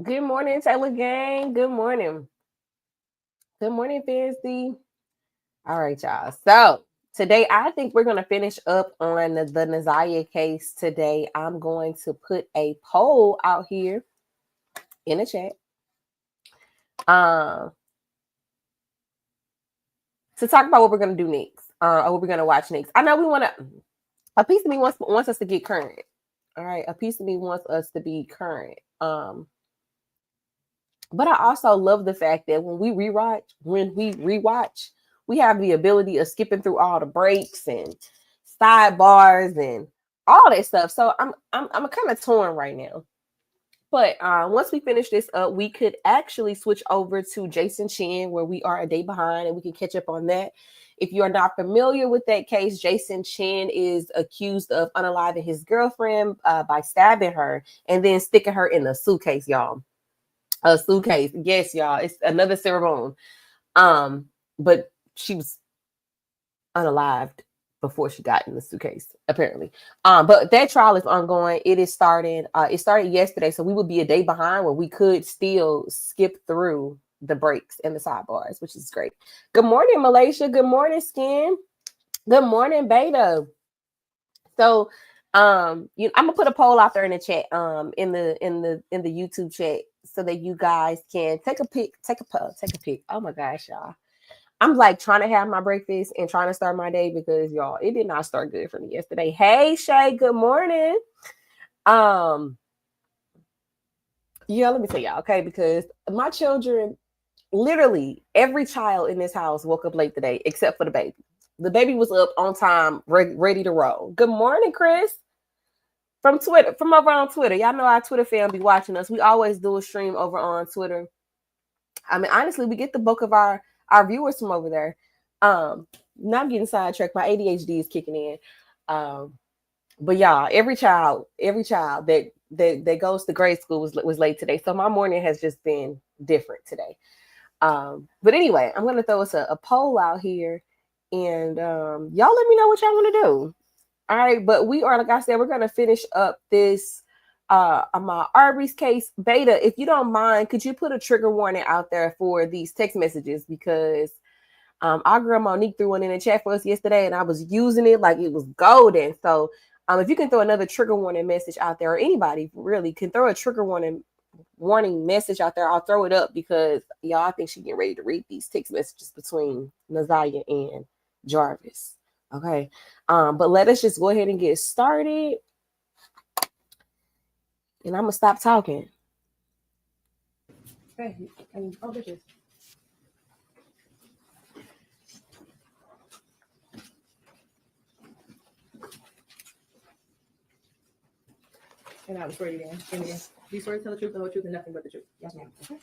Good morning, Taylor Gang. Good morning. Good morning, Fancy. All right, y'all. So today I think we're gonna finish up on the Nazaya case today. I'm going to put a poll out here in the chat. Um to talk about what we're gonna do next. Or what we're gonna watch next. I know we wanna a piece of me wants us to get current. All right, a piece of me wants us to be current. But I also love the fact that when we rewatch, we have the ability of skipping through all the breaks and sidebars and all that stuff. So I'm kind of torn right now. But once we finish this up, we could actually switch over to Jason Chin, where we are a day behind, and we can catch up on that. If you are not familiar with that case, Jason Chin is accused of unaliving his girlfriend by stabbing her and then sticking her in a suitcase, y'all. A suitcase. Yes, y'all. It's another Sarah Bone. But she was unalived before she got in the suitcase, apparently. But that trial is ongoing. It is starting. It started yesterday, so we would be a day behind where we could still skip through the breaks and the sidebars, which is great. Good morning, Malaysia. Good morning, Skin. Good morning, Beta. So I'm gonna put a poll out there in the chat, in the YouTube chat, so that you guys can take a pic. Oh my gosh, y'all. I'm like trying to have my breakfast and trying to start my day because y'all, it did not start good for me yesterday. Hey Shay, good morning. Um, yeah, let me tell y'all, okay, because my children, literally every child in this house woke up late today, except for the baby. The baby was up on time, ready to roll. Good morning, Chris. From Twitter, from over on Twitter. Y'all know our Twitter fan be watching us. We always do a stream over on Twitter. I mean, honestly, we get the bulk of our viewers from over there. Not getting sidetracked. My ADHD is kicking in. But y'all, every child that goes to grade school was late today. So my morning has just been different today. But anyway, I'm gonna throw us a poll out here, and y'all let me know what y'all want to do. All right, but we are, like I said, we're gonna finish up this my Arbery's case. Beta, if you don't mind, could you put a trigger warning out there for these text messages? Because our girl Monique threw one in the chat for us yesterday, and I was using it like it was golden. So if you can throw another trigger warning message out there, or anybody really can throw a trigger warning message out there, I'll throw it up because y'all, I think she getting ready to read these text messages between Nazaya and Jarvis. Okay. But let us just go ahead and get started. And I'm gonna stop talking. Okay. Oh, bitches. And I was ready then. And then be sure to tell the truth, the whole truth, and nothing but the truth. Yes, ma'am. Okay.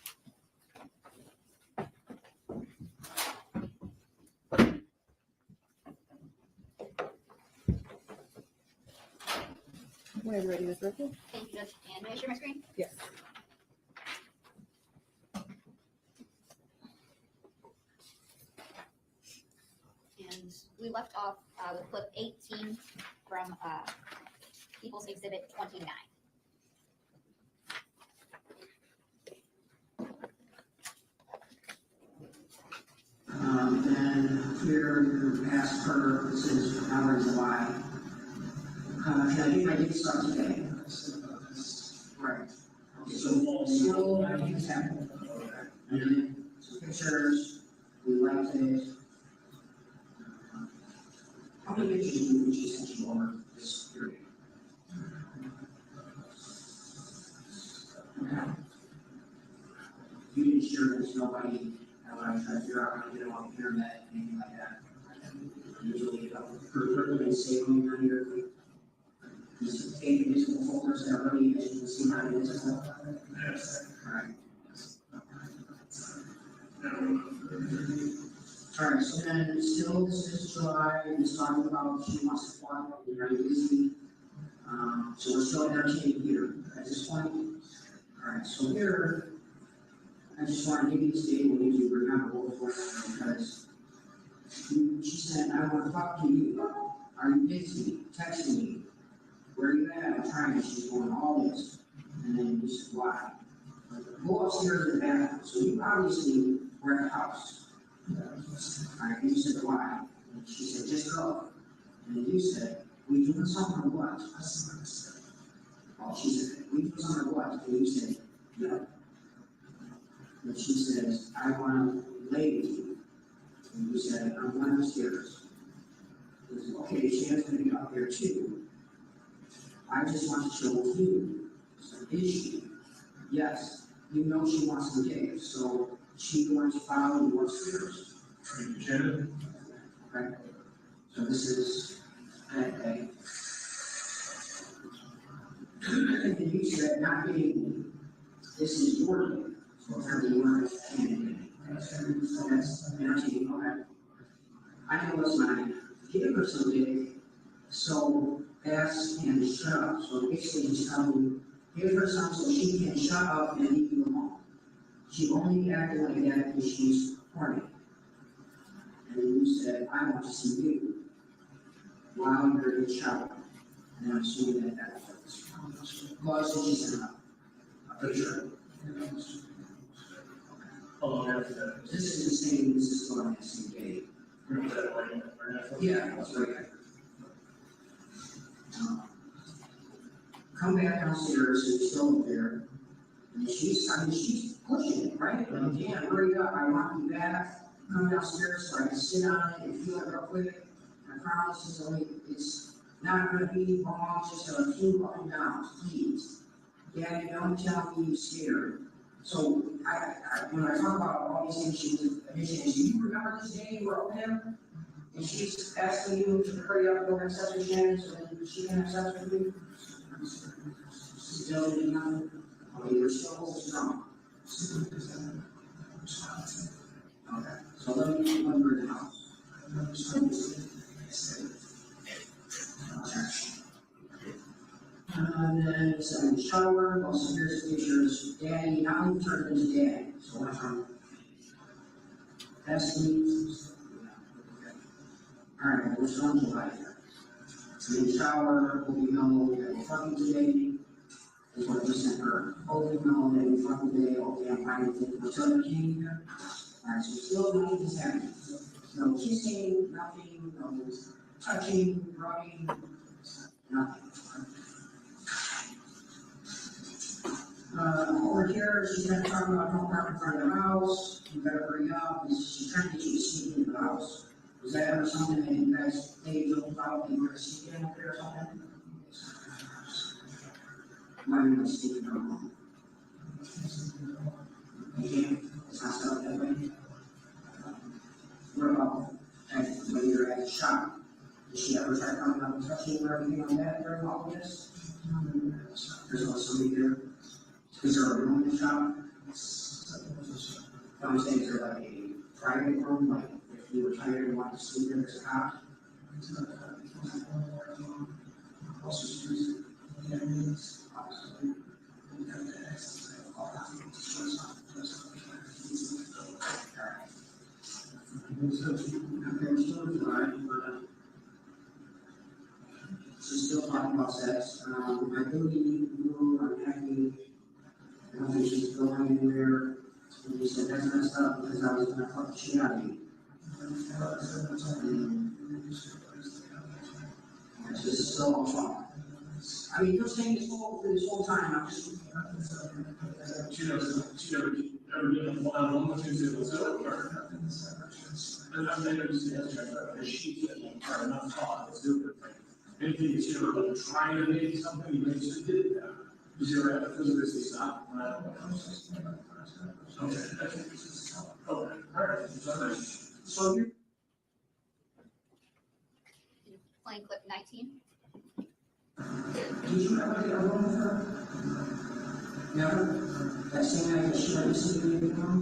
Whenever ready, Miss Rachel. Thank you, Judge. And may I share my screen? Yes. And we left off with clip 18 from People's Exhibit 29. And here you ask her, this is how is why. I did start today. Right. So I think it's happening. And then some pictures, we liked it. How many pictures do we just sent you over this period? Okay. You didn't share this, nobody, I tried to figure out how to get them on the internet, anything like that. Usually, curriculum is saving on here. Just take musical folders that really you can see how it is. Alright. Alright, so then still this is July, it's talking about she wants to fly, we're very busy. So we're still entertaining here at this point. Alright, so here, I just want to give you this data when you remember what was going on because she said, I want to talk to you. Are you busy? Texting me. Where are you at? I'm trying to, she's going all this. And then this is why. Go upstairs in the bathroom, so you obviously were at the house. Alright, and you said, why? And she said, just go. And then you said, we doing something or what? Oh, she said, we doing something or what? And you said, yeah. And she says, I wanna lay with you. And you said, I'm going upstairs. He said, okay, she has to be up there too. I just want to chill with you. So, is she? Yes. You know she wants to date, so she going to follow you upstairs. Janet? Okay. So this is that day. And then you said, not getting, this is your day. So it's going to be your candidate. So that's entertaining, okay. I know it's mine. Give her something, so ask and shut up. So basically he's telling you, give her something so she can shut up and leave you alone. She only acted like that because she's horny. And then you said, I want to see you while you're in the shower. And I'm assuming that that's what this is. Well, so she said, I'm pretty sure. How long after that? This is the same, this is going on the same day. Remember that line or not? Yeah, that's right. Come back downstairs, and still up there. And she's pushing it, right? Like, yeah, hurry up, I want you back. Come downstairs so I can sit on it and feel it real quick. I promise it's not gonna be long, it's just a few up and downs, please. Daddy, don't tell me you're scared. So when I talk about all these things she was initiating, do you remember this day you were up there? And she's asking you to hurry up and go have sex with Shannon so that she can have sex with you? Still did nothing? Okay, you're still holding strong. Okay, so let me remember it now. And then so in the shower, also here's pictures, Daddy, now you turned into Daddy, so what's wrong? That's me. Alright, what's wrong with life? In the shower, hope you know that we're fucking today, is what you sent her. Hope you know that we're fucking today, okay, I'm fine with it. What's up, King here? Alright, so still nothing is happening. No kissing, nothing, no touching, rubbing, nothing. Over here, she's gonna talk about don't park in front of the house, you better hurry up, she's trying to get you to sneak into the house. Was that ever something that you guys, they joked about, you were gonna sneak in over there or something? Why are you gonna sneak in over there? You can't, it's not set up that way. What about, when you're at the shop, did she ever try coming up and touching you or anything like that during all of this? There's also somebody there. Is there a room in the shop? I'm saying, is there like a private room, like if you were tired and wanted to sleep in, there's a cot? She's still talking about sex. I believe you are happy. I don't think she's going anywhere. And he said, that's messed up because I was gonna fuck the shit out of you. This is so wrong. I mean, you're saying this whole time, I'm just. She never ever did a one-on-one with you, or? And I'm never just asking, she said, or enough talk, it's different. Anything that she ever like trying to make something, you maybe she did that. Did you ever have to physically stop? Okay. Okay, all right. So you. Playing clip 19. Did you ever get a room with her? Never? That same night that she went to see you in the room?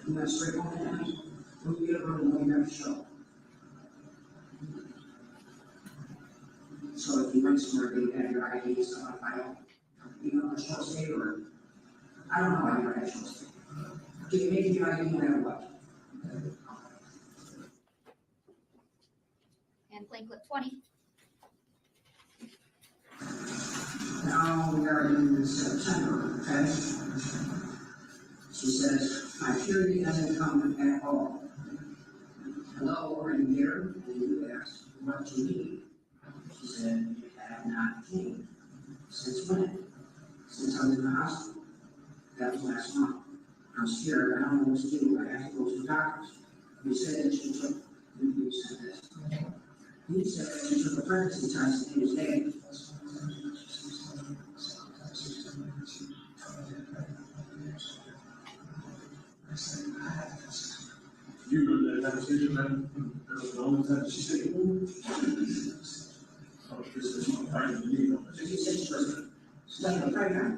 You went straight home that night? When you get a room, when you have a show? So if you went somewhere, you had your ID and stuff on file, you know, a show stay or, I don't know why you had a show stay. Did you make your ID no matter what? And playing clip 20. Now, we are in September, okay? She says, my period hasn't come at all. Hello, are you here? And you asked, what do you need? She said, you have not came. Since when? Since I was in the hospital. That was last month. I'm scared, I don't know what to do, I have to go to the doctors. You said that you took, you said this. You said that you took a pregnancy test and it was negative. You remember that conversation, man? There was no one that she said, oh, she said, she's pregnant, you know. You said she was studying pregnant.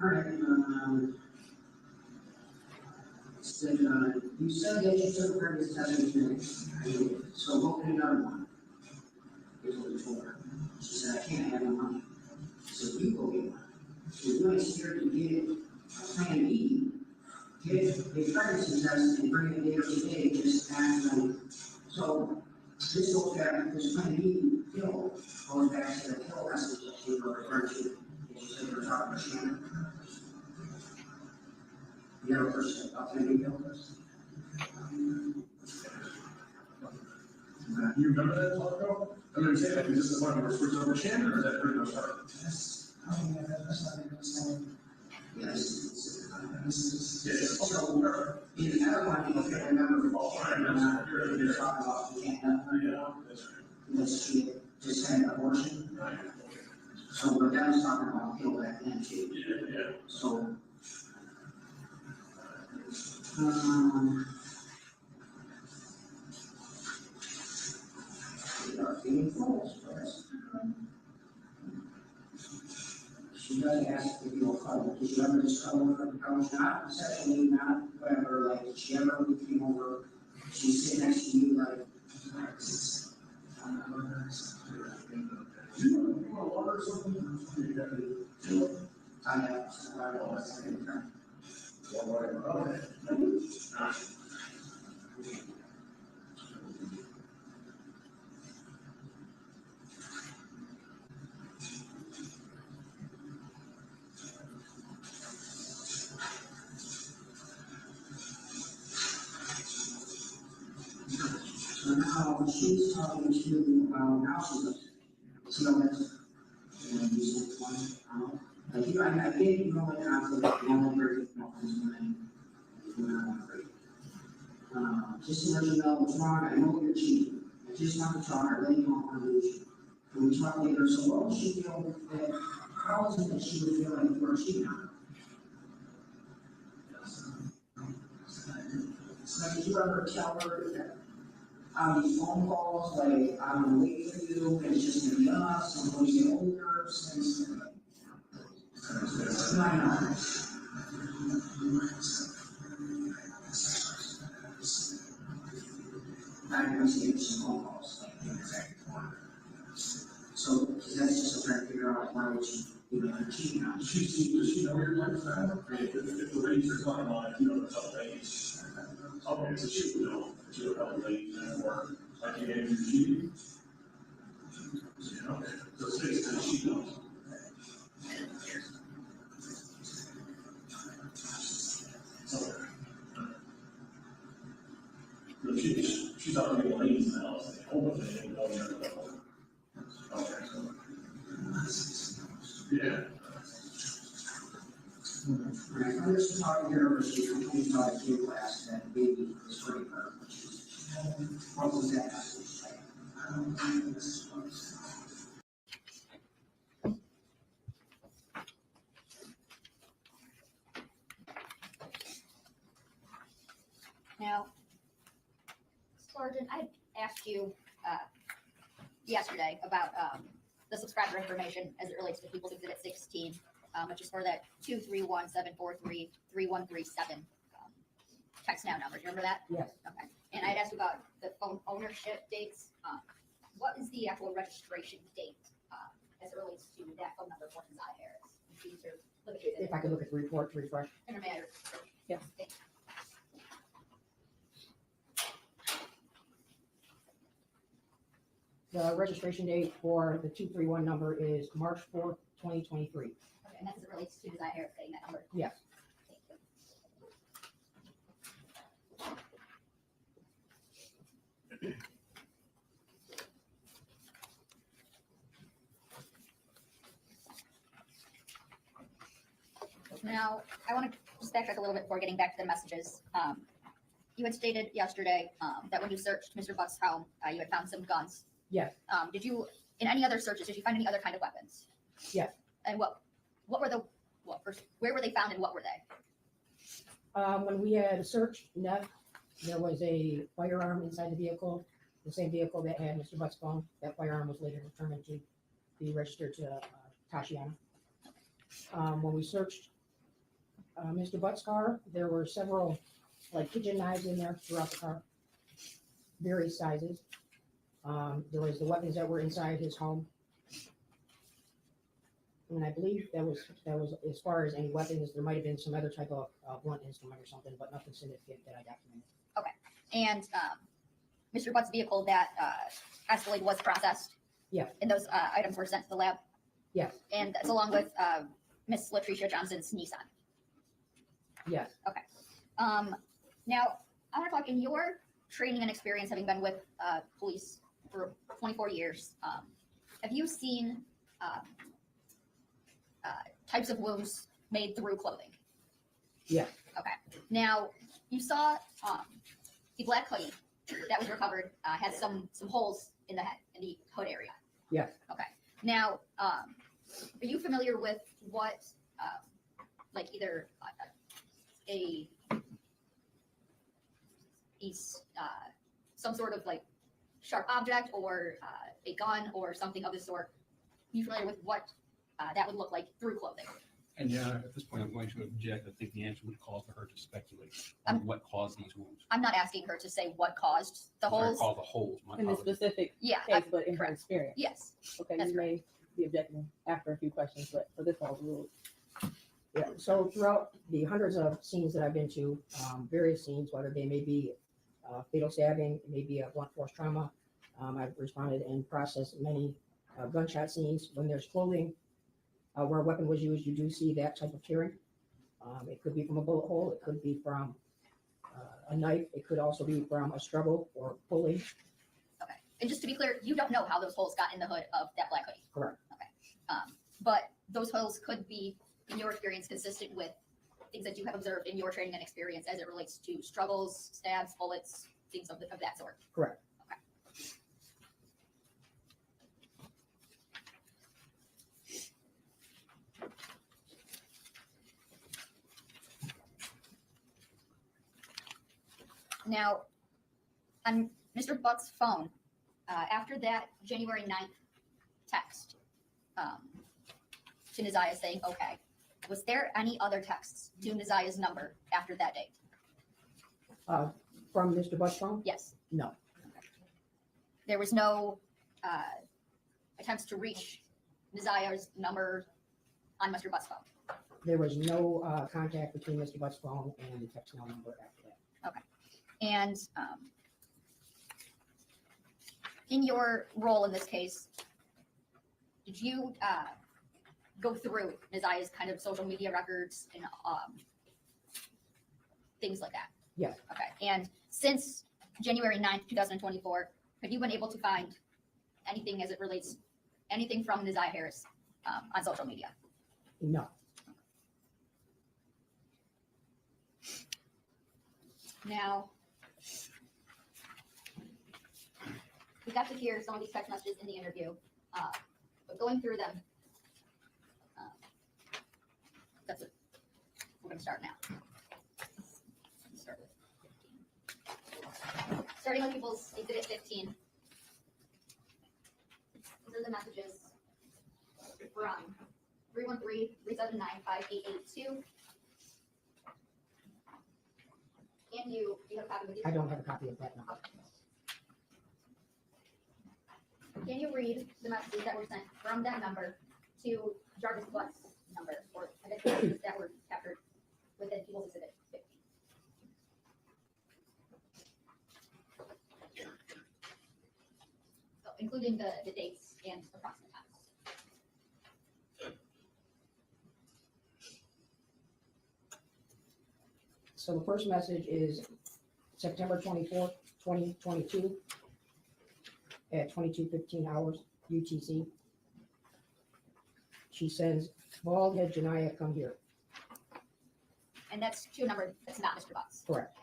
All right, you said that you took a pregnancy test in May, so go get another one. Here's what we told her. She said, I can't have no money. She said, you go get one. She was really scared to get a plan B. Get a pregnancy test and bring it day after day, just ask them. So this goes back, this plan B pill goes back to the pill message that you were referring to. You said you were talking about Shannon. You have a person about plan B pill? You remember that talk about? I mean, saying that this is one of our switch over Shannon, or is that pretty much right? Yes. Yes. So, in the other one, you can remember, you're talking about, you can't have, Yeah, that's right. because she just had an abortion. Right. So, but that was talking about pill back then too. Yeah. So, we are being false, she does ask if you'll call, did you ever just call her, not sexually, not whatever, like, did she ever came over, she sit next to you, like, You want water or something? I don't know, that's the thing. Okay. So now she's talking to, now she's using one, like you, I gave you no conflict, no break, no just to let you know what's wrong, I know you're cheating, I just want to talk, I really don't want to lose you. And we talk later, so what would she feel that, how is it that she would feel like you were cheating on her? Like, did you ever tell her that on these phone calls, like, I'm gonna wait for you, and it's just gonna be us, and when you get older, since. No, I know. I'm gonna say some phone calls, so, because that's just trying to figure out why would you know, cheating on. Does she know your lifestyle? If the ladies are talking about, a couple days. Okay, so she would know, she would help ladies and work, like you gave her cheating. Yeah, okay, so say that she knows. Okay. But she's talking to the ladies now, so they open it and go there. Okay, so. Yeah. Right, I'm just talking here, but she's complaining about a kid class that baby is pretty hurt. What was that message like? Now, Sergeant, I asked you yesterday about the subscriber information as it relates to People's Exhibit 16, which is for that 231-743-3137 text now number. Do you remember that? Yes. Okay. And I'd asked you about the phone ownership dates. What is the actual registration date as it relates to that phone number for Keziah Harris? These are limited. If I could look at the report to refresh. Intermatter. Yes. The registration date for the 231 number is March 4th, 2023. Okay, and that's as it relates to Keziah Harris getting that number. Yes. Thank you. Now, I want to just backtrack a little bit before getting back to the messages. You had stated yesterday that when you searched Mr. Buck's home, you had found some guns. Yes. Did you, in any other searches, did you find any other kind of weapons? Yes. And what were the, where were they found and what were they? When we had searched Neff, there was a firearm inside the vehicle, the same vehicle that had Mr. Buck's phone. That firearm was later determined to be registered to Tashiana. When we searched Mr. Buck's car, there were several like kitchen knives in there throughout the car, various sizes. There was the weapons that were inside his home. And I believe that was as far as any weapons. There might have been some other type of blunt instrument or something, but nothing significant that I documented. And Mr. Buck's vehicle that Escalade was processed? Yeah. And those items were sent to the lab? Yes. And that's along with Miss Latricia Johnson's Nissan? Yes. Now, I want to talk in your training and experience, having been with police for 24 years, have you seen types of wounds made through clothing? Yes. Okay. Now, you saw the black hoodie that was recovered had some holes in the head, in the hood area. Yes. Okay. Now, are you familiar with what, like either some sort of like sharp object or a gun or something of the sort? Are you familiar with what that would look like through clothing? And yeah, at this point, I'm going to object. I think the answer would call for her to speculate on what caused these wounds. I'm not asking her to say what caused the Sorry, holes. call the holes. My In this apologies. specific Yeah, case, but in her correct. experience. Yes. Okay, That's you may be objecting after a few questions, but for this one, rule. Yeah. So throughout the hundreds of scenes that I've been to, various scenes, whether they may be fatal stabbing, it may be a blunt force trauma, I've responded and processed many gunshot scenes. When there's clothing where a weapon was used, you do see that type of tearing. It could be from a bullet hole. It could be from a knife. It could also be from a struggle or pulling. Okay. And just to be clear, you don't know how those holes got in the hood of that black hoodie. Correct. But those holes could be, in your experience, consistent with things that you have observed in your training and experience as it relates to struggles, stabs, bullets, things of that sort. Correct. Now, on Mr. Buck's phone, after that January 9th text to Naziah saying, okay, was there any other texts to Naziah's number after that date? From Mr. Buck's phone? Yes. No. There was no attempts to reach Naziah's number on Mr. Buck's phone? There was no contact between Mr. Buck's phone and the text now number after that. And in your role in this case, did you go through Naziah's kind of social media records and things like that? Yes. Okay. And since January 9th, 2024, have you been able to find anything as it relates, anything from Keziah Harris on social media? No. Now, we got to hear some of these text messages in the interview, but going through them, that's it. We're going to start now. Let's start with 15. Starting with people's exhibit 15. These are the messages from 313-379-5882. Can you, do you have a copy with you? I don't have a copy of that now. Can you read the messages that were sent from that number to Jarvis Butt's number, or the messages that were captured within People's Exhibit 15? So, including the dates and approximate times. So the first message is September 24th, 2022 at 22:15 hours UTC. She sends, bald head Janiyah, come here. And that's to a number that's not Mr. Butts. Correct.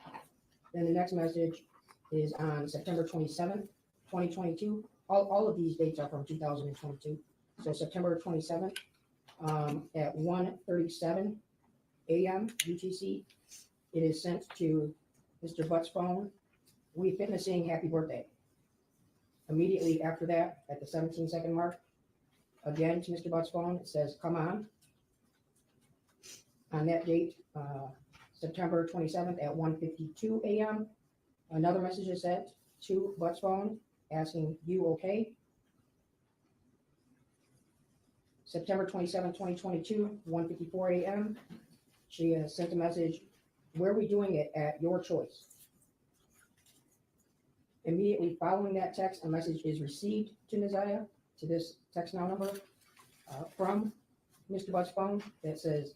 Then the next message is on September 27th, 2022. All of these dates are from 2022. So September 27th at 1:37 a.m. UTC. It is sent to Mr. Butt's phone. We've been saying happy birthday. Immediately after that, at the 17-second mark, again to Mr. Butt's phone, it says, come on. On that date, September 27th at 1:52 a.m., another message is sent to Butt's phone asking, you okay? September 27, 2022, 1:54 a.m., she sent a message, where are we doing it at your choice? Immediately following that text, a message is received to Naziah, to this text now number, from Mr. Butt's phone that says,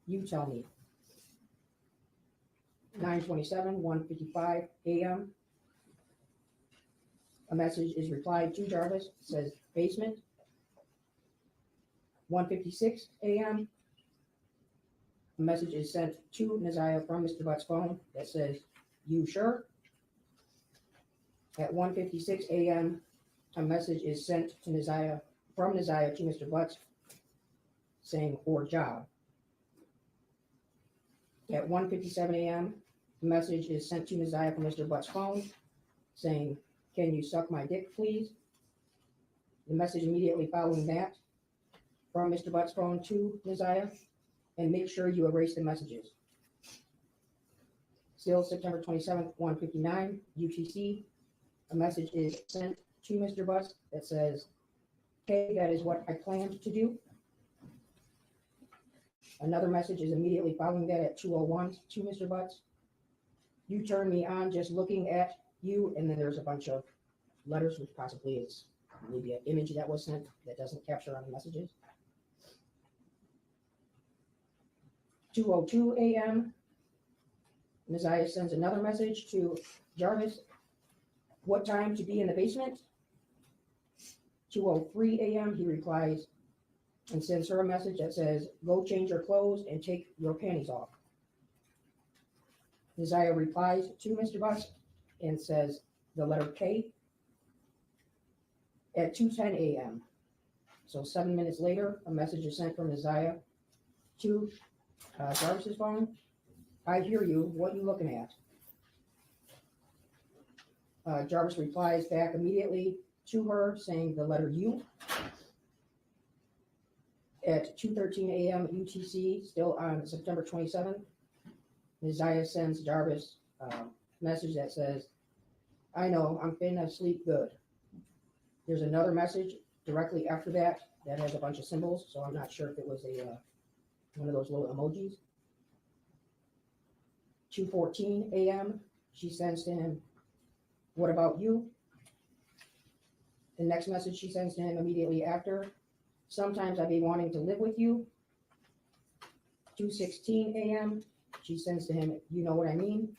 you tell me. 9:27, 1:55 a.m. A message is replied to Jarvis, it says basement. 1:56 a.m. A message is sent to Naziah from Mr. Butt's phone that says, you sure? At 1:56 a.m., a message is sent to Naziah, from Naziah to Mr. Butts saying, or job. At 1:57 a.m., a message is sent to Naziah from Mr. Butts' phone saying, can you suck my dick, please? The message immediately following that from Mr. Butts' phone to Naziah, and make sure you erase the messages. Still September 27th, 1:59 UTC, a message is sent to Mr. Butts that says, okay, that is what I planned to do. Another message is immediately following that at 2:01 to Mr. Butts. You turn me on just looking at you, and then there's a bunch of letters, which possibly is maybe an image that was sent that doesn't capture on the messages. 2:02 a.m. Naziah sends another message to Jarvis. What time to be in the basement? 2:03 a.m. He replies and sends her a message that says, go change your clothes and take your panties off. Naziah replies to Mr. Butts and says the letter K. At 2:10 a.m., so 7 minutes later, a message is sent from Naziah to Jarvis's phone. I hear you. What are you looking at? Jarvis replies back immediately to her saying the letter U. At 2:13 a.m. UTC, still on September 27th, Naziah sends Jarvis a message that says, I know, I'm finna sleep good. There's another message directly after that that has a bunch of symbols, so I'm not sure if it was a one of those little emojis. 2:14 a.m., she sends to him, what about you? The next message she sends to him immediately after, sometimes I be wanting to live with you. 2:16 a.m., she sends to him, you know what I mean?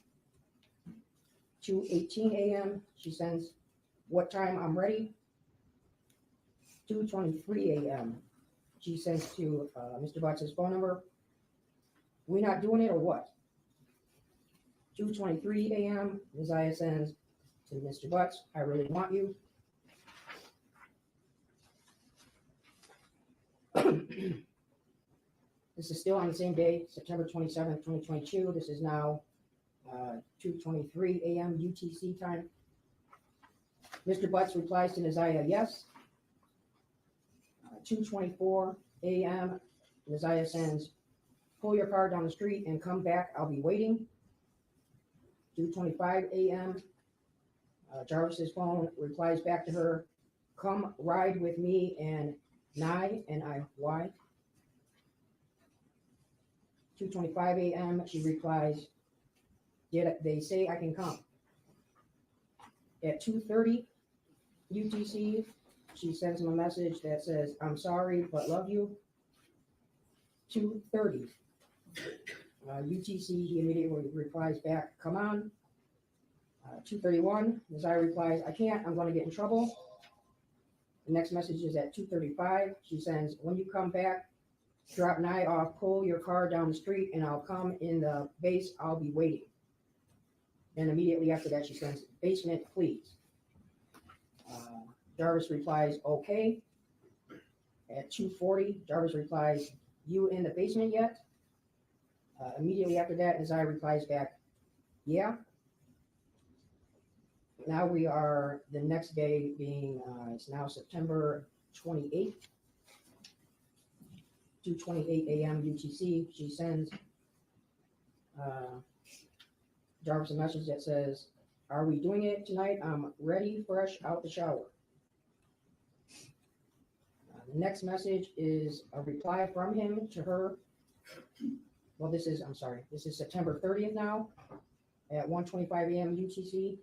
2:18 a.m., she sends, what time I'm ready? 2:23 a.m., she sends to Mr. Butts' phone number, we not doing it or what? 2:23 a.m., Naziah sends to Mr. Butts, I really want you. This is still on the same day, September 27th, 2022. This is now 2:23 a.m. UTC time. Mr. Butts replies to Naziah, yes. 2:24 a.m. Naziah sends, pull your car down the street and come back. I'll be waiting. 2:25 a.m. Jarvis's phone replies back to her, "Come ride with me and Nye, N-I-Y." 2:25 a.m. She replies, "Did they say I can come?" At 2:30 UTC, she sends him a message that says, "I'm sorry, but love you." 2:30 UTC, he immediately replies back, "Come on." 2:31, Nazaya replies, "I can't, I'm going to get in trouble." The next message is at 2:35. She sends, "When you come back, drop Nye off, pull your car down the street, and I'll come in the base. I'll be waiting." And immediately after that, she sends, "Basement, please." Jarvis replies, "Okay." At 2:40, Jarvis replies, "You in the basement yet?" Immediately after that, Nazaya replies back, "Yeah." Now we are the next day being, it's now September 28th, 2:28 a.m. UTC. She sends Jarvis a message that says, "Are we doing it tonight? I'm ready, fresh out the shower." The next message is a reply from him to her. Well, this is September 30th now at 1:25 a.m. UTC.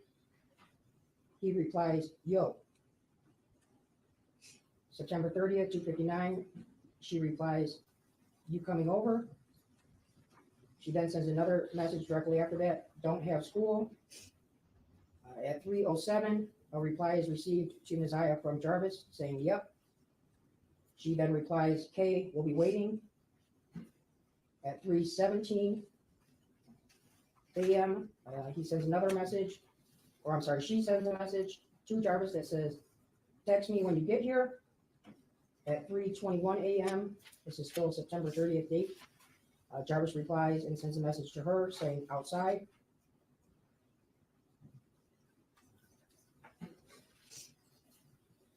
He replies, "Yo." September 30th, 2:59, she replies, "You coming over?" She then sends another message directly after that, "Don't have school." At 3:07, a reply is received to Nazaya from Jarvis saying, "Yep." She then replies, "K, we'll be waiting." At 3:17 a.m., he sends another message, she sends a message to Jarvis that says, "Text me when you get here." At 3:21 a.m., this is still September 30th date, Jarvis replies and sends a message to her saying, "Outside."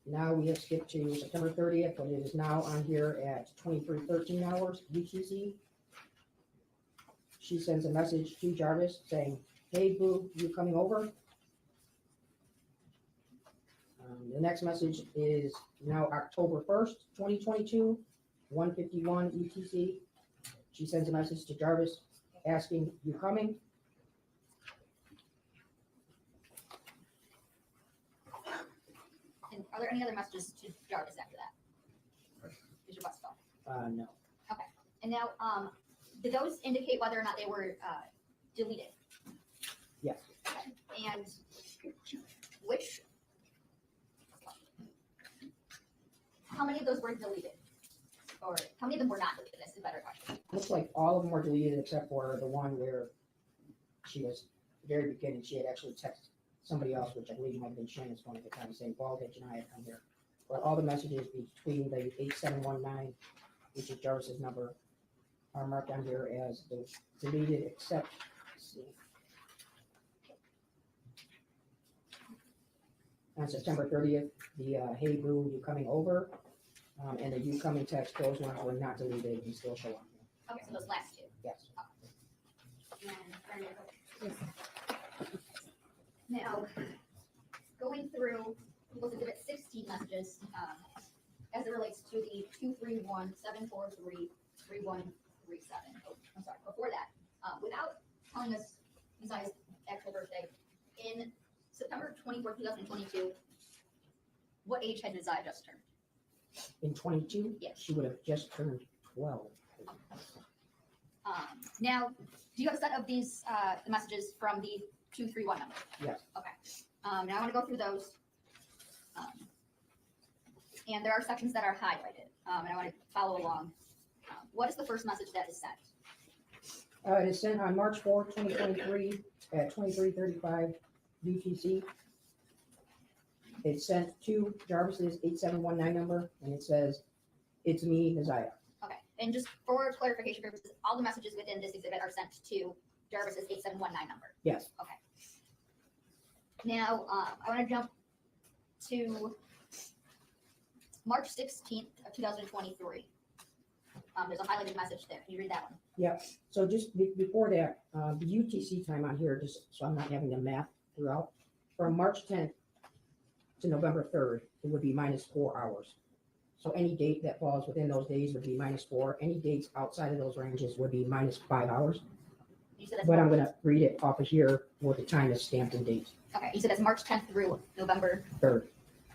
Now we have skipped to September 30th, but it is now on here at 23:13 hours UTC. She sends a message to Jarvis saying, "Hey, boo, you coming over?" The next message is now October 1st, 2022, 1:51 UTC. She sends a message to Jarvis asking, "You coming?" And are there any other messages to Jarvis after that? Is your bus phone? No. And now, did those indicate whether or not they were deleted? Yes. Okay. And which? How many of those were deleted? Or how many of them were not deleted? That's a better question. Looks like all of them were deleted except for the one where she was, very beginning, she had actually texted somebody else, which I believe might have been Shannon's phone at the time, saying, "Ball hit Janaya, come here." But all the messages between the 8719, which is Jarvis's number, are marked on here as deleted except, let's see. On September 30th, the "Hey boo, you coming over?" And the "You coming" text, those ones were not deleted and still show up. Okay, so those last two. Yes. And now, going through people's exhibit 16 messages, as it relates to the 231-743-3137. Oh, I'm sorry, before that, without telling us Nazaya's actual birthday, in September 24th, 2022, what age had Nazaya just turned? In 22, Yes. she would have just turned 12. Now, do you have a set of these the messages from the 231 number? Yes. Okay. Now I want to go through those. And there are sections that are highlighted, and I want to follow along. What is the first message that is sent? It is sent on March 4th, 2023 at 23:35 UTC. It's sent to Jarvis's 8719 number, and it says, "It's me, Nazaya." Okay. And just for clarification purposes, all the messages within this exhibit are sent to Jarvis's 8719 number. Yes. Okay. Now, I want to jump to March 16th of 2023. There's a highlighted message there. Can you read that one? Yep. So just before that, the UTC time on here, just so I'm not having the math throughout, from March 10th to November 3rd, it would be -4 hours. So any date that falls within those days would be -4. Any dates outside of those ranges would be -5 hours. You said that's But I'm going to read it off of here where the time is stamped in date. okay. You said that's March 10th through November. 3rd,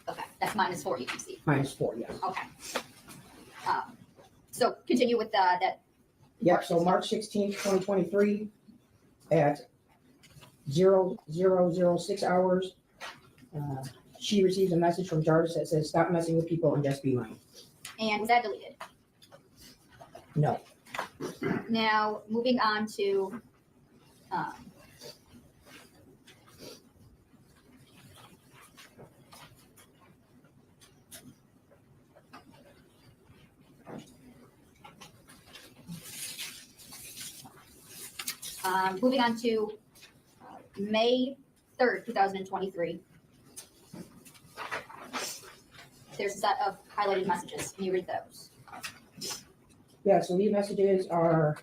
Okay, that's -4. You can see. -4, yes. Okay. So continue with that. Yep, so March 16th, 2023 at 0006 hours, she receives a message from Jarvis that says, "Stop messing with people and just be mine." And was that deleted? No. Now moving on to moving on to May 3rd, 2023. There's a set of highlighted messages. Can you read those? Yeah, so these messages are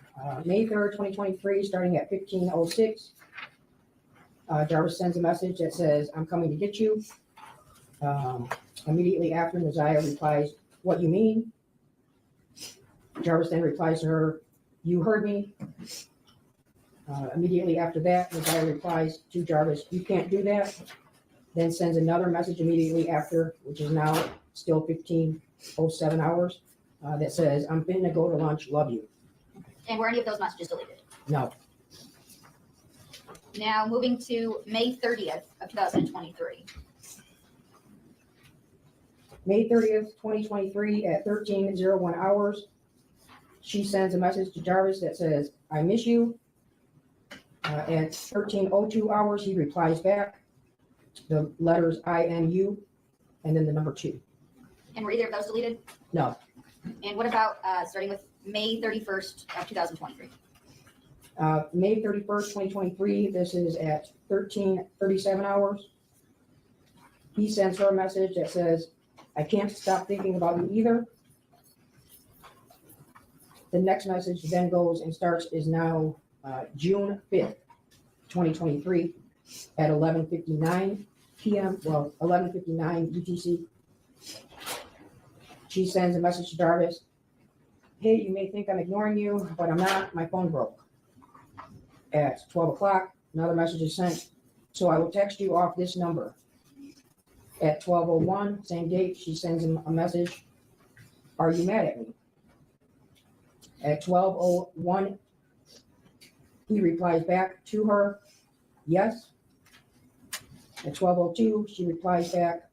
May 3rd, 2023, starting at 15:06. Jarvis sends a message that says, "I'm coming to get you." Immediately after, Messiah replies, "What you mean?" Jarvis then replies to her, "You heard me." Immediately after that, Messiah replies to Jarvis, "You can't do that." Then sends another message immediately after, which is now still 15:07 hours, that says, "I'm finna go to lunch, love you." And were any of those messages deleted? No. Now moving to May 30th of 2023. May 30th, 2023 at 13:01 hours, she sends a message to Jarvis that says, "I miss you." At 13:02 hours, he replies back the letters IMU and then the number 2. And were either of those deleted? No. And what about starting with May 31st of 2023? May 31st, 2023, this is at 13:37 hours. He sends her a message that says, "I can't stop thinking about you either." The next message then goes and starts is now June 5th, 2023 at 11:59 p.m. Well, 11:59 UTC. She sends a message to Jarvis. "Hey, you may think I'm ignoring you, but I'm not. My phone broke." At 12 o'clock, another message is sent. "So I will text you off this number." At 12:01, same date, she sends him a message. "Are you mad at me?" At 12:01, he replies back to her, "Yes." At 12:02, she replies back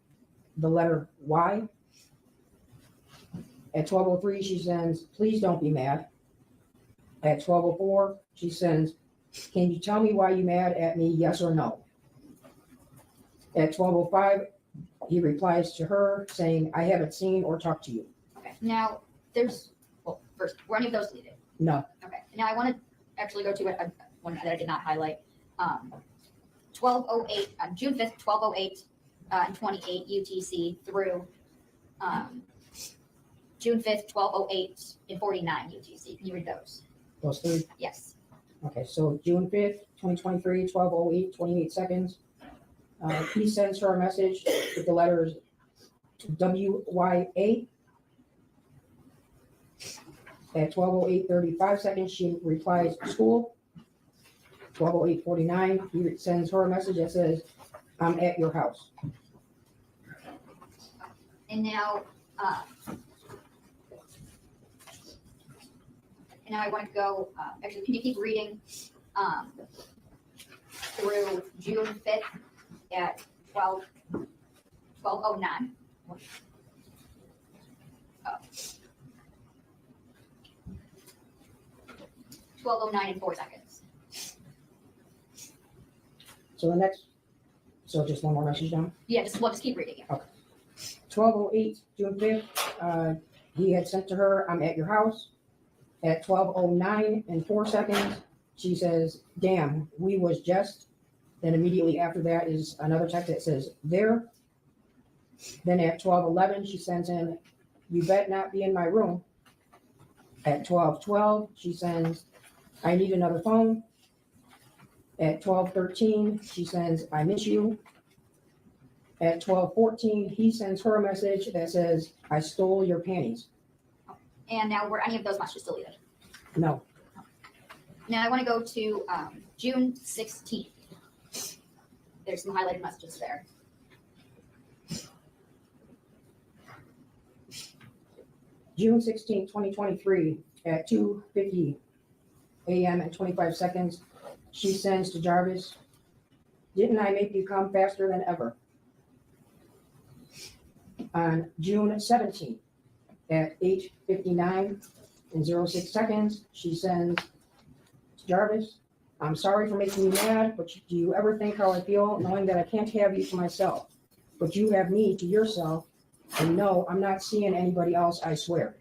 the letter Y. At 12:03, she sends, "Please don't be mad." At 12:04, she sends, "Can you tell me why you mad at me, yes or no?" At 12:05, he replies to her saying, "I haven't seen or talked to you." Okay. Now there's first, were any of those deleted? No. Okay. Now I want to actually go to one that I did not highlight. 12:08 on June 5th, 12:08 and 28 UTC through June 5th, 12:08 and 49 UTC. Can you read those? Those 3? Yes. Okay, so June 5th, 2023, 12:08, 28 seconds. He sends her a message with the letters WYA. At 12:08, 35 seconds, she replies, "School." 12:08, 49, he sends her a message that says, "I'm at your house." And now I want to go, actually, can you keep reading through June 5th at 12:09? 12:09 and 4 seconds. So just one more message down. Yeah, just keep reading it. 12:08, June 5th, he had sent to her, "I'm at your house." At 12:09 and 4 seconds, she says, "Damn, we was just." Then immediately after that is another text that says, "There." Then at 12:11, she sends in, "You bet not be in my room." At 12:12, she sends, I need another phone. At 12:13, she sends, I miss you. At 12:14, he sends her a message that says, I stole your panties. And now were any of those messages deleted? No. Now I want to go to June 16th. There's some highlighted messages there. June 16, 2023, at 2:50 a.m. and 25 seconds, she sends to Jarvis, didn't I make you come faster than ever? On June 17, at 8:59 and 06 seconds, she sends to Jarvis, I'm sorry for making you mad, but do you ever think how I feel knowing that I can't have you to myself, but you have me to yourself, and no, I'm not seeing anybody else, I swear.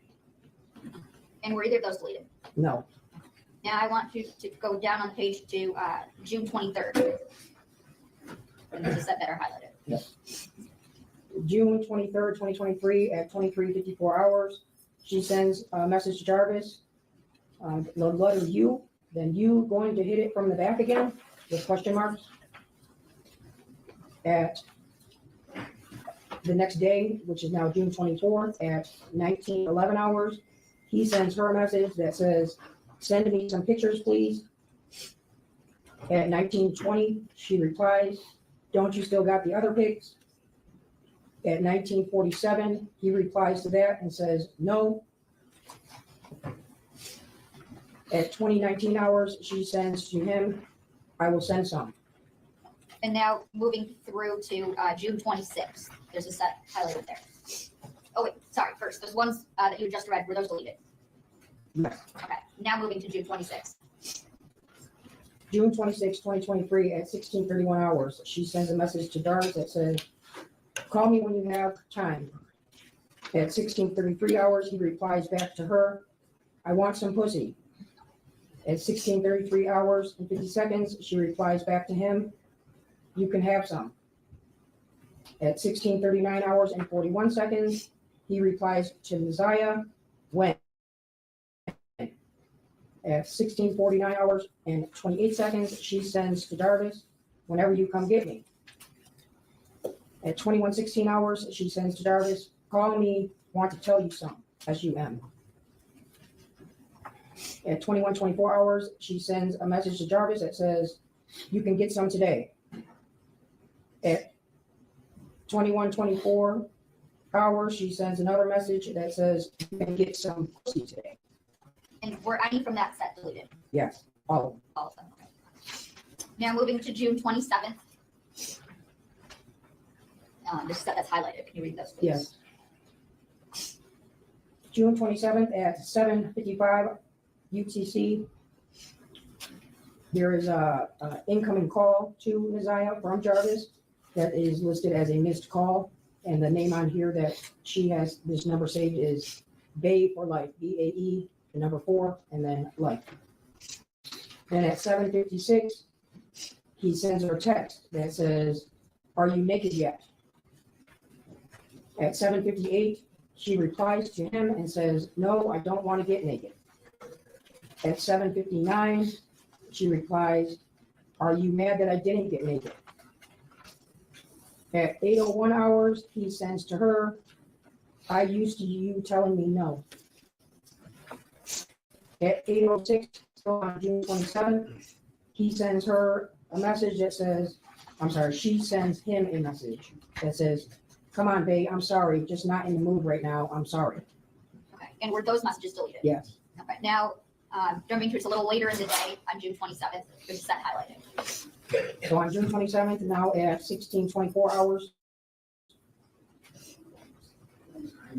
And were either of those deleted? No. Now I want you to go down on the page to June 23rd. And there's a set that are highlighted. Yes. June 23rd, 2023, at 23:54 hours, she sends a message to Jarvis, the letter U, then you going to hit it from the back again with question marks. At the next day, which is now June 24th, at 19:11 hours, he sends her a message that says, send me some pictures, please. At 19:20, she replies, don't you still got the other pics? At 19:47, he replies to that and says, no. At 20:19 hours, she sends to him, I will send some. And now moving through to June 26th. There's a set highlighted there. Oh wait, sorry, first, those ones that you just read, were those deleted? Yes. Okay, now moving to June 26th. June 26, 2023, at 16:31 hours, she sends a message to Jarvis that says, call me when you have time. At 16:33 hours, he replies back to her, I want some pussy. At 16:33 hours and 50 seconds, she replies back to him, you can have some. At 16:39 hours and 41 seconds, he replies to Messiah, when? At 16:49 hours and 28 seconds, she sends to Jarvis, whenever you come get me. At 21:16 hours, she sends to Jarvis, call me, want to tell you something, SUM. At 21:24 hours, she sends a message to Jarvis that says, you can get some today. At 21:24 hours, she sends another message that says, you can get some pussy today. And were any from that set deleted? Yes, all of them. All of them. Okay. Now moving to June 27th. There's a set that's highlighted. Can you read those, please? Yes. June 27th at 7:55 UTC. There is a incoming call to Messiah from Jarvis that is listed as a missed call. And the name on here that she has this number saved is Bae for Life, BAE, the number 4, and then Life. Then at 7:56, he sends her a text that says, are you naked yet? At 7:58, she replies to him and says, no, I don't want to get naked. At 7:59, she replies, are you mad that I didn't get naked? At 8:01 hours, he sends to her, I used to you telling me no. At 8:06, still on June 27th, he sends her a message that says, she sends him a message that says, come on, babe, I'm sorry, just not in the mood right now, I'm sorry. Okay. And were those messages deleted? Yes. Okay. Now, jumping to it's a little later in the day on June 27th, there's a set highlighted. So on June 27th, now at 16:24 hours,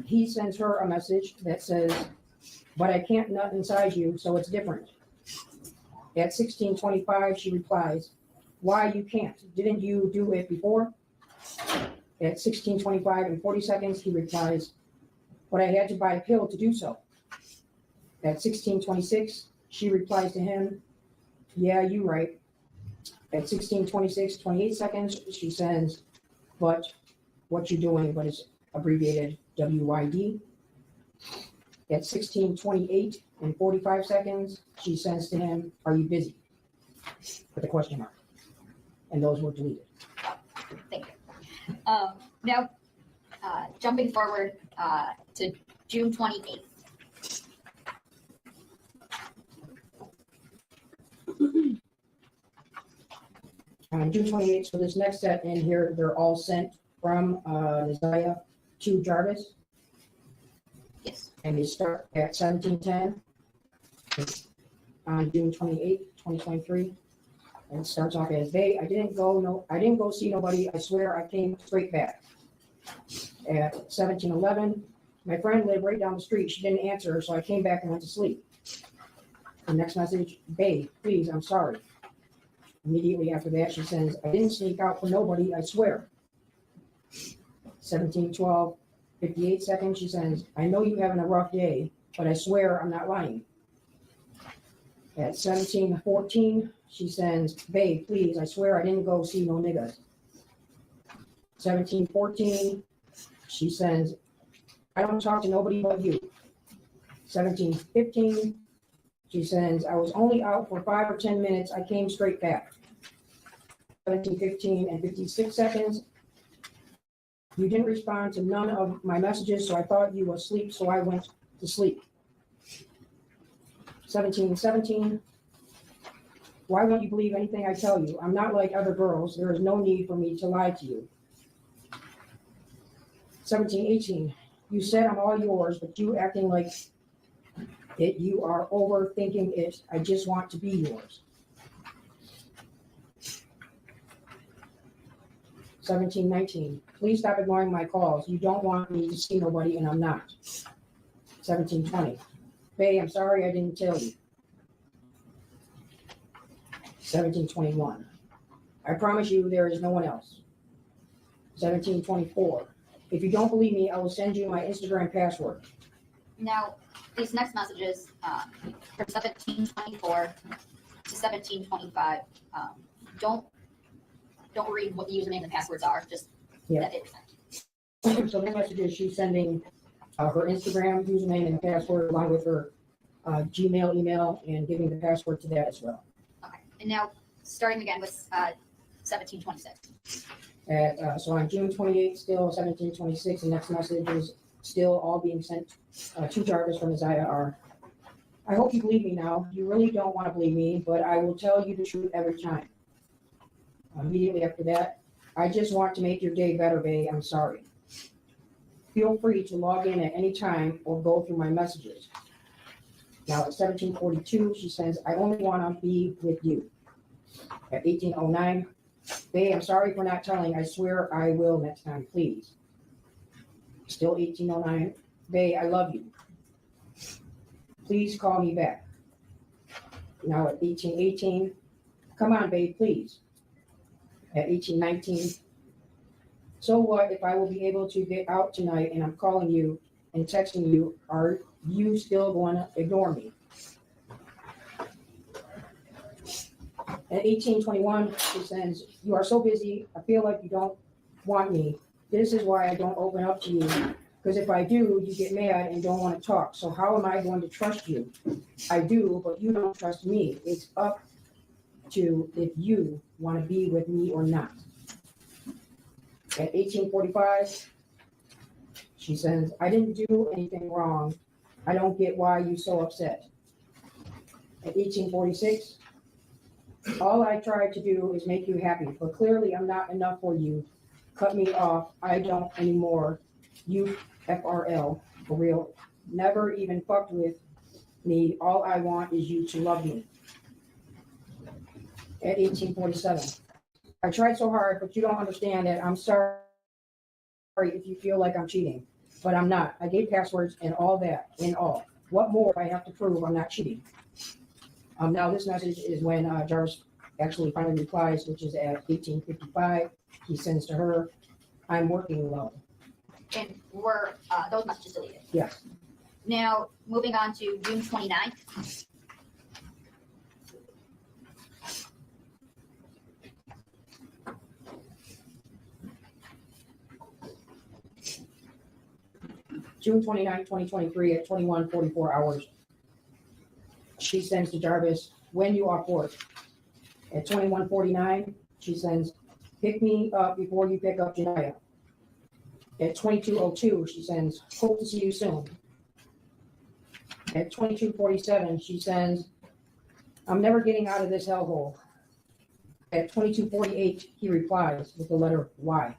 he sends her a message that says, but I can't nut inside you, so it's different. At 16:25, she replies, why you can't? Didn't you do it before? At 16:25 and 40 seconds, he replies, but I had to buy a pill to do so. At 16:26, she replies to him, yeah, you right. At 16:26, 28 seconds, she sends, but what you doing, but it's abbreviated WYD. At 16:28 and 45 seconds, she sends to him, "Are you busy?" With a question mark. And those were deleted. Thank you. Now, jumping forward to June 28th. On June 28th, so this next set in here, they're all sent from Isaiah to Jarvis, Yes. and they start at 17:10 on June 28th, 2023. And it starts off as, "Hey, I didn't go see nobody. I swear I came straight back." At 17:11, "My friend lived right down the street. She didn't answer, so I came back and went to sleep." The next message, "Babe, please, I'm sorry." Immediately after that, she sends, "I didn't sneak out for nobody, I swear." 17:12, 58 seconds, she sends, "I know you're having a rough day, but I swear I'm not lying." At 17:14, she sends, "Babe, please, I swear I didn't go see no niggas." 17:14, she sends, "I don't talk to nobody but you." 17:15, she sends, "I was only out for 5 or 10 minutes. I came straight back." 17:15 and 56 seconds. "You didn't respond to none of my messages, so I thought you were asleep, so I went to sleep." 17:17. "Why won't you believe anything I tell you? I'm not like other girls. There is no need for me to lie to you." 17:18. "You said I'm all yours, but you acting like it. You are overthinking it. I just want to be yours." 17:19. "Please stop ignoring my calls. You don't want me to see nobody, and I'm not." 17:20. "Babe, I'm sorry I didn't tell you." 17:21. "I promise you there is no one else." 17:24. "If you don't believe me, I will send you my Instagram password." Now, these next messages from 17:24 to 17:25, don't read what the username and the passwords are, just Yeah. that they were sent. So the message is she's sending her Instagram username and password along with her Gmail email and giving the password to that as well. Okay, and now starting again with 17:26. So on June 28th, still 17:26, the next message is still all being sent to Jarvis from Isaiah are, "I hope you believe me now. You really don't want to believe me, but I will tell you the truth every time." Immediately after that, "I just want to make your day better, babe. I'm sorry. Feel free to log in at any time or go through my messages." Now at 17:42, she says, "I only want to be with you." At 18:09, "Babe, I'm sorry for not telling. I swear I will next time, please." Still 18:09, "Babe, I love you. Please call me back." Now at 18:18, "Come on, babe, please." At 18:19, "So what if I will be able to get out tonight and I'm calling you and texting you? Are you still going to ignore me?" At 18:21, she says, "You are so busy. I feel like you don't want me. This is why I don't open up to you. Because if I do, you get mad and don't want to talk. So how am I going to trust you? I do, but you don't trust me. It's up to if you want to be with me or not." At 18:45, she says, "I didn't do anything wrong. I don't get why you so upset." At 18:46, "All I tried to do is make you happy, but clearly I'm not enough for you. Cut me off. I don't anymore. You FRL, for real. Never even fucked with me. All I want is you to love me." At 18:47, "I tried so hard, but you don't understand that. I'm sorry if you feel like I'm cheating, but I'm not. I gave passwords and all that in all. What more do I have to prove I'm not cheating?" Now this message is when Jarvis actually finally replies, which is at 18:55. He sends to her, "I'm working low." And were those messages deleted? Yes. Now, moving on to June 29th. June 29, 2023 at 21:44 hours. She sends to Jarvis, when you off work. At 21:49, she sends, pick me up before you pick up Janaya. At 22:02, she sends, hope to see you soon. At 22:47, she sends, I'm never getting out of this hellhole. At 22:48, he replies with the letter Y.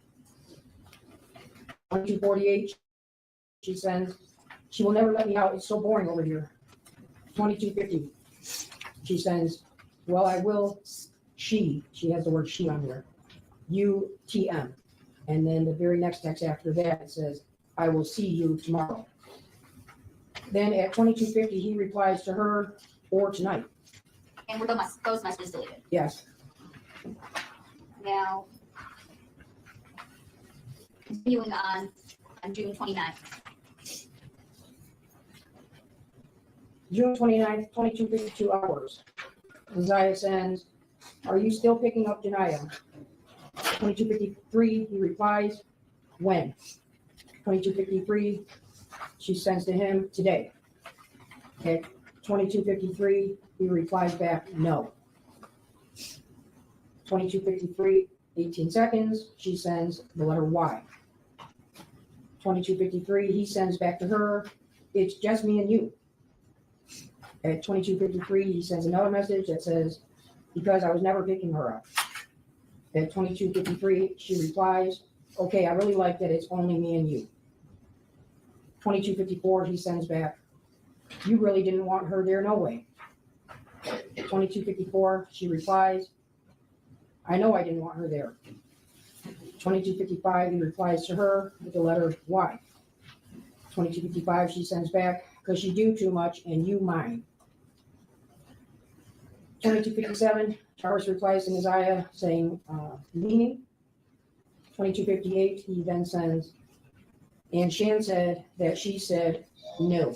22:48, she sends, she will never let me out. It's so boring over here. 22:50, she sends, well, I will. She has the word she on here. UTM. And then the very next text after that, it says, I will see you tomorrow. Then at 22:50, he replies to her, or tonight. And were those messages deleted? Yes. Now, continuing on June 29th. June 29th, 22:52 hours. Isaiah sends, are you still picking up Janaya? 22:53, he replies, when? 22:53, she sends to him, today. At 22:53, he replies back, no. 22:53, 18 seconds, she sends the letter Y. 22:53, he sends back to her, it's just me and you. At 22:53, he sends another message that says, because I was never picking her up. At 22:53, she replies, okay, I really like that it's only me and you. 22:54, he sends back, you really didn't want her there, no way. At 22:54, she replies, I know I didn't want her there. 22:55, he replies to her with the letter Y. 22:55, she sends back, because you do too much and you mine. 22:57, Jarvis replies to Isaiah saying, meaning. 22:58, he then sends, and Shan said that she said no.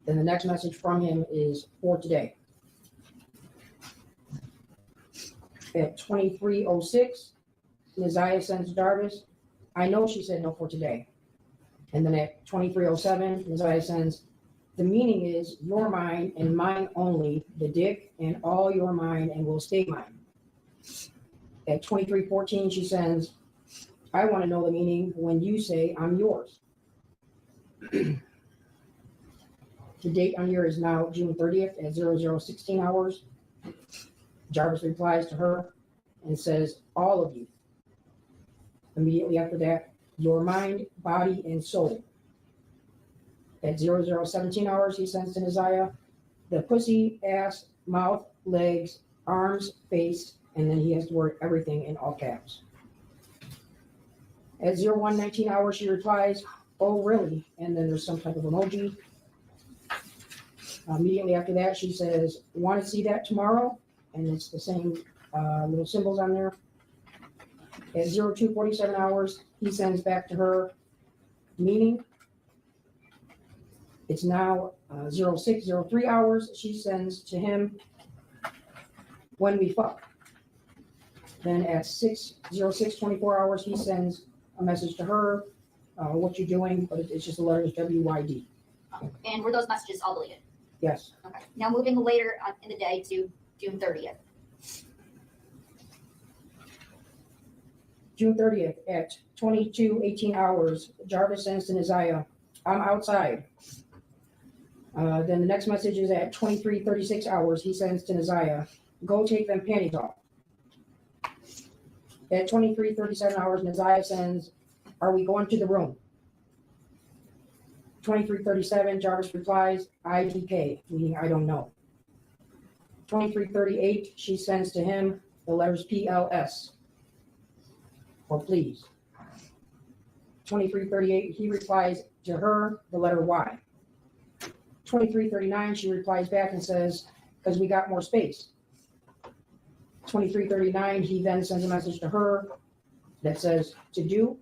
Then the next message from him is for today. At 23:06, Isaiah sends Jarvis, I know she said no for today. And then at 23:07, Isaiah sends, the meaning is you're mine and mine only, the dick, and all you're mine and will stay mine. At 23:14, she sends, I want to know the meaning when you say I'm yours. The date on here is now June 30th at 00:16 hours. Jarvis replies to her and says, all of you. Immediately after that, your mind, body, and soul. At 00:17 hours, he sends to Isaiah, the pussy, ass, mouth, legs, arms, face, and then he has the word everything in all caps. At 01:19 hours, she replies, oh, really? And then there's some type of emoji. Immediately after that, she says, want to see that tomorrow? And it's the same little symbols on there. At 02:47 hours, he sends back to her, meaning. It's now 06:03 hours. She sends to him, when we fuck. Then at 06:24 hours, he sends a message to her, what you doing, but it's just the letters WYD. And were those messages all deleted? Yes. Okay. Now moving later in the day to June 30th. June 30th at 22:18 hours, Jarvis sends to Isaiah, I'm outside. Then the next message is at 23:36 hours, he sends to Isaiah, go take them panties off. At 23:37 hours, Isaiah sends, are we going to the room? 23:37, Jarvis replies, IDK, meaning I don't know. 23:38, she sends to him the letters PLS, or please. 23:38, he replies to her the letter Y. 23:39, she replies back and says, because we got more space. 23:39, he then sends a message to her that says, to do.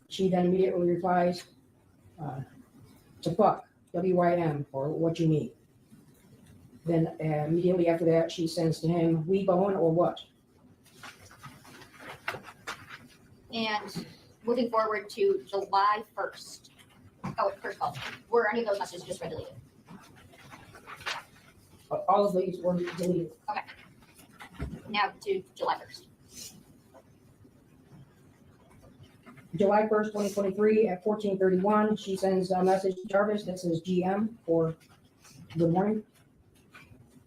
She then immediately replies, to fuck, WYM, or what you mean. Then immediately after that, she sends to him, we going or what? And moving forward to July 1st. Oh, wait, first of all, were any of those messages just read deleted? All of these were deleted. Now to July 1st. July 1st, 2023 at 14:31, she sends a message to Jarvis that says GM for good morning.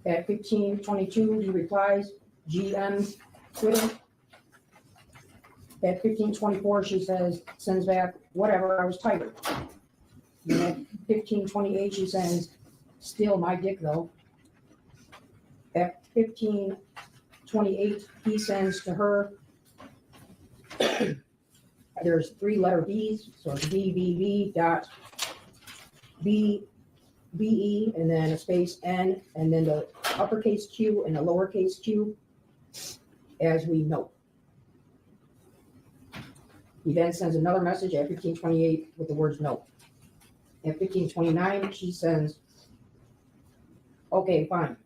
At 15:22, he replies GM Twitter. At 15:24, she sends back, whatever, I was tired. And at 15:28, she sends, still my dick though. At 15:28, he sends to her, there's 3 letter B's, so it's BBB.BE, and then a space N, and then the uppercase Q and the lowercase q, as we know. He then sends another message at 15:28 with the words no. At 15:29, she sends, okay, fine.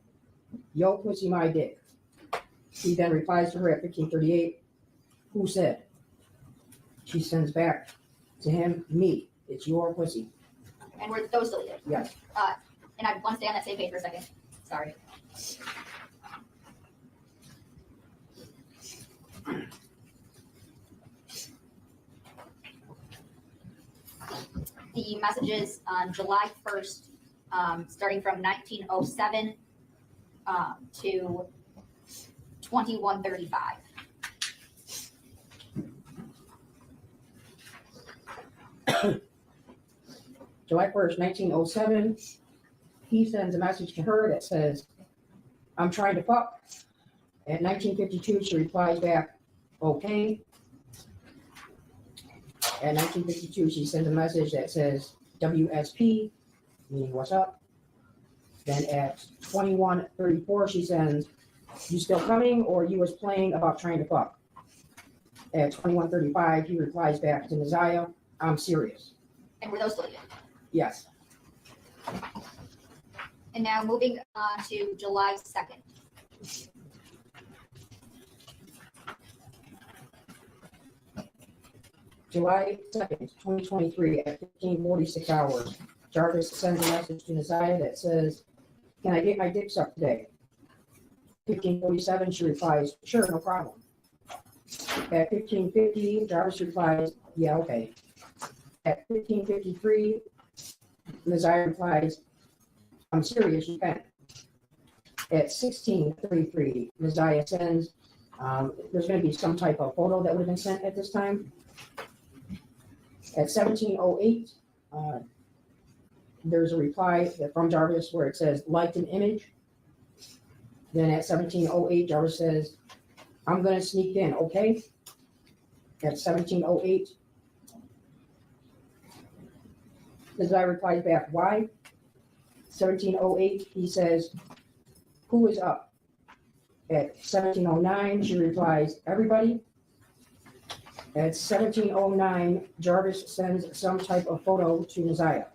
Yo, pussy, my dick. He then replies to her at 15:38, who said? She sends back to him, me, it's your pussy. And were those deleted? Yes. And I want to stay on that same page for a second. Sorry. The messages on July 1st, starting from 1907 to 2135. July 1st, 1907, he sends a message to her that says, I'm trying to fuck. At 1952, she replies back, okay. At 1952, she sends a message that says, WSP, meaning what's up. Then at 21:34, she sends, you still coming, or you was playing about trying to fuck. At 21:35, he replies back to Messiah, I'm serious. And were those deleted? Yes. And now moving on to July 2nd. July 2nd, 2023 at 15:46 hours. Jarvis sends a message to Messiah that says, can I get my dick sucked today? 15:47, she replies, sure, no problem. At 15:50, Jarvis replies, yeah, okay. At 15:53, Messiah replies, I'm serious, you can. At 16:33, Messiah sends, there's going to be some type of photo that would have been sent at this time. At 17:08, there's a reply from Jarvis where it says, liked an image. Then at 17:08, Jarvis says, I'm going to sneak in, okay? At 17:08, this guy replies back, why? 17:08, he says, who is up? At 17:09, she replies, everybody. At 17:09, Jarvis sends some type of photo to Messiah.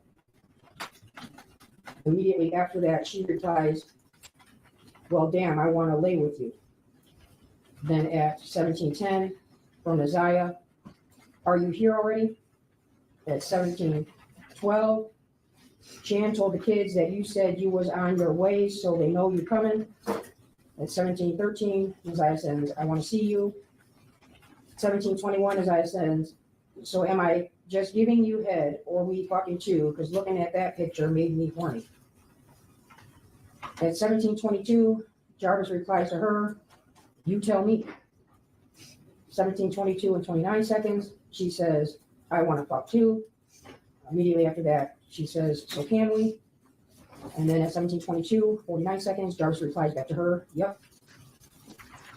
Immediately after that, she replies, well, damn, I want to lay with you. Then at 17:10, from Messiah, are you here already? At 17:12, Jan told the kids that you said you was on your way, so they know you're coming. At 17:13, Messiah sends, I want to see you. 17:21, Messiah sends, so am I just giving you head or we fucking too? Because looking at that picture made me horny. At 17:22, Jarvis replies to her, you tell me. 17:22 and 29 seconds, she says, I want to fuck too. Immediately after that, she says, so can we? And then at 17:22, 49 seconds, Jarvis replies back to her, yep.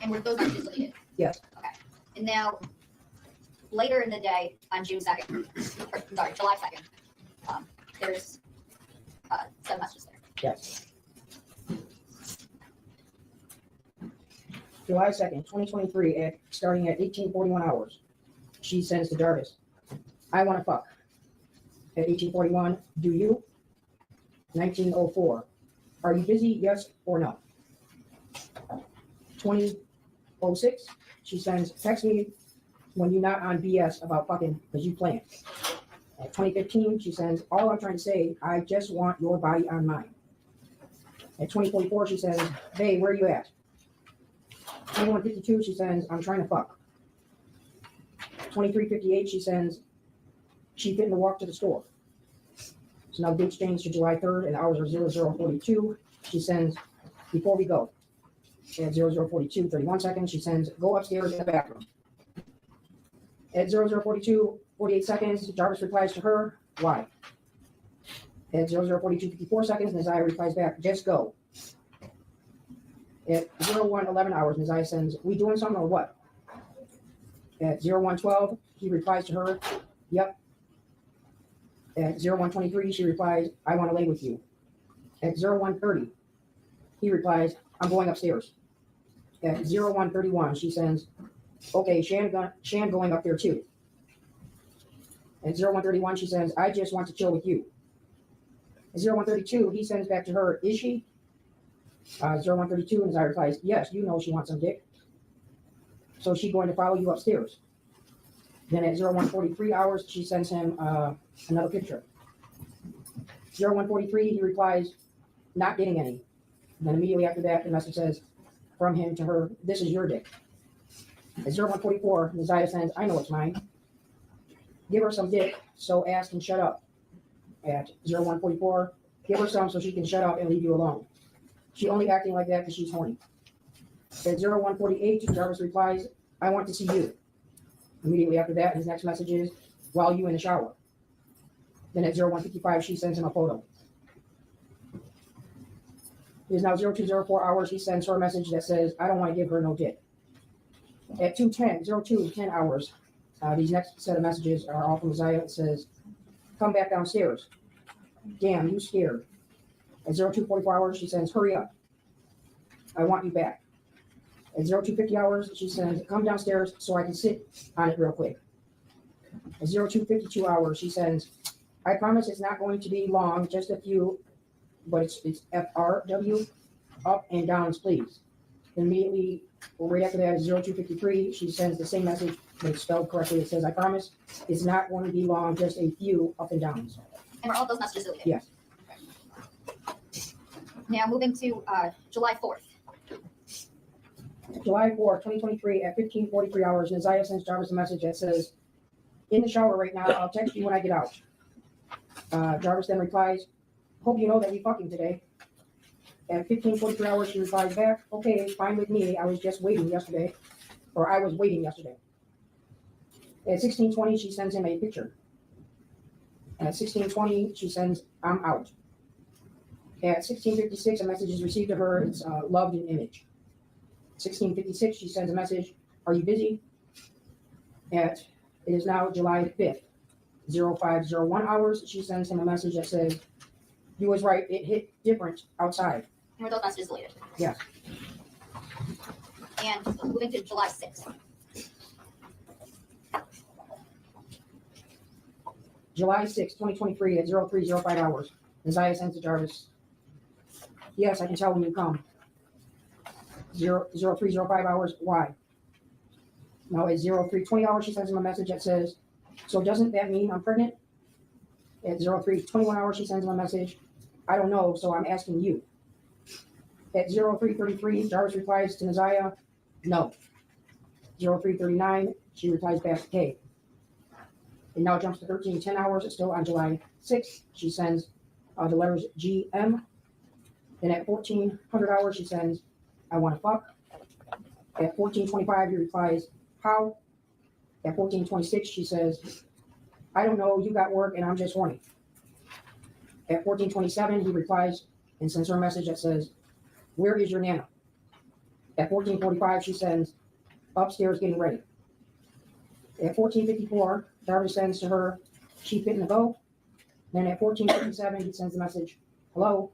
And were those messages deleted? Yes. Okay. And now, later in the day, on June 2nd, or, sorry, July 2nd, there's 7 messages there. Yes. July 2nd, 2023, starting at 18:41 hours. She sends to Jarvis, I want to fuck. At 18:41, do you? 19:04, are you busy, yes or no? 20:06, she sends, text me when you're not on BS about fucking, because you playing. At 20:15, she sends, all I'm trying to say, I just want your body on mine. At 20:44, she says, babe, where are you at? 21:52, she sends, I'm trying to fuck. 23:58, she sends, she fitting to walk to the store. So now the date's changed to July 3rd and the hours are 00:42. She sends, before we go. At 00:42, 31 seconds, she sends, go upstairs in the bathroom. At 00:42, 48 seconds, Jarvis replies to her, why? At 00:42, 54 seconds, Nazaya replies back, just go. At 01:11 hours, Nazaya sends, we doing something or what? At 01:12, he replies to her, yep. At 01:23, she replies, I want to lay with you. At 01:30, he replies, I'm going upstairs. At 01:31, she sends, okay, Shan going up there too. At 01:31, she says, I just want to chill with you. At 01:32, he sends back to her, is she? 01:32, and Nazaya replies, yes, you know she wants some dick. So she's going to follow you upstairs. Then at 01:43 hours, she sends him another picture. 01:43, he replies, not getting any. Then immediately after that, the message says, from him to her, this is your dick. At 01:44, Nazaya sends, I know it's mine. Give her some dick, so ask and shut up. At 01:44, give her some so she can shut up and leave you alone. She only acting like that because she's horny. At 01:48, Jarvis replies, I want to see you. Immediately after that, his next message is, while you in the shower. Then at 01:55, she sends him a photo. It is now 02:04 hours, he sends her a message that says, I don't want to give her no dick. At 02:10 hours, these next set of messages are all from Zaya. It says, come back downstairs. Damn, you scared. At 02:44 hours, she sends, hurry up. I want you back. At 02:50 hours, she sends, come downstairs so I can sit on it real quick. At 02:52 hours, she sends, I promise it's not going to be long, just a few, but it's FRW, up and downs, please. Immediately, right after that, at 02:53, she sends the same message, but it's spelled correctly. It says, I promise it's not going to be long, just a few up and downs. And were all those messages deleted? Yes. Now moving to July 4th. July 4th, 2023, at 15:43 hours, Nazaya sends Jarvis a message that says, in the shower right now, I'll text you when I get out. Jarvis then replies, hope you know that we fucking today. At 15:43 hours, she replies back, okay, fine with me. I was waiting yesterday. At 16:20, she sends him a picture. At 16:20, she sends, I'm out. At 16:56, a message is received to her. It's loved in image. 16:56, she sends a message, are you busy? It is now July 5th, 05:01 hours. She sends him a message that says, you was right, it hit different outside. And were those messages deleted? Yes. And moving to July 6th. July 6, 2023 at 03:05 hours. Nazaya sends to Jarvis, yes, I can tell when you come. 03:05 hours, why? Now at 03:20 hours, she sends him a message that says, so doesn't that mean I'm pregnant? At 03:21 hours, she sends him a message, I don't know, so I'm asking you. At 03:33, Jarvis replies to Nazaya, no. 03:39, she replies back, okay. It now jumps to 13:10 hours. It's still on July 6th. She sends the letters GM. Then at 1400 hours, she sends, I want to fuck. At 14:25, he replies, how? At 14:26, she says, I don't know, you got work and I'm just horny. At 14:27, he replies and sends her a message that says, where is your nana? At 14:45, she sends, upstairs getting ready. At 14:54, Jarvis sends to her, she fitting to go. Then at 14:57, he sends a message, hello.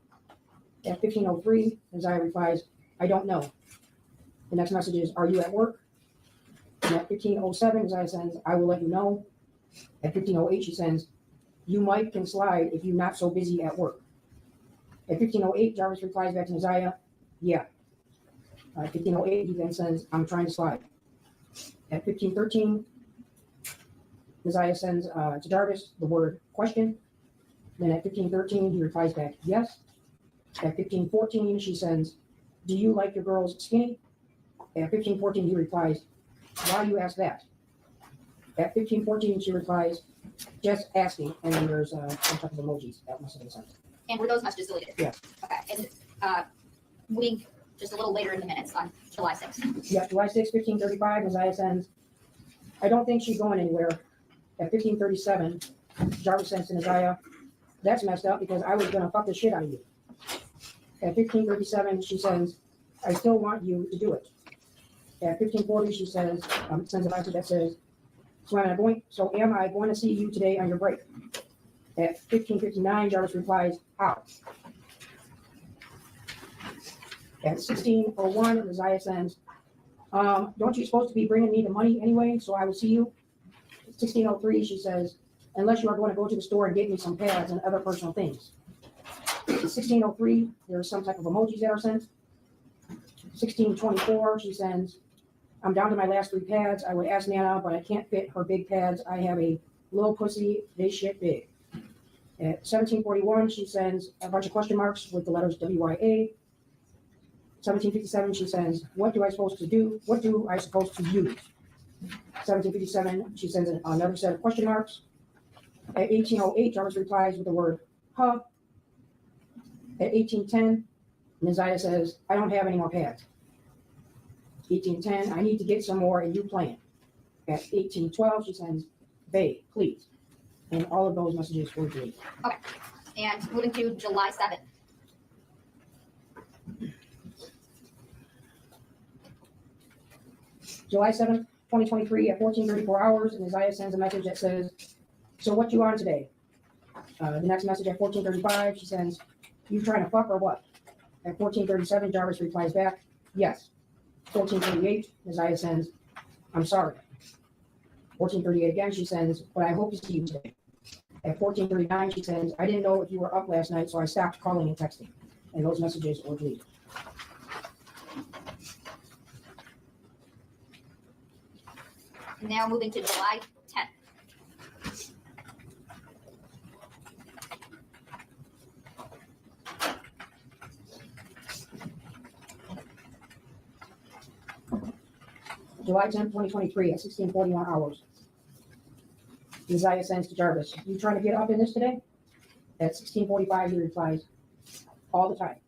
At 15:03, Nazaya replies, I don't know. The next message is, are you at work? And at 15:07, Nazaya sends, I will let you know. At 15:08, she sends, you might can slide if you're not so busy at work. At 15:08, Jarvis replies back to Nazaya, yeah. At 15:08, he then sends, I'm trying to slide. At 15:13, Isaiah sends to Jarvis the word question. Then at 15:13, he replies back, yes. At 15:14, she sends, do you like your girls skinny? At 15:14, he replies, why do you ask that? At 15:14, she replies, just asking. And then there's some type of emojis that must have been sent. And were those messages deleted? Yeah. Okay, and moving just a little later in the minutes on July 6th. Yeah, July 6, 15:35, Isaiah sends, I don't think she's going anywhere. At 15:37, Jarvis sends to Isaiah, that's messed up because I was going to fuck the shit out of you. At 15:37, she sends, I still want you to do it. At 15:40, she says, sends a message that says, so am I going to see you today on your break? At 15:59, Jarvis replies, how? At 16:01, Isaiah sends, don't you supposed to be bringing me the money anyway, so I will see you? At 16:03, she says, unless you are going to go to the store and get me some pads and other personal things. At 16:03, there's some type of emojis that are sent. 16:24, she sends, I'm down to my last 3 pads. I would ask Nana, but I can't fit her big pads. I have a little pussy, they shit big. At 17:41, she sends a bunch of question marks with the letters WYA. 17:57, she sends, what do I supposed to do? What do I supposed to use? 17:57, she sends another set of question marks. At 18:08, Jarvis replies with the word, huh. At 18:10, Isaiah says, I don't have any more pads. 18:10, I need to get some more and you plan. At 18:12, she sends, babe, please. And all of those messages were deleted. Okay, and moving to July 7th. July 7th, 2023 at 14:34 hours, and Isaiah sends a message that says, so what you on today? The next message at 14:35, she sends, you trying to fuck or what? At 14:37, Jarvis replies back, yes. 14:38, Isaiah sends, I'm sorry. 14:38 again, she sends, but I hope to see you today. At 14:39, she sends, I didn't know if you were up last night, so I stopped calling and texting. And those messages were deleted. Now moving to July 10th. July 10th, 2023 at 16:41 hours. Isaiah sends to Jarvis, you trying to get up in this today? At 16:45, he replies, all the time.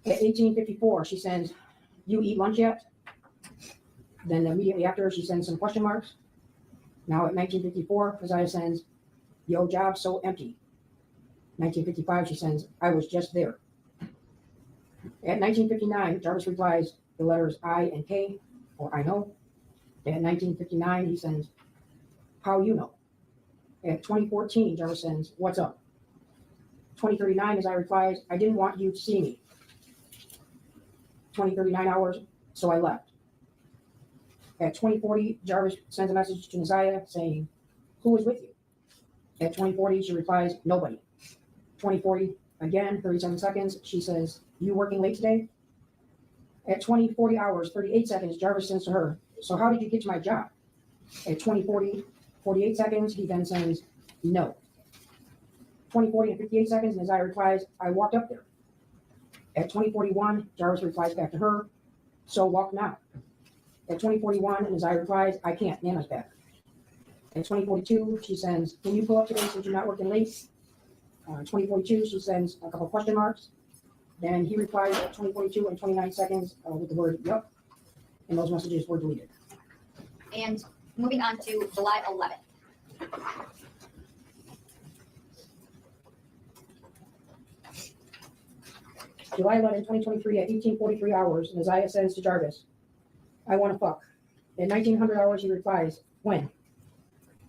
At 18:54, she sends, you eat lunch yet? Then immediately after, she sends some question marks. Now at 19:54, Isaiah sends, yo, job so empty. 19:55, she sends, I was just there. At 19:59, Jarvis replies the letters I and K, or I know. At 19:59, he sends, how you know? At 20:14, Jarvis sends, what's up? 20:39, Isaiah replies, I didn't want you to see me. 20:39 hours, so I left. At 20:40, Jarvis sends a message to Isaiah saying, who was with you? At 20:40, she replies, nobody. 20:40, again, 37 seconds, she says, you working late today? At 20:40 hours, 38 seconds, Jarvis sends to her, so how did you get to my job? At 20:40, 48 seconds, he then sends, no. 20:40 and 58 seconds, and Isaiah replies, I walked up there. At 20:41, Jarvis replies back to her, so walk now. At 20:41, and Isaiah replies, I can't, Nana's back. At 20:42, she sends, can you pull up today since you're not working late? 20:42, she sends a couple question marks. Then he replies at 20:42 and 29 seconds with the word yup, and those messages were deleted. And moving on to July 11th. July 11, 2023 at 18:43 hours, and Isaiah sends to Jarvis, I want to fuck. At 1900 hours, he replies, when?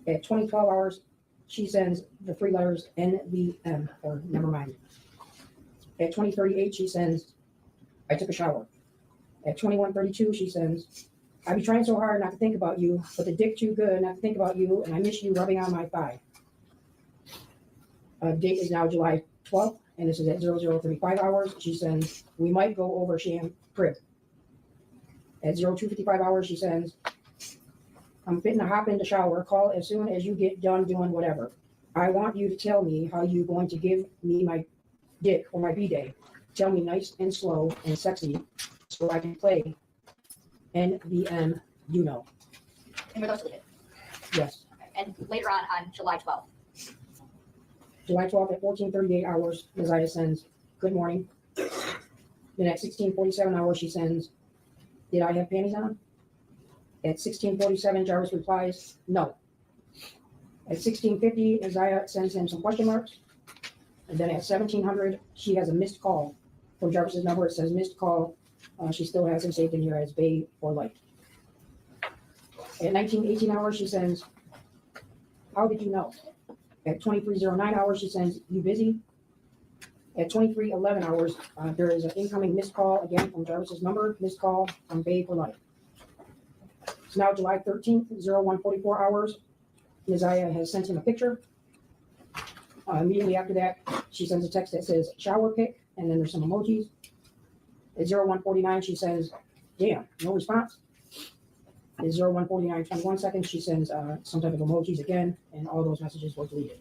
At 2012 hours, she sends the 3 letters NVM, or never mind. At 2038, she sends, I took a shower. At 21:32, she sends, I be trying so hard not to think about you, but the dick too good not to think about you, and I miss you rubbing on my thigh. Date is now July 12th, and this is at 00:35 hours. She sends, we might go over Sham crib. At 02:55 hours, she sends, I'm fitting to hop in the shower. Call as soon as you get done doing whatever. I want you to tell me how you going to give me my dick or my B-day. Tell me nice and slow and sexy so I can play NVM, you know. And were those deleted? Yes. Okay. And later on July 12th. July 12th at 14:38 hours, Messiah sends, good morning. Then at 16:47 hours, she sends, did I have panties on? At 16:47, Jarvis replies, no. At 16:50, Isaiah sends him some question marks. And then at 1700, she has a missed call from Jarvis's number. It says missed call. She still has him saved in here as Bay for Light. At 19:18 hours, she sends, how did you know? At 23:09 hours, she sends, you busy? At 23:11 hours, there is an incoming missed call again from Jarvis's number, missed call from Bay for Light. It's now July 13th, 01:44 hours. Isaiah has sent him a picture. Immediately after that, she sends a text that says shower pic, and then there's some emojis. At 01:49, she says, damn, no response. At 01:49, 21 seconds, she sends some type of emojis again, and all those messages were deleted.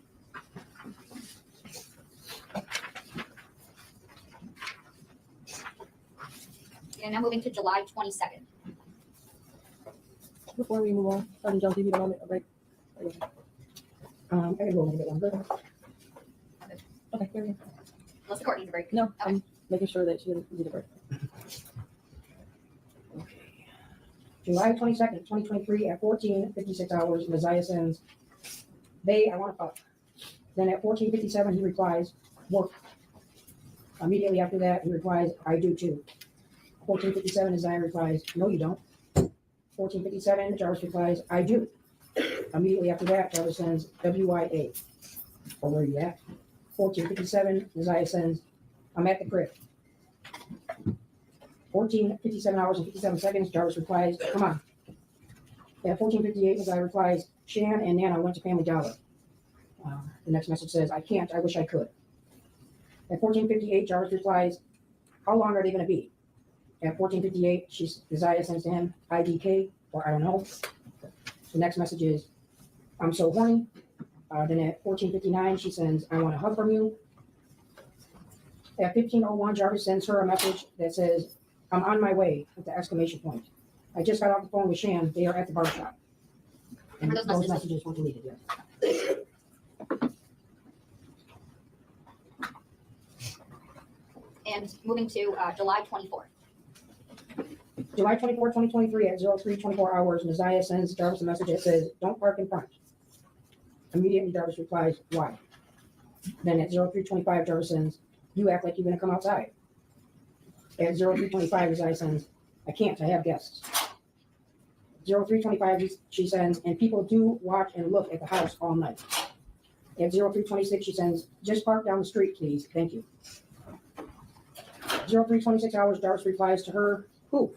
And now moving to July 22nd. Before we move on, John, give you a moment, a break. I can go a little bit longer. Okay, here we go. Unless the court needs a break. No, Okay. I'm making sure that she didn't need a break. July 22nd, 2023 at 14:56 hours, Messiah sends, Bay, I want to fuck. Then at 14:57, he replies, work. Immediately after that, he replies, I do too. 14:57, Isaiah replies, no, you don't. 14:57, Jarvis replies, I do. Immediately after that, Jarvis sends, WYA. Or where are you at? 14:57, Isaiah sends, I'm at the crib. 14:57 hours and 57 seconds, Jarvis replies, come on. At 14:58, Isaiah replies, Shan and Nana went to Family Dollar. The next message says, I can't, I wish I could. At 14:58, Jarvis replies, how long are they going to be? At 14:58, Isaiah sends to him, IDK, or I don't know. The next message is, I'm so horny. Then at 14:59, she sends, I want a hug from you. At 15:01, Jarvis sends her a message that says, I'm on my way, with the exclamation point. I just got off the phone with Shan. They are at the bar shop. And Were those those messages messages were deleted, yes. And moving to July 24th. July 24, 2023 at 03:24 hours, Messiah sends Jarvis a message that says, don't park in front. Immediately, Jarvis replies, why? Then at 03:25, Jarvis sends, you act like you're going to come outside. At 03:25, Messiah sends, I can't, I have guests. 03:25, she sends, and people do watch and look at the house all night. At 03:26, she sends, just park down the street, please, thank you. 03:26 hours, Jarvis replies to her, who?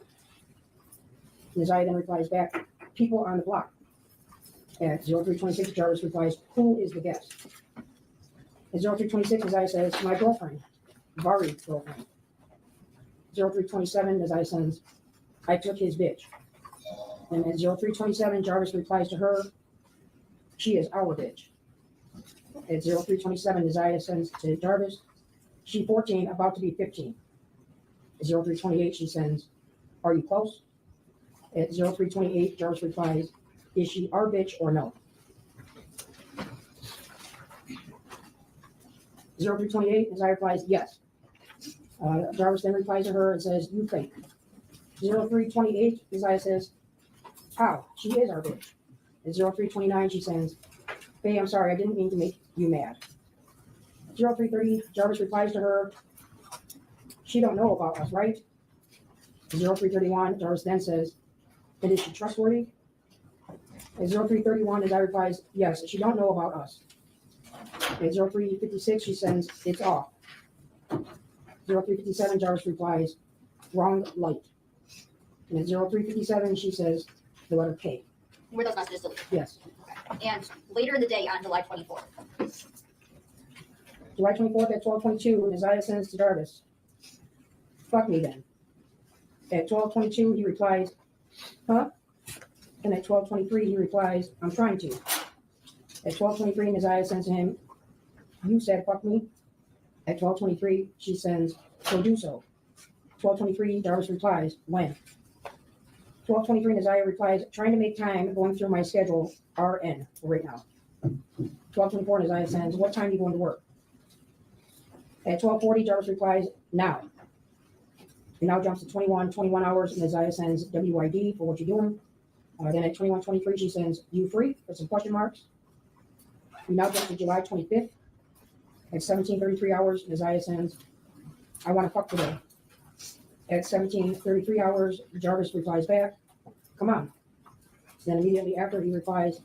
Messiah then replies back, people on the block. At 03:26, Jarvis replies, who is the guest? At 03:26, Messiah says, my girlfriend, Arbery girlfriend. 03:27, Messiah sends, I took his bitch. And at 03:27, Jarvis replies to her, she is our bitch. At 03:27, Isaiah sends to Jarvis, she 14, about to be 15. At 03:28, she sends, are you close? At 03:28, Jarvis replies, is she our bitch or no? 03:28, Isaiah replies, yes. Jarvis then replies to her and says, you fake. 03:28, Isaiah says, how? She is our bitch. At 03:29, she sends, hey, I'm sorry, I didn't mean to make you mad. 03:30, Jarvis replies to her, she don't know about us, right? 03:31, Jarvis then says, and is she trustworthy? At 03:31, Isaiah replies, yes, she don't know about us. At 03:56, she sends, it's off. 03:57, Jarvis replies, wrong light. And at 03:57, she says, the letter K. Were those messages deleted? Yes. Okay. And later in the day on July 24th. July 24th at 12:22, Isaiah sends to Jarvis, fuck me then. At 12:22, he replies, huh? And at 12:23, he replies, I'm trying to. At 12:23, Neziah sends to him, you said fuck me. At 12:23, she sends, so do so. 12:23, Jarvis replies, when? 12:23, Neziah replies, trying to make time, going through my schedule, RN, right now. 12:24, Neziah sends, what time are you going to work? At 12:40, Jarvis replies, now. It now jumps to 21 hours, and Neziah sends WID for what you're doing. Then at 21:23, she sends, you free? With some question marks. We now jump to July 25th. At 17:33 hours, Neziah sends, I want to fuck today. At 17:33 hours, Jarvis replies back, come on. Then immediately after, he replies,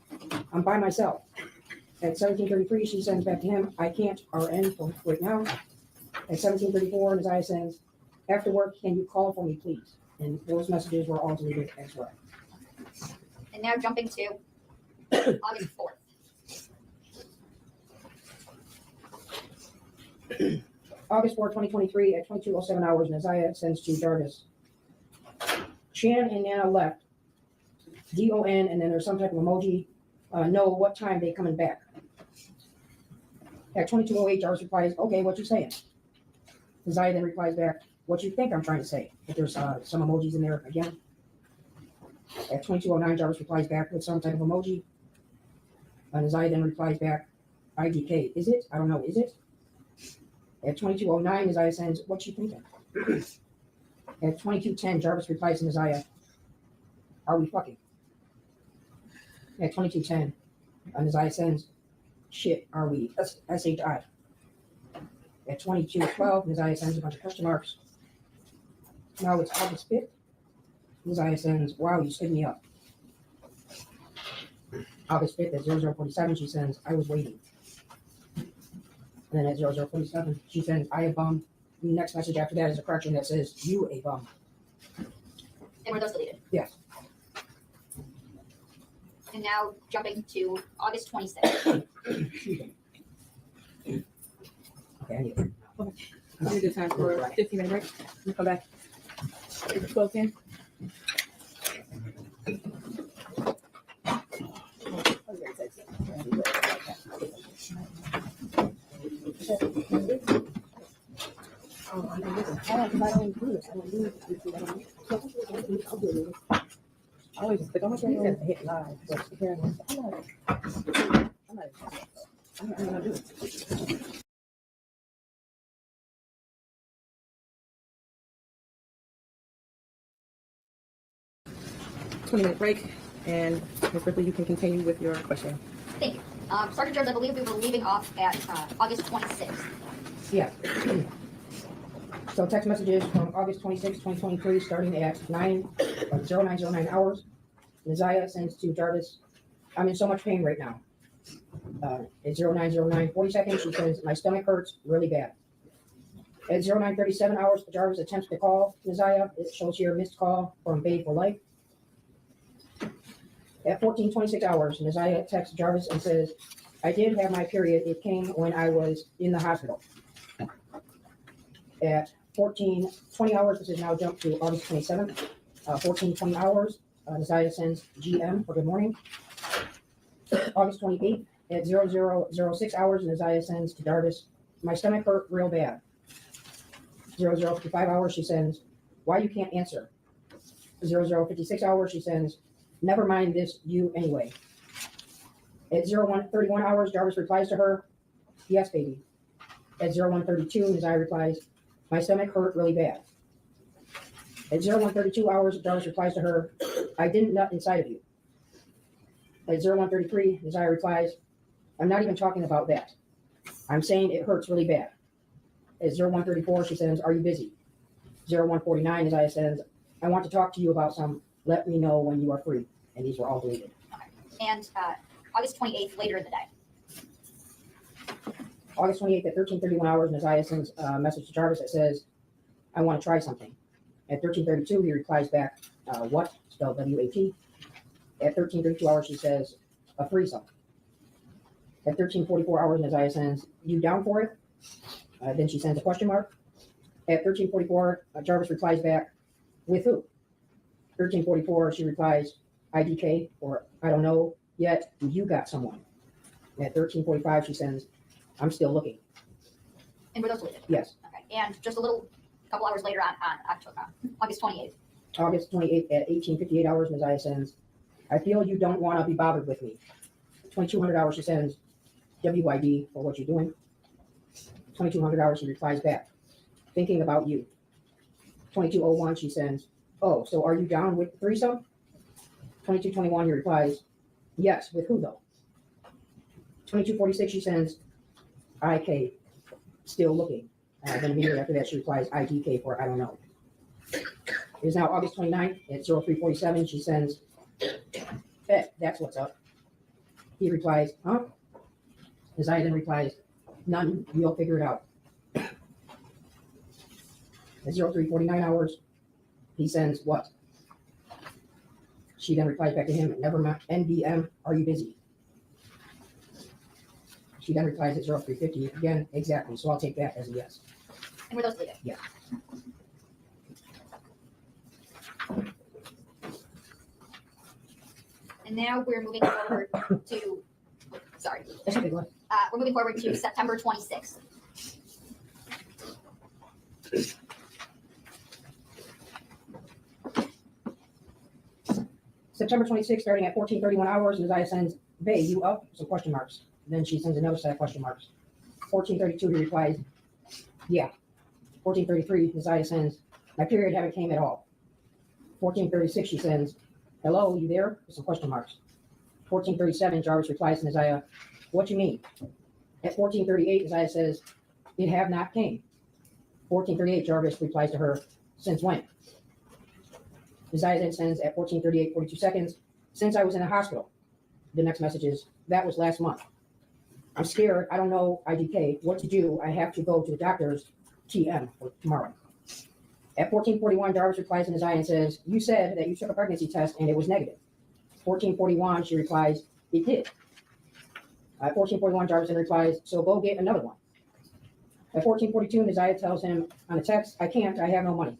I'm by myself. At 17:33, she sends back to him, I can't RN for right now. At 17:34, Neziah sends, after work, can you call for me, please? And those messages were all deleted as well. And now jumping to August 4th. August 4, 2023, at 22:07 hours, Neziah sends to Jarvis, Shan and Nana left. DON, and then there's some type of emoji. Know what time they coming back. At 22:08, Jarvis replies, okay, what you saying? Neziah then replies back, what you think I'm trying to say? If there's some emojis in there again. At 22:09, Jarvis replies back with some type of emoji. Neziah then replies back, IDK, is it? I don't know, is it? At 22:09, Neziah sends, what you thinking? At 22:10, Jarvis replies to Neziah, are we fucking? At 22:10, Neziah sends, shit, are we? SHI. At 22:12, Neziah sends a bunch of question marks. Now it's August 5th. Neziah sends, wow, you stood me up. August 5th at 00:47, she sends, I was waiting. And then at 00:47, she sends, I a bum. The next message after that is a correction that says, you a bum. And were those deleted? Yes. And now jumping to August 26th. Okay, I need it. Maybe good time for a 15-minute break. We'll come back. 12:10. I don't do this. I don't do this. I'll do it. I always click on my phone and hit live. But apparently, I'm not doing it. 20-minute break, and Ms. Ripley, you can continue with your question. Thank you. Sergeant Jones, I believe we were leaving off at August 26th. Yeah. So text messages from August 26, 2023, starting at 09:09 hours. Neziah sends to Jarvis, I'm in so much pain right now. At 09:09, 40 seconds, she says, my stomach hurts really bad. At 09:37 hours, Jarvis attempts to call Neziah. It shows here missed call from Babe for Life. At 14:26 hours, Neziah texts Jarvis and says, I did have my period. It came when I was in the hospital. At 14:20 hours, this is now jumped to August 27th. 14:20 hours, Neziah sends GM for good morning. August 28th at 00:06 hours, Neziah sends to Jarvis, my stomach hurt real bad. 00:55 hours, she sends, why you can't answer? 00:56 hours, she sends, never mind this, you anyway. At 01:31 hours, Jarvis replies to her, yes, baby. At 01:32, Neziah replies, my stomach hurt really bad. At 01:32 hours, Jarvis replies to her, I didn't nut inside of you. At 01:33, Neziah replies, I'm not even talking about that. I'm saying it hurts really bad. At 01:34, she says, are you busy? 01:49, Neziah says, I want to talk to you about some, let me know when you are free. And these were all deleted. And August 28th, later in the day. August 28th at 13:31 hours, Neziah sends a message to Jarvis that says, I want to try something. At 13:32, he replies back, what? Spelled W-A-T. At 13:32 hours, she says, a threesome. At 13:44 hours, Neziah sends, you down for it? Then she sends a question mark. At 13:44, Jarvis replies back, with who? 13:44, she replies, IDK, or I don't know yet, you got someone. At 13:45, she sends, I'm still looking. And were those deleted? Yes. Okay. And just a couple hours later on October, August 28th. August 28th at 18:58 hours, Messiah sends, I feel you don't want to be bothered with me. 2200 hours, she sends, WID for what you're doing. 2200 hours, she replies back, thinking about you. 2201, she sends, oh, so are you down with the threesome? 2221, he replies, yes, with who though? 2246, she sends, IK, still looking. Then immediately after that, she replies, IDK for I don't know. It is now August 29th at 03:47. She sends, that's what's up. He replies, huh? Isaiah then replies, none, we'll figure it out. At 03:49 hours, he sends what? She then replies back to him, never mind, NBM, are you busy? She then replies at 03:50, again, exactly, so I'll take that as a yes. And were those deleted? Yeah. And now we're moving forward to, sorry, That's a big one. we're moving forward to September 26th. September 26th, starting at 14:31 hours, Isaiah sends, Bae, you up? Some question marks. Then she sends another set of question marks. 14:32, he replies, yeah. 14:33, Isaiah sends, my period haven't came at all. 14:36, she sends, hello, you there? With some question marks. 14:37, Jarvis replies to Isaiah, what you mean? At 14:38, Isaiah says, it have not came. 14:38, Jarvis replies to her, since when? Isaiah then sends at 14:38, 42 seconds, since I was in the hospital. The next message is, that was last month. I'm scared. I don't know, IDK, what to do. I have to go to the doctor's TM for tomorrow. At 14:41, Jarvis replies to Isaiah and says, you said that you took a pregnancy test and it was negative. 14:41, she replies, it did. At 14:41, Jarvis then replies, so go get another one. At 14:42, Isaiah tells him on a text, I can't, I have no money.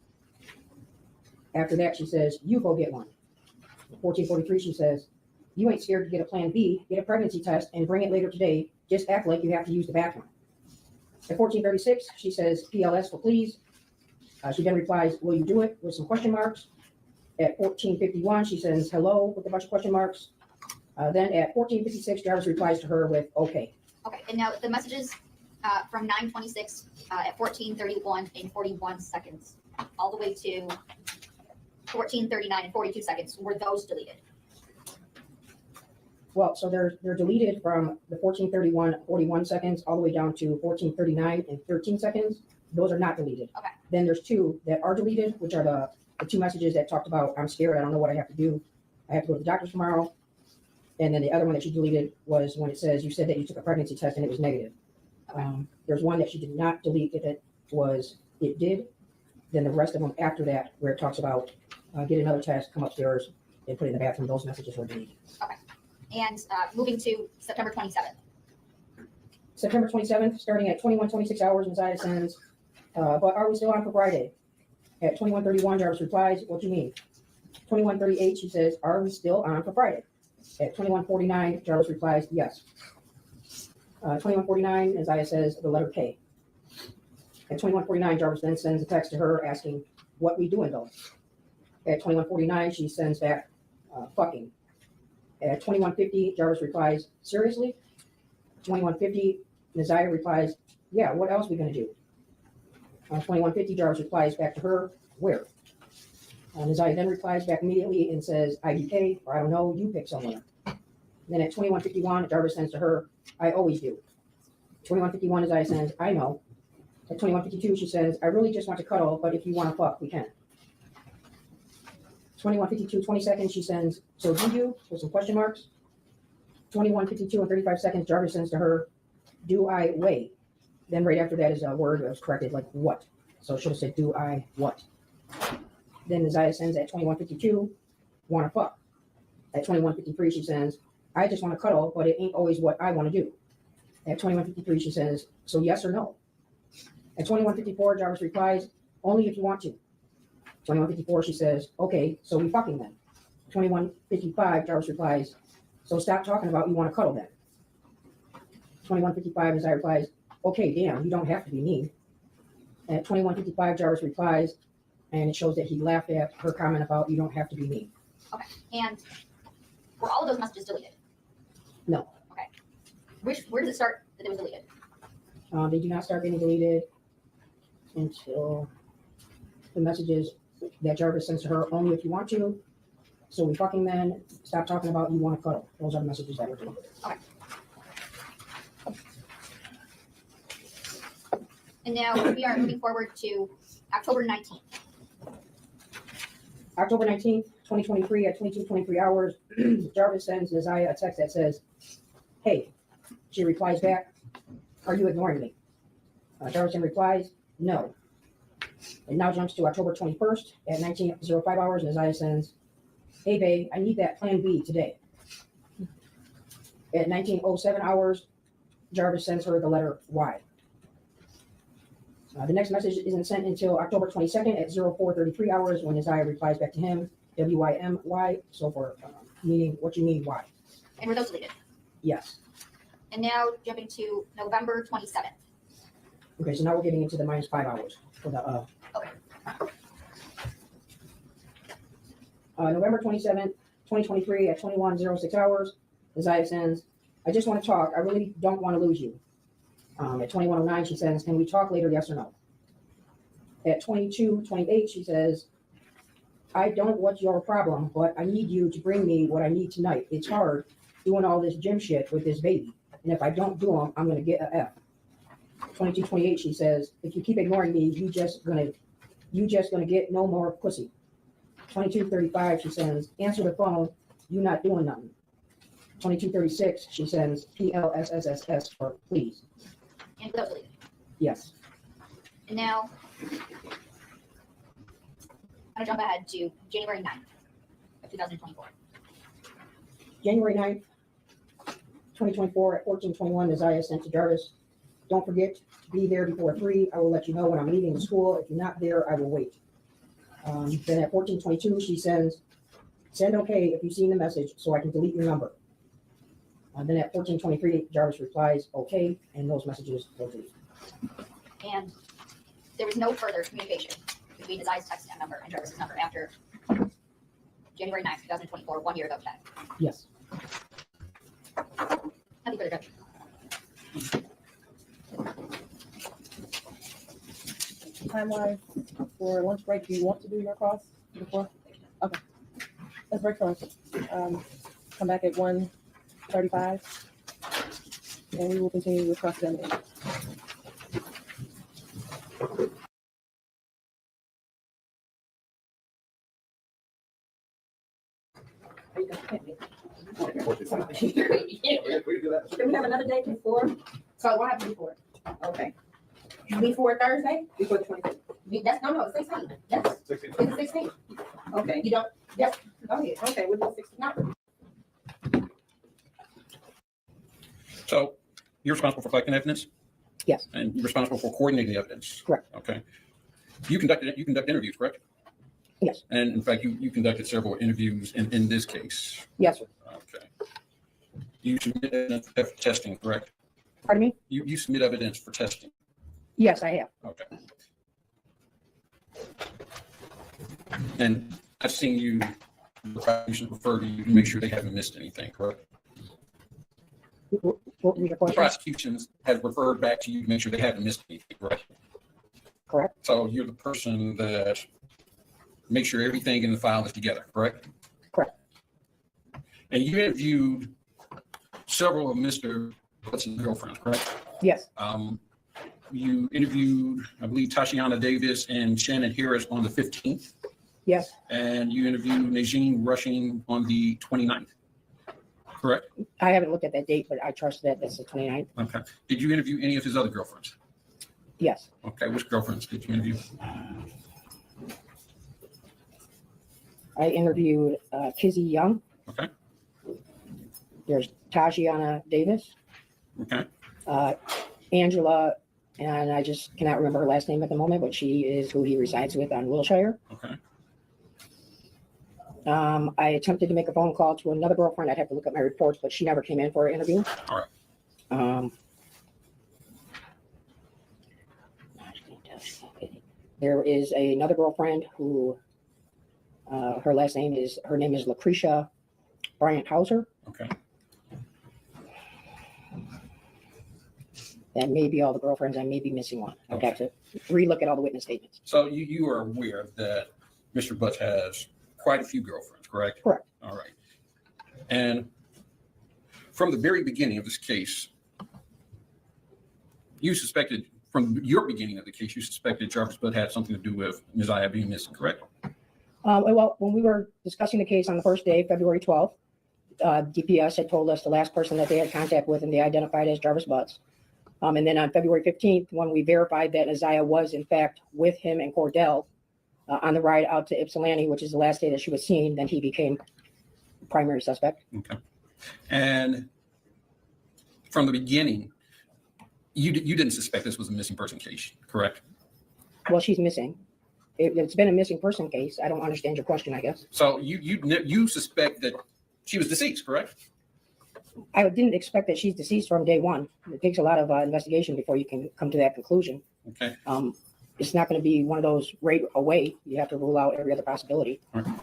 After that, she says, you go get one. At 14:43, she says, you ain't scared to get a plan B, get a pregnancy test and bring it later today. Just act like you have to use the bathroom. At 14:36, she says, PLS for please. She then replies, will you do it? With some question marks. At 14:51, she says, hello, with a bunch of question marks. Then at 14:56, Jarvis replies to her with, okay. Okay, and now the messages from 9:26 at 14:31 and 41 seconds, all the way to 14:39 and 42 seconds, were those deleted? Well, so they're deleted from the 14:31, 41 seconds, all the way down to 14:39 and 13 seconds. Those are not deleted. Okay. Then there's two that are deleted, which are the two messages that talked about, I'm scared, I don't know what I have to do. I have to go to the doctor tomorrow. And then the other one that she deleted was when it says, you said that you took a pregnancy test and it was negative. Okay. There's one that she did not delete if it was, it did. Then the rest of them after that, where it talks about, get another test, come upstairs and put it in the bathroom, those messages were deleted. And moving to September 27th. September 27th, starting at 21:26 hours, Messiah sends, but are we still on for Friday? At 21:31, Jarvis replies, what do you mean? 21:38, she says, are we still on for Friday? At 21:49, Jarvis replies, yes. 21:49, Isaiah says, the letter K. At 21:49, Jarvis then sends a text to her asking, what we doing though? At 21:49, she sends back, fucking. At 21:50, Jarvis replies, seriously? 21:50, Isaiah replies, yeah, what else are we gonna do? 21:50, Jarvis replies back to her, where? Isaiah then replies back immediately and says, IDK, or I don't know, you pick somewhere. Then at 21:51, Jarvis sends to her, I always do. 21:51, Isaiah sends, I know. At 21:52, she says, I really just want to cuddle, but if you want to fuck, we can. 21:52, 20 seconds, she sends, so do you? With some question marks. 21:52 and 35 seconds, Jarvis sends to her, do I weigh? Then right after that is a word that was corrected, like what? So she should have said, do I what? Then Isaiah sends at 21:52, want to fuck. At 21:53, she sends, I just want to cuddle, but it ain't always what I want to do. At 21:53, she says, so yes or no? At 21:54, Jarvis replies, only if you want to. 21:54, she says, okay, so we fucking then. 21:55, Jarvis replies, so stop talking about you want to cuddle then. 21:55, Nazaya replies, okay, damn, you don't have to be mean. At 21:55, Jarvis replies, and it shows that he laughed at her comment about you don't have to be mean. Okay. And were all of those messages deleted? No. Okay. Where does it start that it was deleted? They do not start getting deleted until the messages that Jarvis sends to her, only if you want to. So we fucking then, stop talking about you want to cuddle. Those are the messages that were deleted. Okay. And now we are moving forward to October 19th. October 19th, 2023 at 22:23 hours, Jarvis sends Nazaya a text that says, hey. She replies back, are you ignoring me? Jarvis then replies, no. It now jumps to October 21st at 19:05 hours, and Nazaya sends, hey babe, I need that plan B today. At 19:07 hours, Jarvis sends her the letter Y. The next message isn't sent until October 22nd at 04:33 hours when Nazaya replies back to him, WYMY, so for meaning, what you mean, why? And were those deleted? Yes. And now jumping to November 27th. Okay, so now we're getting into the -5 hours for the, Okay. November 27th, 2023 at 21:06 hours, Nazaya sends, I just want to talk. I really don't want to lose you. At 21:09, she says, can we talk later, yes or no? At 22:28, she says, I don't what's your problem, but I need you to bring me what I need tonight. It's hard doing all this gym shit with this baby. And if I don't do them, I'm going to get a F. 22:28, she says, if you keep ignoring me, you just gonna get no more pussy. 22:35, she says, answer the phone, you not doing nothing. 22:36, she sends PLSSSS for please. And were those deleted? Yes. And now I'm going to jump ahead to January 9th of 2024. January 9th, 2024 at 14:21, Nazaya sent to Jarvis, don't forget to be there before 3. I will let you know when I'm leaving the school. If you're not there, I will wait. Then at 14:22, she sends, send okay if you've seen the message so I can delete your number. Then at 14:23, Jarvis replies, okay, and those messages go deleted. And there was no further communication between Nazaya's text number and Jarvis's number after January 9th, 2024, 1 year ago today. Yes. Nothing further, Judge. Timeline for lunch break. Do you want to do your cross before? Okay. Let's break first. Come back at 1:35, and we will continue with cross examination. Can we have another day before? So what happened before? Okay. Before Thursday? Before the 25th. That's, no, 16. Yes. 16. It's 16. Okay. You don't, yes, go ahead. Okay, we'll do 16. No. So you're responsible for collecting evidence? Yes. And you're responsible for coordinating the evidence? Correct. Okay. You conduct interviews, correct? Yes. And in fact, you conducted several interviews in this case. Yes, sir. Okay. You submit evidence for testing, correct? Pardon me? You submit evidence for testing. Yes, I have. Okay. And I've seen you, the prosecution refer to you to make sure they haven't missed anything, correct? What was your The question? prosecutions have referred back to you to make sure they haven't missed anything, correct? Correct. So you're the person that makes sure everything in the file is together, correct? Correct. And you interviewed several of Mr. Hudson's girlfriends, correct? Yes. You interviewed, I believe, Tashiana Davis and Shannon Harris on the 15th, Yes. and you interviewed Najeen Rushing on the 29th, correct? I haven't looked at that date, but I trust that that's the 29th. Okay. Did you interview any of his other girlfriends? Yes. Okay. Which girlfriends did you interview? I interviewed Kizzy Young. Okay. There's Tashiana Davis, Okay. Angela, and I just cannot remember her last name at the moment, but she is who he resides with on Wilshire. Okay. I attempted to make a phone call to another girlfriend. I'd have to look at my reports, but she never came in for an interview. All right. There is another girlfriend who, her name is Lucretia Bryant Hauser. Okay. That may be all the girlfriends. I may be missing one. I'd have to relook at all the witness statements. So you are aware that Mr. Butts has quite a few girlfriends, correct? Correct. All right. And from the very beginning of this case, you suspected, from your beginning of the case, you suspected Jarvis Butt had something to do with Messiah being missing, correct? Well, when we were discussing the case on the first day, February 12th, DPS had told us the last person that they had contact with and they identified as Jarvis Butts. And then on February 15th, when we verified that Isaiah was in fact with him and Cordell on the ride out to Ypsilanti, which is the last day that she was seen, then he became primary suspect. Okay. And from the beginning, you didn't suspect this was a missing person case, correct? Well, she's missing. It's been a missing person case. I don't understand your question, I guess. So you suspect that she was deceased, correct? I didn't expect that she's deceased from day one. It takes a lot of investigation before you can come to that conclusion. Okay. It's not going to be one of those right away. You have to rule out every other possibility. All right.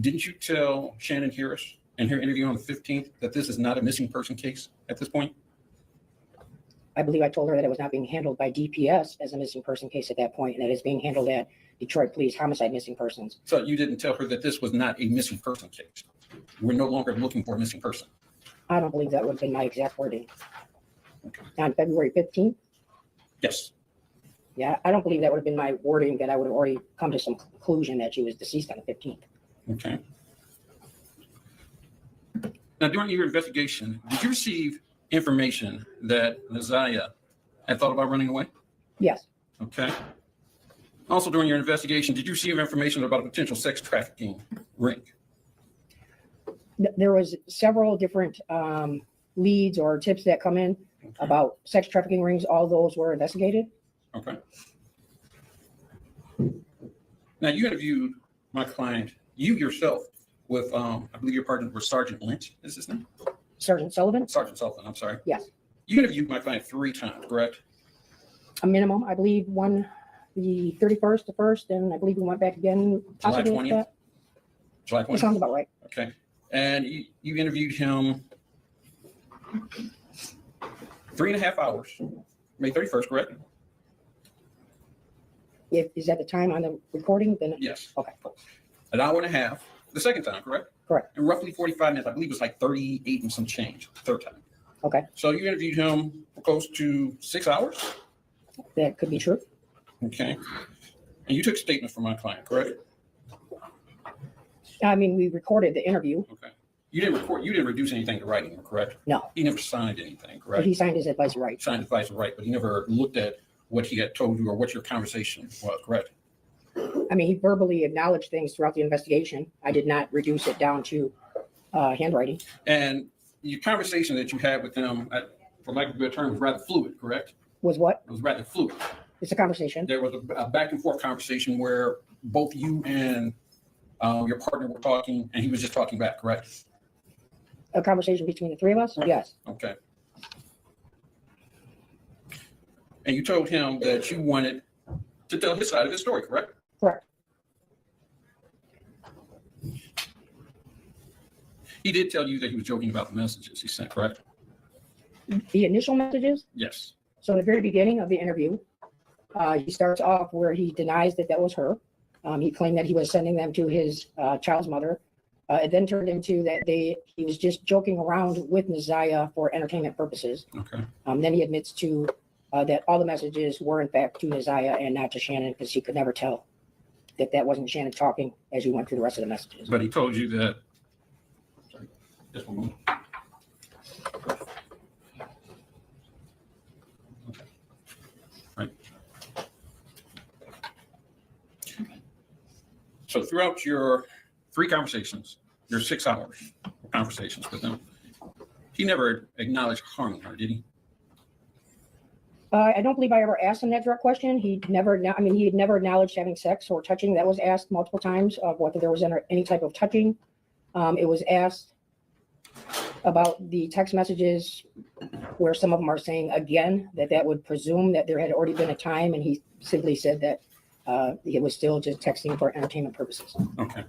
Didn't you tell Shannon Harris in her interview on the 15th that this is not a missing person case at this point? I believe I told her that it was not being handled by DPS as a missing person case at that point, and that it's being handled at Detroit Police Homicide Missing Persons. So you didn't tell her that this was not a missing person case. We're no longer looking for a missing person. I don't believe that would have been my exact wording. On February 15th? Yes. Yeah, I don't believe that would have been my wording, that I would have already come to some conclusion that she was deceased on the 15th. Okay. Now, during your investigation, did you receive information that Isaiah had thought about running away? Yes. Okay. Also, during your investigation, did you receive information about a potential sex trafficking ring? There was several different leads or tips that come in about sex trafficking rings. All those were investigated. Okay. Now, you interviewed my client, you yourself, with, I believe your partner was Sergeant Lynch, is his name? Sergeant Sullivan? Sergeant Sullivan, I'm sorry. Yes. You interviewed my client 3 times, correct? A minimum, I believe, one, the 31st, the 1st, and I believe we went back again. July possibly 20th? after that. July That 20th? sounds about right. Okay. And you interviewed him 3.5 hours, May 31st, correct? Is that the time on the recording? Then Yes. Okay. An hour and a half, the second time, correct? Correct. And roughly 45 minutes. I believe it was like 38 and some change, the third time. Okay, So you interviewed him for close to 6 hours? that could be true. Okay. And you took statements from my client, correct? I mean, we recorded the interview. Okay. You didn't reduce anything to writing, correct? No. He never signed anything, But correct? he signed his advice right. Signed advice, right, but he never looked at what he had told you or what your conversation was, correct? I mean, he verbally acknowledged things throughout the investigation. I did not reduce it down to handwriting. And your conversation that you had with him, for lack of a better term, was rather fluid, correct? Was what? It was rather fluid. It's a conversation. There was a back and forth conversation where both you and your partner were talking, and he was just talking back, correct? A conversation between the three of us? Yes. Okay. And you told him that you wanted to tell his side of the story, correct? Correct. He did tell you that he was joking about the messages he sent, correct? The initial messages. Yes. So at the very beginning of the interview, he starts off where he denies that that was her. He claimed that he was sending them to his child's mother. It then turned into that he was just joking around with Naziah for entertainment purposes. Okay. Then he admits to that all the messages were in fact to Naziah and not to Shannon, because he could never tell that wasn't Shannon talking as we went through the rest of the messages. But he told you that. Sorry, just one moment. Okay. Right. So throughout your 3 conversations, your 6 hours of conversations with him, he never acknowledged harming her, did he? I don't believe I ever asked him that direct question. He never, I mean, he had never acknowledged having sex or touching. That was asked multiple times of whether there was any type of touching. It was asked about the text messages where some of them are saying again that would presume that there had already been a time, and he simply said that it was still just texting for entertainment purposes. Okay.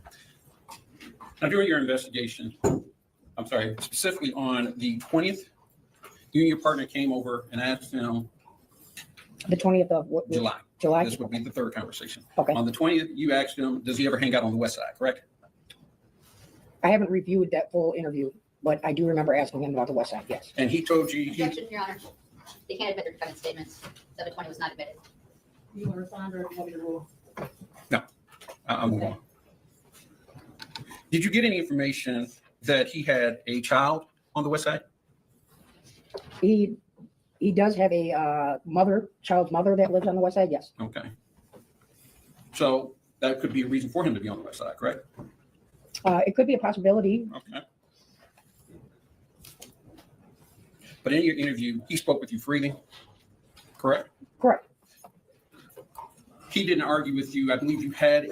Now, during your investigation, I'm sorry, specifically on the 20th, you and your partner came over and asked him The 20th of what? July. July? This would be the third conversation. Okay. On the 20th, you asked him, does he ever hang out on the west side, correct? I haven't reviewed that full interview, but I do remember asking him about the west side, yes. And he told you, Objection, Your Honor. They can't admit their defendant's statements. 720 was not admitted. You want to respond or have your rule? I'll move on. Did you get any information that he had a child on the west side? He does have a child's mother that lives on the west side, yes. Okay. So that could be a reason for him to be on the west side, correct? It could be a possibility. Okay. But in your interview, he spoke with you freely, correct? Correct. He didn't argue with you. I believe you had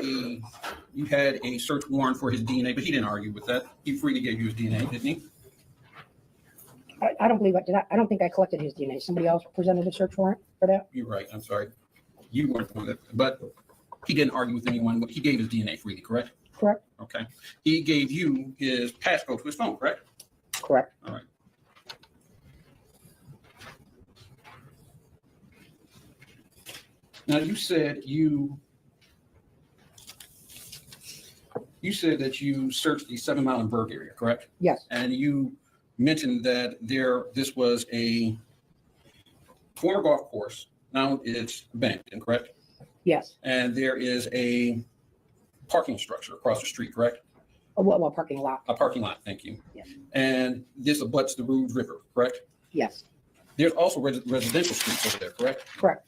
a search warrant for his DNA, but he didn't argue with that. He freely gave you his DNA, didn't he? I don't believe I did. I don't think I collected his DNA. Somebody else presented a search warrant for that. You're right. I'm sorry. You weren't the one that, but he didn't argue with anyone. He gave his DNA freely, correct? Correct. Okay. He gave you his passcode to his phone, correct? Correct. All right. Now you said that you searched the 7 Mile and Berg area, correct? Yes. And you mentioned that this was a former golf course. Now it's abandoned, correct? Yes. And there is a parking structure across the street, correct? Well, parking lot. A parking lot, thank you. Yes. And this abuts the Rouge River, correct? Yes. There's also residential streets over there, correct? Correct.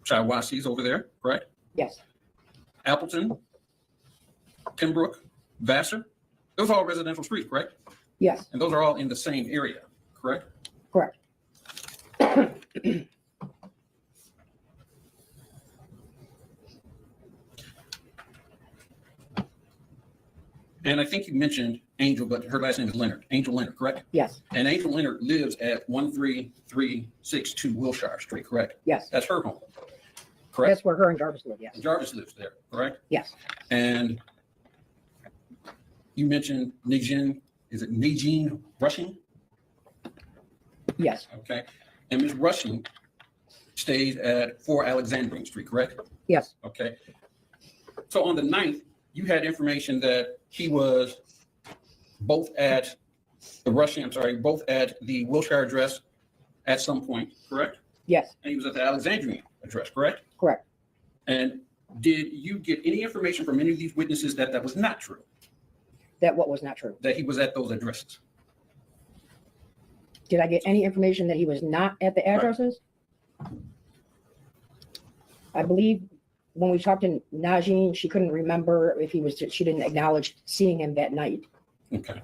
Shiawassee over there, correct? Yes. Appleton, Pembroke, Vassar, those are all residential streets, correct? Yes. And those are all in the same area, correct? Correct. And I think you mentioned Angel, but her last name is Leonard. Angel Leonard, correct? Yes. And Angel Leonard lives at 13362 Wilshire Street, correct? Yes. That's her home, correct? That's where her and Jarvis live. Yes. Jarvis lives there, correct? Yes. And you mentioned Najin, is it Najin Rushing? Yes. Okay. And Ms. Rushing stays at 4 Alexandrian Street, correct? Yes. Okay. So on the 9th, you had information that he was both at the Wilshire address at some point, correct? Yes. And he was at the Alexandrian address, correct? Correct. And did you get any information from any of these witnesses that was not true, That what was not true. that he was at those addresses? Did I get any information that he was not at the addresses? I believe when we talked to Najin, she couldn't remember if she didn't acknowledge seeing him that night. Okay.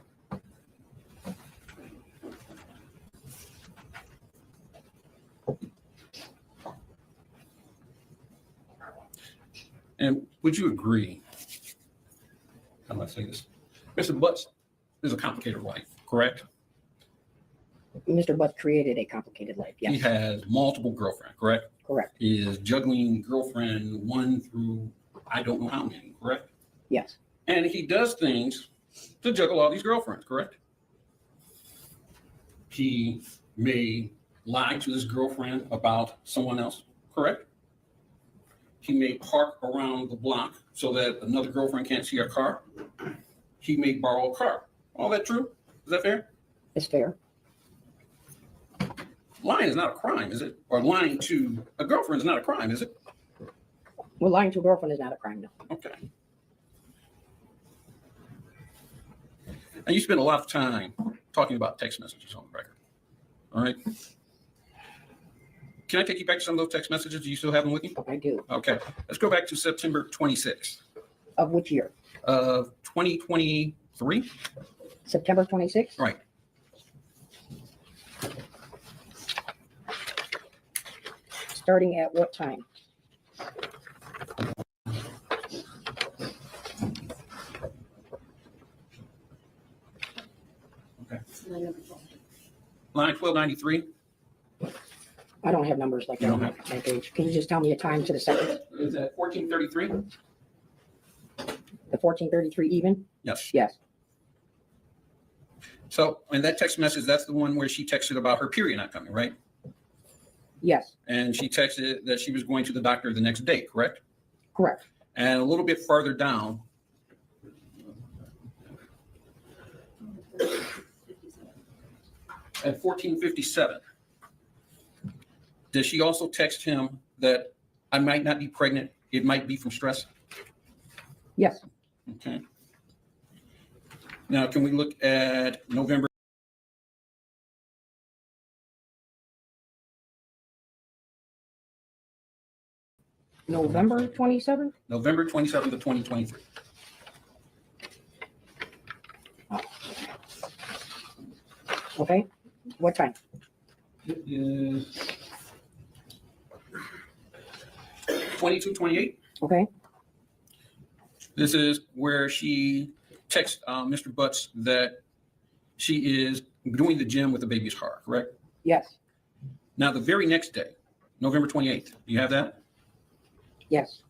And would you agree, how do I say this? Mr. Butts is a complicated life, correct? Mr. Butt created a complicated life. He Yes. has multiple girlfriends, correct? Correct. He is juggling girlfriend 1 through I don't know how many, correct? Yes. And he does things to juggle all these girlfriends, correct? He may lie to his girlfriend about someone else, correct? He may park around the block so that another girlfriend can't see her car. He may borrow a car. All that true? Is that fair? It's fair. Lying is not a crime, is it? Or lying to a girlfriend is not a crime, is it? Well, lying to a girlfriend is not a crime, no. Okay. And you spend a lot of time talking about text messages on the record. All right. Can I take you back to some of those text messages? Do you still have them with you? I do. Okay. Let's go back to September 26th Of which year? of 2023. September 26th? Right. starting at what time? Line 1293. I don't have numbers like You that don't on my page. Can you just tell me a time to the second? Is that 1433? The 1433 even? Yes. Yes, So, in that text message, that's the one where she texted about her period not coming, right? yes, And she texted that she was going to the doctor the next day, correct? correct. And a little bit farther down, at 1457, does she also text him that I might not be pregnant, it might be from stress? Yes, Okay. Now, can we look at November? November 27th? November 27th of 2023. Okay, what time? It is 22:28. Okay, This is where she texts Mr. Butts that she is doing the gym with the baby's car, correct? yes, Now, the very next day, November 28th, do you have that? yes.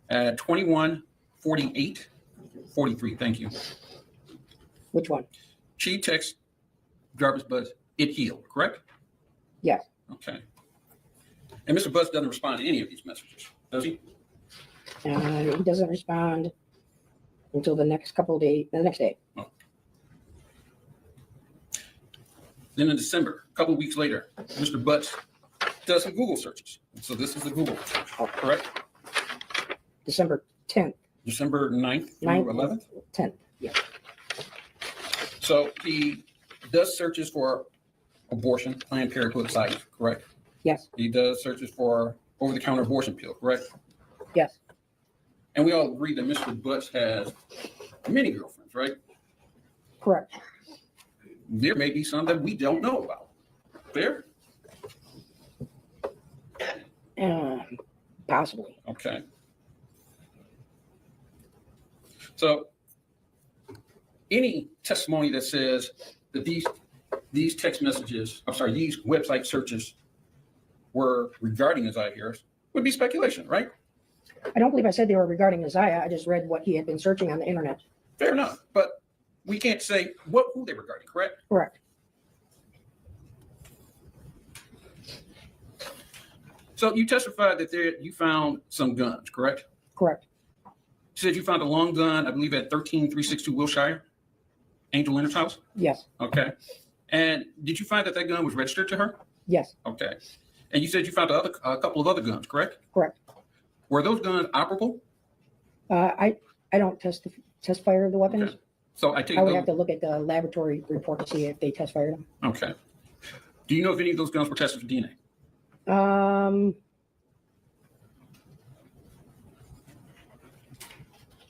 At 21:48:43, thank you. Which one? She texts Jarvis Butts, it healed, correct? Yes. Okay. And Mr. Butts doesn't respond to any of these messages, does he? He doesn't respond until the next couple of days, the next day. Then in December, a couple of weeks later, Mr. Butts does some Google searches. So this is the Google search, correct? December 10th, December 9th through 9th, 11th. 10th, yeah, So he does searches for abortion, Planned Parenthood sites, correct? yes, He does searches for over-the-counter abortion pill, correct? yes, And we all agree that Mr. Butts has many girlfriends, right? correct. There may be some that we don't know about. Fair? Possibly. Okay. So any testimony that says that these text messages, I'm sorry, these website searches were regarding Isaiah Harris would be speculation, right? I don't believe I said they were regarding Isaiah. I just read what he had been searching on the internet. Fair enough. But we can't say who they were regarding, correct? Correct. So you testified that you found some guns, correct? Correct. You said you found a long gun, I believe at 13362 Wilshire, Angel Leonard's house? Yes, Okay. And did you find that gun was registered to her? yes, Okay. And you said you found a couple of other guns, correct? correct. Were those guns operable? I don't test fire the weapons. Okay. So I take I would those. have to look at the laboratory report to see if they test fired them. Okay. Do you know if any of those guns were tested for DNA?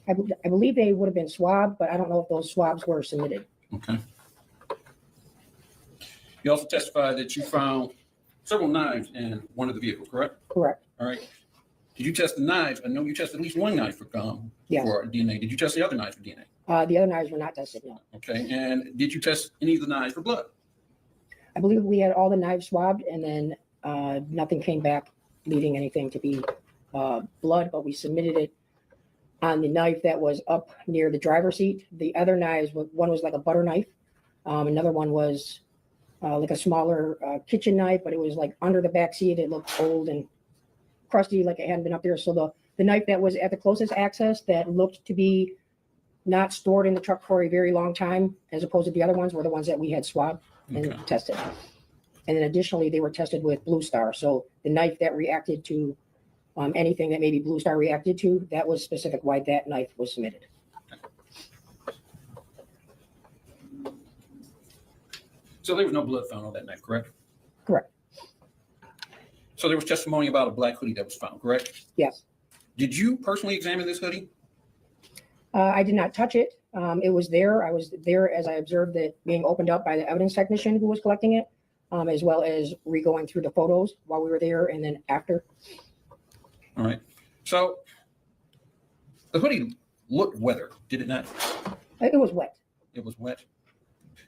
I believe they would have been swabbed, but I don't know if those swabs were submitted. Okay. You also testified that you found several knives in one of the vehicles, correct? Correct. All right. Did you test the knives? I know you tested at least one knife for Yes. for DNA. Did you test the other knives for DNA? The other knives were not tested, no. Okay. And did you test any of the knives for blood? I believe we had all the knives swabbed and then nothing came back leaving anything to be blood, but we submitted it on the knife that was up near the driver's seat. The other knives, one was like a butter knife. Another one was like a smaller kitchen knife, but it was like under the back seat. It looked old and crusty, like it hadn't been up there. So the knife that was at the closest access that looked to be not stored in the truck for a very long time, as opposed to the other ones, were the ones that we had swabbed and Okay. tested. And then additionally, they were tested with Blue Star. So the knife that reacted to anything that maybe Blue Star reacted to, that was specific why that knife was submitted. So there was no blood found on that knife, correct? Correct. So there was testimony about a black hoodie that was found, correct? Yes. Did you personally examine this hoodie? I did not touch it. It was there. I was there as I observed it being opened up by the evidence technician who was collecting it. as well as re-going through the photos while we were there and then after. All right. So the hoodie looked weathered, did it not? It was wet. It was wet.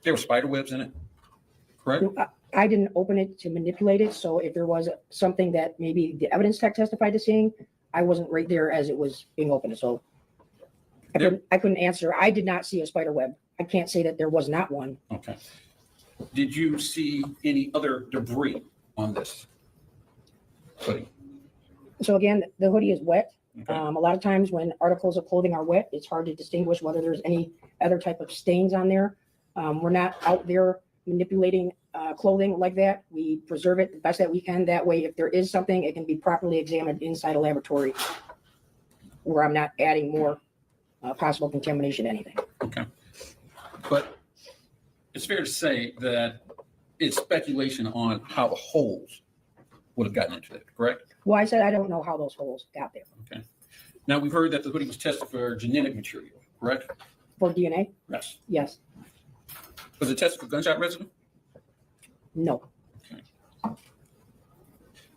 There were spider webs in it, correct? I didn't open it to manipulate it, so if there was something that maybe the evidence tech testified to seeing, I wasn't right there as it was being opened, so I couldn't answer. I did not see a spider web. I can't say that there was not one. Okay. Did you see any other debris on this hoodie? So again, the hoodie is wet. Okay. A lot of times when articles of clothing are wet, it's hard to distinguish whether there's any other type of stains on there. We're not out there manipulating clothing like that. We preserve it the best that we can. That way, if there is something, it can be properly examined inside a laboratory where I'm not adding more possible contamination to anything. Okay. But it's fair to say that it's speculation on how the holes would have gotten into it, correct? Well, I said I don't know how those holes got there. Okay. Now, we've heard that the hoodie was tested for genetic material, correct? For DNA? Yes. Yes. Was it tested for gunshot residue? No.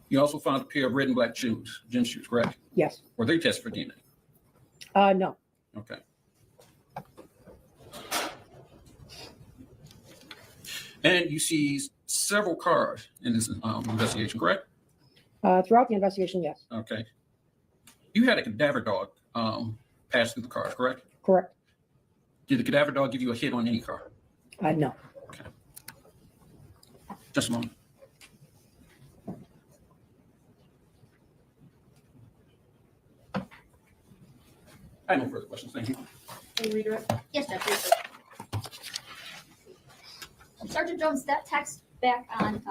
You also found a pair of red and black shoes, gym shoes, correct? Yes. Were they tested for DNA? No. Okay. And you see several cars in this investigation, correct? Throughout the investigation, yes. Okay. You had a cadaver dog pass through the car, correct? Correct. Did the cadaver dog give you a hit on any car? No. Okay. Just a moment. I have no further questions. Thank you. Can you redirect? Yes, Judge. Briefly. Sergeant Jones, that text back on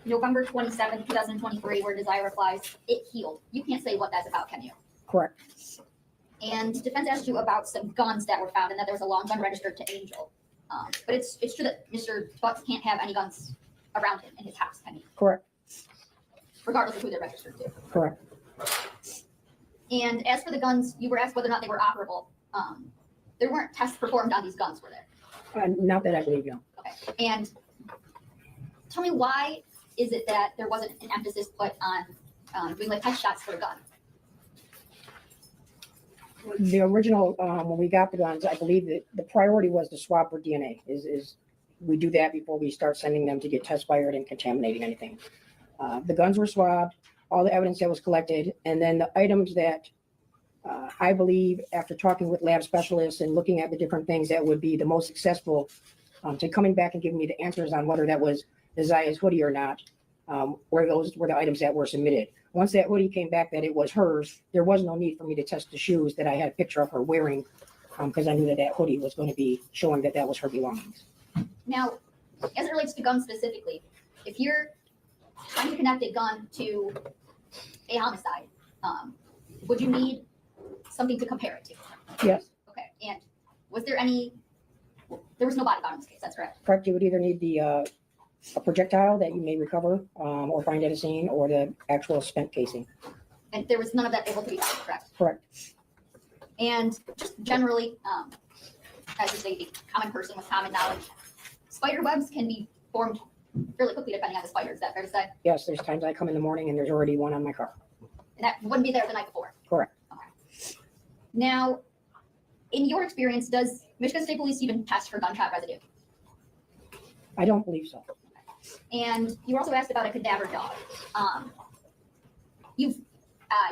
November 27th, 2023, where Desire replies, "It healed." You can't say what that's about, can you? Correct. And defense asked you about some guns that were found and that there was a long gun registered to Angel. But it's true that Mr. Butts can't have any guns around him in his house, can he? Correct. Regardless of who they're registered to. Correct. And as for the guns, you were asked whether or not they were operable. There weren't tests performed on these guns, were there? Not that I believe, no. Okay. And tell me, why is it that there wasn't an emphasis put on doing like test shots for a gun? The original, when we got the guns, I believe that the priority was to swab for DNA. Is we do that before we start sending them to get test fired and contaminating anything. The guns were swabbed, all the evidence that was collected, and then the items that I believe, after talking with lab specialists and looking at the different things that would be the most successful to coming back and giving me the answers on whether that was Desir's hoodie or not, where those were the items that were submitted. Once that hoodie came back that it was hers, there was no need for me to test the shoes that I had a picture of her wearing, because I knew that that hoodie was going to be showing that that was her belongings. Now, as it relates to guns specifically, if you're trying to connect a gun to a homicide, would you need something to compare it to? Yes. Okay. And was there there was no body count in this case, that's correct? Correct. You would either need the a projectile that you may recover or find at a scene, or the actual spent casing. And there was none of that able to be found, correct? Correct. And just generally, as you say, the common person with common knowledge, spider webs can be formed fairly quickly depending on the spider. Is that fair to say? Yes, there's times I come in the morning and there's already one on my car. And that wouldn't be there the night before. Correct. Okay. Now, in your experience, does Michigan State Police even test for gunshot residue? I don't believe so. And you were also asked about a cadaver dog. You've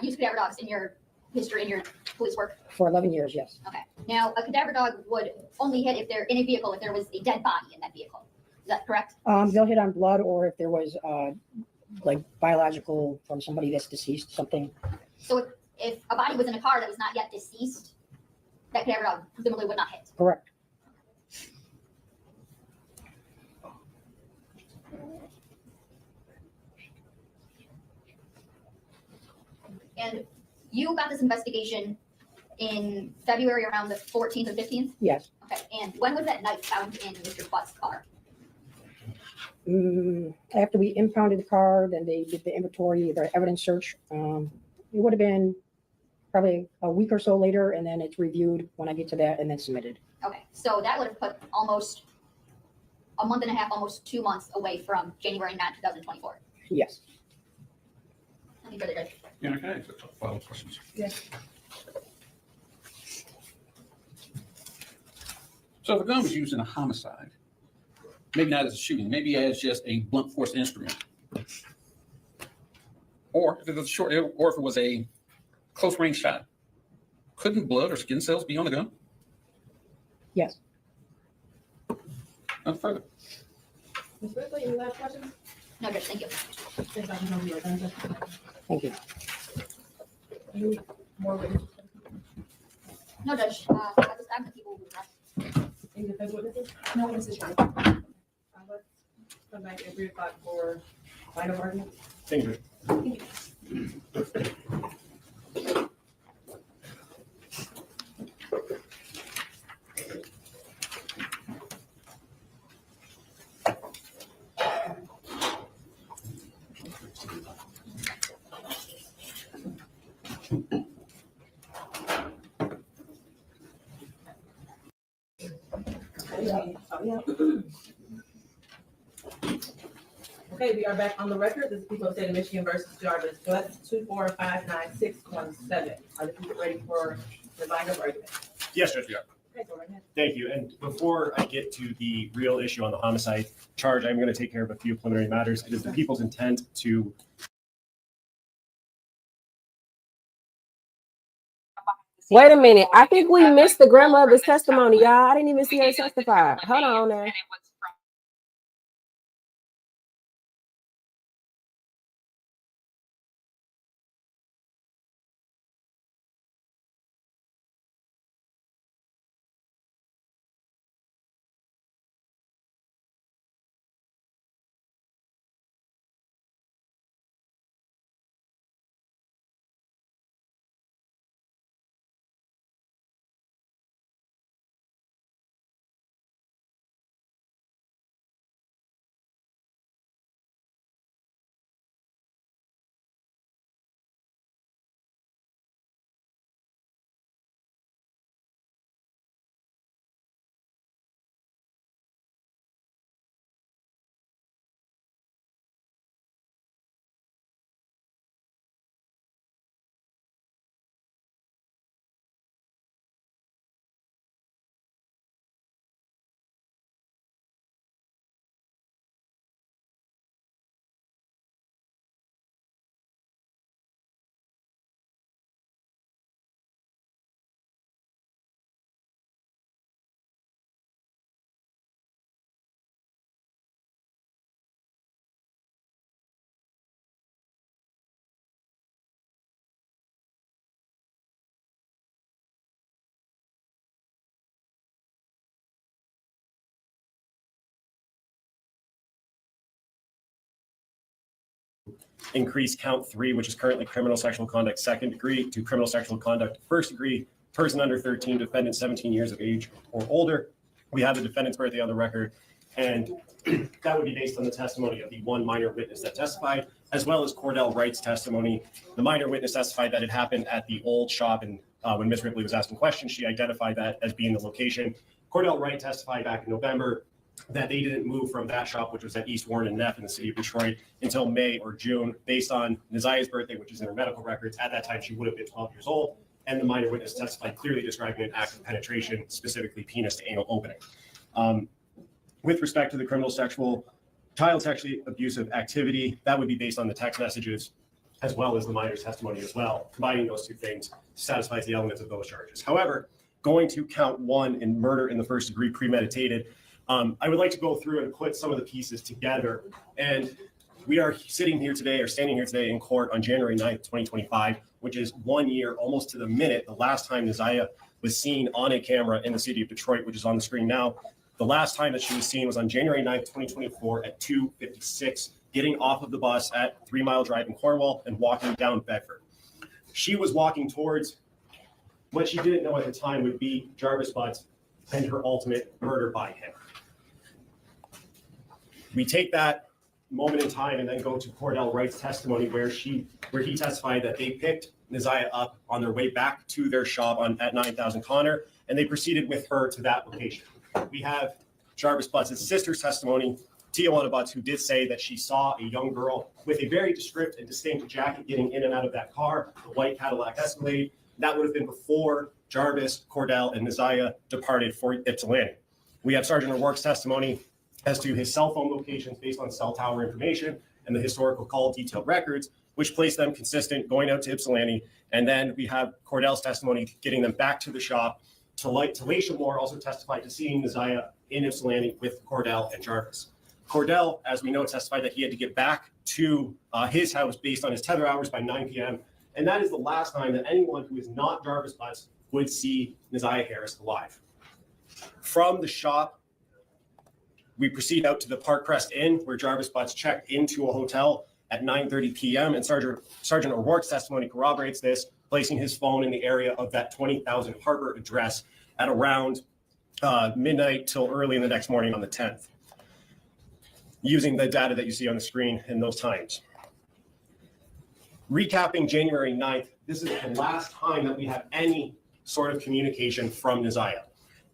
used cadaver dogs in your history, in your police work. For 11 years, yes. Okay. Now, a cadaver dog would only hit if they're in a vehicle, if there was a dead body in that vehicle. Is that correct? They'll hit on blood, or if there was like biological from somebody that's deceased, something. So if a body was in a car that was not yet deceased, that cadaver dog presumably would not hit. Correct. And you got this investigation in February around the 14th or 15th? Yes. Okay. And when was that knife found in Mr. Butt's car? After we impounded the car, then they did the inventory, the evidence search. It would have been probably a week or so later, and then it's reviewed when I get to that and then submitted. Okay. So that would have put almost a month and a half, almost 2 months away from January 9th, 2024. Yes. Any further, Judge? Yeah, okay, so follow questions. Yes. So if a gun was used in a homicide, maybe not as a shooting, maybe as just a blunt force instrument, or if it was short, or if it was a close range shot, couldn't blood or skin cells be on the gun? Yes. Nothing further. Ms. Ripley, any last questions? No, Judge, thank you. Yes, Dr. Jones, you are done, Judge. Thank you. Any more witnesses? No, Judge, at this time, the people will rest. Any defense witnesses? No, Mrs. Jones. Let's come back at 3:00 for final argument. Thank you. Okay, we are back on the record. This is people of the state of Michigan versus Jarvis. That's 2459617. Are the people ready for the final argument? Yes, Judge, we are. Okay, go right ahead. Thank you. And before I get to the real issue on the homicide charge, I'm going to take care of a few preliminary matters. It is the people's intent to Wait a minute. I think we missed the grandmother's testimony, y'all. I didn't even see her testify. Hold on now. increase count 3, which is currently criminal sexual conduct second degree, to criminal sexual conduct first degree, person under 13, defendant 17 years of age or older. We have the defendant's birthday on the record, and that would be based on the testimony of the one minor witness that testified, as well as Cordell Wright's testimony. The minor witness testified that it happened at the old shop, and when Ms. Ripley was asking questions, she identified that as being the location. Cordell Wright testified back in November that they didn't move from that shop, which was at East Warren and Neff in the city of Detroit, until May or June, based on Neziah's birthday, which is in her medical records. At that time, she would have been 12 years old, and the minor witness testified clearly describing an act of penetration, specifically penis to anal opening. With respect to the criminal sexual, child sexually abusive activity, that would be based on the text messages, as well as the minor's testimony as well. Combining those two things satisfies the elements of those charges. However, going to count 1 in murder in the first degree premeditated, I would like to go through and put some of the pieces together. And we are standing here today in court on January 9th, 2025, which is 1 year, almost to the minute, the last time Neziah was seen on a camera in the city of Detroit, which is on the screen now. The last time that she was seen was on January 9th, 2024 at 2:56, getting off of the bus at 3 Mile Drive in Cornwall and walking down Bedford. She was walking towards what she didn't know at the time would be Jarvis Butts and her ultimate murder by him. We take that moment in time and then go to Cordell Wright's testimony where he testified that they picked Neziah up on their way back to their shop at 9000 Connor, and they proceeded with her to that location. We have Jarvis Butts' sister's testimony, Tijuana Butts, who did say that she saw a young girl with a very descriptive and distinct jacket getting in and out of that car, the white Cadillac Escalade. That would have been before Jarvis, Cordell, and Neziah departed for Ypsilanti. We have Sergeant O'Rourke's testimony as to his cell phone locations based on cell tower information and the historical call detailed records, which place them consistent going out to Ypsilanti. And then we have Cordell's testimony getting them back to the shop. Talacia Moore also testified to seeing Neziah in Ypsilanti with Cordell and Jarvis. Cordell, as we know, testified that he had to get back to his house based on his tether hours by 9 p.m. And that is the last time that anyone who is not Jarvis Butts would see Neziah Harris alive. From the shop, we proceed out to the Park Crest Inn, where Jarvis Butts checked into a hotel at 9:30 p.m. And Sergeant O'Rourke's testimony corroborates this, placing his phone in the area of that 20,000 Harbor address at around midnight till early in the next morning on the 10th, using the data that you see on the screen in those times. Recapping January 9th, this is the last time that we have any sort of communication from Neziah.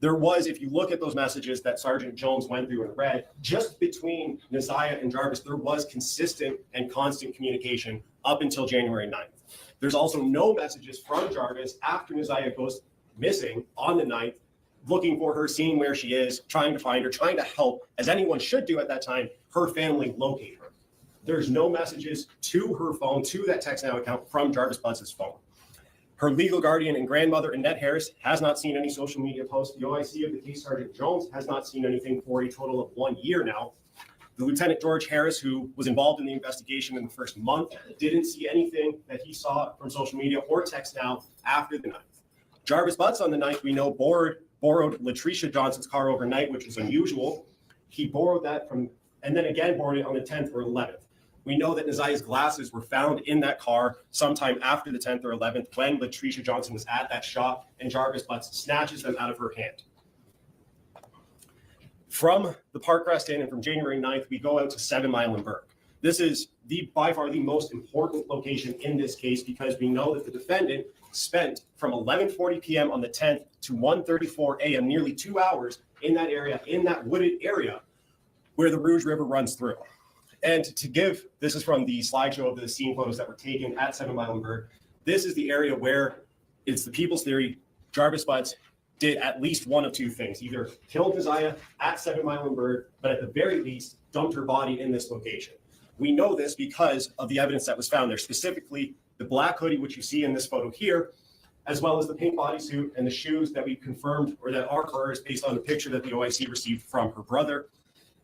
There was, if you look at those messages that Sergeant Jones went through and read, just between Neziah and Jarvis, there was consistent and constant communication up until January 9th. There's also no messages from Jarvis after Neziah goes missing on the 9th, looking for her, seeing where she is, trying to find her, trying to help, as anyone should do at that time, her family locate her. There's no messages to her phone, to that text now account from Jarvis Butts' phone. Her legal guardian and grandmother, Annette Harris, has not seen any social media posts. The OIC of the case, Sergeant Jones, has not seen anything for a total of 1 year now. The Lieutenant George Harris, who was involved in the investigation in the first month, didn't see anything that he saw from social media or text now after the 9th. Jarvis Butts on the 9th, we know, borrowed Latricia Johnson's car overnight, which was unusual. He borrowed that from, and then again borrowed it on the 10th or 11th. We know that Neziah's glasses were found in that car sometime after the 10th or 11th when Latricia Johnson was at that shop, and Jarvis Butts snatches them out of her hand. From the Park Crest Inn and from January 9th, we go out to 7 Mile and Burke. This is by far the most important location in this case because we know that the defendant spent from 11:40 p.m. on the 10th to 1:34 a.m., nearly 2 hours in that area, in that wooded area where the Rouge River runs through. And to give, this is from the slideshow of the scene photos that were taken at 7 Mile and Burke. This is the area where it's the people's theory Jarvis Butts did at least one of two things, either killed Neziah at 7 Mile and Burke, but at the very least dumped her body in this location. We know this because of the evidence that was found there, specifically the black hoodie, which you see in this photo here, as well as the pink bodysuit and the shoes that we confirmed or that are hers based on the picture that the OIC received from her brother.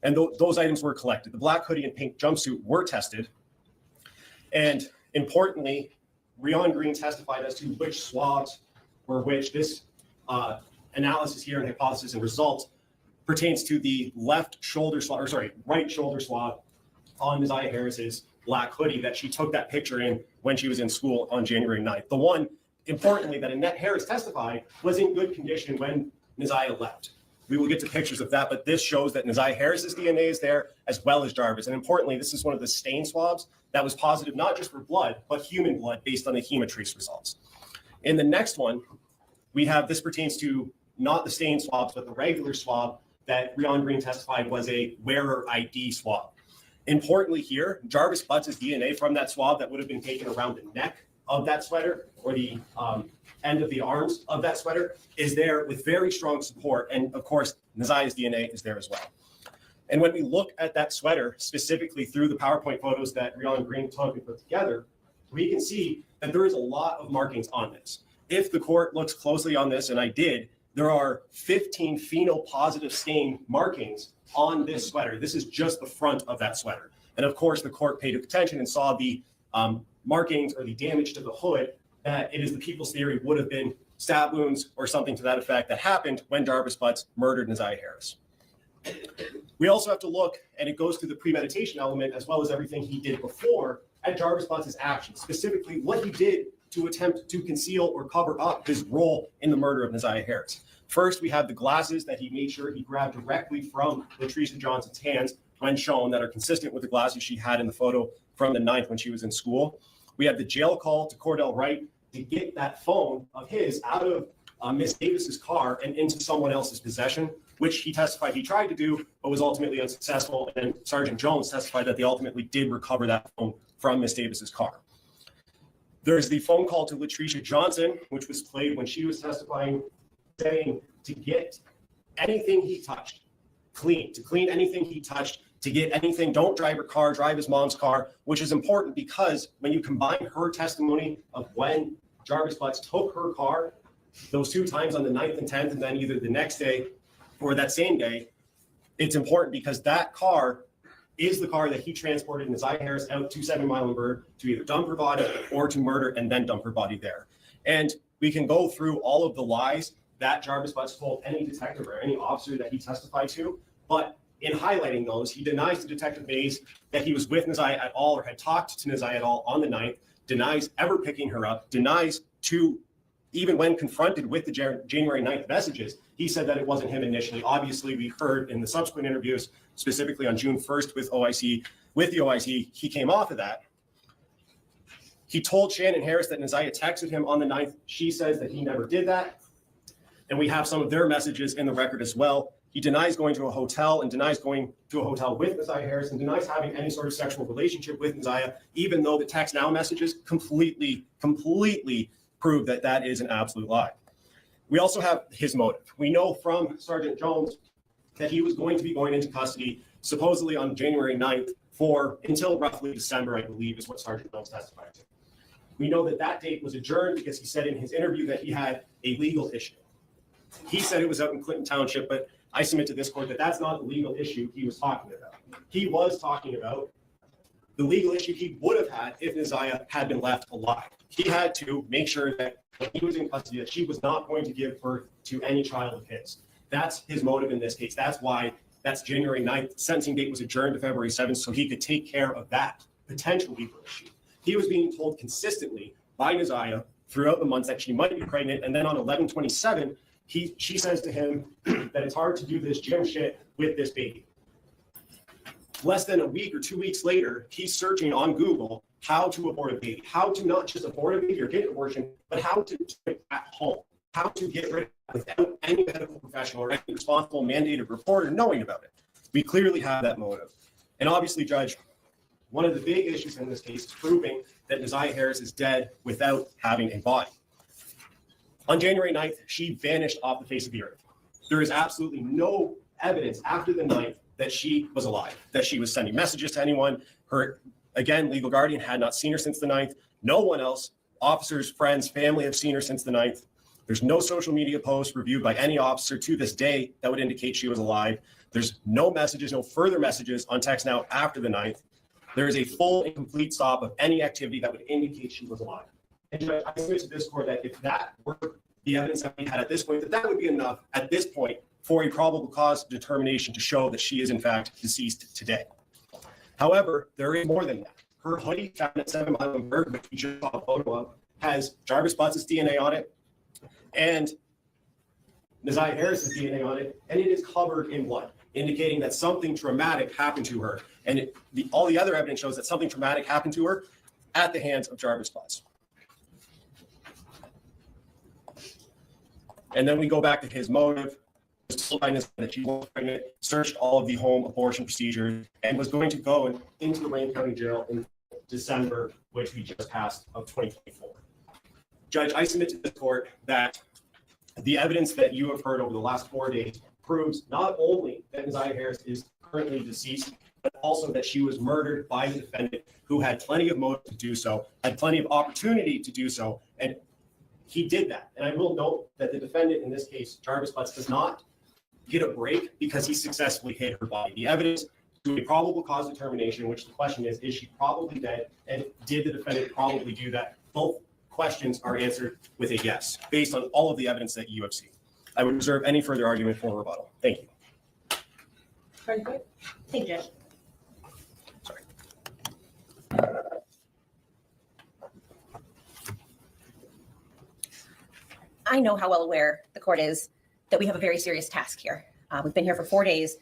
And those items were collected. The black hoodie and pink jumpsuit were tested. And importantly, Rion Green testified as to which swabs were which. This analysis here and hypothesis and results pertains to the right shoulder swab on Neziah Harris's black hoodie that she took that picture in when she was in school on January 9th. The one, importantly, that Annette Harris testified was in good condition when Neziah left. We will get to pictures of that, but this shows that Neziah Harris's DNA is there as well as Jarvis. And importantly, this is one of the stain swabs that was positive, not just for blood, but human blood based on the hemotrace results. In the next one, we have, this pertains to not the stain swabs, but the regular swab that Rion Green testified was a wearer ID swab. Importantly here, Jarvis Butts' DNA from that swab that would have been taken around the neck of that sweater or the end of the arms of that sweater is there with very strong support. And of course, Neziah's DNA is there as well. And when we look at that sweater, specifically through the PowerPoint photos that Rion Green took and put together, we can see that there is a lot of markings on this. If the court looks closely on this, and I did, there are 15 phenol positive stain markings on this sweater. This is just the front of that sweater. And of course, the court paid attention and saw the markings or the damage to the hood that it is the people's theory would have been stab wounds or something to that effect that happened when Jarvis Butts murdered Neziah Harris. We also have to look, and it goes to the premeditation element as well as everything he did before at Jarvis Butts' actions, specifically what he did to attempt to conceal or cover up his role in the murder of Neziah Harris. First, we have the glasses that he made sure he grabbed directly from Latricia Johnson's hands when shown that are consistent with the glasses she had in the photo from the 9th when she was in school. We have the jail call to Cordell Wright to get that phone of his out of Miss Davis's car and into someone else's possession. which he testified he tried to do, but was ultimately unsuccessful. And Sergeant Jones testified that they ultimately did recover that phone from Miss Davis's car. There's the phone call to Latricia Johnson, which was played when she was testifying, saying to get anything he touched clean, to clean anything he touched, to get anything, don't drive her car, drive his mom's car, which is important because when you combine her testimony of when Jarvis Butts took her car, those 2 times on the 9th and 10th, and then either the next day or that same day, it's important because that car is the car that he transported Neziah Harris out to 7 Mile and Bird to either dump her body or to murder and then dump her body there. And we can go through all of the lies that Jarvis Butts told any detective or any officer that he testified to, but in highlighting those, he denies to Detective Mays that he was with Neziah at all or had talked to Neziah at all on the 9th, denies ever picking her up, denies to, even when confronted with the January 9th messages, he said that it wasn't him initially. Obviously, we heard in the subsequent interviews, specifically on June 1st with the OIC, he came off of that. He told Shannon Harris that Neziah texted him on the 9th. She says that he never did that. And we have some of their messages in the record as well. He denies going to a hotel and denies going to a hotel with Neziah Harris and denies having any sort of sexual relationship with Neziah, even though the text now messages completely prove that that is an absolute lie. We also have his motive. We know from Sergeant Jones that he was going to be going into custody supposedly on January 9th for until roughly December, I believe, is what Sergeant Jones testified to. We know that that date was adjourned because he said in his interview that he had a legal issue. He said it was out in Clinton Township, but I submit to this court that that's not the legal issue he was talking about. He was talking about the legal issue he would have had if Neziah had been left alive. He had to make sure that when he was in custody, that she was not going to give birth to any child of his. That's his motive in this case. That's why that's January 9th. Sentencing date was adjourned to February 7th, so he could take care of that potential legal issue. He was being told consistently by Neziah throughout the months that she might be pregnant, and then on 11/27, she says to him that it's hard to do this gym shit with this baby. Less than a week or 2 weeks later, he's searching on Google how to abort a baby, how to not just abort a baby or get an abortion, but how to do it at home, how to get rid of it without any medical professional or any responsible mandated reporter knowing about it. We clearly have that motive. And obviously, Judge, one of the big issues in this case is proving that Neziah Harris is dead without having a body. On January 9th, she vanished off the face of the earth. There is absolutely no evidence after the 9th that she was alive, that she was sending messages to anyone. Her, again, legal guardian had not seen her since the 9th. No one else, officers, friends, family have seen her since the 9th. There's no social media posts reviewed by any officer to this day that would indicate she was alive. There's no messages, no further messages on text now after the 9th. There is a full and complete stop of any activity that would indicate she was alive. And Judge, I submit to this court that if that were the evidence that we had at this point, that would be enough at this point for a probable cause determination to show that she is in fact deceased today. However, there is more than that. Her hoodie found at 7 Mile and Bird, which we just saw a photo of, has Jarvis Butts' DNA on it and Neziah Harris's DNA on it, and it is covered in blood, indicating that something traumatic happened to her. And all the other evidence shows that something traumatic happened to her at the hands of Jarvis Butts. And then we go back to his motive. Was told by Neziah that she was pregnant, searched all of the home abortion procedures, and was going to go into the Wayne County Jail in December, which we just passed, of 2024. Judge, I submit to this court that the evidence that you have heard over the last 4 days proves not only that Neziah Harris is currently deceased, but also that she was murdered by the defendant, who had plenty of motive to do so, had plenty of opportunity to do so, and he did that. And I will note that the defendant in this case, Jarvis Butts, does not get a break because he successfully hid her body. The evidence to a probable cause determination, which the question is she probably dead? And did the defendant probably do that? Both questions are answered with a yes, based on all of the evidence that you have seen. I would reserve any further argument for rebuttal. Thank you. Very good. Thank you, Judge. Sorry. I know how well aware the court is that we have a very serious task here. We've been here for 4 days,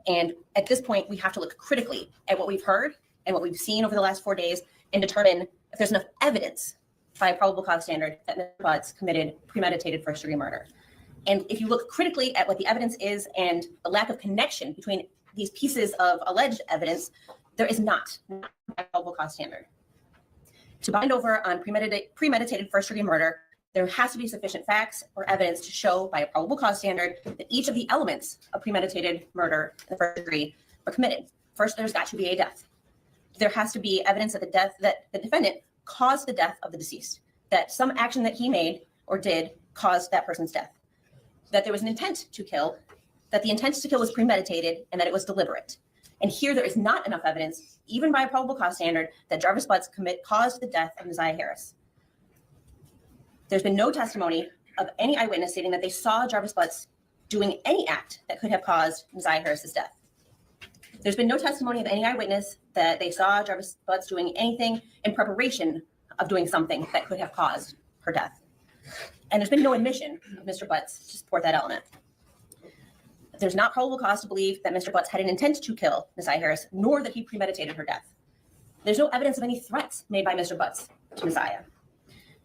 and at this point, we have to look critically at what we've heard and what we've seen over the last 4 days and determine if there's enough evidence by a probable cause standard that Mr. Butts committed premeditated first-degree murder. And if you look critically at what the evidence is and the lack of connection between these pieces of alleged evidence, there is not a probable cause standard. To bind over on premeditated first-degree murder, there has to be sufficient facts or evidence to show by a probable cause standard that each of the elements of premeditated murder in the first degree were committed. First, there's got to be a death. There has to be evidence that the defendant caused the death of the deceased, that some action that he made or did caused that person's death, that there was an intent to kill, that the intent to kill was premeditated, and that it was deliberate. And here there is not enough evidence, even by a probable cause standard, that Jarvis Butts caused the death of Neziah Harris. There's been no testimony of any eyewitness stating that they saw Jarvis Butts doing any act that could have caused Neziah Harris's death. There's been no testimony of any eyewitness that they saw Jarvis Butts doing anything in preparation of doing something that could have caused her death. And there's been no admission of Mr. Butts to support that element. There's not probable cause to believe that Mr. Butts had an intent to kill Neziah Harris, nor that he premeditated her death. There's no evidence of any threats made by Mr. Butts to Neziah.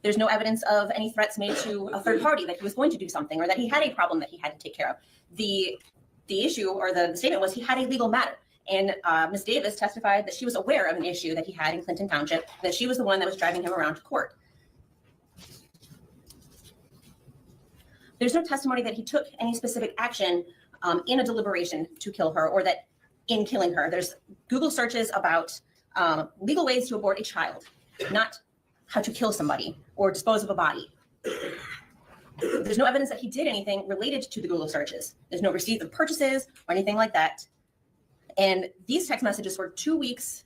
There's no evidence of any threats made to a third party that he was going to do something or that he had a problem that he had to take care of. The issue or the statement was he had a legal matter. And Ms. Davis testified that she was aware of an issue that he had in Clinton Township, that she was the one that was driving him around to court. There's no testimony that he took any specific action in a deliberation to kill her, or that in killing her. There's Google searches about legal ways to abort a child, not how to kill somebody or dispose of a body. There's no evidence that he did anything related to the Google searches. There's no receipts of purchases or anything like that. And these text messages were 2 weeks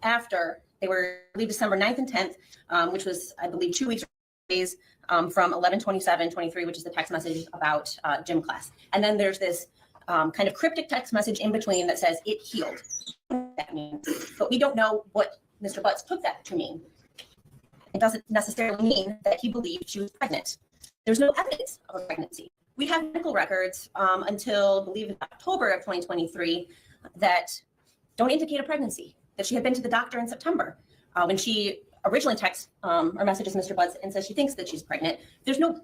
after they were, I believe, December 9th and 10th, which was, I believe, 2 weeks days from 11/27/23, which is the text message about gym class. And then there's this kind of cryptic text message in between that says it healed. That means, but we don't know what Mr. Butts took that to mean. It doesn't necessarily mean that he believed she was pregnant. There's no evidence of a pregnancy. We have medical records until, I believe, October of 2023 that don't indicate a pregnancy, that she had been to the doctor in September. When she originally texts or messages Mr. Butts and says she thinks that she's pregnant, there's no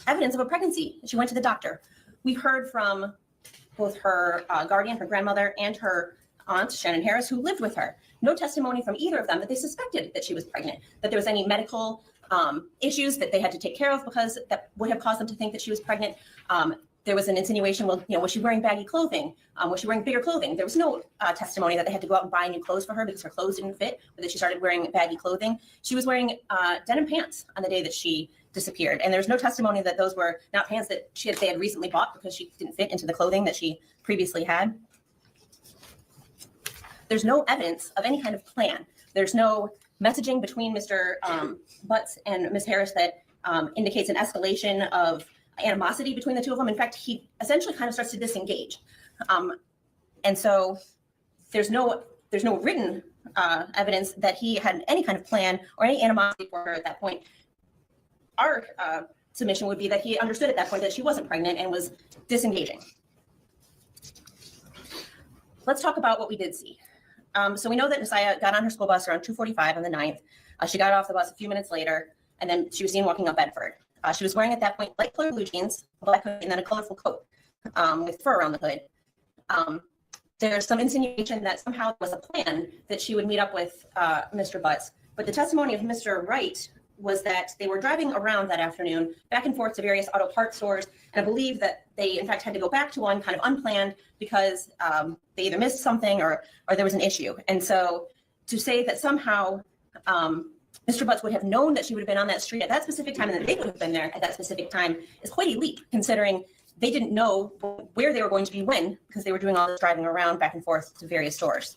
evidence of a pregnancy. She went to the doctor. We heard from both her guardian, her grandmother, and her aunt, Shannon Harris, who lived with her. No testimony from either of them that they suspected that she was pregnant, that there was any medical issues that they had to take care of because that would have caused them to think that she was pregnant. There was an insinuation, well, was she wearing baggy clothing? Was she wearing bigger clothing? There was no testimony that they had to go out and buy new clothes for her because her clothes didn't fit, or that she started wearing baggy clothing. She was wearing denim pants on the day that she disappeared. And there's no testimony that those were not pants that they had recently bought because she didn't fit into the clothing that she previously had. There's no evidence of any kind of plan. There's no messaging between Mr. Butts and Ms. Harris that indicates an escalation of animosity between the two of them. In fact, he essentially kind of starts to disengage. And so there's no written evidence that he had any kind of plan or any animosity for her at that point. Our submission would be that he understood at that point that she wasn't pregnant and was disengaging. Let's talk about what we did see. So we know that Neziah got on her school bus around 2:45 on the 9th. She got off the bus a few minutes later, and then she was seen walking up Bedford. She was wearing at that point light colored blue jeans, a black hood, and then a colorful coat with fur around the hood. There's some insinuation that somehow it was a plan that she would meet up with Mr. Butts, but the testimony of Mr. Wright was that they were driving around that afternoon back and forth to various auto parts stores, and I believe that they in fact had to go back to one kind of unplanned because they either missed something or there was an issue. And so to say that somehow Mr. Butts would have known that she would have been on that street at that specific time and that they would have been there at that specific time is quite a leap, considering they didn't know where they were going to be when, because they were doing all this driving around back and forth to various stores.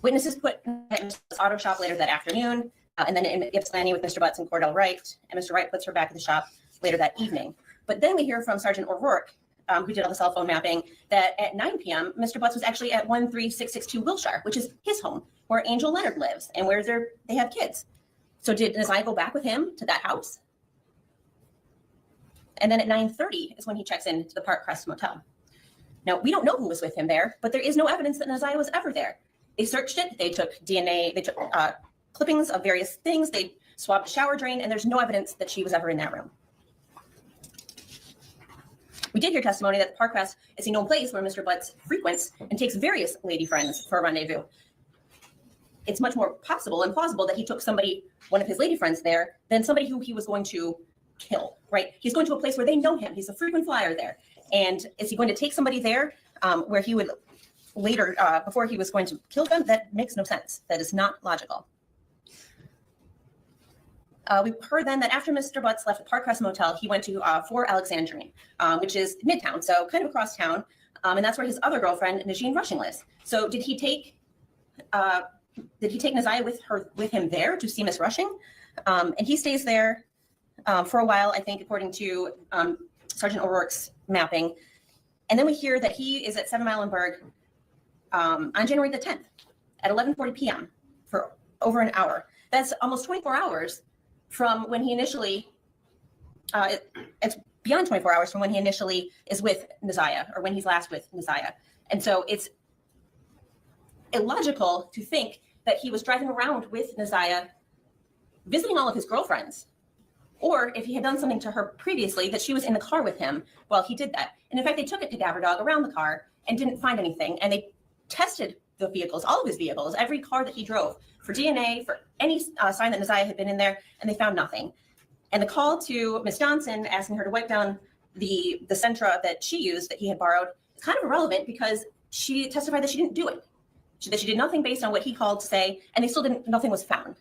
Witnesses put at Mr. Butts' auto shop later that afternoon, and then in Ypsilanti with Mr. Butts and Cordell Wright, and Mr. Wright puts her back at the shop later that evening. But then we hear from Sergeant O'Rourke, who did all the cell phone mapping, that at 9 p.m., Mr. Butts was actually at 13662 Wilshire, which is his home, where Angel Leonard lives and where they have kids. So did Neziah go back with him to that house? And then at 9:30 is when he checks into the Park Crest Motel. Now, we don't know who was with him there, but there is no evidence that Neziah was ever there. They searched it. They took DNA. They took clippings of various things. They swabbed a shower drain, and there's no evidence that she was ever in that room. We did hear testimony that the park rest is a known place where Mr. Butts frequents and takes various lady friends for a rendezvous. It's much more possible and plausible that he took one of his lady friends there than somebody who he was going to kill, right? He's going to a place where they know him. He's a frequent flyer there. And is he going to take somebody there where he would later, before he was going to kill them? That makes no sense. That is not logical. We heard then that after Mr. Butts left the Park Motel, he went to 4 Alexandrine, which is Midtown, so kind of across town. And that's where his other girlfriend, Najeen Rushing, lives. So did he take Naziah with him there to see Miss Rushing? And he stays there for a while, I think, according to Sergeant O'Rourke's mapping. And then we hear that he is at 7 Mile and Berg on January the 10th at 11:40 p.m. for over an hour. That's almost 24 hours from when he initially, it's beyond 24 hours from when he initially is with Naziah, or when he's last with Naziah. And so it's illogical to think that he was driving around with Naziah, visiting all of his girlfriends, or if he had done something to her previously, that she was in the car with him while he did that. And in fact, they took a cadaver dog around the car and didn't find anything. And they tested the vehicles, all of his vehicles, every car that he drove, for DNA, for any sign that Naziah had been in there, and they found nothing. And the call to Miss Johnson asking her to wipe down the Sentra that she used, that he had borrowed, is kind of irrelevant because she testified that she didn't do it. That she did nothing based on what he called to say, and they still didn't, nothing was found.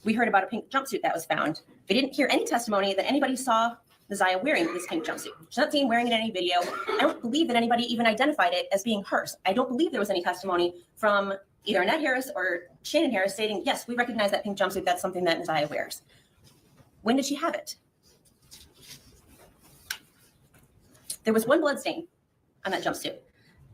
We heard about a pink jumpsuit that was found. We didn't hear any testimony that anybody saw Naziah wearing this pink jumpsuit. She's not seen wearing it in any video. I don't believe that anybody even identified it as being hers. I don't believe there was any testimony from either Annette Harris or Shannon Harris stating, yes, we recognize that pink jumpsuit. That's something that Naziah wears. When did she have it? There was one blood stain on that jumpsuit.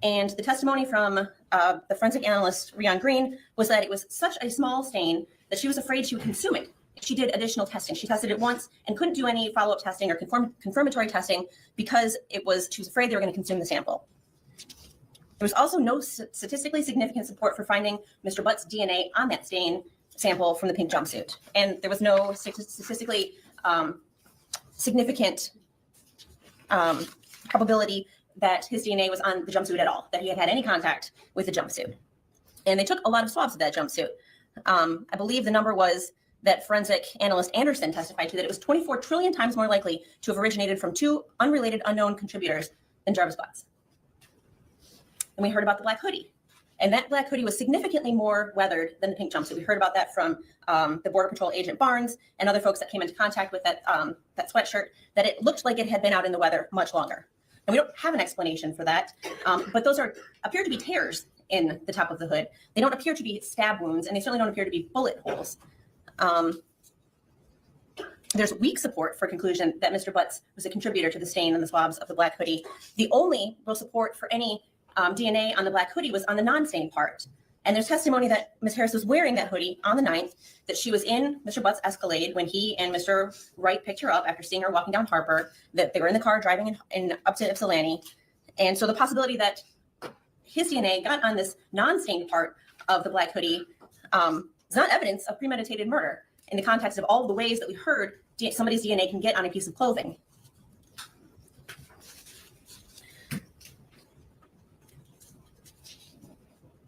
And the testimony from the forensic analyst, Rion Green, was that it was such a small stain that she was afraid she would consume it. She did additional testing. She tested it once and couldn't do any follow-up testing or confirmatory testing because she was afraid they were going to consume the sample. There was also no statistically significant support for finding Mr. Butt's DNA on that stain sample from the pink jumpsuit. And there was no statistically significant probability that his DNA was on the jumpsuit at all, that he had had any contact with the jumpsuit. And they took a lot of swabs of that jumpsuit. I believe the number was that forensic analyst Anderson testified to, that it was 24 trillion times more likely to have originated from 2 unrelated unknown contributors than Jarvis Butts. And we heard about the black hoodie. And that black hoodie was significantly more weathered than the pink jumpsuit. We heard about that from the Border Patrol agent Barnes and other folks that came into contact with that sweatshirt, that it looked like it had been out in the weather much longer. And we don't have an explanation for that, but those appear to be tears in the top of the hood. They don't appear to be stab wounds, and they certainly don't appear to be bullet holes. There's weak support for conclusion that Mr. Butts was a contributor to the stain on the swabs of the black hoodie. The only real support for any DNA on the black hoodie was on the non-stained part. And there's testimony that Ms. Harris was wearing that hoodie on the 9th, that she was in Mr. Butts' Escalade when he and Mr. Wright picked her up after seeing her walking down Harper, that they were in the car driving in up to Ypsilanti. And so the possibility that his DNA got on this non-stained part of the black hoodie is not evidence of premeditated murder in the context of all of the ways that we heard somebody's DNA can get on a piece of clothing.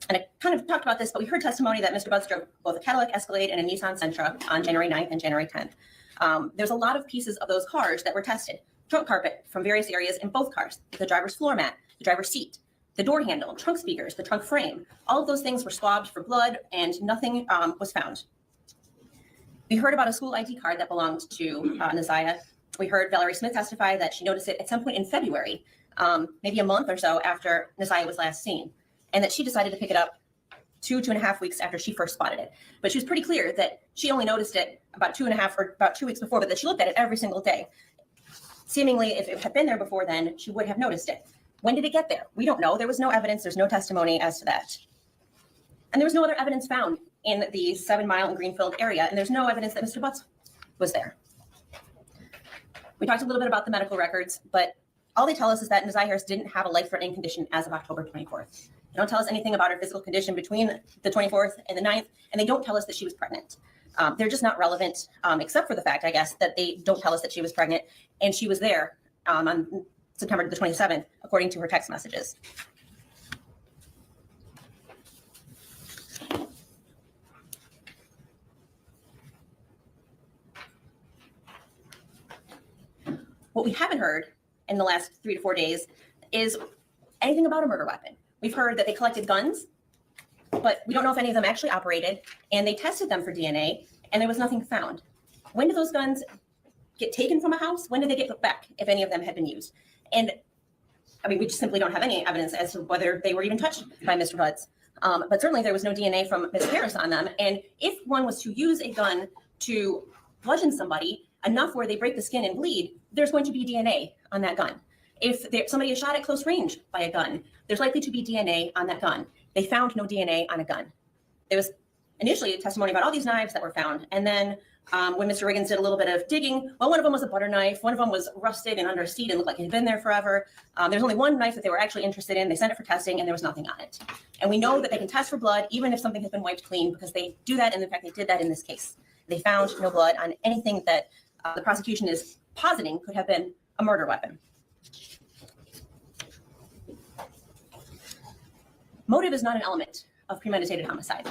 And I kind of talked about this, but we heard testimony that Mr. Butts drove both a Cadillac Escalade and a Nissan Sentra on January 9th and January 10th. There's a lot of pieces of those cars that were tested. Trunk carpet from various areas in both cars, the driver's floor mat, the driver's seat, the door handle, trunk speakers, the trunk frame. All of those things were swabbed for blood and nothing was found. We heard about a school ID card that belonged to Naziah. We heard Valerie Smith testify that she noticed it at some point in February, maybe a month or so after Naziah was last seen, and that she decided to pick it up 2.5 weeks after she first spotted it. But she was pretty clear that she only noticed it about 2.5 or about 2 weeks before, but that she looked at it every single day. Seemingly, if it had been there before then, she would have noticed it. When did it get there? We don't know. There was no evidence. There's no testimony as to that. And there was no other evidence found in the 7 Mile and Greenfield area. And there's no evidence that Mr. Butts was there. We talked a little bit about the medical records, but all they tell us is that Naziah Harris didn't have a life-threatening condition as of October 24th. They don't tell us anything about her physical condition between the 24th and the 9th, and they don't tell us that she was pregnant. They're just not relevant, except for the fact, I guess, that they don't tell us that she was pregnant and she was there on September the 27th, according to her text messages. What we haven't heard in the last 3 to 4 days is anything about a murder weapon. We've heard that they collected guns, but we don't know if any of them actually operated, and they tested them for DNA, and there was nothing found. When did those guns get taken from a house? When did they get put back, if any of them had been used? And I mean, we just simply don't have any evidence as to whether they were even touched by Mr. Butts. But certainly there was no DNA from Ms. Harris on them. And if one was to use a gun to bludgeon somebody enough where they break the skin and bleed, there's going to be DNA on that gun. If somebody is shot at close range by a gun, there's likely to be DNA on that gun. They found no DNA on a gun. There was initially a testimony about all these knives that were found. And then when Mr. Riggins did a little bit of digging, well, one of them was a butter knife. One of them was rusted and under a seat and looked like it had been there forever. There's only one knife that they were actually interested in. They sent it for testing and there was nothing on it. And we know that they can test for blood even if something has been wiped clean, because they do that. And in fact, they did that in this case. They found no blood on anything that the prosecution is positing could have been a murder weapon. Motive is not an element of premeditated homicide.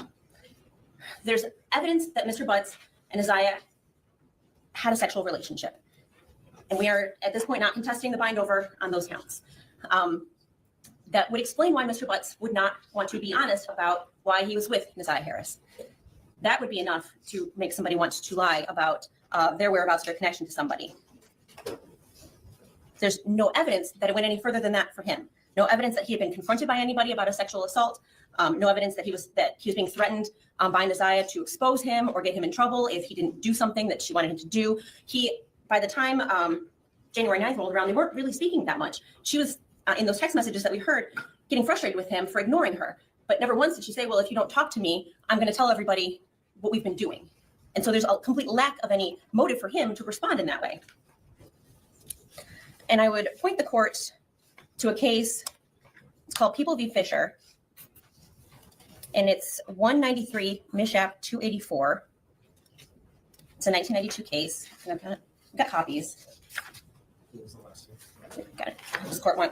There's evidence that Mr. Butts and Isaiah had a sexual relationship. And we are, at this point, not contesting the bind over on those counts. That would explain why Mr. Butts would not want to be honest about why he was with Isaiah Harris. That would be enough to make somebody want to lie about their whereabouts or their connection to somebody. There's no evidence that it went any further than that for him. No evidence that he had been confronted by anybody about a sexual assault. No evidence that he was being threatened by Isaiah to expose him or get him in trouble if he didn't do something that she wanted him to do. By the time January 9th rolled around, they weren't really speaking that much. She was, in those text messages that we heard, getting frustrated with him for ignoring her. But never once did she say, well, if you don't talk to me, I'm going to tell everybody what we've been doing. And so there's a complete lack of any motive for him to respond in that way. And I would point the court to a case, it's called People v. Fisher, and it's 193 Mishap 284. It's a 1992 case. And I've got copies. Got it. This court one.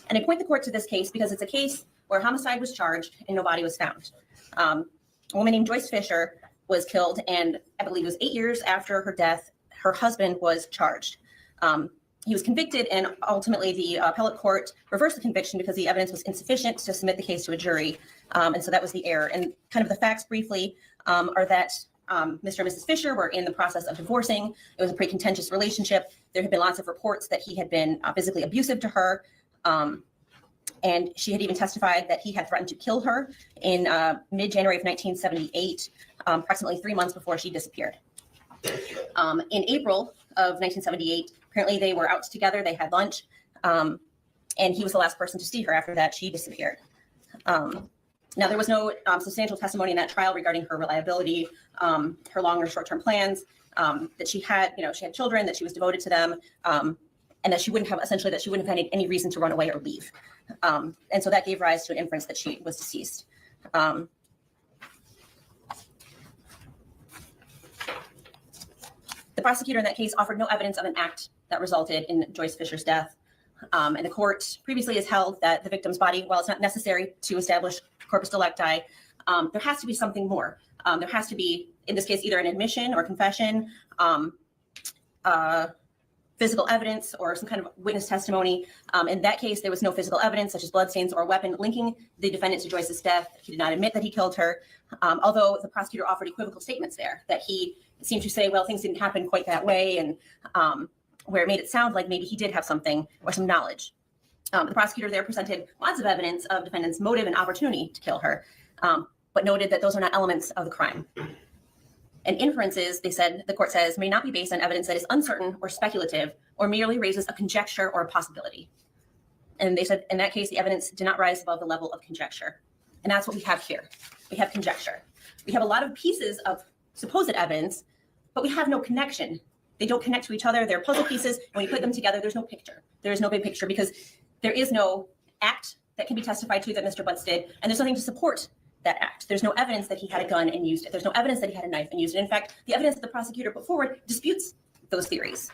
And I point the court to this case because it's a case where homicide was charged and no body was found. A woman named Joyce Fisher was killed, and I believe it was 8 years after her death, her husband was charged. He was convicted, and ultimately the appellate court reversed the conviction because the evidence was insufficient to submit the case to a jury. And so that was the error. And kind of the facts briefly are that Mr. and Mrs. Fisher were in the process of divorcing. It was a pretty contentious relationship. There had been lots of reports that he had been physically abusive to her. And she had even testified that he had threatened to kill her in mid-January of 1978, approximately 3 months before she disappeared. In April of 1978, apparently they were out together, they had lunch, and he was the last person to see her. After that, she disappeared. Now, there was no substantial testimony in that trial regarding her reliability, her long or short-term plans, that she had children, that she was devoted to them, and that she wouldn't have had any reason to run away or leave. And so that gave rise to an inference that she was deceased. The prosecutor in that case offered no evidence of an act that resulted in Joyce Fisher's death. And the court previously has held that the victim's body, while it's not necessary to establish corpus delicti, there has to be something more. There has to be, in this case, either an admission or confession, physical evidence, or some kind of witness testimony. In that case, there was no physical evidence, such as bloodstains or a weapon linking the defendant to Joyce's death. He did not admit that he killed her, although the prosecutor offered equivocal statements there, that he seemed to say, well, things didn't happen quite that way, and where it made it sound like maybe he did have something or some knowledge. The prosecutor there presented lots of evidence of defendant's motive and opportunity to kill her, but noted that those are not elements of the crime. And inferences, the court says, may not be based on evidence that is uncertain or speculative or merely raises a conjecture or a possibility. And they said, in that case, the evidence did not rise above the level of conjecture. And that's what we have here. We have conjecture. We have a lot of pieces of supposed evidence, but we have no connection. They don't connect to each other. They're puzzle pieces. And when you put them together, there's no picture. There is no big picture because there is no act that can be testified to that Mr. Butts did, and there's nothing to support that act. There's no evidence that he had a gun and used it. There's no evidence that he had a knife and used it. In fact, the evidence that the prosecutor put forward disputes those theories.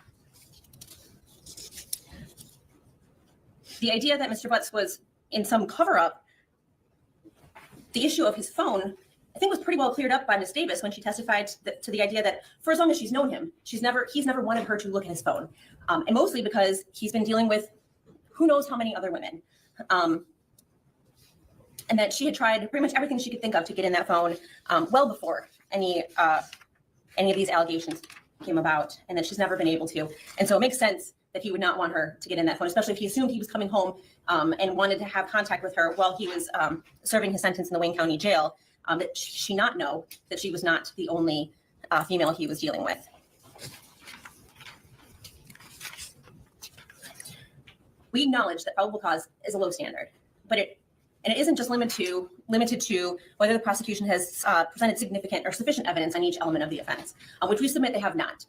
The idea that Mr. Butts was in some cover-up, the issue of his phone, I think was pretty well cleared up by Ms. Davis when she testified to the idea that for as long as she's known him, he's never wanted her to look at his phone. And mostly because he's been dealing with who knows how many other women. And that she had tried pretty much everything she could think of to get in that phone well before any of these allegations came about, and that she's never been able to. And so it makes sense that he would not want her to get in that phone, especially if he assumed he was coming home and wanted to have contact with her while he was serving his sentence in the Wayne County Jail, that she not know that she was not the only female he was dealing with. We acknowledge that probable cause is a low standard, but it isn't just limited to whether the prosecution has presented significant or sufficient evidence on each element of the offense, which we submit they have not.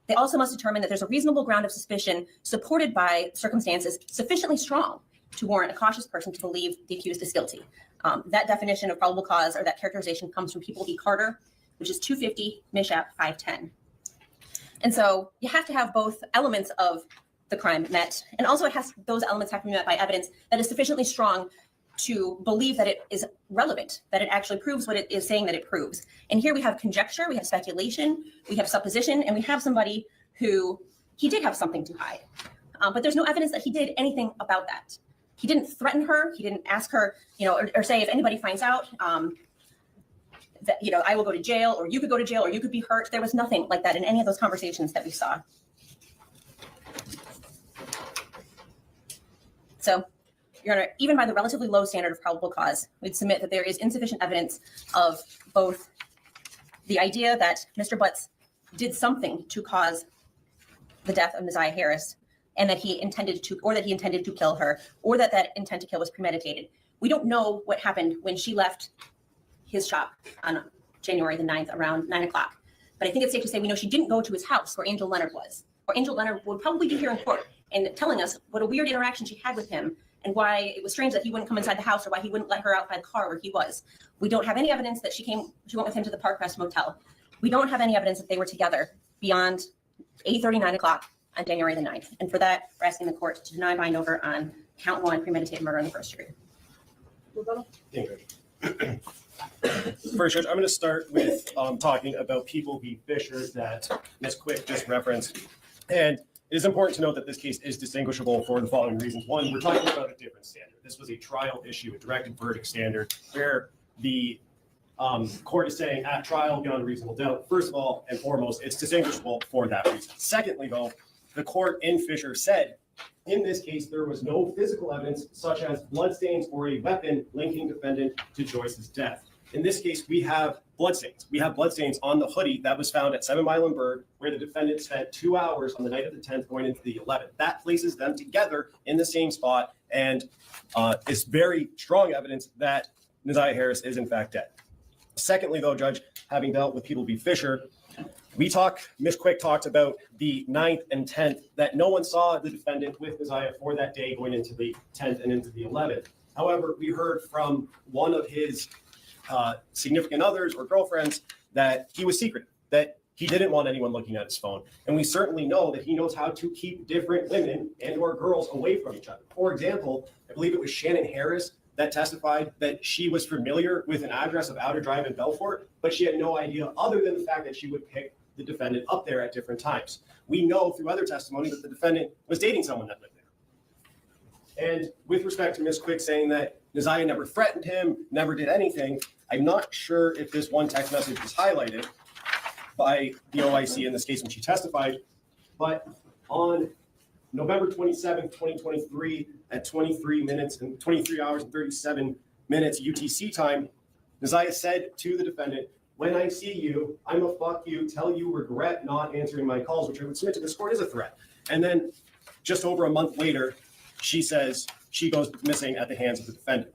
They also must determine that there's a reasonable ground of suspicion supported by circumstances sufficiently strong to warrant a cautious person to believe the accused is guilty. That definition of probable cause, or that characterization, comes from People v. Carter, which is 250 Mishap 510. And so you have to have both elements of the crime met, and also those elements have to be met by evidence that is sufficiently strong to believe that it is relevant, that it actually proves what it is saying that it proves. And here we have conjecture, we have speculation, we have supposition, and we have somebody who he did have something to hide. But there's no evidence that he did anything about that. He didn't threaten her. He didn't ask her, or say if anybody finds out that, I will go to jail, or you could go to jail, or you could be hurt. There was nothing like that in any of those conversations that we saw. So, Your Honor, even by the relatively low standard of probable cause, we'd submit that there is insufficient evidence of both the idea that Mr. Butts did something to cause the death of Neziah Harris, and that he intended to kill her, or that intent to kill was premeditated. We don't know what happened when she left his shop on January the 9th around 9 o'clock. But I think it's safe to say we know she didn't go to his house where Angel Leonard was, or Angel Leonard would probably be here in court and telling us what a weird interaction she had with him and why it was strange that he wouldn't come inside the house, or why he wouldn't let her out by the car where he was. We don't have any evidence that she went with him to the Park Rest Motel. We don't have any evidence that they were together beyond 8:30, 9 o'clock on January the 9th. And for that, we're asking the court to deny bind over on count 1, premeditated murder in the first degree. First, Judge, I'm going to start with talking about People v. Fisher that Ms. Quick just referenced. And it is important to note that this case is distinguishable for the following reasons. One, we're talking about a different standard. This was a trial issue, a directed verdict standard, where the court is saying at trial beyond reasonable doubt. First of all and foremost, it's distinguishable for that reason. Secondly, though, the court in Fisher said, in this case, there was no physical evidence such as bloodstains or a weapon linking defendant to Joyce's death. In this case, we have bloodstains. We have bloodstains on the hoodie that was found at 7 Mile and Berg, where the defendant spent 2 hours on the night of the 10th going into the 11th. That places them together in the same spot, and is very strong evidence that Neziah Harris is in fact dead. Secondly, though, Judge, having dealt with People v. Fisher, Ms. Quick talked about the 9th and 10th, that no one saw the defendant with Neziah for that day going into the 10th and into the 11th. However, we heard from one of his significant others or girlfriends that he was secretive, that he didn't want anyone looking at his phone. And we certainly know that he knows how to keep different women and or girls away from each other. For example, I believe it was Shannon Harris that testified that she was familiar with an address of Outer Drive in Belfort, but she had no idea other than the fact that she would pick the defendant up there at different times. We know through other testimony that the defendant was dating someone that lived there. And with respect to Ms. Quick saying that Neziah never threatened him, never did anything, I'm not sure if this one text message was highlighted by the OIC in this case when she testified, but on November 27th, 2023 at 23 hours and 37 minutes UTC time, Neziah said to the defendant, "When I see you, I'm a fuck you, tell you regret not answering my calls," which I would submit to this court is a threat. And then just over a month later, she says she goes missing at the hands of the defendant.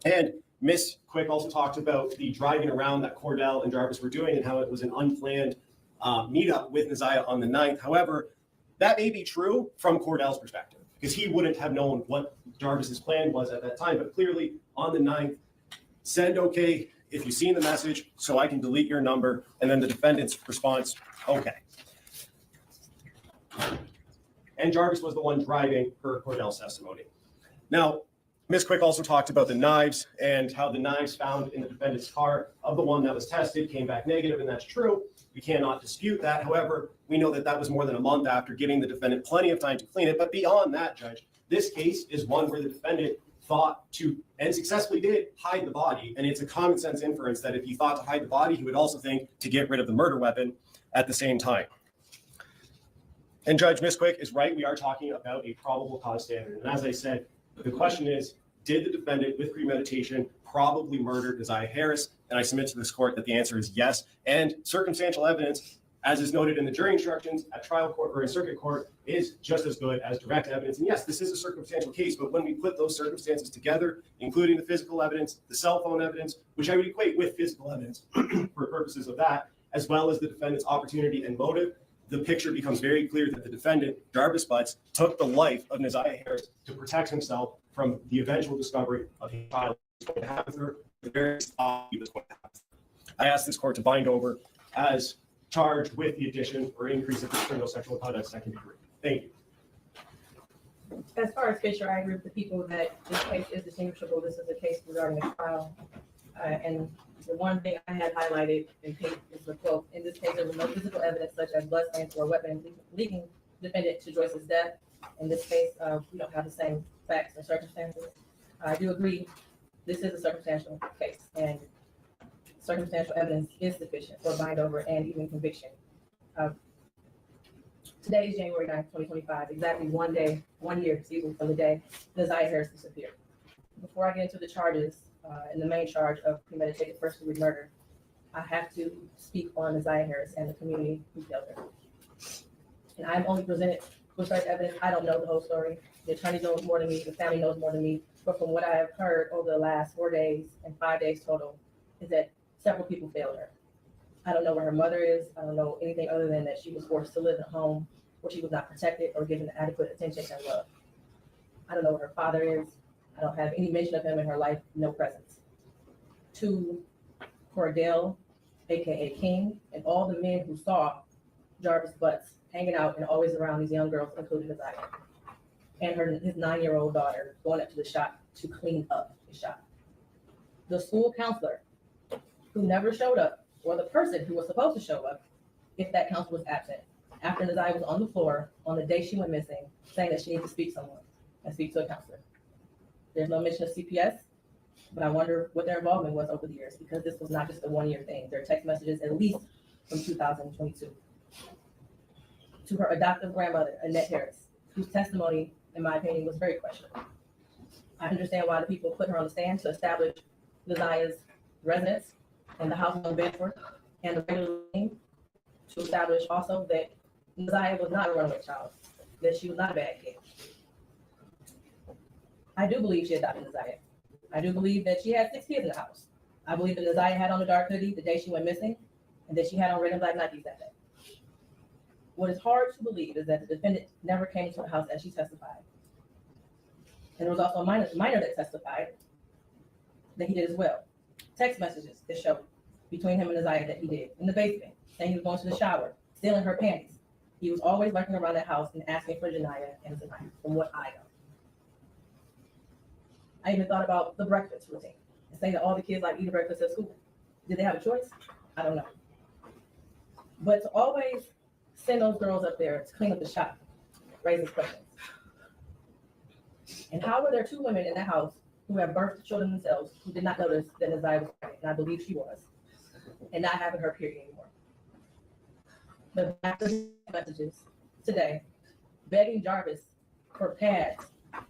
And Ms. Quick also talked about the driving around that Cordell and Jarvis were doing and how it was an unplanned meetup with Neziah on the 9th. However, that may be true from Cordell's perspective, because he wouldn't have known what Jarvis's plan was at that time. But clearly on the 9th, send okay if you've seen the message so I can delete your number, and then the defendant's response, okay. And Jarvis was the one driving per Cordell's testimony. Now, Ms. Quick also talked about the knives and how the knives found in the defendant's car of the one that was tested came back negative, and that's true. We cannot dispute that. However, we know that that was more than a month after giving the defendant plenty of time to clean it. But beyond that, Judge, this case is one where the defendant thought to, and successfully did, hide the body. And it's a common sense inference that if he thought to hide the body, he would also think to get rid of the murder weapon at the same time. And Judge, Ms. Quick is right. We are talking about a probable cause standard. And as I said, the question is, did the defendant with premeditation probably murder Desire Harris? And I submit to this court that the answer is yes. And circumstantial evidence, as is noted in the jury instructions at trial court or in circuit court, is just as good as direct evidence. And yes, this is a circumstantial case, but when we put those circumstances together, including the physical evidence, the cell phone evidence, which I would equate with physical evidence for purposes of that, as well as the defendant's opportunity and motive, the picture becomes very clear that the defendant, Jarvis Butts, took the life of Neziah Harris to protect himself from the eventual discovery of his child was going to happen to her, the very spot he was going to happen. I ask this court to bind over as charged with the addition or increase of this criminal sexual conduct second degree. Thank you. As far as Fisher, I agree with the people that this case is distinguishable. This is a case regarding a trial. And the one thing I had highlighted in pink is the quote, in this case, there was no physical evidence such as blood stains or a weapon leading defendant to Joyce's death. In this case, we don't have the same facts and circumstances. I do agree this is a circumstantial case, and circumstantial evidence is sufficient for bind over and even conviction. Today is January 9th, 2025, exactly 1 year, from the day Neziah Harris disappeared. Before I get into the charges and the main charge of premeditated first degree murder, I have to speak on Neziah Harris and the community who killed her. And I'm only presented with such evidence. I don't know the whole story. The attorney knows more than me, the family knows more than me. But from what I have heard over the last 4 days and 5 days total, is that several people failed her. I don't know where her mother is. I don't know anything other than that she was forced to live in a home where she was not protected or given adequate attention and love. I don't know where her father is. I don't have any mention of him in her life, no presence. To Cordell, AKA King, and all the men who saw Jarvis Butts hanging out and always around these young girls, including Neziah, and his 9-year-old daughter going up to the shop to clean up the shop. The school counselor who never showed up, or the person who was supposed to show up if that counselor was absent, after Neziah was on the floor on the day she went missing, saying that she needed to speak to someone and speak to a counselor. There's no mention of CPS, but I wonder what their involvement was over the years, because this was not just a 1-year thing. There are text messages at least from 2022. To her adoptive grandmother, Annette Harris, whose testimony, in my opinion, was very questionable. I understand why the people put her on the stand to establish Neziah's residence and the house on Bedford and the regular name, to establish also that Neziah was not a runaway child, that she was not a bad kid. I do believe she adopted Neziah. I do believe that she had 6 kids in the house. I believe that Neziah had on a dark hoodie the day she went missing, and that she had on red and black Nikes that day. What is hard to believe is that the defendant never came into the house as she testified. And there was also a minor that testified that he did as well. Text messages that show between him and Neziah that he did in the basement, saying he was going to the shower, stealing her panties. He was always lurking around that house and asking for Janiyah and Zaniyah, from what I know. I even thought about the breakfast routine and saying that all the kids like eating breakfast at school. Did they have a choice? I don't know. But to always send those girls up there to clean up the shop raises questions. And how were there 2 women in the house who have birthed children themselves who did not notice that Neziah was pregnant, and I believe she was, and not having her period anymore? The after messages today begging Jarvis for pads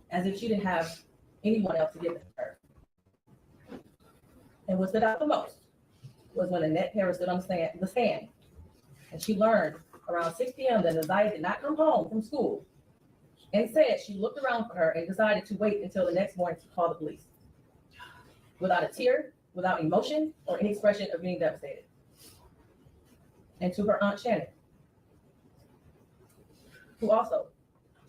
as if she didn't have anyone else to give them to her. And what stood out the most was when Annette Harris stood on the stand, and she learned around 6 p.m. that Neziah did not come home from school, and said she looked around for her and decided to wait until the next morning to call the police. Without a tear, without emotion, or any expression of being devastated. And to her Aunt Shannon, who also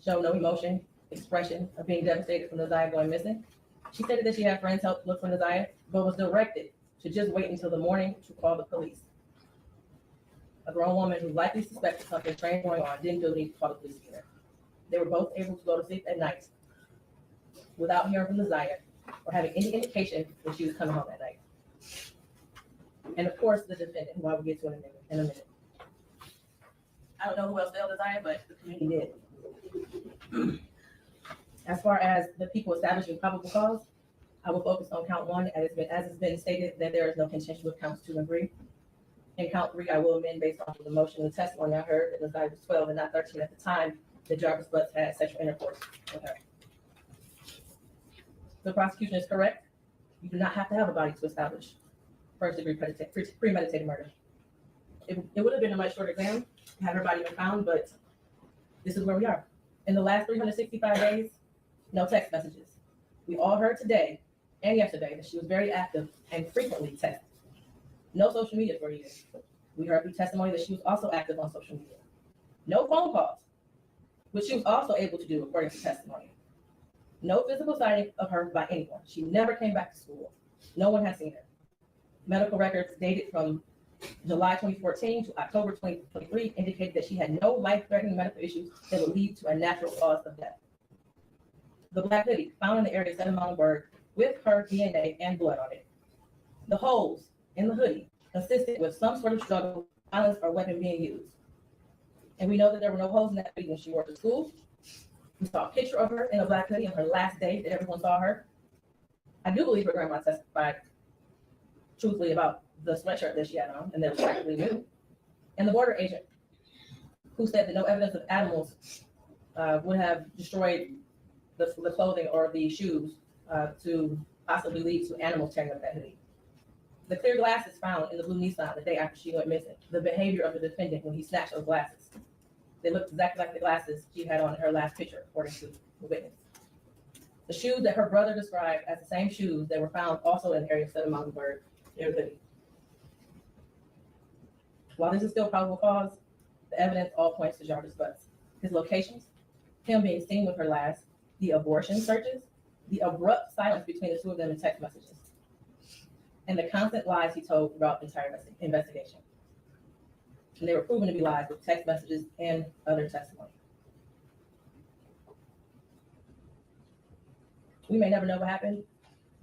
showed no emotion, expression of being devastated from Neziah going missing. She stated that she had friends help look for Neziah, but was directed to just wait until the morning to call the police. A grown woman who likely suspected something strange going on didn't feel the need to call the police either. They were both able to go to sleep at night without hearing from Neziah or having any indication that she was coming home at night. And of course, the defendant, who I will get to in a minute. I don't know who else failed Neziah, but the community did. As far as the people establishing probable cause, I will focus on count 1, as it's been stated that there is no contention with counts 2 and 3. In count 3, I will amend based off of the motion and the testimony I heard that Neziah was 12 and not 13 at the time that Jarvis Butts had sexual intercourse with her. The prosecution is correct. You do not have to have a body to establish first-degree premeditated murder. It would have been a much shorter exam had her body been found, but this is where we are. In the last 365 days, no text messages. We all heard today and yesterday that she was very active and frequently texted. No social media for a year. We heard through testimony that she was also active on social media. No phone calls, which she was also able to do according to testimony. No physical sighting of her by anyone. She never came back to school. No one has seen her. Medical records dated from July 2014 to October 2023 indicated that she had no life-threatening medical issues that would lead to a natural cause of death. The black hoodie found in the area of 7 Mile Bird with her DNA and blood on it. The holes in the hoodie consisted with some sort of struggle, violence, or weapon being used. And we know that there were no holes in that hoodie when she wore to school. We saw a picture of her in a black hoodie on her last day that everyone saw her. I do believe her grandma testified truthfully about the sweatshirt that she had on and that was practically new. And the border agent who said that no evidence of animals would have destroyed the clothing or the shoes to possibly lead to animals tearing up that hoodie. The clear glasses found in the blue Nissan the day after she went missing, the behavior of the defendant when he snatched those glasses. They looked exactly like the glasses she had on in her last picture, according to the witness. The shoes that her brother described as the same shoes that were found also in the area of 7 Mile Bird near the hoodie. While this is still probable cause, the evidence all points to Jarvis Butts. His locations, him being seen with her last, the abortion searches, the abrupt silence between the two of them in text messages, and the constant lies he told throughout the entire investigation. And they were proven to be lies with text messages and other testimony. We may never know what happened,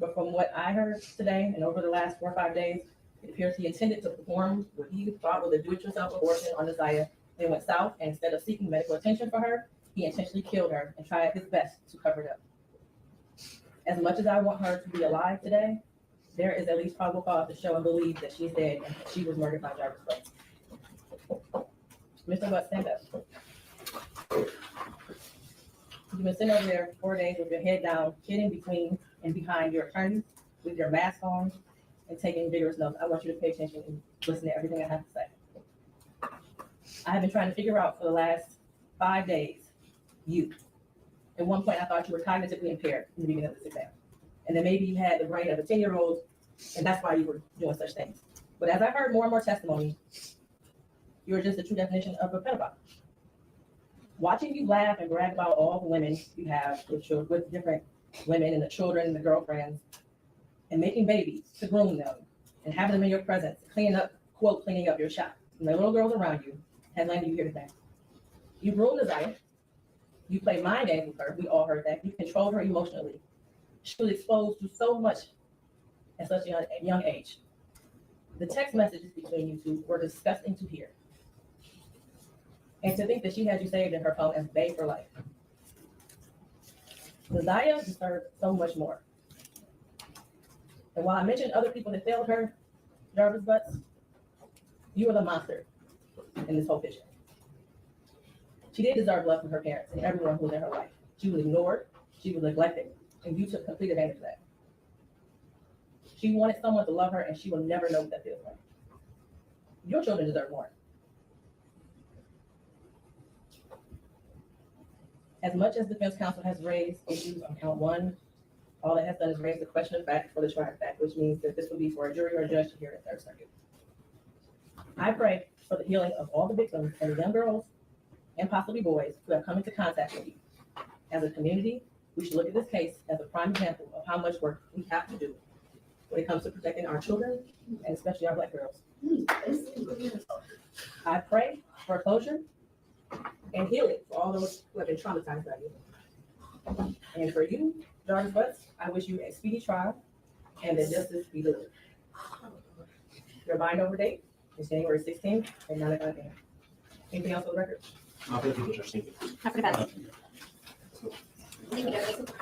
but from what I heard today and over the last 4 or 5 days, it appears he intended to perform what he thought was a do-it-yourself abortion on Neziah. They went south, and instead of seeking medical attention for her, he intentionally killed her and tried his best to cover it up. As much as I want her to be alive today, there is at least probable cause to show and believe that she's dead and that she was murdered by Jarvis Butts. Mr. Butts, stand up. You've been sitting over there for 4 days with your head down, hidden between and behind your attorney with your mask on and taking vigorous notes. I want you to pay attention and listen to everything I have to say. I have been trying to figure out for the last 5 days, you. At one point, I thought you were cognitively impaired in the beginning of this exam. And then maybe you had the brain of a 10-year-old, and that's why you were doing such things. But as I heard more and more testimony, you were just the true definition of a pedophile. Watching you laugh and brag about all the women you have with different women and the children and the girlfriends, and making babies to groom them, and having them in your presence, cleaning up your shop. And the little girls around you have landed you here today. You groomed Neziah. You played mind games with her. We all heard that. You controlled her emotionally. She was exposed to so much at such a young age. The text messages between you two were disgusting to hear. And to think that she had you saved in her phone as bae for life. Neziah deserved so much more. And while I mentioned other people that failed her, Jarvis Butts, you were the monster in this whole picture. She did deserve love from her parents and everyone who was in her life. She was ignored, she was neglected, and you took complete advantage of that. She wanted someone to love her, and she will never know what that feels like. Your children deserve more. As much as defense counsel has raised issues on count 1, all it has done is raise the question of fact for the trial fact, which means that this will be for a jury or a judge to hear in Third Circuit. I pray for the healing of all the victims and the young girls and possibly boys who have come into contact with you as a community we should look at this case as a prime example of how much work we have to do when it comes to protecting our children and especially our Black girls. I pray for closure and healing for all those who have been traumatized by you. And for you, Jarvis Butts, I wish you a speedy trial and that justice be delivered. Your bind over date is January 16th at 9 o'clock a.m. Anything else for the record? Thank you, Judge. Thank you. Have a good night. Thank you, Joseph.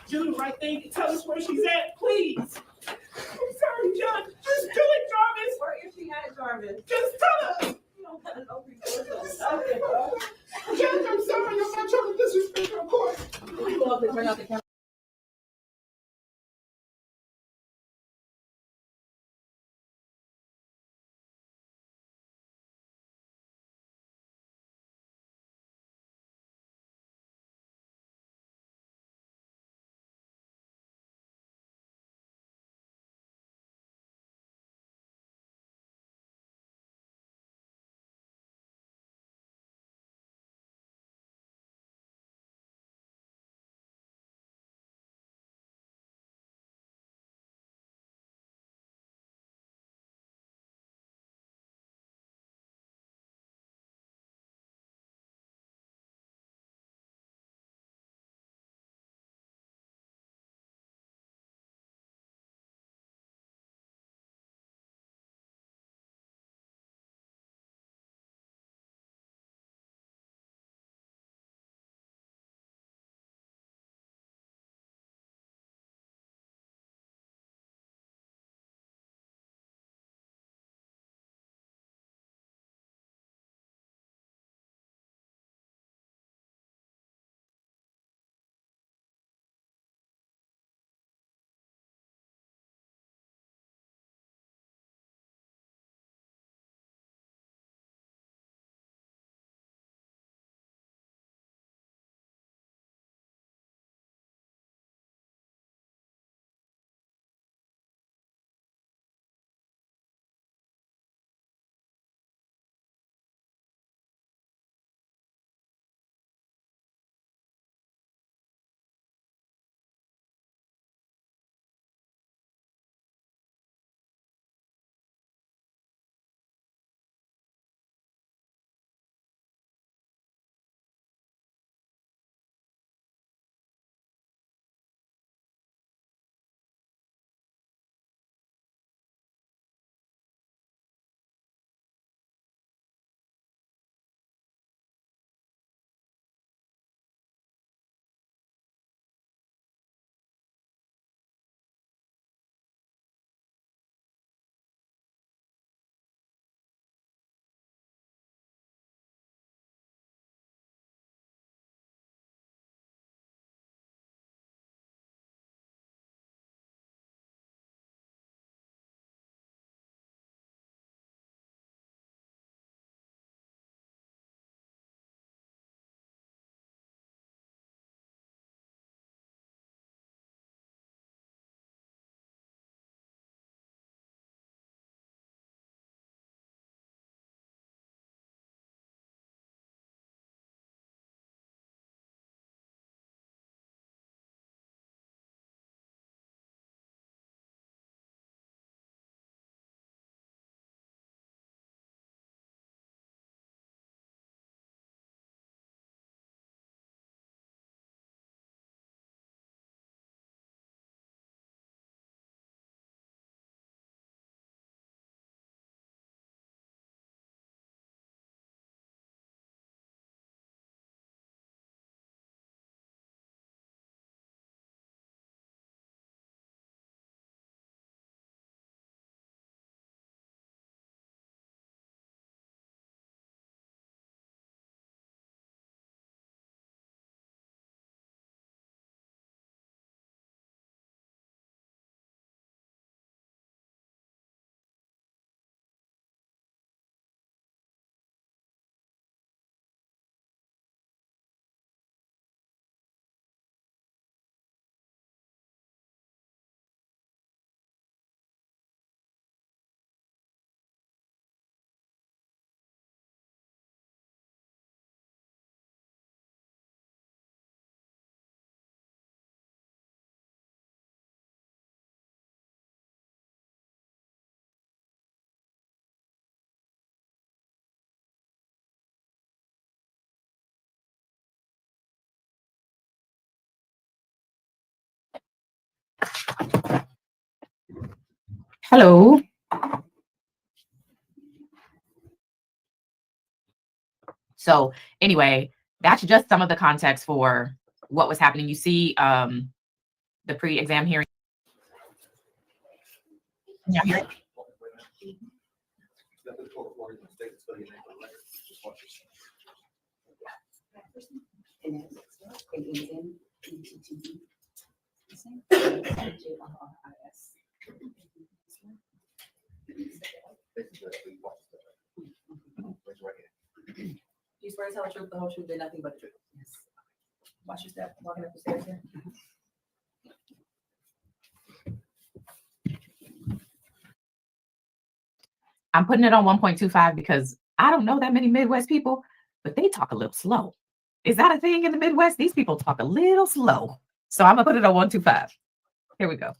Do the right thing and tell us where she's at, please. I'm sorry, Judge. Just do it, Jarvis. Where is she at, Jarvis? Just tell us. You don't have no Judge, I'm sorry. I'm not trying to disrespect your court. We love to turn out the camera. Hello. So anyway, that's just some of the context for what was happening. You see the pre-exam hearing. Yeah, here. You swear to tell the truth, the whole truth, and nothing but the truth. Yes. Watch your step, walking up the stairs here. I'm putting it on 1.25 because I don't know that many Midwest people, but they talk a little slow. Is that a thing in the Midwest? These people talk a little slow. So I'm gonna put it on 125. Here we go.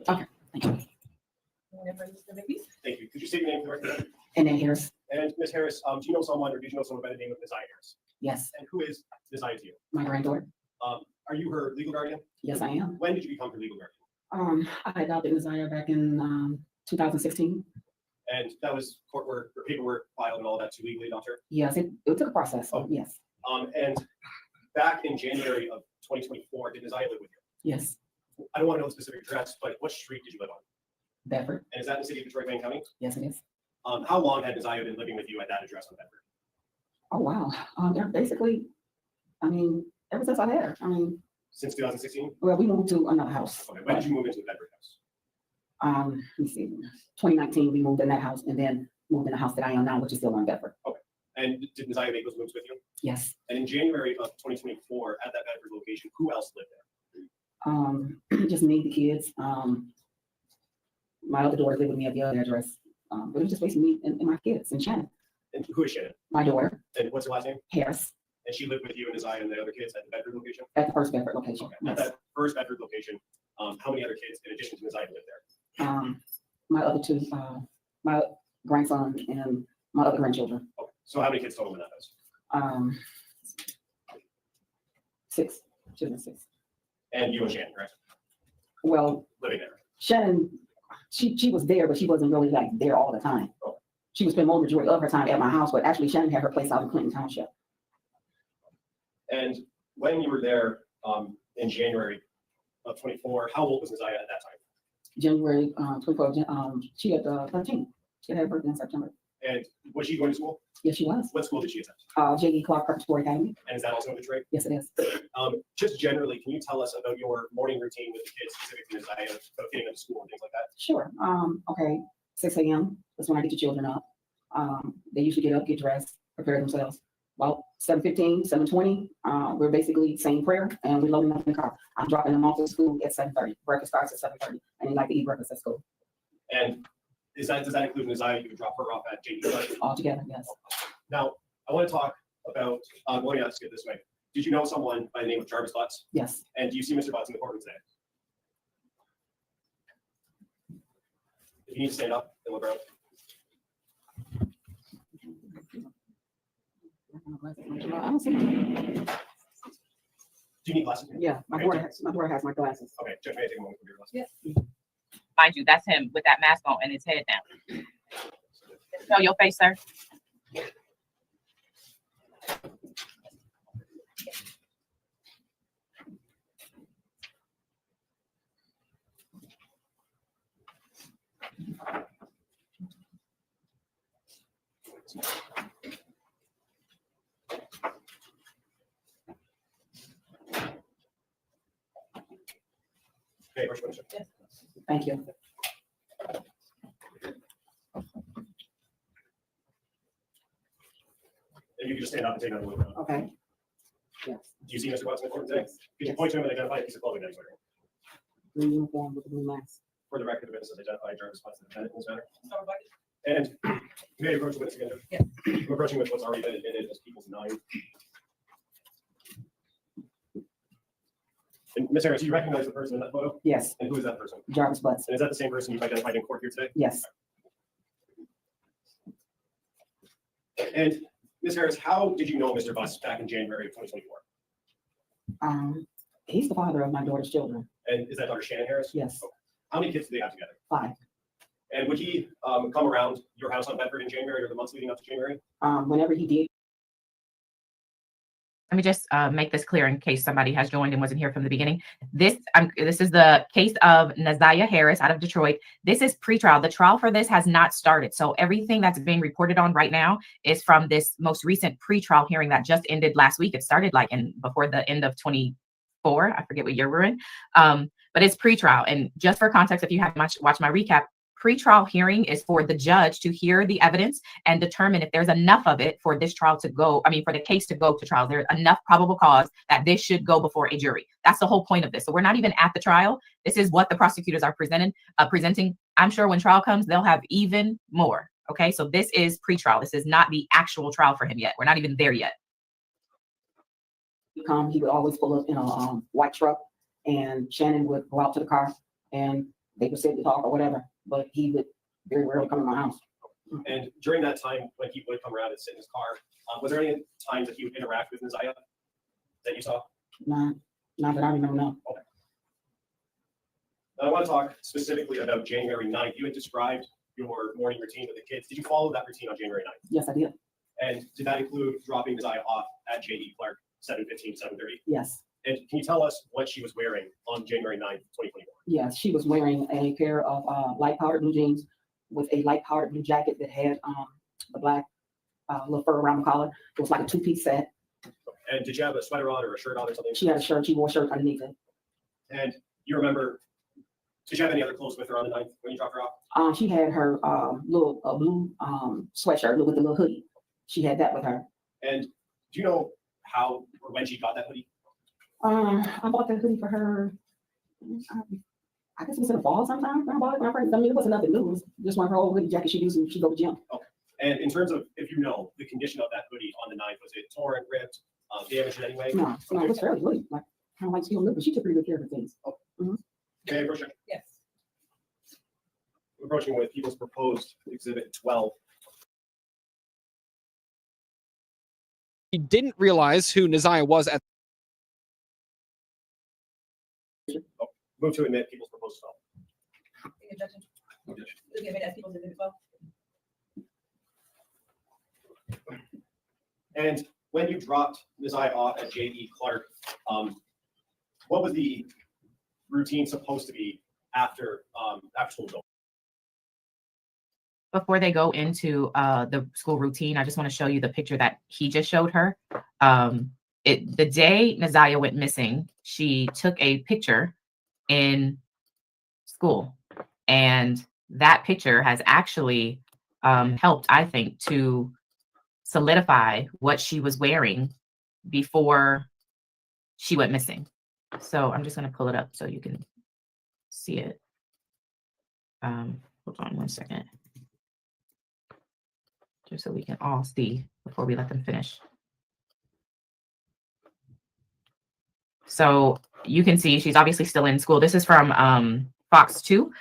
Okay, thank you. Thank you. Could you state your name for the record? And then here's, And Ms. Harris, do you know someone or did you know someone by the name of Ms. Harris? yes, And who is Ms. to you? my granddaughter. Are you her legal guardian? Yes, I am. When did you become her legal guardian? I adopted Desire back in 2016. And that was court work or paperwork filed and all that to legally adopt her? Yes, it took a process, Oh. but yes, And back in January of 2024, did Desire live with you? yes, I don't want to know the specific address, but what street did you live on? Bedford, And is that in the city of Detroit, Wayne County? yes, it is. How long had Desire been living with you at that address on Bedford? Oh, wow. They're basically, I mean, ever since I had her, I mean, Since 2016? well, we moved to another house. Okay, when did you move into the Bedford house? Let me see, 2019, we moved in that house and then moved in the house that I am now, which is still on Bedford. And did Desire make those moves with you? Yes. And in January of 2024, at that Bedford location, who else lived there? Just me, the kids. My other daughter lived with me at the other address. But it was just basically me and my kids and Shannon, And who is Shannon? my daughter, And what's her last name? Harris, And she lived with you and Desire and the other kids at the Bedford location? at the first Bedford location. Okay. At Yes. that first Bedford location, how many other kids in addition to Desire lived there? My other two, my grandson and my other grandchildren. Okay. So how many kids total in that house? 6 children, 6. And you and Shannon, correct? Well, Living there. Shannon, she was there, but she wasn't really like there all the time. Oh. She would spend more majority of her time at my house, but actually Shannon had her place out in Clinton Township. And when you were there in January of 24, how old was Desire at that time? January 24th, she had 13. She had her birthday in September. And was she going to school? Yes, she was. What school did she attend? J.E. Clark Preparatory Academy. And is that also in Detroit? Yes, it is. Just generally, can you tell us about your morning routine with the kids, specifically Desire, about getting them to school and things like that? Sure. Okay. 6 a.m. That's when I get the children up. They usually get up, get dressed, prepare themselves. About 7:15, 7:20, we're basically saying prayer and we're loading up in the car. I'm dropping them off at school at 7:30. Breakfast starts at 7:30, and they like to eat breakfast at school. And does that include Desire? You would drop her off at J.E. Clark? All together, yes. Now, I want to talk about, let me ask it this way. Did you know someone by the name of Jarvis Butts? Yes. And do you see Mr. Butts in the courtroom today? If you need to stand up and look around. I don't see them. Do you need glasses? Yeah, my daughter has my glasses. Okay, Judge, may I take a moment from your glasses? Yes. Mind you, that's him with that mask on and his head down. Show your face, sir. Okay, which one? Yes. Thank you. If you can just stand up and take another look around. Okay. Yes. Do you see Mr. Butts in the courtroom today? Could you point to him and identify a piece of clothing that he's wearing? Blue uniform with a blue mask. For the record, the witnesses identify Jarvis Butts, the defendant in this matter. And may I approach the witness again? Yeah. I'm approaching with what's already been admitted as people's 9. And Ms. Harris, you recognize the person in that photo? Yes, And who is that person? Jarvis Butts. And is that the same person you've identified in court here today? Yes. And Ms. Harris, how did you know Mr. Butts back in January of 2024? He's the father of my daughter's children. And is that daughter Shannon Harris? Yes, How many kids do they have together? 5. And would he come around your house on Bedford in January or the months leading up to January? Whenever he did, Let me just make this clear in case somebody has joined and wasn't here from the beginning. This is the case of Naziah Harris out of Detroit. This is pretrial. The trial for this has not started. So everything that's being reported on right now is from this most recent pretrial hearing that just ended last week. It started like before the end of 24. I forget what year we're in. But it's pretrial. And just for context, if you haven't watched my recap, pretrial hearing is for the judge to hear the evidence and determine if there's enough of it for this trial to go, for the case to go to trial. There's enough probable cause that this should go before a jury. That's the whole point of this. So we're not even at the trial. This is what the prosecutors are presenting. I'm sure when trial comes, they'll have even more. Okay, so this is pretrial. This is not the actual trial for him yet. We're not even there yet. he would always pull up in a white truck, and Shannon would go out to the car, and they would sit and talk or whatever. But he would very rarely come to my house. And during that time, when he would come around and sit in his car, was there any times that he would interact with Naziah that you saw? Not that I remember, no. Okay. Now I want to talk specifically about January 9th. You had described your morning routine with the kids. Did you follow that routine on January 9th? Yes, I did. And did that include dropping Naziah off at J.E. Clark, 7:15, 7:30? Yes. And can you tell us what she was wearing on January 9th, 2024? Yes, she was wearing a pair of light powdered blue jeans with a light powdered blue jacket that had the black little fur around the collar. It was like a 2-piece set. And did you have a sweater on or a shirt on or something? She had a shirt. She wore a shirt underneath it. And you remember, did you have any other clothes with her on the 9th when you dropped her off? She had her little blue sweatshirt with a little hoodie. She had that with her. And do you know how or when she got that hoodie? I bought that hoodie for her. I guess it was in the fall sometime. When I bought it when I first. I mean, it wasn't nothing new. It was just one of her old hoodie jacket she used when she go to the gym. Okay. And in terms of, if you know, the condition of that hoodie on the 9th, was it torn, ripped, damaged in any way? No, it was fairly good. Like kind of like steel new, but she took pretty good care of her things. Okay, approaching. Yes. We're approaching with People's Proposed Exhibit 12. He didn't realize who Naziah was at. Move to admit People's Proposed 12. And when you dropped Naziah off at J.E. Clark, what was the routine supposed to be after school was over? Before they go into the school routine, I just want to show you the picture that he just showed her. The day Naziah went missing, she took a picture in school, and that picture has actually helped, I think, to solidify what she was wearing before she went missing. So I'm just going to pull it up so you can see it. Hold on one second, just so we can all see before we let them finish. So you can see she's obviously still in school. This is from Fox 2,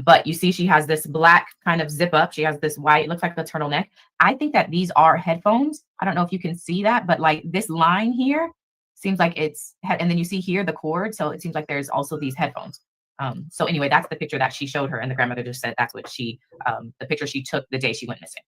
but you see she has this black kind of zip up. She has this white, looks like the turtleneck. I think that these are headphones. I don't know if you can see that, but like this line here seems like it's, and then you see here the cord. So it seems like there's also these headphones. So anyway, that's the picture that she showed her, and the grandmother just said that's what she, the picture she took the day she went missing.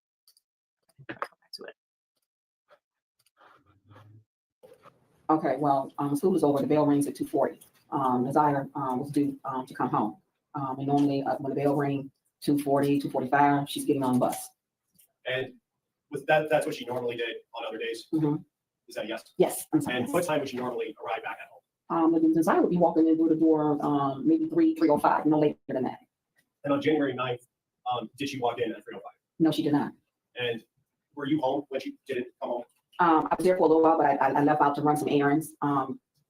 Okay, well, school is over. The bell rings at 2:40. Naziah was due to come home. And normally when the bell rings, 2:40, 2:45, she's getting on the bus. And with that's what she normally did on other days? Is that a yes? Yes. I'm sorry. And what time would she normally arrive back at home? Naziah would be walking in through the door maybe 3:05, no later than that. And on January 9th, did she walk in at 3:05? No, she did not. And were you home when she didn't come home? I was there for a little while, but I left out to run some errands.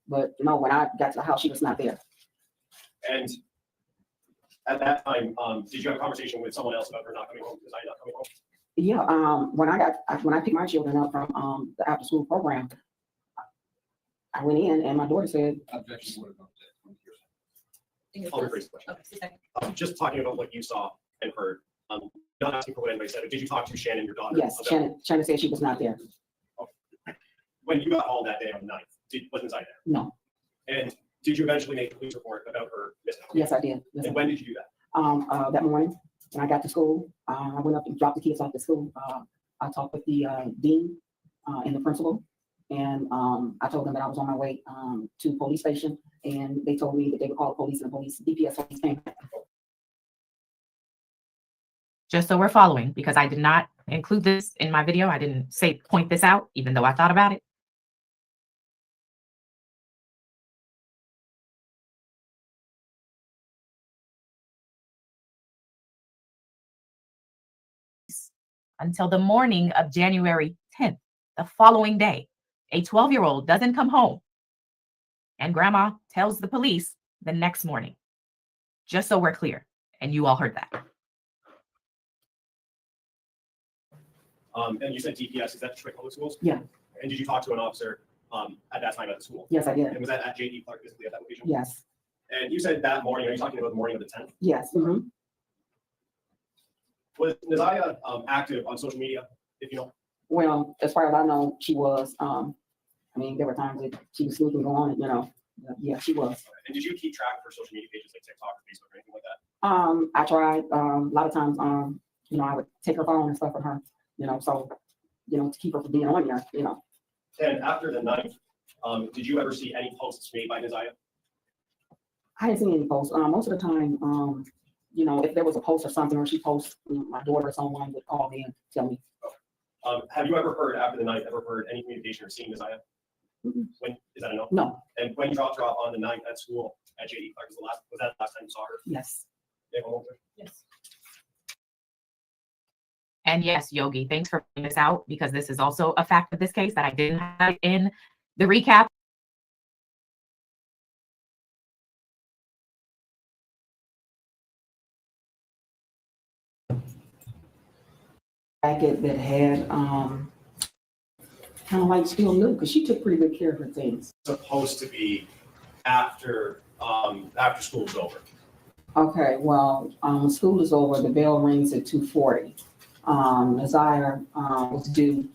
But no, when I got to the house, she was not there. And at that time, did you have a conversation with someone else about her not coming home? Naziah not coming home? Yeah. When I picked my children up from the after school program, I went in and my daughter said, Objection. What about that? I'll rephrase the question. Just talking about what you saw and heard. Not asking for what anybody said. Did you talk to Shannon, your daughter? yes, Shannon said she was not there. When you got home that day on the 9th, wasn't inside there? No. And did you eventually make a police report about her missing? Yes, I did. Yes, I And when did you do that? That morning when I got to school, I went up and dropped the kids off at school. I talked with the dean and the principal, and I told them that I was on my way to police station, and they told me that they would call the police, and the police DPS police came. Just so we're following, because I did not include this in my video. I didn't say point this out, even though I thought about it. Until the morning of January 10th, the following day, a 12-year-old doesn't come home, and grandma tells the police the next morning. Just so we're clear, and you all heard that. And you said DPS, is that Detroit Public Schools? Yeah. And did you talk to an officer at that time at the school? Yes, I did. And was that at J.D. Clark physically at that location? Yes. And you said that morning, are you talking about the morning of the 10th? Yes. Mm-hmm. Was Naziah active on social media, if you know? Well, as far as I know, she was. I mean, there were times that she was sneaking on, you know. Yeah, she was. And did you keep track of her social media pages like TikTok or Facebook or anything like that? I tried. A lot of times, you know, I would take her phone and stuff from her, you know, so, you know, to keep her from being on there, you know. And after the 9th, did you ever see any posts made by Naziah? I didn't see any posts. Most of the time, you know, if there was a post or something, or she posts, my daughter or someone would call me and tell me. Have you ever heard after the 9th, ever heard any communication or seen Naziah? Mhm. When, is that a no? No. And when you dropped her off on the 9th at school at J.D. Clark, was that the last time you saw her? Yes. Yes. And yes, Yogi, thanks for bringing this out, because this is also a fact of this case that I didn't have in the recap. Packet that had kind of like still new, because she took pretty good care of her things. Supposed to be after school was over. Okay, well, school is over, the bell rings at 2:40. Naziah was due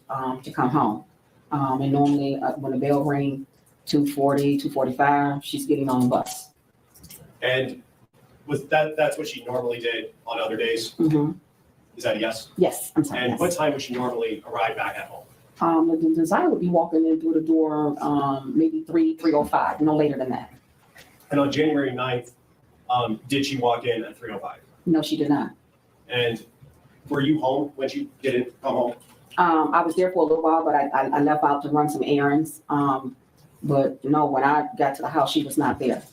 to come home. And normally when the bell rings 2:40, 2:45, she's getting on the bus. And that's what she normally did on other days? Mm-hmm. Is that a yes? Yes, I'm sorry. And Yes. what time would she normally arrive back at home? The Naziah would be walking in through the door maybe 3:05, no later than that. And on January 9th, did she walk in at 3:05? No, she did not. And were you home when she didn't come home? I was there for a little while, but I left out to run some errands. But no, when I got to the house, she was not there.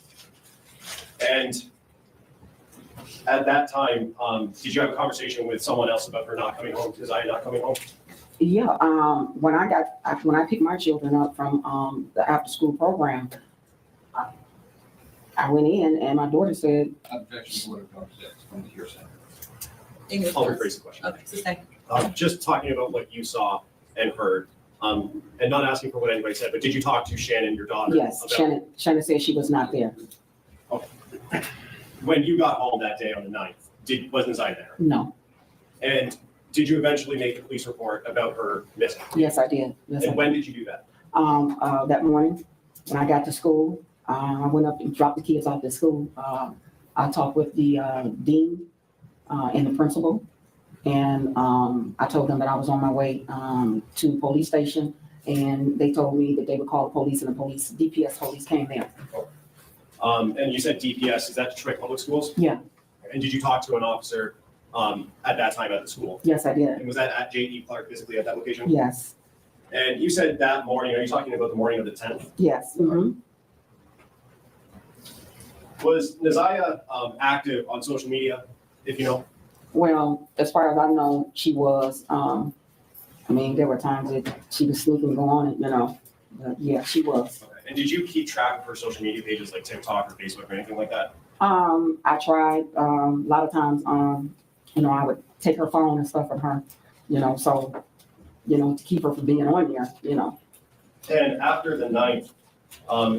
And at that time, did you have a conversation with someone else about her not coming home, Naziah not coming home? Yeah, when I picked my children up from the after-school program, I went in and my daughter said, Objection to what it comes from the hearsay. I'll rephrase the question. Okay, so say. Just talking about what you saw and heard, and not asking for what anybody said, but did you talk to Shannon, your daughter? yes, about Shannon said she was not there. when you got home that day on the 9th, was Naziah there? No, And did you eventually make a police report about her missing? yes, I did. Yes, I And did. when did you do that? That morning, when I got to school, I went up and dropped the kids off at school. I talked with the dean and the principal, and I told them that I was on my way to police station, and they told me that they would call the police, and the police, DPS police came there. And you said DPS, is that Detroit Public Schools? Yeah. And did you talk to an officer at that time at the school? Yes, I did. And was that at J.D. Clark physically at that location? Yes, And you said that morning, are you talking about the morning of the 10th? yes. Mhm. Was Naziah active on social media, if you know? Well, as far as I know, she was. I mean, there were times that she was sneaking on it, you know. But yeah, she was. Okay. And did you keep track of her social media pages like TikTok or Facebook or anything like that? I tried. A lot of times, you know, I would take her phone and stuff from her, you know, so, you know, to keep her from being on there, you know. And after the 9th,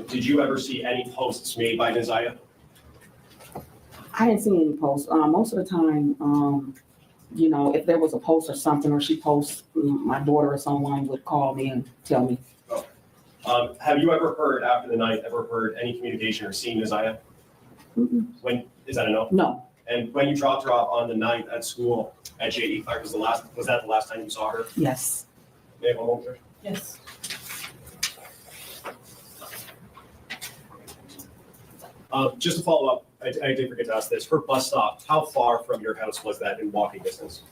did you ever see any posts made by Naziah? I didn't see any posts. Most of the time, you know, if there was a post or something, or she posts, my daughter or someone would call me and tell me. Have you ever heard after the night, any communication or seen Isaiah? Mm-mm. When, is that a no? No, And when you dropped her off on the night at school at J.D. Clark, was that the last time you saw her? yes, May I have one moment? Yes. Just to follow up, I did forget to ask this. Her bus stop, how far from your house was that in walking distance?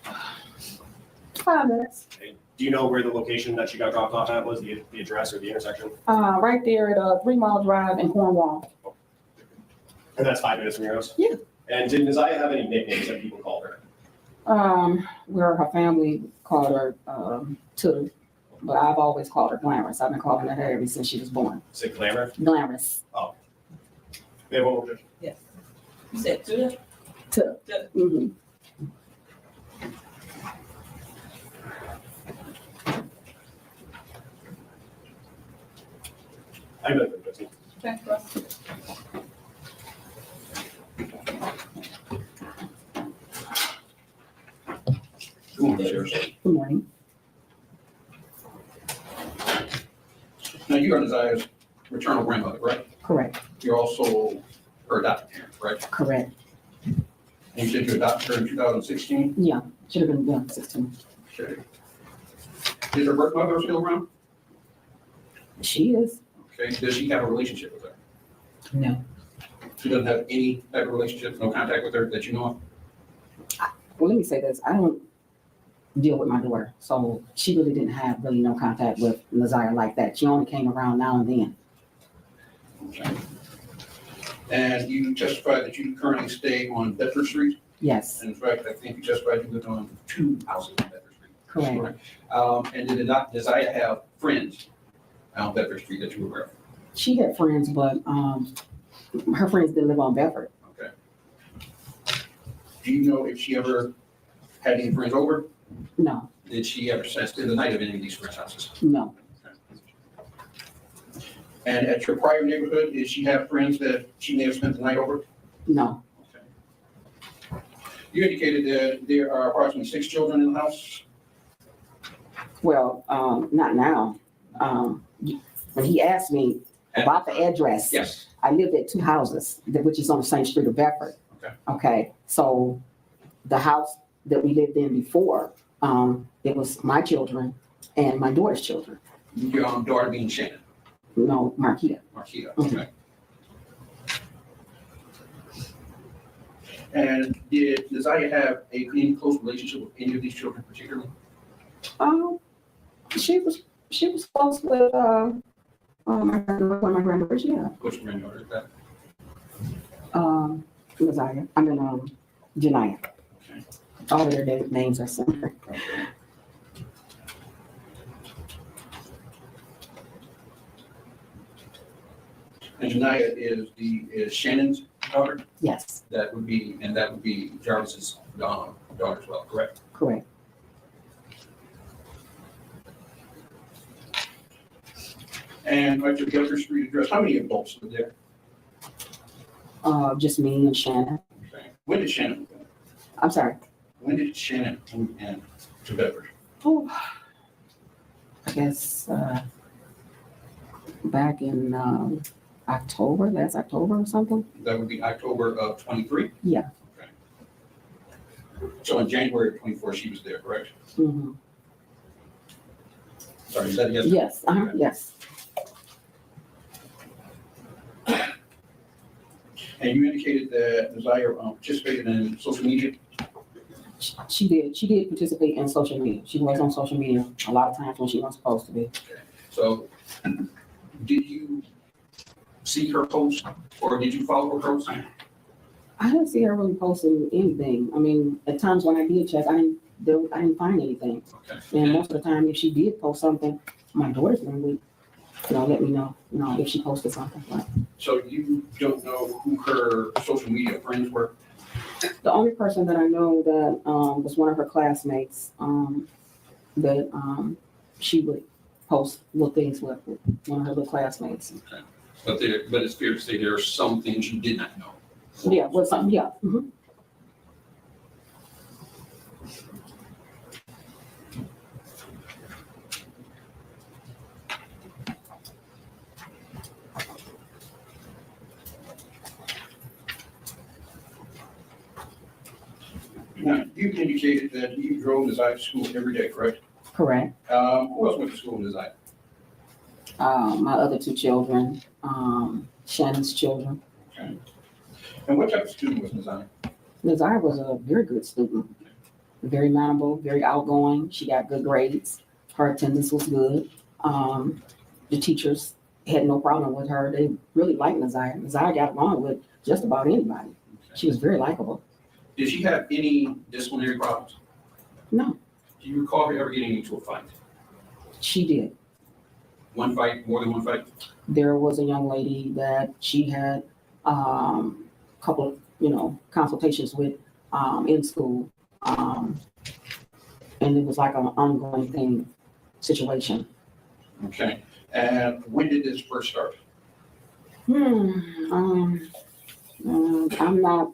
5 minutes. Okay. Do you know where the location that she got dropped off at was, the address or the intersection? Right there at a 3-mile drive in Cornwall. And that's 5 minutes from your house? Yeah. And did Isaiah have any nicknames that people called her? Where her family called her, Tutu, but I've always called her Glamorous. I've been calling her ever since she was born. Is it Glamour? Glamorous. May I have one more? You said to Tutu. Mm-hmm. I have nothing, Jesse. Okay, Russ. Good morning, Sheriff. Good morning. Now, you are Isaiah's maternal grandmother, right? Correct. You're also her adopted parent, right? Correct. And you said you adopted her in 2016? Yeah, should have been, 16. Okay. Is her birth mother still around? She is. Okay, does she have a relationship with her? No. She doesn't have any type of relationship, no contact with her that you know of? Well, let me say this. I don't deal with my daughter, so she really didn't have really no contact with Nazir like that. She only came around now and then. Okay. And you testified that you currently stay on Bedford Street? Yes, In fact, I think you testified you lived on 2 houses on Bedford Street. correct. And did Isaiah have friends on Bedford Street that you were aware of? She had friends, but her friends didn't live on Bedford. Okay. Do you know if she ever had any friends over? No, Did she ever spend the night at any of these friends' houses? no, And at your prior neighborhood, did she have friends that she may have spent the night over? no. Okay. You indicated that there are approximately 6 children in the house. Well, not now. When he asked me about the address, Yes. I lived at 2 houses, which is on the same street of Bedford. Okay. Okay, so the house that we lived in before, it was my children and my daughter's children. Your daughter being Shannon, No, Marquita. Marquita. Mhm. Okay. And did Isaiah have any close relationship with any of these children particularly? She was close with one of my granddaughters, yeah. Which granddaughter is that? Messiah. I mean, Janiyah. Okay. All of their names are similar. And Janiyah is Shannon's daughter? Yes, That would be Jarvis's daughter as well, correct? correct. And at your Bedford Street address, how many adults live there? Just me and Shannon. Okay. When did Shannon move in? I'm sorry. When did Shannon move in to Bedford? Oh, I guess back in October, last October or something. That would be October of 23? Yeah. Okay. So in January of 24, she was there, correct? Mm-hmm. Sorry, is that a yes? Yes, yes. And you indicated that Isaiah participated in social media? She did participate in social media. She was on social media a lot of times when she wasn't supposed to be. So did you see her post or did you follow her post? I didn't see her really posting anything. I mean, at times when I did check, I didn't find anything. Okay. And most of the time, if she did post something, my daughter's gonna be, let me know, if she posted something. But So you don't know who her social media friends were? the only person that I know that was one of her classmates that she would post little things with one of her little classmates. Okay. But it's fair to say there are some things you did not know. Yeah, well, something, yeah. Mhm. Now, you indicated that you drove Desire to school every day, correct? Correct. Who else went to school in Desire? My other two children, Shannon's children. Okay. And what type of student was Desire? Nazar was a very good student, very mannerable, very outgoing. She got good grades. Her attendance was good. The teachers had no problem with her. They really liked Nazar. Nazar got along with just about anybody. She was very likable. Did she have any disciplinary problems? No, Do you recall her ever getting into a fight? she did. One fight, more than one fight? There was a young lady that she had a couple of, consultations with in school. And it was like an ongoing situation. Okay. And when did this first start? I'm not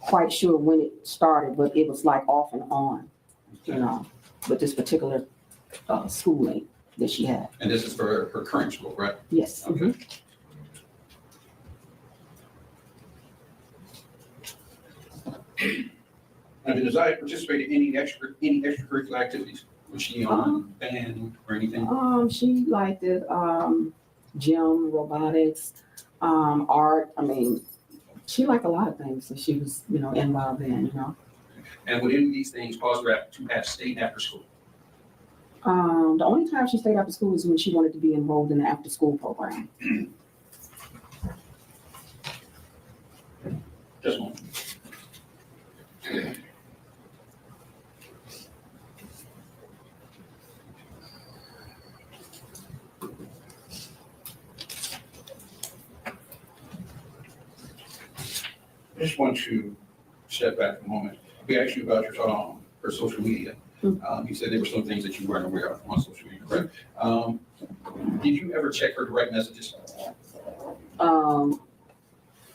quite sure when it started, but it was like off and on, with this particular schooling that she had. And this is for her current school, right? Yes. Okay. Now, did Desire participate in any extracurricular activities? Was she on band or anything? She liked it, gym, robotics, art. I mean, she liked a lot of things that she was, involved in, And would any of these things cause her to have stayed after school? The only time she stayed after school was when she wanted to be enrolled in the after-school program. Just one. I just want to step back a moment. We asked you about her social media. You said there were some things that you weren't aware of on social media, correct? Did you ever check her direct messages?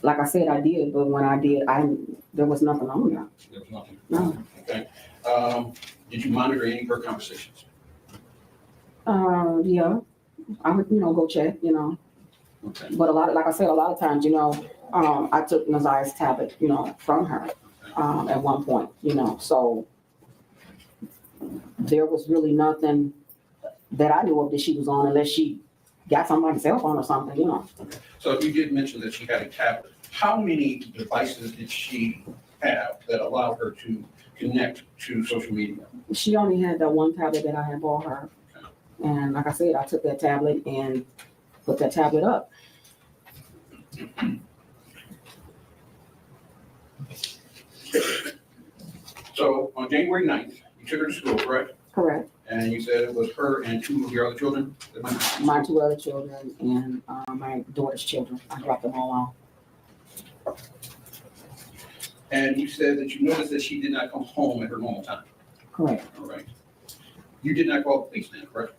Like I said, I did, but when I did, there was nothing on there. There was nothing. No. Okay. Did you monitor any of her conversations? Yeah, I would, go check, Okay. But a lot of times, I took Nazar's tablet, from her, at one point, so there was really nothing that I knew of that she was on unless she got somebody's cell phone or something, So you did mention that she had a tablet. How many devices did she have that allowed her to connect to social media? She only had that one tablet that I had bought her. And like I said, I took that tablet and put that tablet up. So on January 9th, you took her to school, correct? Correct. And you said it was her and two of your other children? that went to school? My two other children and my daughter's children. I dropped them all off. And you said that you noticed that she did not come home at her normal time. Correct. All right. You did not call the police then, correct?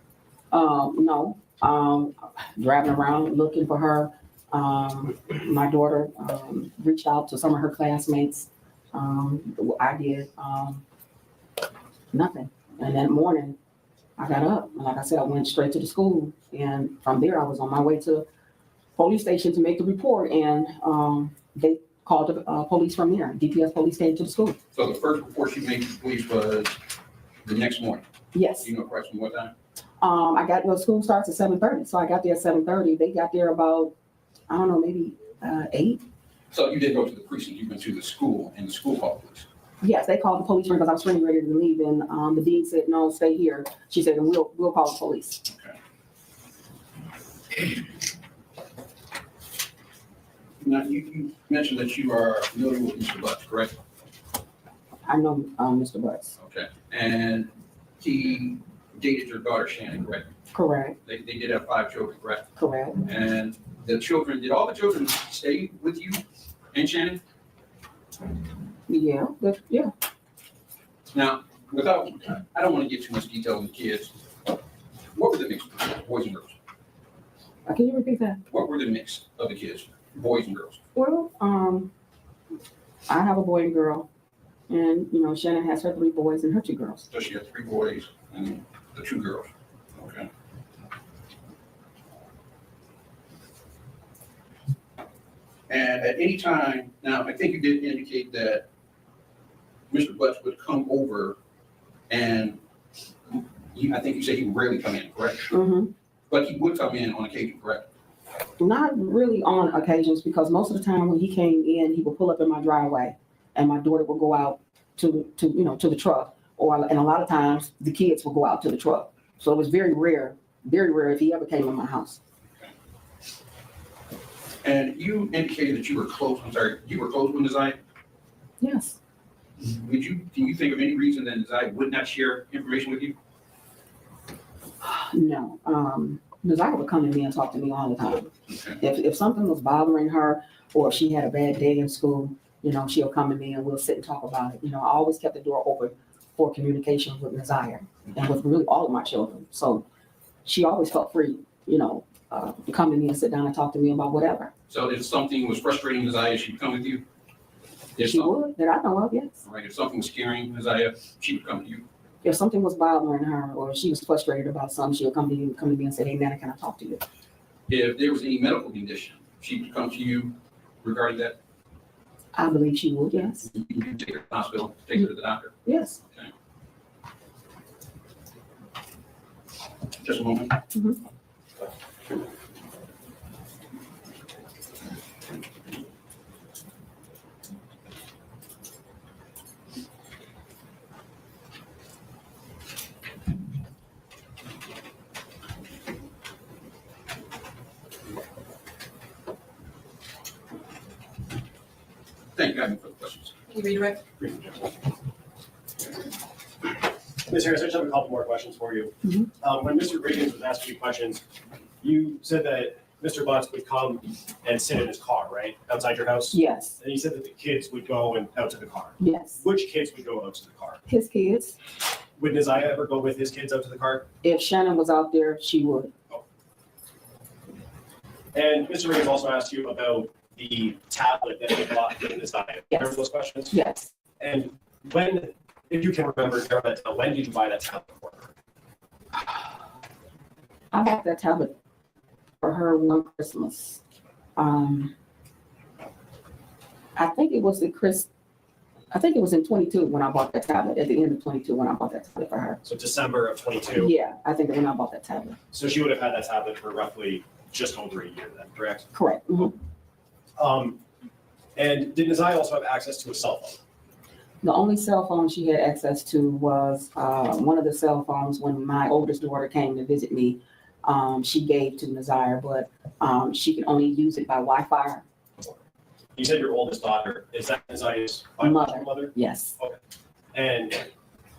No. Driving around looking for her. My daughter reached out to some of her classmates. I did nothing. And that morning, I got up. And like I said, I went straight to the school. And from there, I was on my way to police station to make the report. And they called the police from there. DPS police came to the school. So the first report she made to the police was the next morning? Yes. Do you know approximately what time? School starts at 7:30. So I got there at 7:30. They got there about, I don't know, maybe 8. So you didn't go to the precinct, you went to the school and the school called the police? Yes, they called the police because I was getting ready to leave, and the dean said, "No, stay here." She said, "And we'll call the police." Okay. Now, you mentioned that you are familiar with Mr. Butts, correct? I know Mr. Butts. Okay. And he dated your daughter Shannon, correct? Correct. They did have 5 children, correct? Correct. And did all the children stay with you and Shannon? Yeah. Yeah. Now, I don't want to get too much detail on the kids. What were the mix, boys and girls? Can you repeat that? What were the mix of the kids, boys and girls? Well, I have a boy and girl, and Shannon has her 3 boys and her 2 girls. So she had 3 boys and the 2 girls. Okay. And at any time, now I think you did indicate that Mr. Butts would come over and I think you said he would rarely come in, correct? Mm-hmm. But he would come in on occasion, correct? Not really on occasions, because most of the time when he came in, he would pull up in my driveway and my daughter would go out to the truck, and a lot of times the kids will go out to the truck. So it was very rare if he ever came in my house. And you indicated that you were close, you were close with Nasiah? Yes. Do you think of any reason that Nasiah would not share information with you? No. Nasiah would come to me and talk to me all the time. Okay. If something was bothering her or if she had a bad day in school, she'll come to me and we'll sit and talk about it. I always kept the door open for communication with Nasiah and with really all of my children. So she always felt free, to come to me and sit down and talk to me about whatever. So if something was frustrating Nasiah, she would come with you? She would, that I know of, yes. All right, if something was scaring Nasiah, she would come to you? If something was bothering her or she was frustrated about something, she'll come to me and say, hey, Nana, can I talk to you? If there was any medical condition, she would come to you regarding that? I believe she would, yes. You could take her to the hospital, take her to the doctor? Yes. Okay. Just a moment. Mhm. Thank you. I have no further questions. Can you redirect? Ms. Harris, I just have a couple more questions for you. When Mr. Riggins was asking you questions, you said that Mr. Butts would come and sit in his car, right, outside your house? Yes. And he said that the kids would go out to the car. Yes. Which kids would go out to the car? His kids. Would Nasiah ever go with his kids out to the car? If Shannon was out there, she would. And Mr. Riggins also asked you about the tablet that he bought for Nasiah. Yes. Remember those questions? Yes. And when, if you can remember, when did you buy that tablet for her? I bought that tablet for her one Christmas. I think it was in 22 when I bought that tablet, at the end of 22 when I bought that tablet for her. So December of 22. Yeah, I think when I bought that tablet. So she would have had that tablet for roughly just over a year then, correct? Correct. Mhm. And did Nasiah also have access to a cell phone? The only cell phone she had access to was one of the cell phones when my oldest daughter came to visit me. She gave to Nasiah, but she could only use it by Wi-Fi. You said your oldest daughter, is that Nasiah's biological mother? Yes. Okay. And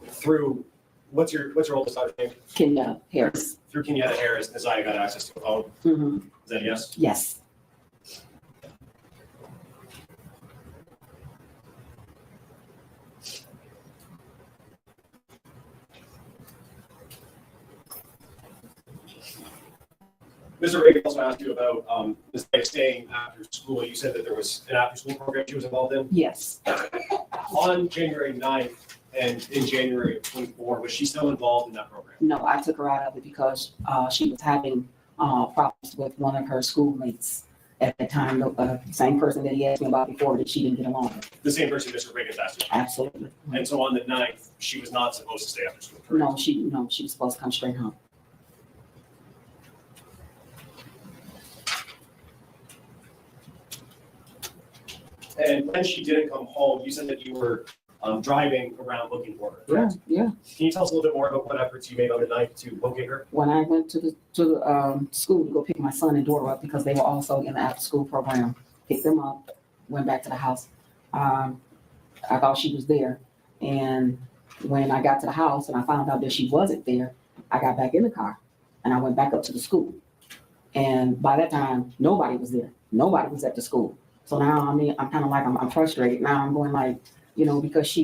through, what's your oldest daughter's name? Kenya Harris. Through Kenyatta Harris, Nasiah got access to a phone? Mm-hmm. Is that a yes? Yes. Mr. Reagan also asked you about Nasiah staying after school. You said that there was an after-school program she was involved in? Yes. On January 9th and in January of 24, was she still involved in that program? No, I took her out of it because she was having problems with one of her schoolmates at the time. The same person that he asked me about before that she didn't get along with. The same person Mr. Reagan asked you? Absolutely. And so on the 9th, she was not supposed to stay after school? Correct? No, she was supposed to come straight home. And when she didn't come home, you said that you were driving around looking for her, correct? Yeah. Can you tell us a little bit more about what efforts you made on the night to locate her? When I went to the school to go pick my son and daughter up because they were also in the after school program, picked them up, went back to the house. I thought she was there, and when I got to the house and I found out that she wasn't there, I got back in the car and I went back up to the school. And by that time, nobody was there. Nobody was at the school. So now, I'm kind of like, I'm frustrated. Now I'm going like, because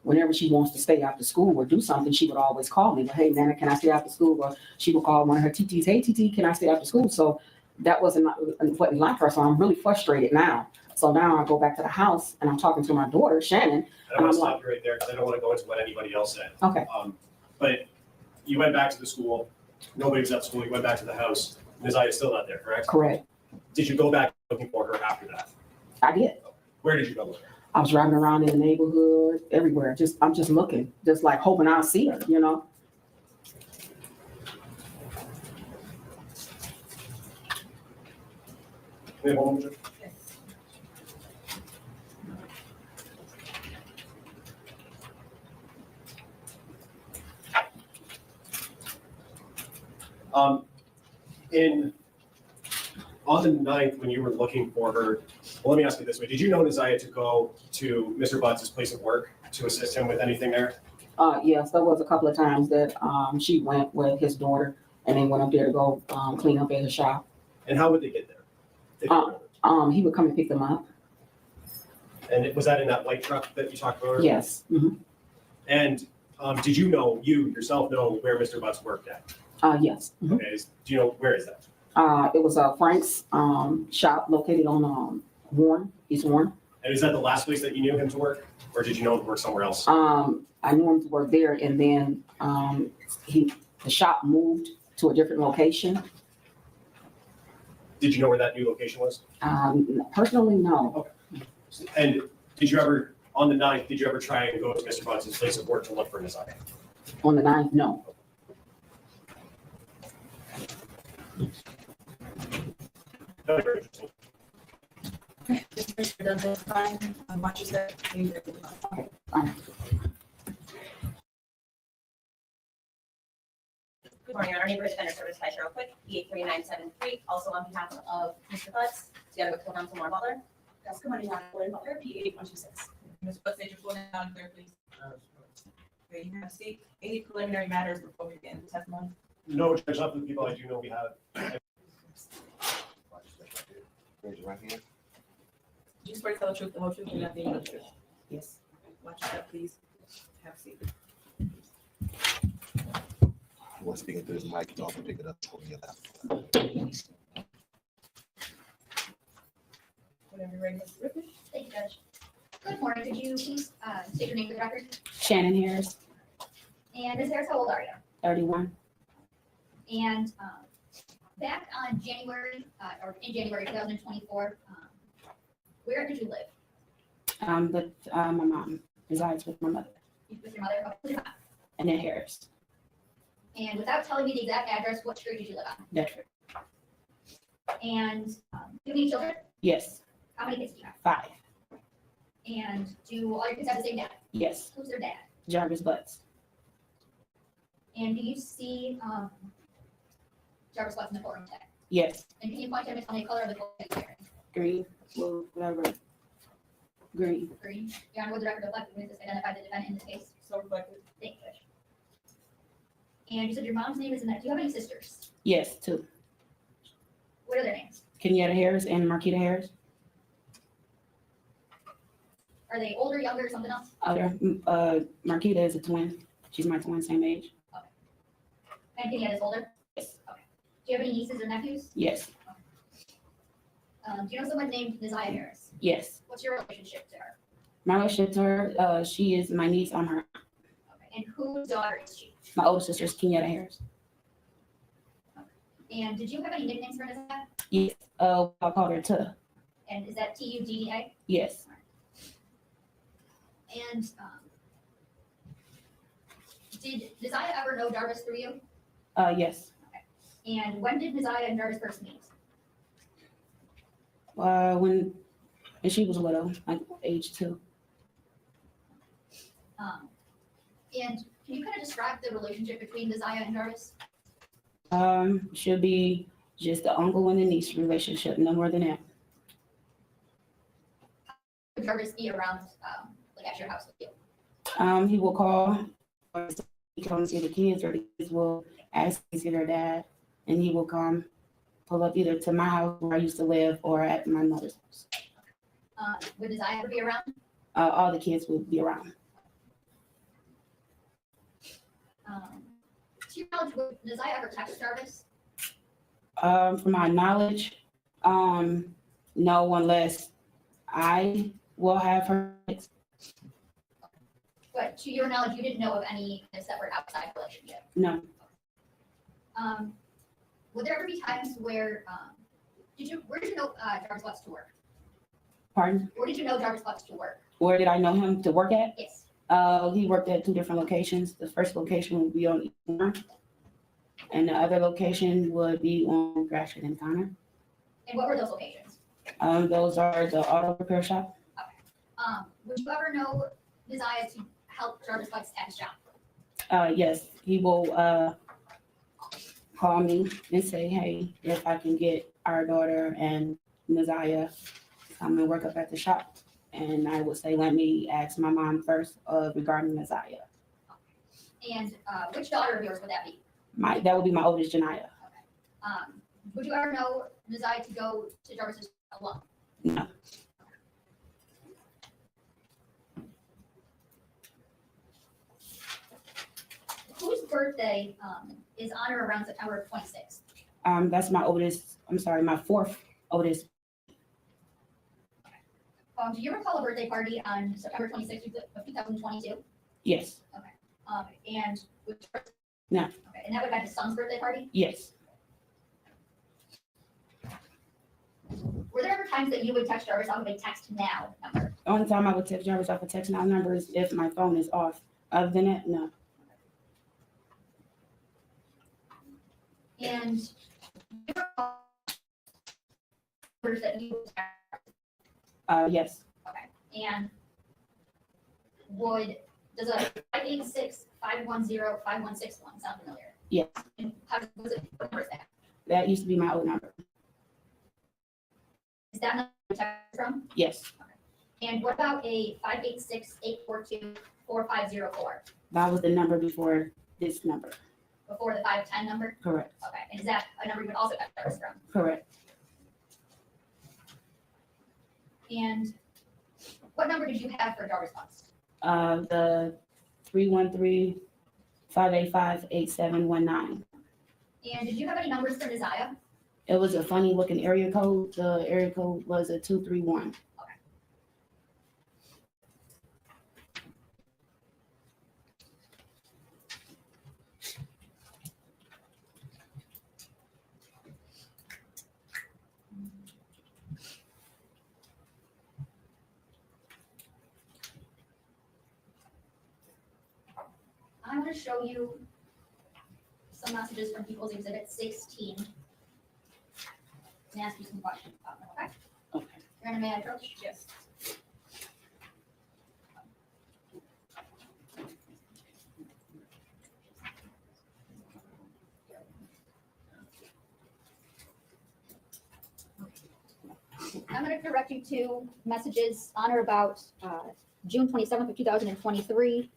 whenever she wants to stay after school or do something, she would always call me. Well, hey, Nana, can I stay after school? Or she would call one of her TTs, hey, TT, can I stay after school? So that wasn't like her. So I'm really frustrated now. So now I go back to the house and I'm talking to my daughter, Shannon. I want to stop you right there because I don't want to go into what anybody else said. Okay. But you went back to the school. Nobody was at school. You went back to the house. Nasiah is still not there, correct? Correct. Did you go back looking for her after that? I did. Where did you go with her? I was driving around in the neighborhood, everywhere. I'm just looking, just like hoping I'll see her, you know? We have one more. On the 9th, when you were looking for her, well, let me ask you this way. Did you know Nasiah to go to Mr. Butts' place of work to assist him with anything there? Yes, there was a couple of times that she went with his daughter and they went up there to go clean up at the shop. And how would they get there? If you remember? He would come and pick them up. And was that in that white truck that you talked about? Yes. Mhm. And did you yourself know where Mr. Butts worked at? Yes. Mhm. Okay, do you know, where is that? It was Frank's shop located on Warren, East Warren. And is that the last place that you knew him to work? Or did you know him to work somewhere else? I knew him to work there, and then the shop moved to a different location. Did you know where that new location was? Personally, no. And did you ever, on the 9th, did you ever try and go to Mr. Butts' place of work to look for Nasiah? On the 9th, no. Very interesting. Good morning, our neighborhood defender service by Cheryl Quick, P83973, also on behalf of Mr. Butts, together with co-counsel Maura Butler. Yes, good morning, Maura Butler, P8126. Ms. Butts, state your full name and clear, please. Okay, you have seek any preliminary matters before we get into testimony? No, Judge, not for the people I do know we have. Do you swear to tell the truth, the whole truth, and nothing but the truth? Yes. Watch your step, please. Have a seat. When speaking through his mic, you can also pick it up for your left. Whenever you're ready, Mr. Ripley. Thank you, Judge. Good morning. Could you please state your name for the record? Shannon Harris, And Ms. Harris, how old are you? 31. And back on January, or in January 2024, where did you live? But my mom resides with my mother, With your mother? Okay. Annette Harris, And without telling me the exact address, what street did you live on? Bedford. And do you have any children? Yes, How many kids do you have? 5. And do all your kids have the same dad? Yes, Who's their dad? Jarvis Butts. And do you see Jarvis Butts in the courtroom today? Yes, And can you point to him and tell me the color of the clothes that he's wearing? green, blue, whatever. Green. Green. Your Honor, would the record reflect the witness identified the defendant in this case? So reflected. Thank you, Judge. And you said your mom's name is Annette. Do you have any sisters? Yes, 2. What are their names? Kenyatta Harris and Marquita Harris. Are they older, younger, something else? Marquita is a twin. She's my twin, same age. And Kenyatta is older? Yes. Okay. Do you have any nieces or nephews? Yes, Do you know someone named Nasiah Harris? yes. What's your relationship to her? My relationship to her, she is my niece. I'm her. Okay. And whose daughter is she? My older sister is Kenyatta Harris. And did you have any nicknames for Nasiah? Yes, I called her Tuda. And is that Tudda? Yes, And did Nasiah ever know Jarvis through you? yes. And when did Nasiah and Jarvis first meet? When she was little, like age 2. And can you kind of describe the relationship between Nasiah and Jarvis? Should be just the uncle and the niece relationship, no more than that. Would Jarvis be around, like at your house with you? He will call, or he comes to see the kids, or the kids will ask to see their dad, and he will come pull up either to my house where I used to live or at my mother's house. Would Nasiah ever be around? All the kids will be around. To your knowledge, would Nasiah ever text Jarvis? From my knowledge, no, unless I will have her. But to your knowledge, you didn't know of any separate outside relationship? No. Would there ever be times where, where did you know Jarvis Butts to work? Pardon? Where did you know Jarvis Butts to work? Where did I know him to work at? Yes. He worked at 2 different locations. The first location would be on East Warren, and the other location would be on Gratiot and Connor. And what were those locations? Those are the auto repair shop. Would you ever know Desire to help Jarvis Butts at his job? Yes, he will call me and say, hey, if I can get our daughter and Naziah come and work up at the shop. And I would say, let me ask my mom first regarding Naziah. And which daughter of yours would that be? That would be my oldest, Janiyah. Would you ever know Desire to go to Jarvis's alone? No. Whose birthday is on or around September 26th? That's my oldest, my 4th oldest. Do you recall a birthday party on September 26th of 2022? Yes. And which? No. Okay, and that would have been his son's birthday party? Yes. Were there ever times that you would text Jarvis off of a text now number? The only time I would text Jarvis off a text now number is if my phone is off. Other than that, no. And you recall numbers that you would text? Yes. Okay, and does a 586-510-5161 sound familiar? Yes. And what number is that? That used to be my old number. Is that number you text from? Yes. And what about a 586-842-4504 That was the number before this number. before the 510 number? Correct. Okay, and is that a number you would also text Jarvis from? Correct. And what number did you have for Jarvis Butts? The 313-585-8719. And did you have any numbers for Desire? It was a funny looking area code. The area code was a 231. I'm going to show you some messages from People's Exhibit 16 and ask you some questions about them, okay? Okay. You're in a mad approach? Yes. I'm going to direct you to messages on or about June 27th of 2023.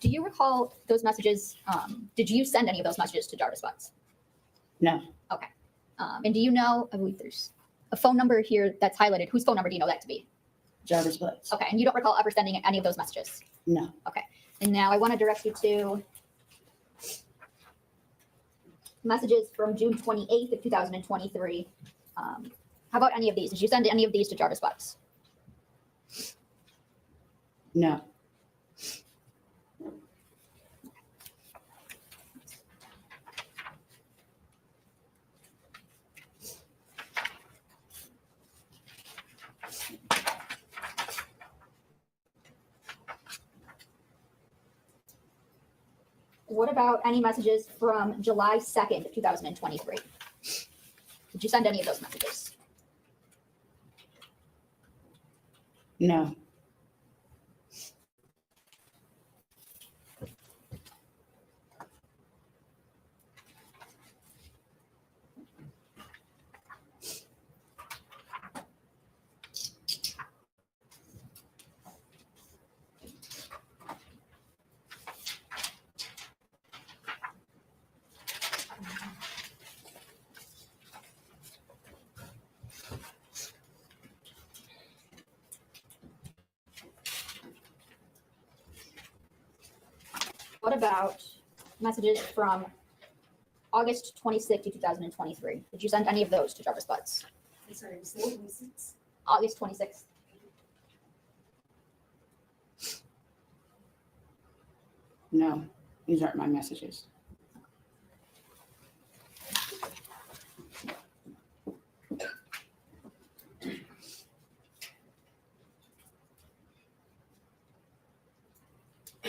Do you recall those messages? Did you send any of those messages to Jarvis Butts? No. Okay. And do you know, I believe there's a phone number here that's highlighted. Whose phone number do you know that to be? Jarvis Butts. Okay. And you don't recall ever sending any of those messages? No. Okay. And now I want to direct you to messages from June 28th of 2023. How about any of these? Did you send any of these to Jarvis Butts? No. What about any messages from July 2nd of 2023? Did you send any of those messages? No. What about messages from August 26th of 2023? Did you send any of those to Jarvis Butts? I'm sorry, was it 26? August 26th. No. These aren't my messages.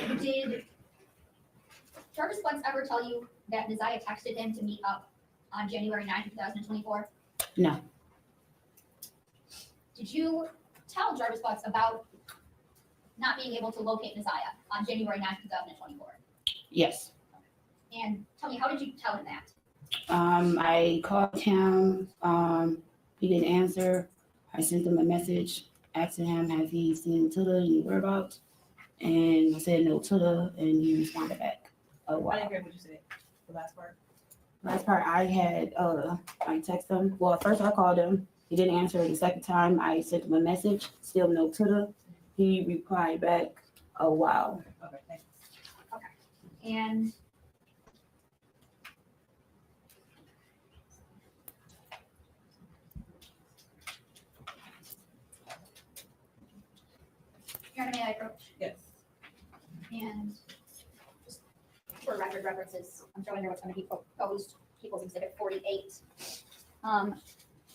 Did Jarvis Butts ever tell you that Nizaya texted him to meet up on January 9th, 2024? No. Did you tell Jarvis Butts about not being able to locate Nizaya on January 9th, 2024? Yes. And tell me, how did you tell him that? I called him. He didn't answer. I sent him a message asking him, has he seen Tuda and your whereabouts? And I said no Tuda, and he responded back. Oh, wow. I didn't hear what you said, the last part. Last part I had, I texted him. Well, first I called him. He didn't answer. The second time I sent him a message, still no Tuda. He replied back, oh, wow. Okay, thanks. Okay. And you're gonna make approach. Yes. And just for record references, I'm showing here what's gonna be proposed, People's Exhibit 48.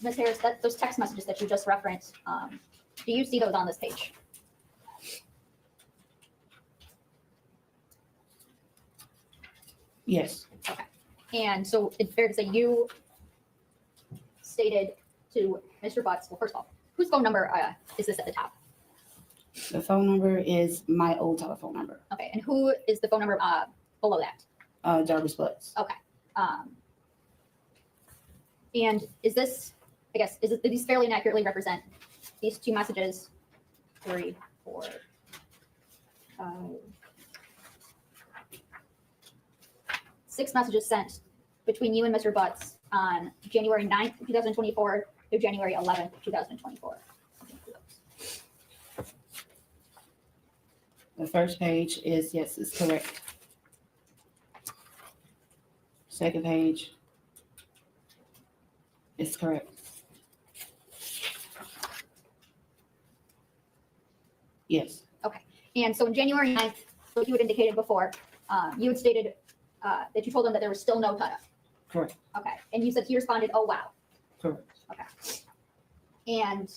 Ms. Harris, those text messages that you just referenced, do you see those on this page? Yes. Okay. And so it's fair to say you stated to Mr. Butts, well, first of all, whose phone number is this at the top? The phone number is my old telephone number. Okay, and who is the phone number below that? Jarvis Butts. Okay. And is this, I guess, do these fairly and accurately represent these two messages? 3, 4, 5, 6 messages sent between you and Mr. Butts on January 9th, 2024 through January 11th, 2024. The first page is, yes, it's correct. Second page is correct. Yes. Okay. And so on January 9th, like you had indicated before, you had stated that you told him that there was still no Tuda. Correct. Okay. And you said he responded, oh, wow. Correct. Okay. And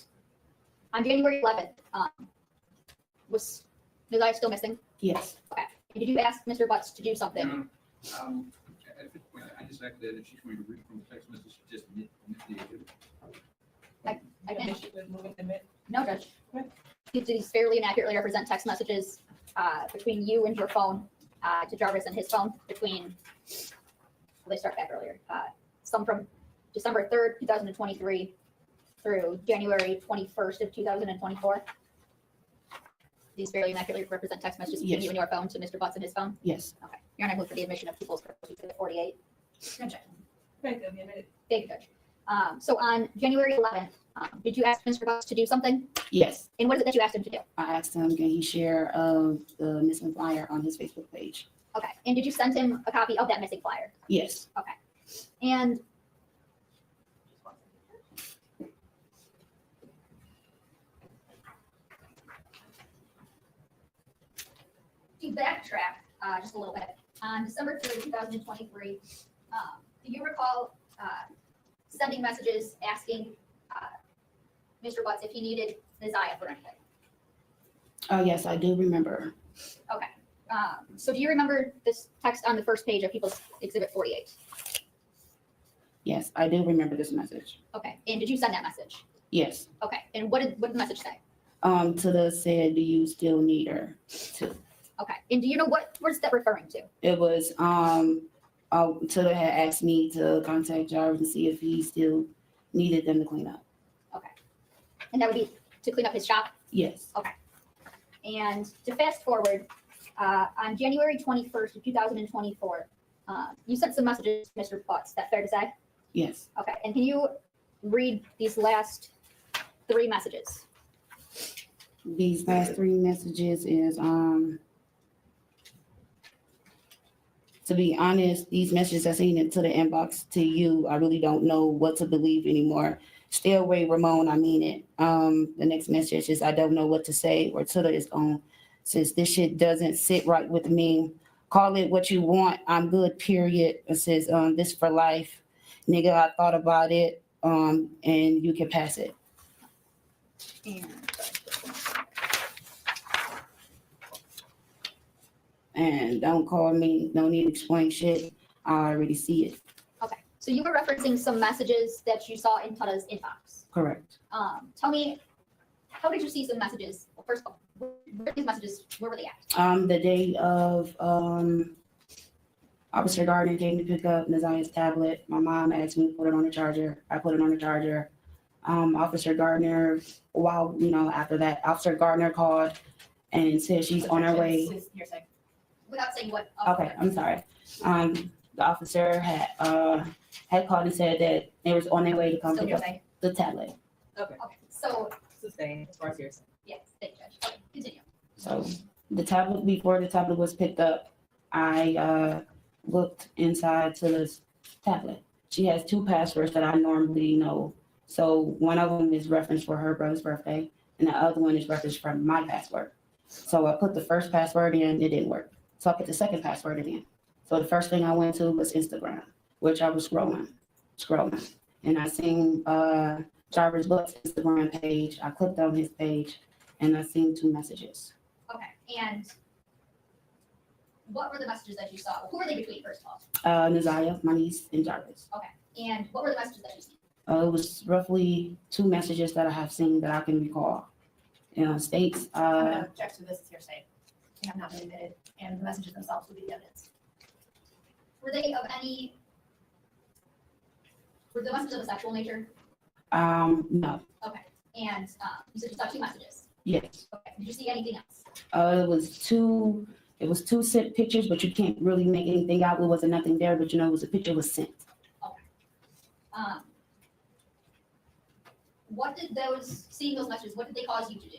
on January 11th, was Nizaya still missing? Yes. Okay. And did you ask Mr. Butts to do something? At this point, I just asked that if she's going to read from the text message, just admit the exhibit. I can, Moving to mid. no, Judge. Did these fairly and accurately represent text messages between you and your phone to Jarvis and his phone between, well, they start back earlier, some from December 3rd, 2023 through January 21st of 2024? These fairly and accurately represent text messages between Yes. you and your phone to Mr. Butts and his phone? Yes. Okay. You're not moved for the admission of People's Exhibit 48? Thank you. Thank you, Judge. So on January 11th, did you ask Mr. Butts to do something? Yes. And what is it that you asked him to do? I asked him, can he share the missing flyer on his Facebook page? Okay. And did you send him a copy of that missing flyer? Yes. Okay. And to backtrack just a little bit, on December 3rd, 2023, do you recall sending messages asking Mr. Butts if he needed Nizaya for anything? Yes, I do remember. Okay. So do you remember this text on the first page of People's Exhibit 48? Yes, I do remember this message. Okay. And did you send that message? Yes. Okay. And what did the message say? Tuda said, do you still need her too? Okay. And do you know what's that referring to? It was, Tuda had asked me to contact Jarvis and see if he still needed them to clean up. Okay. And that would be to clean up his shop? Yes. Okay. And to fast forward, on January 21st of 2024, you sent some messages to Mr. Butts. Is that fair to say? Yes. Okay. And can you read these last 3 messages? These last 3 messages is, to be honest, these messages I seen into the inbox to you, I really don't know what to believe anymore. Stay away, Ramon, I mean it. The next message is, I don't know what to say, or Tuda is on. Says, this shit doesn't sit right with me. Call it what you want. I'm good, period. It says, this for life. Nigga, I thought about it, and you can pass it. And And don't call me, no need to explain shit. I already see it. Okay, so you were referencing some messages that you saw in Tada's inbox. Correct. Tell me, how did you see some messages? Well, first of all, where these messages, where were they at? The day of, Officer Gardner came to pick up Nazia's tablet. My mom asked me to put it on the charger. I put it on the charger. Officer Gardner, after that, Officer Gardner called and said she's on her way. Hearsay. Without saying what. Okay, I'm sorry. The officer had called and said that they was on their way to come Still pick up hearsay. the tablet. Okay, so, Sustained as far as hearsay. yes, thank you, Judge. Okay, continue. So before the tablet was picked up, I looked inside to this tablet. She has 2 passwords that I normally know. So one of them is referenced for her brother's birthday, and the other one is referenced from my password. So I put the first password in, it didn't work. So I put the second password in. So the first thing I went to was Instagram, which I was scrolling. And I seen Jarvis Buck's Instagram page. I clicked on his page and I seen 2 messages. Okay, and what were the messages that you saw? Who were they between, first of all? Nazia, my niece, and Jarvis. Okay, and what were the messages that you seen? It was roughly 2 messages that I have seen that I can recall. States, I'm gonna object to this as hearsay. They have not been admitted, and the messages themselves will be the evidence. Were they of any, were the messages of a sexual nature? no, Okay, and you said you saw 2 messages. yes. Okay, did you see anything else? It was two sent pictures, but you can't really make anything out. There wasn't nothing there, but it was a picture was sent. What did seeing those messages, what did they cause you to do?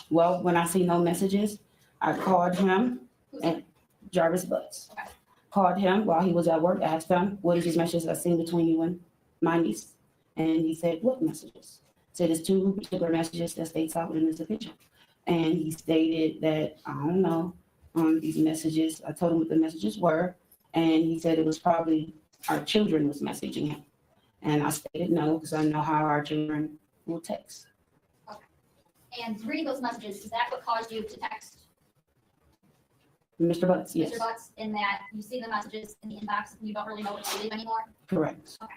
Well, when I see no messages, I called him Who's and Jarvis Butts. Okay. Called him while he was at work, asked him, what is these messages I seen between you and my niece? And he said, what messages? Said there's 2 particular messages that states out in this picture. And he stated that, I don't know, these messages, I told him what the messages were, and he said it was probably our children was messaging him. And I stated no, because I know how our children will text. And reading those messages, is that what caused you to text Mr. Butts, yes, Mr. Butts, in that you see the messages in the inbox and you don't really know what to believe anymore? correct. One second.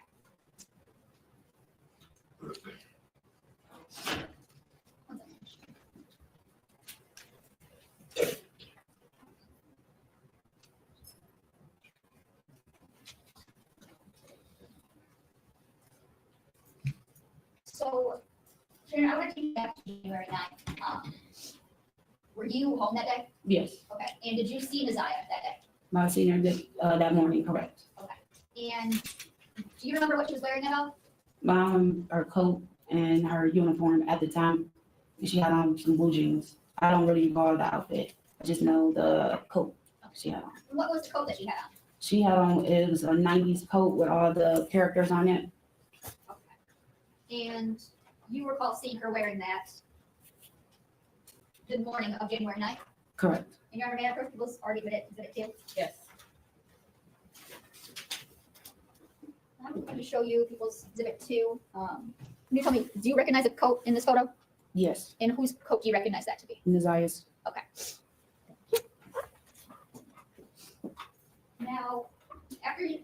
So, Sharon, I want to take you back to January 9th. Were you home that day? Yes, Okay, and did you see Naziah that day? my senior that morning, correct. And do you remember what she was wearing at all? Her coat and her uniform at the time, she had on some blue jeans. I don't really recall the outfit. I just know the coat she had on. What was the coat that she had on? She had on, it was a 90s coat with all the characters on it. And you recall seeing her wearing that the morning of January 9th? Correct. And your Honor, may I approach people's argument exhibit 2? Yes. I'm going to show you people's exhibit 2. Can you tell me, do you recognize a coat in this photo? Yes, And whose coat do you recognize that to be? Nazia's. Now, after you,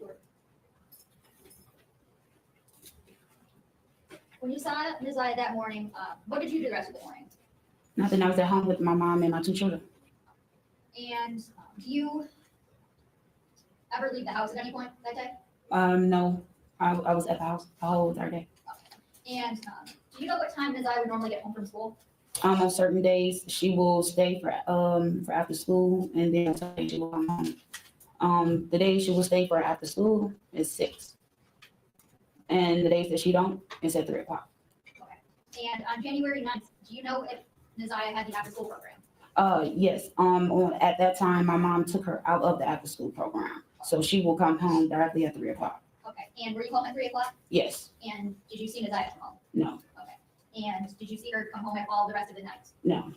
when you saw Naziah that morning, what did you do the rest of the morning? Nothing, I was at home with my mom and my 2 children. And do you ever leave the house at any point that day? No, I was at the house the whole entire day. And do you know what time Naziah would normally get home from school? On certain days, she will stay for after school, and then some days she will come home. The days she will stay for after school is 6. And the days that she don't, it's at 3 o'clock. And on January 9th, do you know if Naziah had the after-school program? Yes, at that time, my mom took her out of the after-school program. So she will come home directly at 3 o'clock. Okay, and were you home at 3 o'clock? Yes, And did you see Naziah come home? no, And did you see her come home at all the rest of the night? no,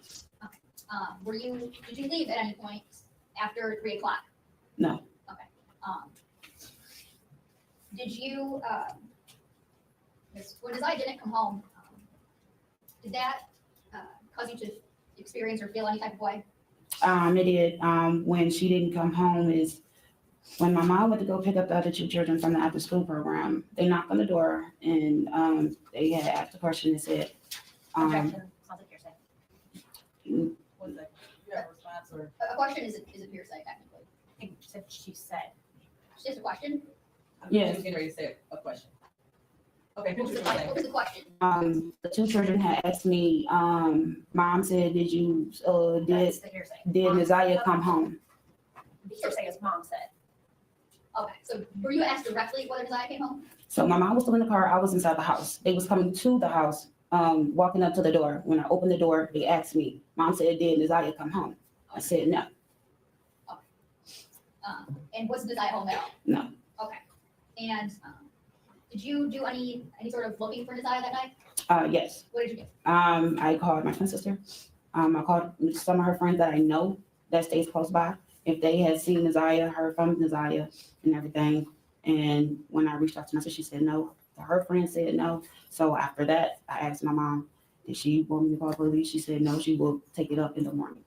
Did you leave at any point after 3 o'clock? no. Did you, when Naziah didn't come home, did that cause you to experience or feel any type of way? It did. When she didn't come home is when my mom went to go pick up the other two children from the after school program. They knocked on the door and they had asked a question and said, Objection. Sounds like hearsay. What is that? You have a response or? A question isn't hearsay technically. I think she said. It's just a question. Yes. She was getting ready to say a question. Okay, What was the question? What was the question? the two children had asked me, mom said, did you, That's the hearsay. did Naziah come home? The hearsay is mom said. Okay, so were you asked directly whether Desire came home? So my mom was still in the car. I was inside the house. They was coming to the house, walking up to the door. When I opened the door, they asked me, mom said, did Naziah come home? I said, no. And was Desire home at all? No. Okay. And did you do any sort of looking for Desire that night? Yes. What did you do? I called my twin sister. I called some of her friends that I know that stays close by. If they had seen Naziah, heard from Naziah and everything. And when I reached out to my sister, she said no. Her friend said no. So after that, I asked my mom, did she want me to call police? She said no, she will take it up in the morning.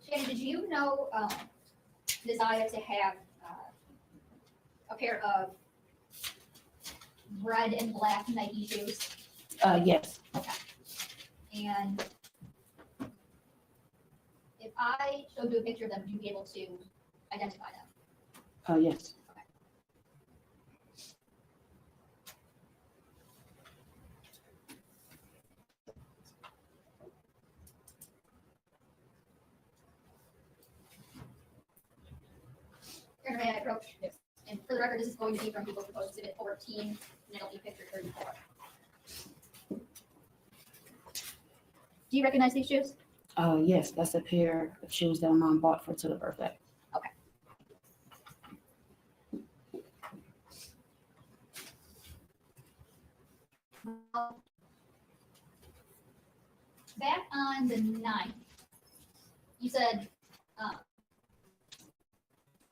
Shannon, did you know Desire to have a pair of red and black Nike shoes? Yes. Okay. And if I showed you a picture of them, would you be able to identify them? Yes. Karen, may I approach? Yes. And for the record, this is going to be from People's Proposed Exhibit 14, and it'll be picture 34. Do you recognize these shoes? Yes, that's a pair of shoes that my mom bought for to the birthday. Okay. Back on the 9th, you said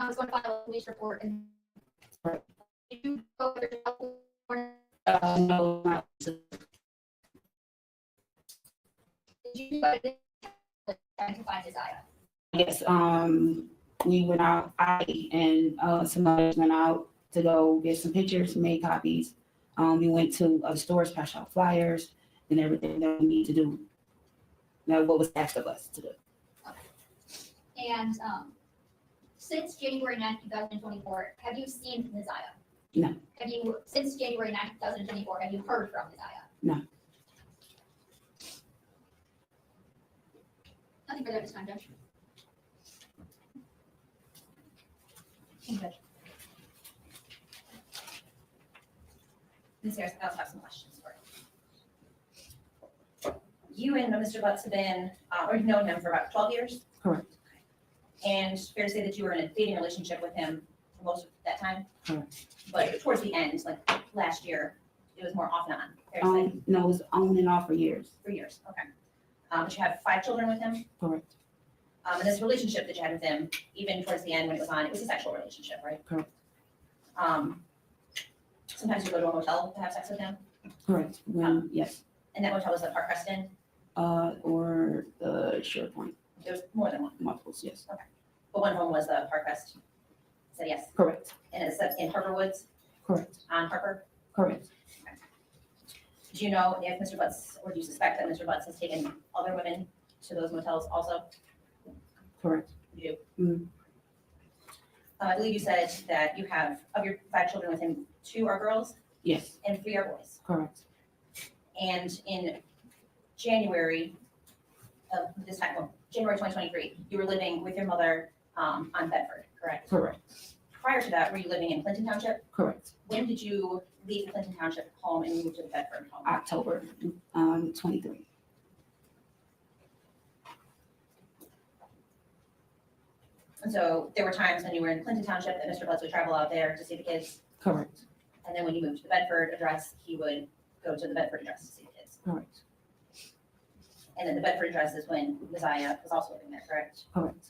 I was going to file a police report and did you go over to No, not did you go to trying to find Desire? yes. We went out, I and some others went out to go get some pictures, made copies. We went to stores, passed out flyers and everything that we need to do. Now, what was asked of us to do. And since January 9th, 2024, have you seen Desire? No. Have you, since January 9th, 2024, have you heard from Desire? No. Nothing further at this time, Judge. Thank you, Judge. Ms. Harris, I also have some questions for you. You and Mr. Butts have been, or you've known him for about 12 years? Correct. And fair to say that you were in a dating relationship with him for most of that time? Correct. But towards the end, like last year, it was more off and on, fair to say? No, it was on and off for years. For years, okay. But you have 5 children with him? Correct. And this relationship that you had with him, even towards the end when it was on, it was a sexual relationship, right? Correct. Sometimes you go to a hotel to have sex with him? Correct. When, yes. And that hotel was the Park Crest Inn? Or the SharePoint. There was more than one? Multiples, yes. Okay. But one of them was the Park Crest? Said yes? Correct. And it's in Harper Woods? Correct. On Harper? Correct. Do you know if Mr. Butts, or do you suspect that Mr. Butts has taken other women to those motels also? Correct. You do? Mhm. I believe you said that you have, of your 5 children with him, 2 are girls Yes. and 3 are boys. Correct. And in January of this time, well, January 2023, you were living with your mother on Bedford, correct? Correct. Prior to that, were you living in Clinton Township? Correct. When did you leave the Clinton Township home and move to the Bedford home? October 23. And so there were times when you were in Clinton Township that Mr. Butts would travel out there to see the kids. Correct. And then when you moved to the Bedford address, he would go to the Bedford address to see the kids. Correct. And then the Bedford address is when Messiah was also living there, correct? Correct.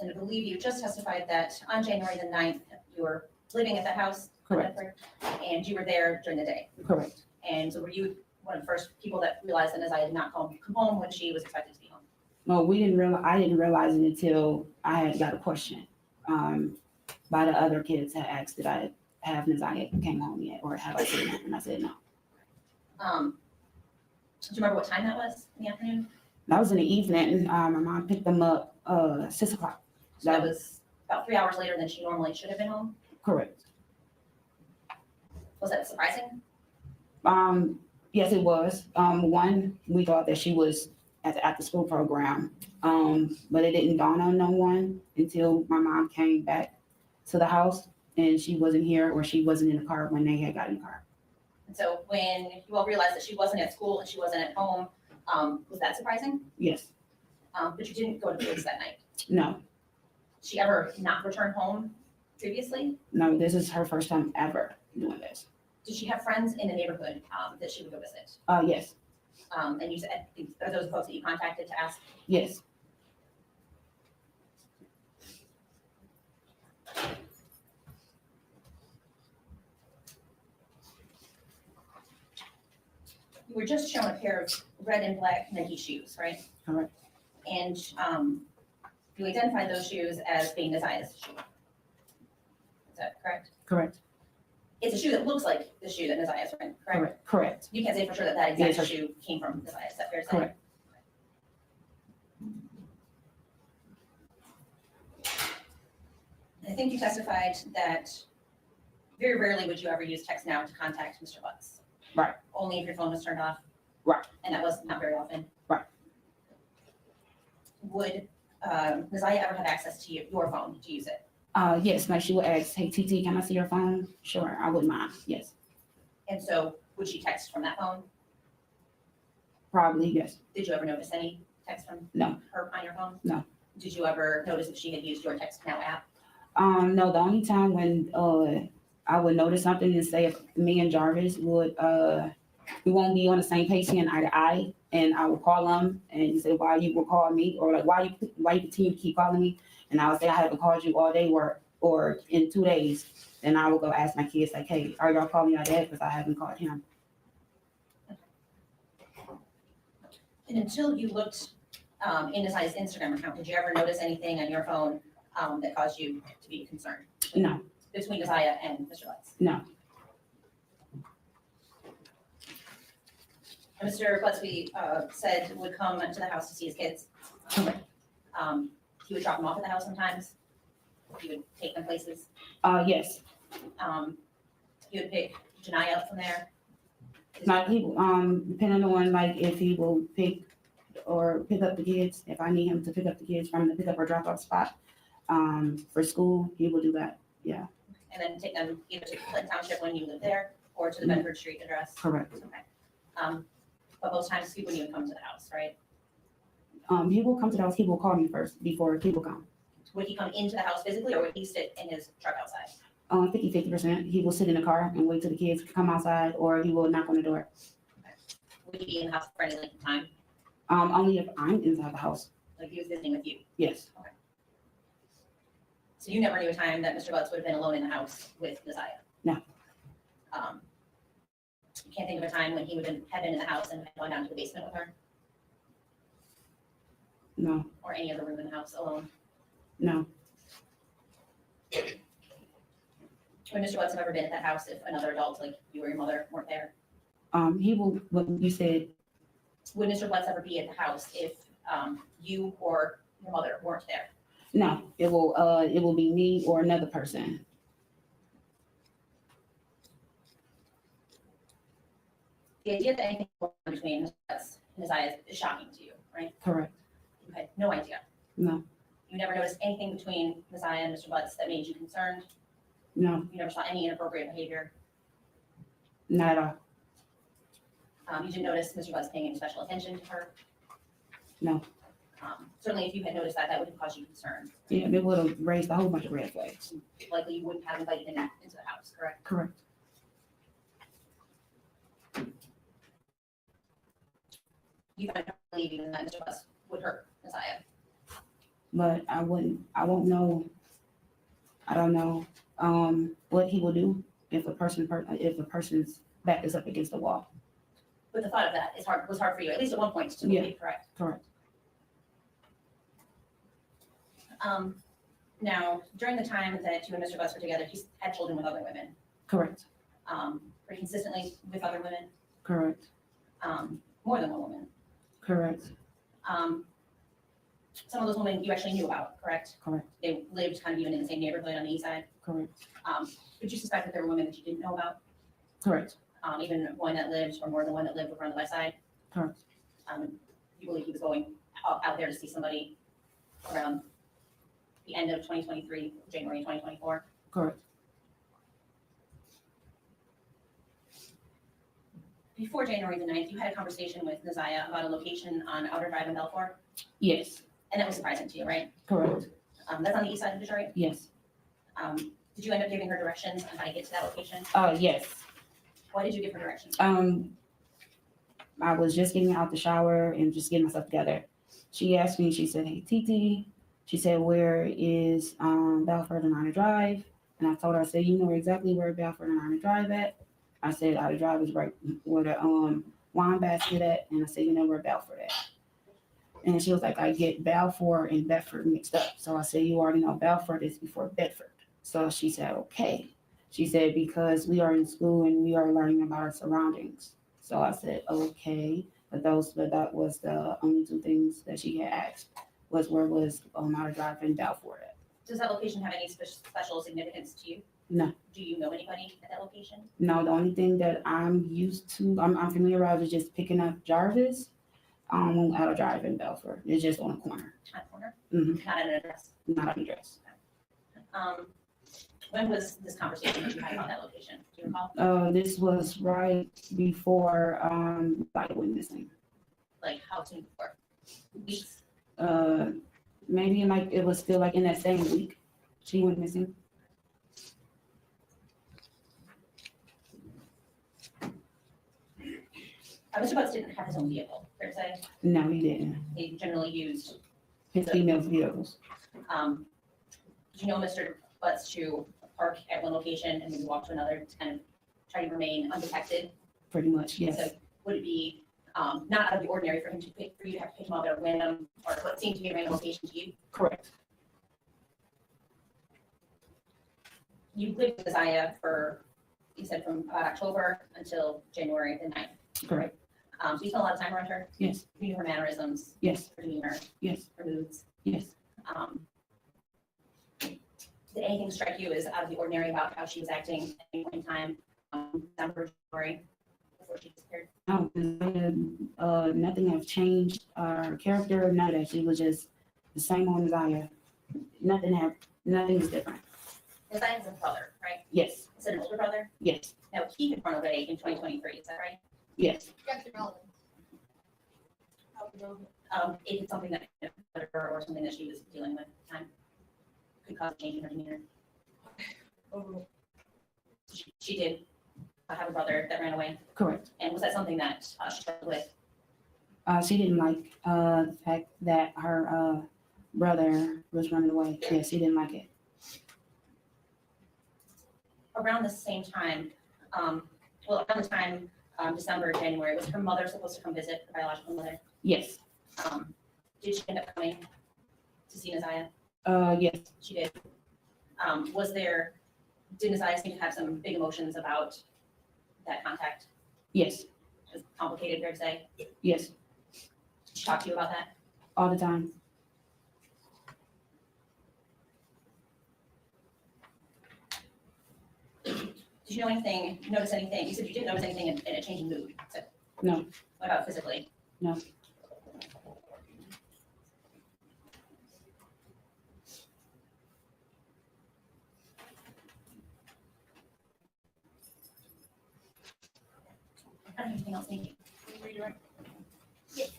And I believe you just testified that on January the 9th, you were living at the house in Correct. Bedford, and you were there during the day. Correct. And so were you one of the first people that realized that Messiah did not come home when she was expected to be home? No, we didn't realize. I didn't realize it until I had got a question by the other kids had asked, "Did I have Naziah came home yet, or have I seen that?" And I said no. Do you remember what time that was in the afternoon? That was in the evening. My mom picked them up 6 o'clock. So that was about 3 hours later than she normally should have been home. Correct. Was that surprising? Yes, it was. One, we thought that she was at the after school program, but it didn't dawn on no one until my mom came back to the house and she wasn't here, or she wasn't in the car when they had got in the car. And so when you all realized that she wasn't at school and she wasn't at home, was that surprising? Yes. But you didn't go to police that night. No. Did she ever not return home previously? No, this is her first time ever doing this. Did she have friends in the neighborhood that she would go visit? Yes. And you said, are those folks that you contacted to ask? Yes. You were just shown a pair of red and black Nike shoes, right? Correct. And you identified those shoes as being Naziah's shoe. Is that correct? Correct. It's a shoe that looks like the shoe that Naziah's wearing, correct? Correct. Correct. You can't say for sure that that exact Yes, shoe came from Naziah, is that fair to say? Correct. I think you testified that very rarely would you ever use text now to contact Mr. Butts. Right. Only if your phone was turned off. Right. And that was not very often. Right. Would Naziah ever have access to your phone to use it? Yes, like she would ask, "Hey, TT, can I see your phone?" Sure, I wouldn't mind. Yes. And so would she text from that phone? Probably, yes. Did you ever notice any text from No. her on your phone? No. Did you ever notice if she had used your Text Now app? No, the only time when I would notice something is say if me and Jarvis would we won't be on the same page seeing eye to eye, and I would call him and he said, "Why you will call me?" or like, why you continue to keep calling me? And I would say, "I haven't called you all day or in 2 days." Then I would go ask my kids like, "Hey, are y'all calling your dad? Because I haven't called him." And until you looked in Naziah's Instagram account, did you ever notice anything on your phone that caused you to be concerned? No. Between Naziah and Mr. Butts? No. And Mr. Butts, we said would come to the house to see his kids. Correct. He would drop them off at the house sometimes. He would take them places. Yes. He would pick Janiyah up from there. Like he depending on like if he will pick up the kids, if I need him to pick up the kids from the pickup or drop off spot for school, he will do that. Yeah. And then take them either to Clinton Township when you lived there or to the Bedford Street address. Correct. Okay. But most times he wouldn't even come to the house, right? He will come to the house. He will call me first before he will come. Would he come into the house physically or would he sit in his truck outside? 50%. He will sit in the car and wait till the kids come outside, or he will knock on the door. Would he be in the house for any length of time? Only if I'm inside the house. Like he was visiting with you? Yes. Okay. So you never knew a time that Mr. Butts would have been alone in the house with Naziah? No. You can't think of a time when he would have been in the house and had gone down to the basement with her? No. Or any other room in the house alone? No. Would Mr. Butts have ever been at that house if another adult, like you or your mother, weren't there? He will. What you said. Would Mr. Butts ever be at the house if you or your mother weren't there? No. It will be me or another person. The idea that anything between Mr. Butts and Naziah is shocking to you, right? Correct. You had no idea. No. You never noticed anything between Naziah and Mr. Butts that made you concerned? No, You never saw any inappropriate behavior. not at all. You didn't notice Mr. Butts paying any special attention to her. No. Certainly, if you had noticed that, that would have caused you concern. Yeah, it would have raised a whole bunch of red flags. Likely, you wouldn't have invited him into the house, correct? Correct. You find no believing that Mr. Butts would hurt Messiah. But I won't know. I don't know what he will do if a person's back is up against the wall. But the thought of that was hard for you, at least at one point, to Yeah. believe, correct? Correct. Now, during the time that you and Mr. Butts were together, he had children with other women, Correct. pretty consistently with other women, Correct. more than one woman. Correct. Some of those women you actually knew about, correct? Correct. They lived kind of even in the same neighborhood on the east side. Correct. Did you suspect that there were women that you didn't know about? Correct. Even one that lived, or more than one that lived over on the west side? Correct. You believe he was going out there to see somebody around the end of 2023, January 2024? Correct. Before January the 9th, you had a conversation with Naziah about a location on Outer Drive in Belfort, Yes. and that was surprising to you, right? Correct. That's on the east side of Detroit. Yes. Did you end up giving her directions on how to get to that location? Yes. Why did you give her directions? I was just getting out the shower and just getting myself together. She asked me, she said, "Hey, Titi," she said, "where is Belfort and Outer Drive?" And I told her, I said, "You know exactly where Belfort and Outer Drive at?" I said, "Outer Drive is right where the wine basket at," and I said, "You know where Belfort at?" And she was like, "I get Balfour and Bedford mixed up." So I said, "You already know Belfort is before Bedford." So she said, "Okay." She said, "Because we are in school and we are learning about our surroundings." So I said, "Okay." But that was the only two things that she had asked, was where was Outer Drive and Balfour at. Does that location have any special significance to you? No. Do you know anybody at that location? No, the only thing that I'm familiarized with just picking up Jarvis on Outer Drive in Belfort. It's just on a corner. On a corner? Mm-hmm. Not at an address? Not an address. When was this conversation that you had about that location? Do you recall? This was right before Lila went missing. Like how soon before? Weeks? Maybe it was still like in that same week she went missing. Mr. Butts didn't have his own vehicle, fair to say? No, he didn't. He generally used. His female vehicles. Did you know Mr. Butts to park at one location and then walk to another to kind of try to remain undetected? Pretty much, yes. So would it be not out of the ordinary for you to have to pick him up at a random, or what seemed to be a random location to you? Correct. You lived with Naziah for, you said, from about October until January the 9th. Correct. So you spent a lot of time around her? Yes. You knew her mannerisms? Yes. Her demeanor? Yes. Her moods? Yes. Did anything strike you as out of the ordinary about how she was acting at any point in time, December, January, before she disappeared? No, nothing have changed her character, none of that. She was just the same old Naziah. Nothing is different. Naziah has a brother, right? Yes. Is it an older brother? Yes. Now, he could run away in 2023, is that right? Yes. That's irrelevant. Is it something that her or something that she was dealing with at the time could cause a change in her demeanor? She did have a brother that ran away. Correct. And was that something that she struggled with? She didn't like the fact that her brother was running away. Yes, she didn't like it. Around the same time, around the time, December, January, was her mother supposed to come visit, her biological mother? Yes. Did she end up coming to see Naziah? Yes. She did. Did Naziah seem to have some big emotions about that contact? Yes. It was complicated, fair to say? Yes. Did she talk to you about that? All the time. Did you notice anything? You said you didn't notice anything in a changing mood. So No. what about physically? No. I don't have anything else, thank you. Yes.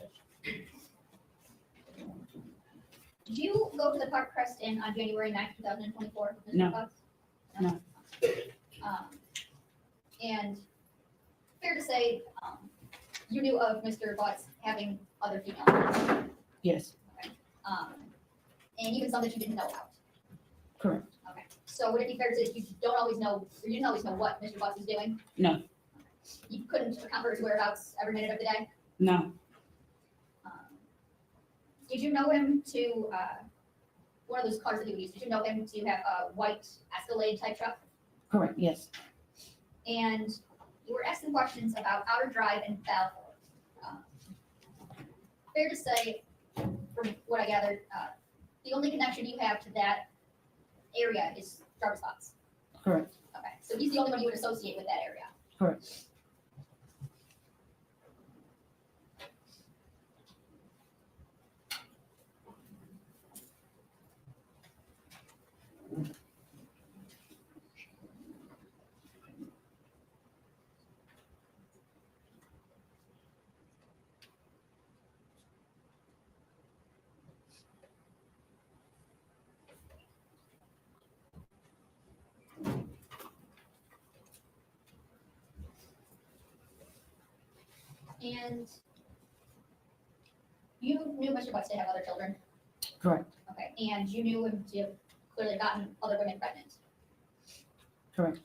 Did you go to the Park Crest Inn on January 9th, 2024? Mr. No. Fox? No. And fair to say, you knew of Mr. Butts having other female friends, Yes, and even some that you didn't know about. correct. Okay. So would it be fair to say that you don't always know, or you didn't always know what Mr. Butts was doing? No, You couldn't account for his whereabouts every minute of the day? no, Did you know him to, one of those cars that he would use, did you know him to have a white Escalade type truck? correct, yes. And you were asking questions about Outer Drive and Bell. Fair to say, from what I gathered, the only connection you have to that area is Jarvis Fox. Correct, Okay, so he's the only one you would associate with that area. correct. And you knew Mr. Butts to have other children. Correct, Okay, and you knew him to have clearly gotten other women pregnant. correct.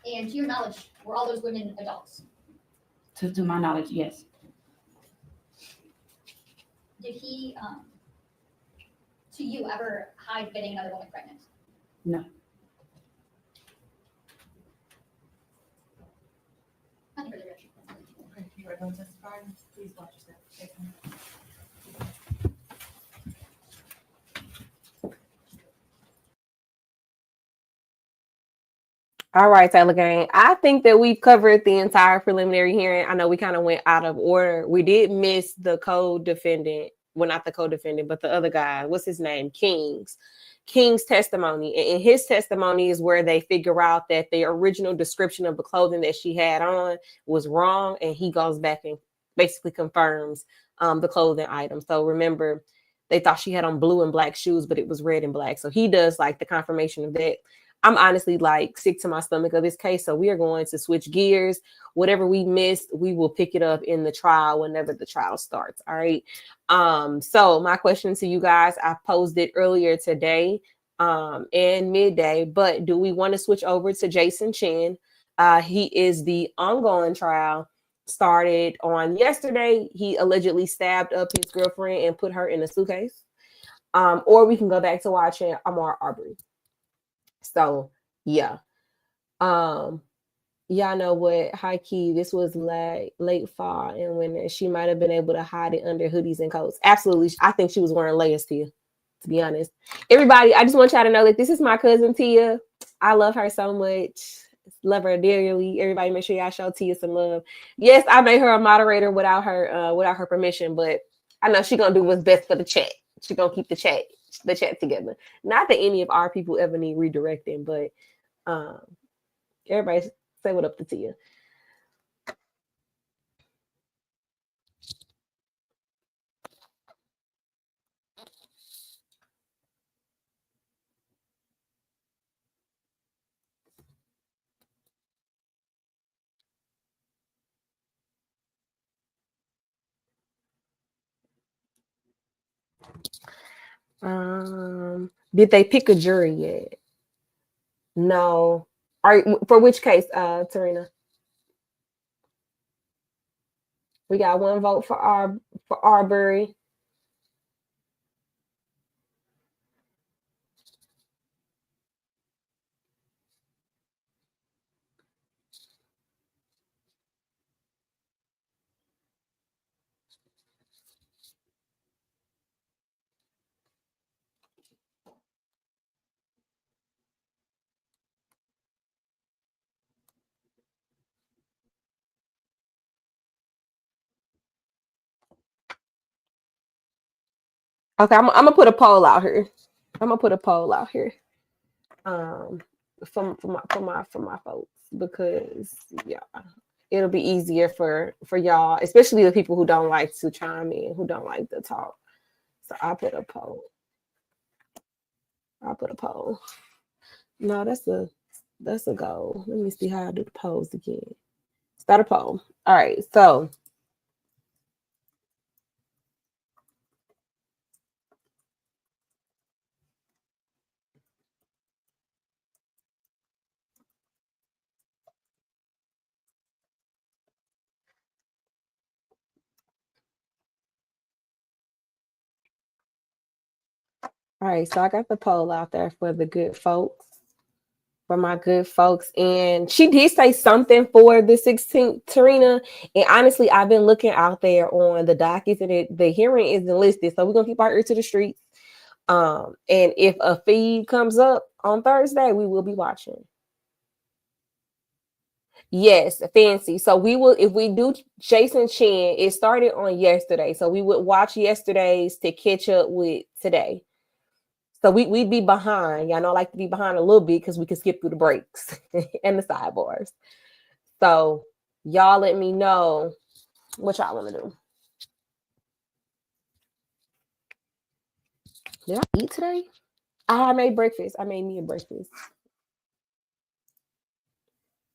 And to your knowledge, were all those women adults? To my knowledge, yes. Did he, to you, ever hide getting another woman pregnant? No. Nothing further, Judge. Okay, you are going to testify. Please watch yourself. Take them. All right, Taylor Gang. I think that we've covered the entire preliminary hearing. I know we kind of went out of order. We did miss the co-defendant. Well, not the co-defendant, but the other guy. What's his name? King's testimony. And in his testimony is where they figure out that the original description of the clothing that she had on was wrong. And he goes back and basically confirms the clothing item. So remember, they thought she had on blue and black shoes, but it was red and black. So he does like the confirmation of that. I'm honestly like sick to my stomach of this case. So we are going to switch gears. Whatever we missed, we will pick it up in the trial whenever the trial starts. All right. So my question to you guys, I posed it earlier today and midday, but do we want to switch over to Jason Chin? He is the ongoing trial. Started on yesterday. He allegedly stabbed up his girlfriend and put her in a suitcase. Or we can go back to watching Amar Arbery. So yeah. Y'all know what, high key, this was like late fall and winter. She might have been able to hide it under hoodies and coats. Absolutely. I think she was wearing layers, Tia, to be honest. Everybody, I just want y'all to know that this is my cousin Tia. I love her so much. Love her dearly. Everybody make sure y'all show Tia some love. Yes, I made her a moderator without her permission, but I know she's gonna do what's best for the chat. She's gonna keep the chat together. Not that any of our people ever need redirecting, but everybody say what up to Tia. Did they pick a jury yet? No. For which case, Tarina? We got one vote for Arbery. Okay, I'm gonna put a poll out here. For my folks, because yeah. it'll be easier for y'all, especially the people who don't like to chime in, who don't like to talk. So I'll put a poll. No, that's a goal. Let me see how I do the polls again. Start a poll. All right, so all right, so I got the poll out there for the good folks, for my good folks. And she did say something for the 16th, Tarina. And honestly, I've been looking out there on the dockets, and the hearing isn't listed. So we're gonna keep our ear to the streets. And if a feed comes up on Thursday, we will be watching. Yes, fancy. So we will, if we do Jason Chen, it started on yesterday. So we would watch yesterday's to catch up with today. So we'd be behind. Y'all know I like to be behind a little bit because we can skip through the breaks and the sidebars. So y'all let me know what y'all want to do. Did I eat today? I made breakfast. I made me a breakfast.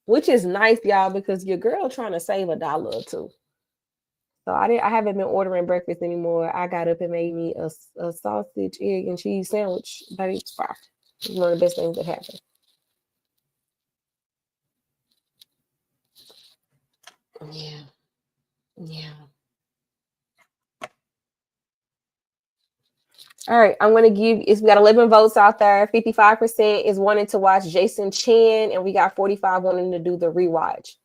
Which is nice, y'all, because your girl trying to save $1 or $2. So I haven't been ordering breakfast anymore. I got up and made me a sausage, egg, and cheese sandwich. Baby, it's fire. It's one of the best things that happened. Yeah. All right, I'm gonna give. We got 11 votes out there. 55% is wanting to watch Jason Chen, and we got 45 wanting to do the rewatch.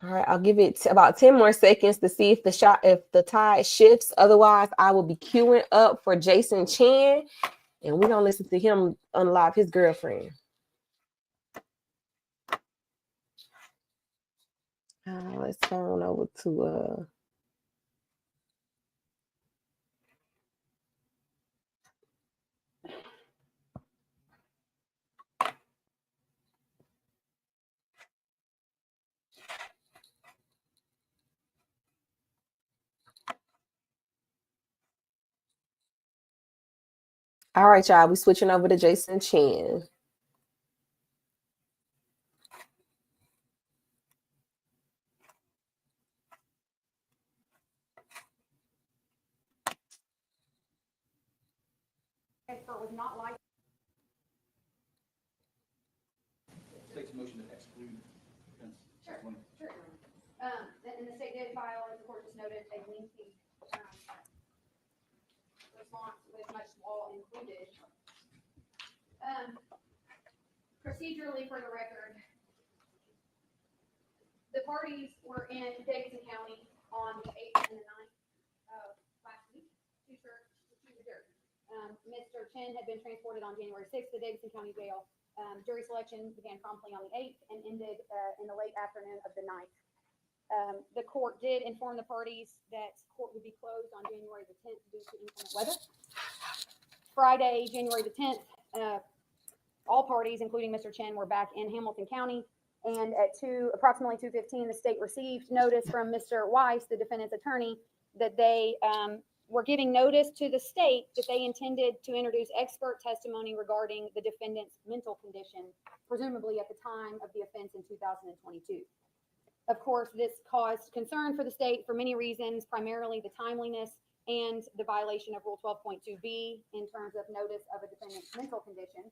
All right, I'll give it about 10 more seconds to see if the tide shifts. Otherwise, I will be queuing up for Jason Chen, and we don't listen to him unlock his girlfriend. Let's go on over to all right, y'all. We switching over to Jason Chen. Was not like. Takes motion to exclude. Sure. And the state did file, as the court just noted, a lengthy response with much law included. Procedurally, for the record, the parties were in Davidson County on the 8th and the 9th of last week to choose a jury. Mr. Chen had been transported on January 6th to Davidson County Jail. Jury selection began promptly on the 8th and ended in the late afternoon of the 9th. The court did inform the parties that court would be closed on January the 10th due to inclement weather. Friday, January the 10th, all parties, including Mr. Chen, were back in Hamilton County. And at approximately 2:15, the state received notice from Mr. Weiss, the defendant's attorney, that they were giving notice to the state that they intended to introduce expert testimony regarding the defendant's mental condition, presumably at the time of the offense in 2022. Of course, this caused concern for the state for many reasons, primarily the timeliness and the violation of Rule 12.2b in terms of notice of a defendant's mental condition.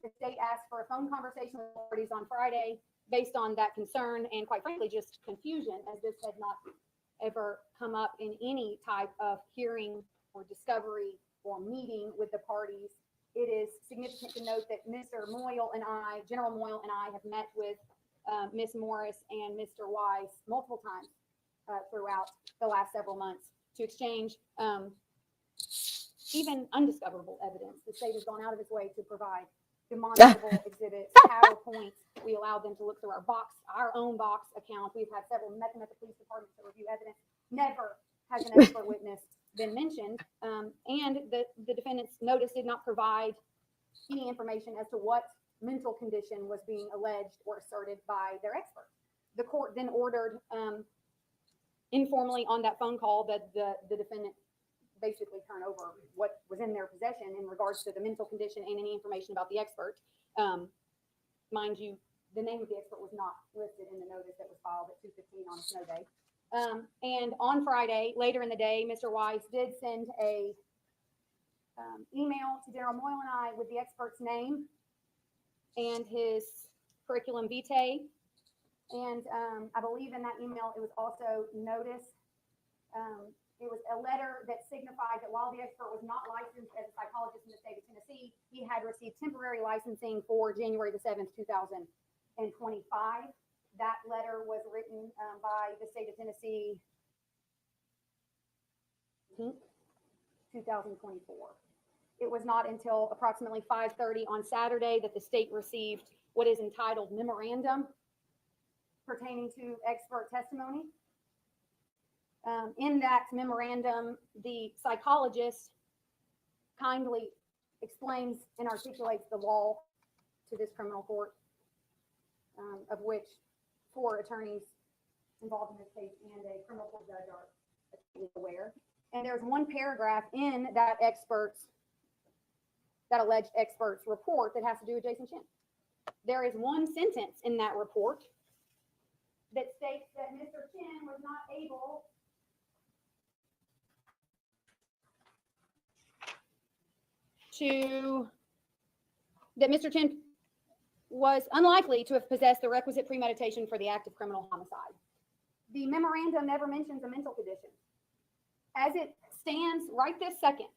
The state asked for a phone conversation with authorities on Friday based on that concern and, quite frankly, just confusion, as this had not ever come up in any type of hearing or discovery or meeting with the parties. It is significant to note that Mr. Moyle and I, General Moyle and I, have met with Ms. Morris and Mr. Weiss multiple times throughout the last several months to exchange even undiscoverable evidence. The state has gone out of its way to provide demonstrable exhibits, PowerPoints. We allowed them to look through our own box account. We've had several met the police departments to review evidence. Never has an expert witness been mentioned. And the defendant's notice did not provide any information as to what mental condition was being alleged or asserted by their expert. The court then ordered informally on that phone call that the defendant basically turn over what was in their possession in regards to the mental condition and any information about the expert. Mind you, the name of the expert was not listed in the notice that was filed at 2:15 on a snow day. And on Friday, later in the day, Mr. Wise did send a email to General Moyle and I with the expert's name and his curriculum vitae. And I believe in that email, it was also notice. It was a letter that signified that while the expert was not licensed as a psychologist in the state of Tennessee, he had received temporary licensing for January the 7th, 2025. That letter was written by the state of Tennessee, 2024. It was not until approximately 5:30 on Saturday that the state received what is entitled memorandum pertaining to expert testimony. In that memorandum, the psychologist kindly explains and articulates the law to this criminal court, of which 4 attorneys involved in this case and a criminal court judge are aware. And there's one paragraph in that alleged expert's report that has to do with Jason Chin. There is one sentence in that report that states that Mr. Chin was not able that Mr. Chin was unlikely to have possessed the requisite premeditation for the act of criminal homicide. The memorandum never mentions a mental condition. As it stands right this second,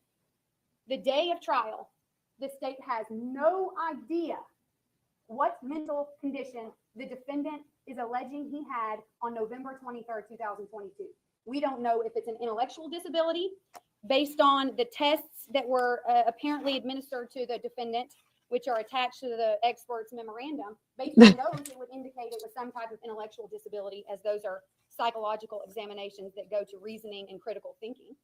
the day of trial, the state has no idea what mental condition the defendant is alleging he had on November 23rd, 2022. We don't know if it's an intellectual disability based on the tests that were apparently administered to the defendant, which are attached to the expert's memorandum. Based on those, it would indicate it was some type of intellectual disability, as those are psychological examinations that go to reasoning and critical thinking.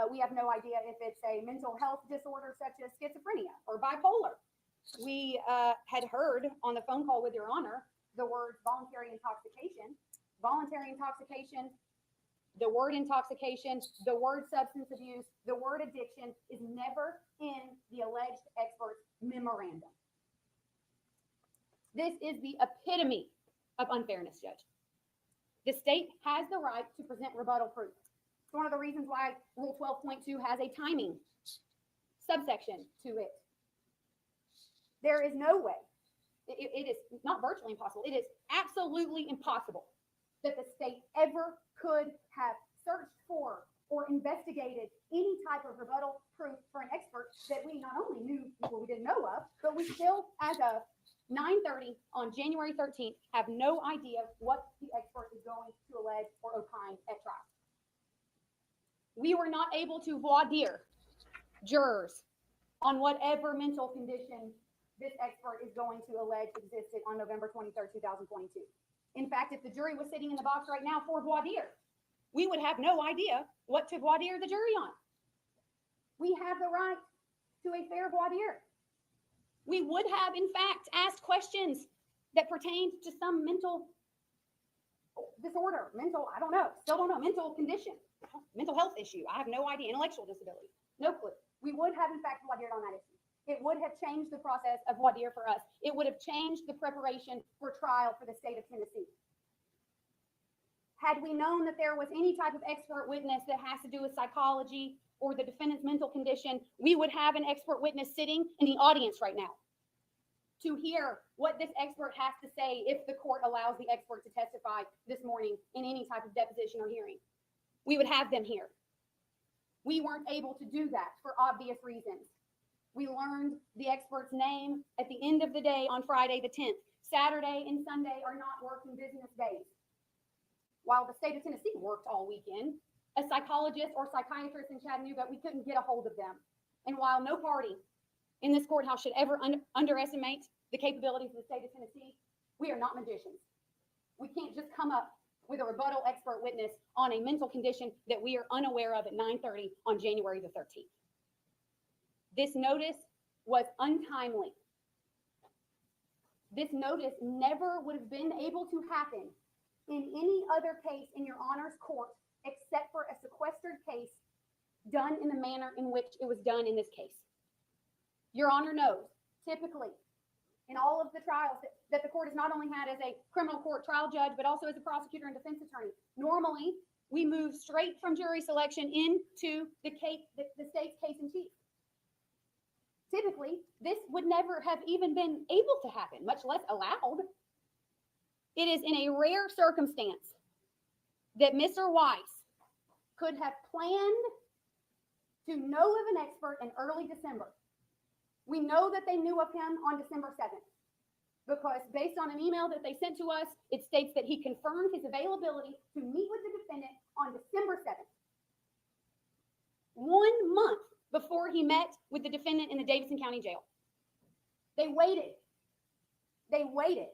We have no idea if it's a mental health disorder such as schizophrenia or bipolar. We had heard on the phone call with Your Honor the words voluntary intoxication. Voluntary intoxication, the word intoxication, the word substance abuse, the word addiction is never in the alleged expert's memorandum. This is the epitome of unfairness, Judge. The state has the right to present rebuttal proof. It's one of the reasons why Rule 12.2 has a timing subsection to it. There is no way, it is not virtually impossible, it is absolutely impossible that the state ever could have searched for or investigated any type of rebuttal proof for an expert that we not only knew what we didn't know of, but we still, as of 9:30 on January 13th, have no idea what the expert is going to allege or opine at trial. We were not able to voir dire jurors on whatever mental condition this expert is going to allege existed on November 23rd, 2022. In fact, if the jury was sitting in the box right now for voir dire, we would have no idea what to voir dire the jury on. We have the right to a fair voir dire. We would have, in fact, asked questions that pertained to some mental disorder, I don't know, still don't know, mental condition, mental health issue. I have no idea, intellectual disability, no clue. We would have, in fact, voir dire on that issue. It would have changed the process of voir dire for us. It would have changed the preparation for trial for the state of Tennessee. Had we known that there was any type of expert witness that has to do with psychology or the defendant's mental condition, we would have an expert witness sitting in the audience right now to hear what this expert has to say if the court allows the expert to testify this morning in any type of deposition or hearing. We would have them here. We weren't able to do that for obvious reasons. We learned the expert's name at the end of the day on Friday the 10th. Saturday and Sunday are not working business days. While the state of Tennessee worked all weekend, a psychologist or psychiatrist in Chattanooga, we couldn't get a hold of them. And while no party in this courthouse should ever underestimate the capabilities of the state of Tennessee, we are not magicians. We can't just come up with a rebuttal expert witness on a mental condition that we are unaware of at 9:30 on January the 13th. This notice was untimely. This notice never would have been able to happen in any other case in your honor's court except for a sequestered case done in the manner in which it was done in this case. Your honor knows, typically, in all of the trials that the court has not only had as a criminal court trial judge, but also as a prosecutor and defense attorney, normally we move straight from jury selection into the state's case in chief. Typically, this would never have even been able to happen, much less allowed. It is in a rare circumstance that Mr. Weiss could have planned to know of an expert in early December. We know that they knew of him on December 7th because based on an email that they sent to us, it states that he confirmed his availability to meet with the defendant on December 7th. 1 month before he met with the defendant in the Davidson County Jail. They waited. They waited.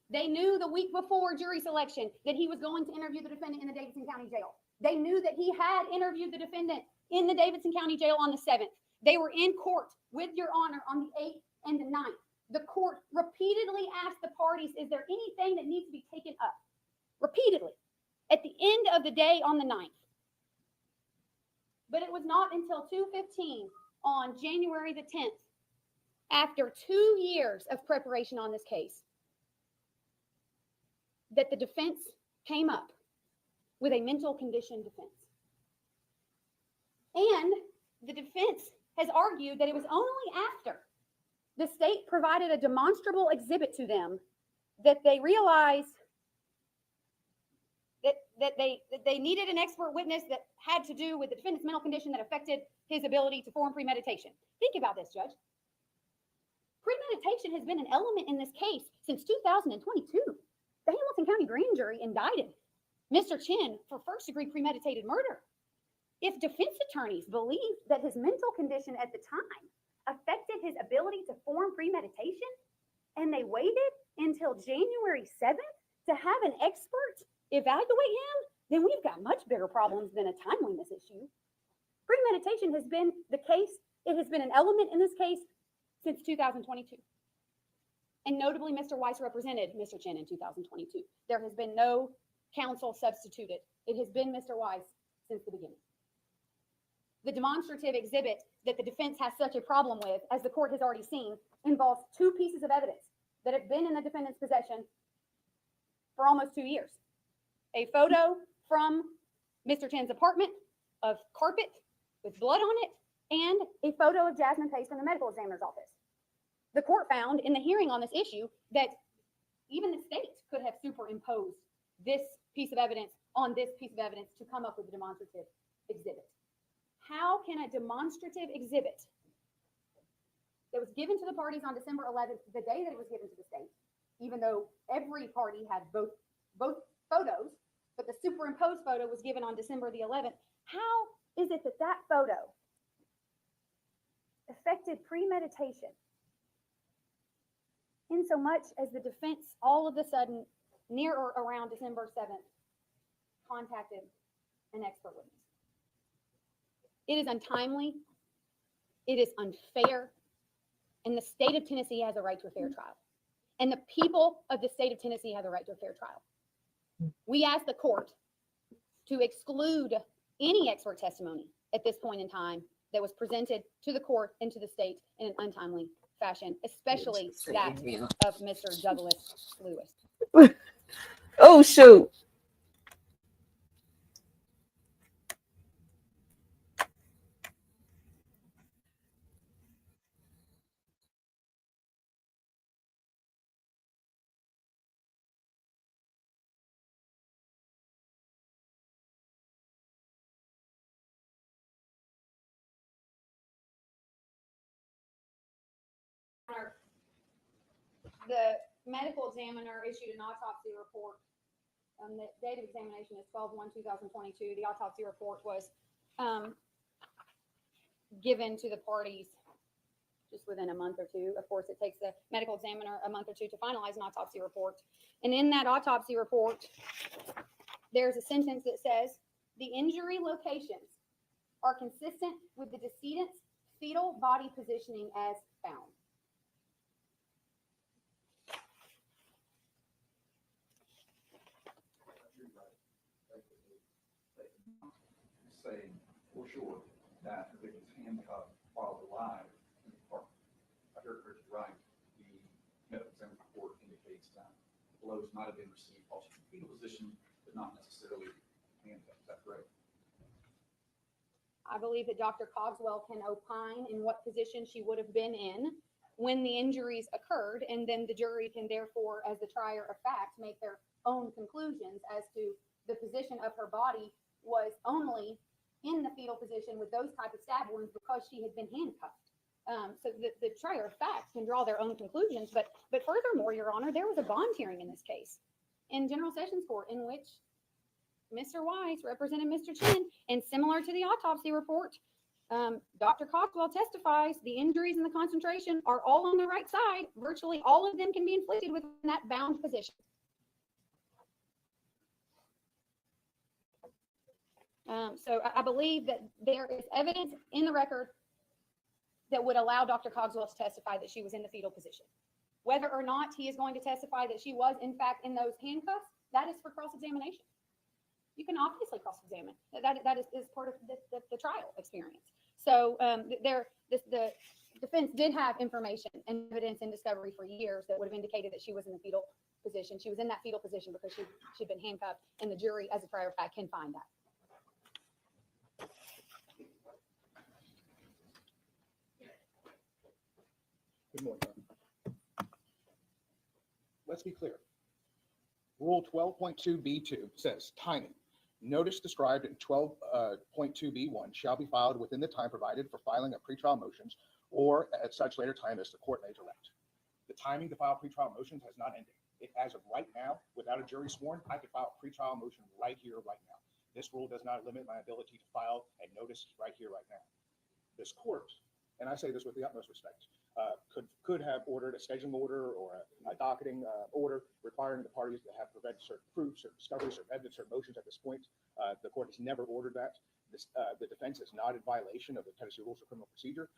They knew the week before jury selection that he was going to interview the defendant in the Davidson County Jail. They knew that he had interviewed the defendant in the Davidson County Jail on the 7th. They were in court with your honor on the 8th and the 9th. The court repeatedly asked the parties, is there anything that needs to be taken up? Repeatedly. At the end of the day on the 9th. But it was not until 2:15 on January the 10th, after 2 years of preparation on this case, that the defense came up with a mental condition defense. And the defense has argued that it was only after the state provided a demonstrable exhibit to them that they realized that they needed an expert witness that had to do with the defendant's mental condition that affected his ability to form premeditation. Think about this, Judge. Premeditation has been an element in this case since 2022. The Hamilton County Grand Jury indicted Mr. Chin for first-degree premeditated murder. If defense attorneys believed that his mental condition at the time affected his ability to form premeditation, and they waited until January 7th to have an expert evaluate him, then we've got much bigger problems than a timeliness issue. Premeditation has been the case. It has been an element in this case since 2022. And notably, Mr. Weiss represented Mr. Chin in 2022. There has been no counsel substituted. It has been Mr. Weiss since the beginning. The demonstrative exhibit that the defense has such a problem with, as the court has already seen, involves 2 pieces of evidence that have been in the defendant's possession for almost 2 years. A photo from Mr. Chin's apartment of carpet with blood on it, and a photo of Jasmine Pace from the medical examiner's office. The court found in the hearing on this issue that even the state could have superimposed this piece of evidence on this piece of evidence to come up with a demonstrative exhibit. How can a demonstrative exhibit that was given to the parties on December 11th, the day that it was given to the state, even though every party had both photos, but the superimposed photo was given on December the 11th, how is it that that photo affected premeditation in so much as the defense all of a sudden, near or around December 7th, contacted an expert witness? It is untimely, it is unfair, and the state of Tennessee has a right to a fair trial. And the people of the state of Tennessee have a right to a fair trial. We ask the court to exclude any expert testimony at this point in time that was presented to the court and to the state in an untimely fashion, especially that of Mr. Douglas Lewis. Oh, shoot. The medical examiner issued an autopsy report. The date of examination is 12/1/2022. The autopsy report was given to the parties just within a month or two. Of course, it takes the medical examiner a month or two to finalize an autopsy report. And in that autopsy report, there's a sentence that says, the injury locations are consistent with the decedent's fetal body positioning as found. say for sure that the victim's handcuffed while alive in the apartment. I heard Chris right. The medical examiner report indicates that blows might have been received also from fetal position, but not necessarily handcuffed. Is that correct? I believe that Dr. Cogswell can opine in what position she would have been in when the injuries occurred, and then the jury can therefore, as the trier of fact, make their own conclusions as to the position of her body was only in the fetal position with those type of stab wounds because she had been handcuffed. So the trier of fact can draw their own conclusions, but furthermore, Your Honor, there was a bond hearing in this case in General Sessions Court in which Mr. Weiss represented Mr. Chin, and similar to the autopsy report, Dr. Cogswell testifies the injuries and the concentration are all on the right side. Virtually all of them can be inflicted within that bound position. So I believe that there is evidence in the record that would allow Dr. Cogswell to testify that she was in the fetal position. Whether or not he is going to testify that she was, in fact, in those handcuffs, that is for cross-examination. You can obviously cross-examine. That is part of the trial experience. So the defense did have information and evidence in discovery for years that would have indicated that she was in the fetal position. She was in that fetal position because she'd been handcuffed, and the jury, as a prior fact, can find that. Good morning. Let's be clear. Rule 12.2B2 says timing. Notice described in 12.2B1 shall be filed within the time provided for filing of pretrial motions or at such later time as the court may direct. The timing to file pretrial motions has not ended. As of right now, without a jury sworn, I could file a pretrial motion right here, right now. This rule does not limit my ability to file a notice right here, right now. This court, and I say this with the utmost respect, could have ordered a scheduling order or a docketing order requiring the parties to have provided certain proofs, certain discoveries, certain evidence, certain motions at this point. The court has never ordered that. The defense is not in violation of the Tennessee Rules of Criminal Procedure,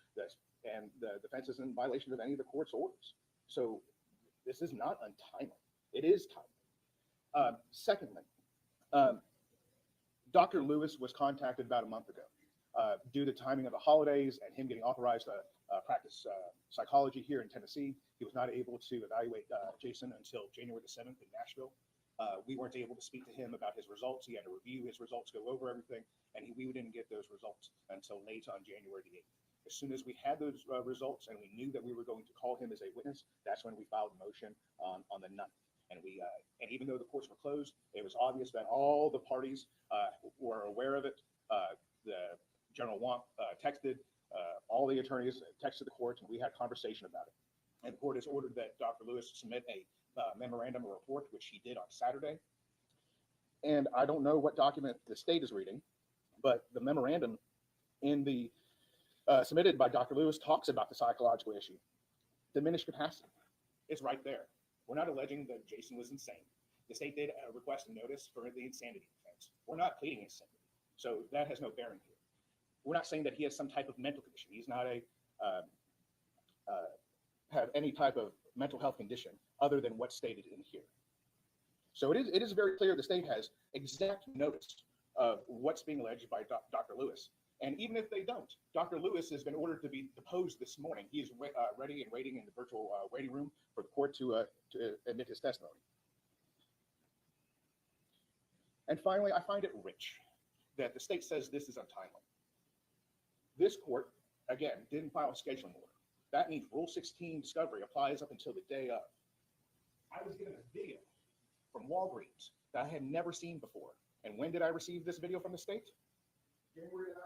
and the defense is in violation of any of the court's orders. So this is not untimely. It is timely. Secondly, Dr. Lewis was contacted about a month ago. Due to timing of the holidays and him getting authorized to practice psychology here in Tennessee, he was not able to evaluate Jason until January the 7th in Nashville. We weren't able to speak to him about his results. He had to review his results, go over everything, and we didn't get those results until late on January the 8th. As soon as we had those results and we knew that we were going to call him as a witness, that's when we filed a motion on the 9th. And even though the courts were closed, it was obvious that all the parties were aware of it. The General Wamp texted all the attorneys, texted the courts, and we had conversation about it. And the court has ordered that Dr. Lewis submit a memorandum or report, which he did on Saturday. And I don't know what document the state is reading, but the memorandum in the submitted by Dr. Lewis talks about the psychological issue. Diminished capacity. It's right there. We're not alleging that Jason was insane. The state did request a notice for the insanity defense. We're not pleading insanity. So that has no bearing here. We're not saying that he has some type of mental condition. He's not have any type of mental health condition other than what's stated in here. So it is very clear the state has exact notice of what's being alleged by Dr. Lewis. And even if they don't, Dr. Lewis has been ordered to be deposed this morning. He is ready and waiting in the virtual waiting room for the court to admit his testimony. And finally, I find it rich that the state says this is untimely. This court, again, didn't file a scheduling order. That means Rule 16 discovery applies up until the day of. I was given a video from Walgreens that I had never seen before. And when did I receive this video from the state? January the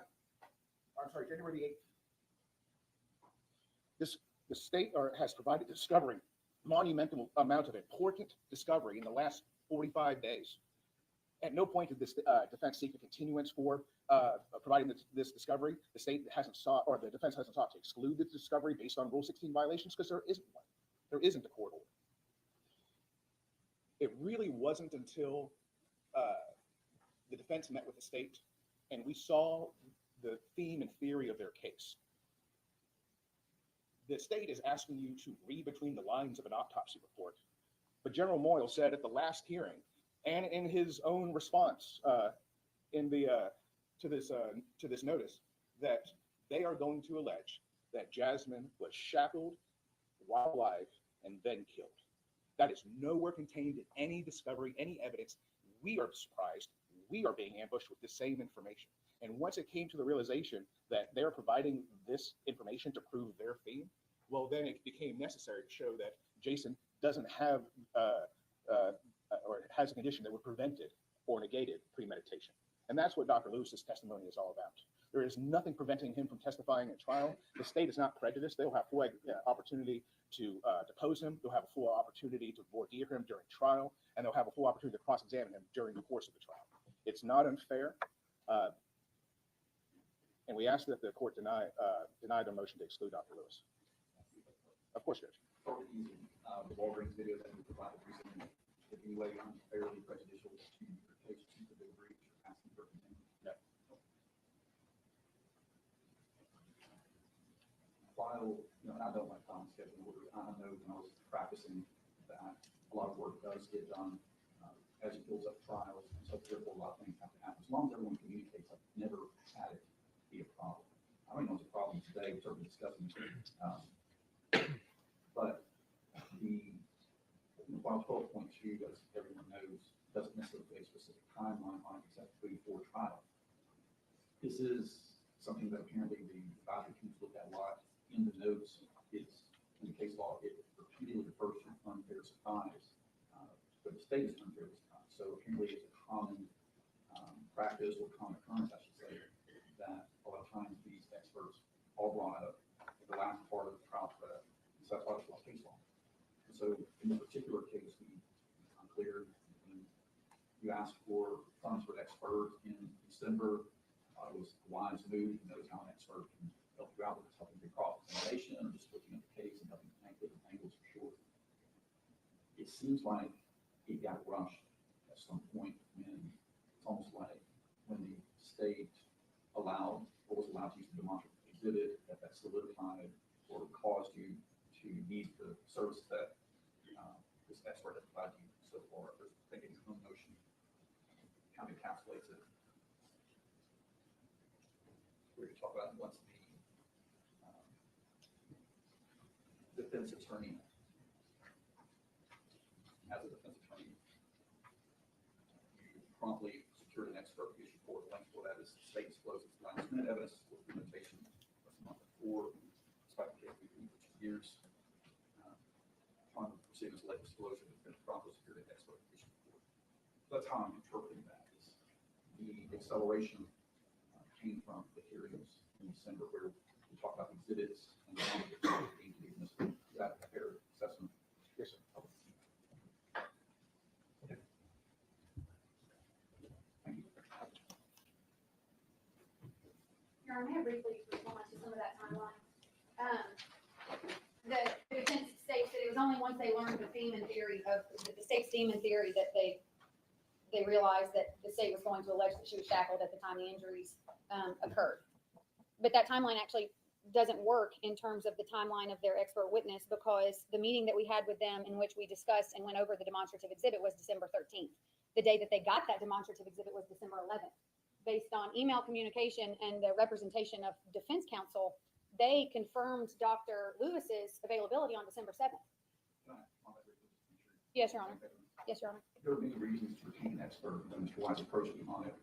8th. The state has provided discovery, monumental amount of important discovery in the last 45 days. At no point did this defense seek a continuance for providing this discovery. The state hasn't sought, or the defense hasn't sought to exclude the discovery based on Rule 16 violations because there isn't one. There isn't a court order. It really wasn't until the defense met with the state and we saw the theme and theory of their case. The state is asking you to read between the lines of an autopsy report. But General Moyle said at the last hearing, and in his own response in the to this notice that they are going to allege that Jasmine was shackled while alive and then killed. That is nowhere contained in any discovery, any evidence. We are surprised. We are being ambushed with the same information. And once it came to the realization that they're providing this information to prove their theme, well, then it became necessary to show that Jason doesn't have or has a condition that would prevent it or negated premeditation. And that's what Dr. Lewis's testimony is all about. There is nothing preventing him from testifying at trial. The state is not prejudiced. They'll have full opportunity to depose him. They'll have a full opportunity to voir dire him during trial, and they'll have a full opportunity to cross-examine him during the course of the trial. It's not unfair. And we ask that the court deny the motion to exclude Dr. Lewis. Of course, Judge. The Walgreens video that we provided recently, in any way unfairly prejudicial to your case, to the breach or asking for consent? No. While, I don't like time scheduling order, I know when I was practicing that a lot of work does get done as it builds up trials, and so therefore a lot of things have to happen. As long as everyone communicates, I've never had it be a problem. I don't even know it's a problem today, we're certainly discussing it. But while 12.2, as everyone knows, doesn't necessarily put a specific timeline on it except before trial. This is something that apparently the advisory teams look at a lot in the notes. It's in the case law, it repeatedly refers to unfair surprise, but the state is unfairly surprised. So apparently it's a common practice or common occurrence, I should say, that a lot of times these experts are brought up at the last part of the trial prep. So that's why it's called case law. And so in this particular case, we cleared when you asked for funds for the expert in December. It was a wise move. You notice how an expert can help you out with helping you cross-examination or just looking at the case and helping make different angles for sure. It seems like it got rushed at some point when it's almost like when the state allowed or was allowed to use the demonstrative exhibit that solidified or caused you to need the service that this expert has provided you so far. There's thinking his own notion kind of encapsulates it. We're going to talk about once the defense attorney, as a defense attorney, you promptly secured an expert use report. The link for that is the state discloses the last minute evidence with limitation of the month before, despite the case being for 2 years. Upon receiving this late disclosure, the defense promptly secured an expert use report. So that's how I'm interpreting that. Is the acceleration came from the hearings in December where we talked about exhibits and the ones that came to be missing. Is that a fair assessment? Yes, sir. Okay. Thank you. Your Honor, may I briefly respond to some of that timeline? The defense states that it was only once they learned the theme and theory of the state's theme and theory that they realized that the state was going to allege that she was shackled at the time the injuries occurred. But that timeline actually doesn't work in terms of the timeline of their expert witness, because the meeting that we had with them in which we discussed and went over the demonstrative exhibit was December 13th. The day that they got that demonstrative exhibit was December 11th. Based on email communication and the representation of defense counsel, they confirmed Dr. Lewis's availability on December 7th. Yes, Your Honor. Yes, Your Honor. There are many reasons to retain an expert, and Mr. Wise approached me on it.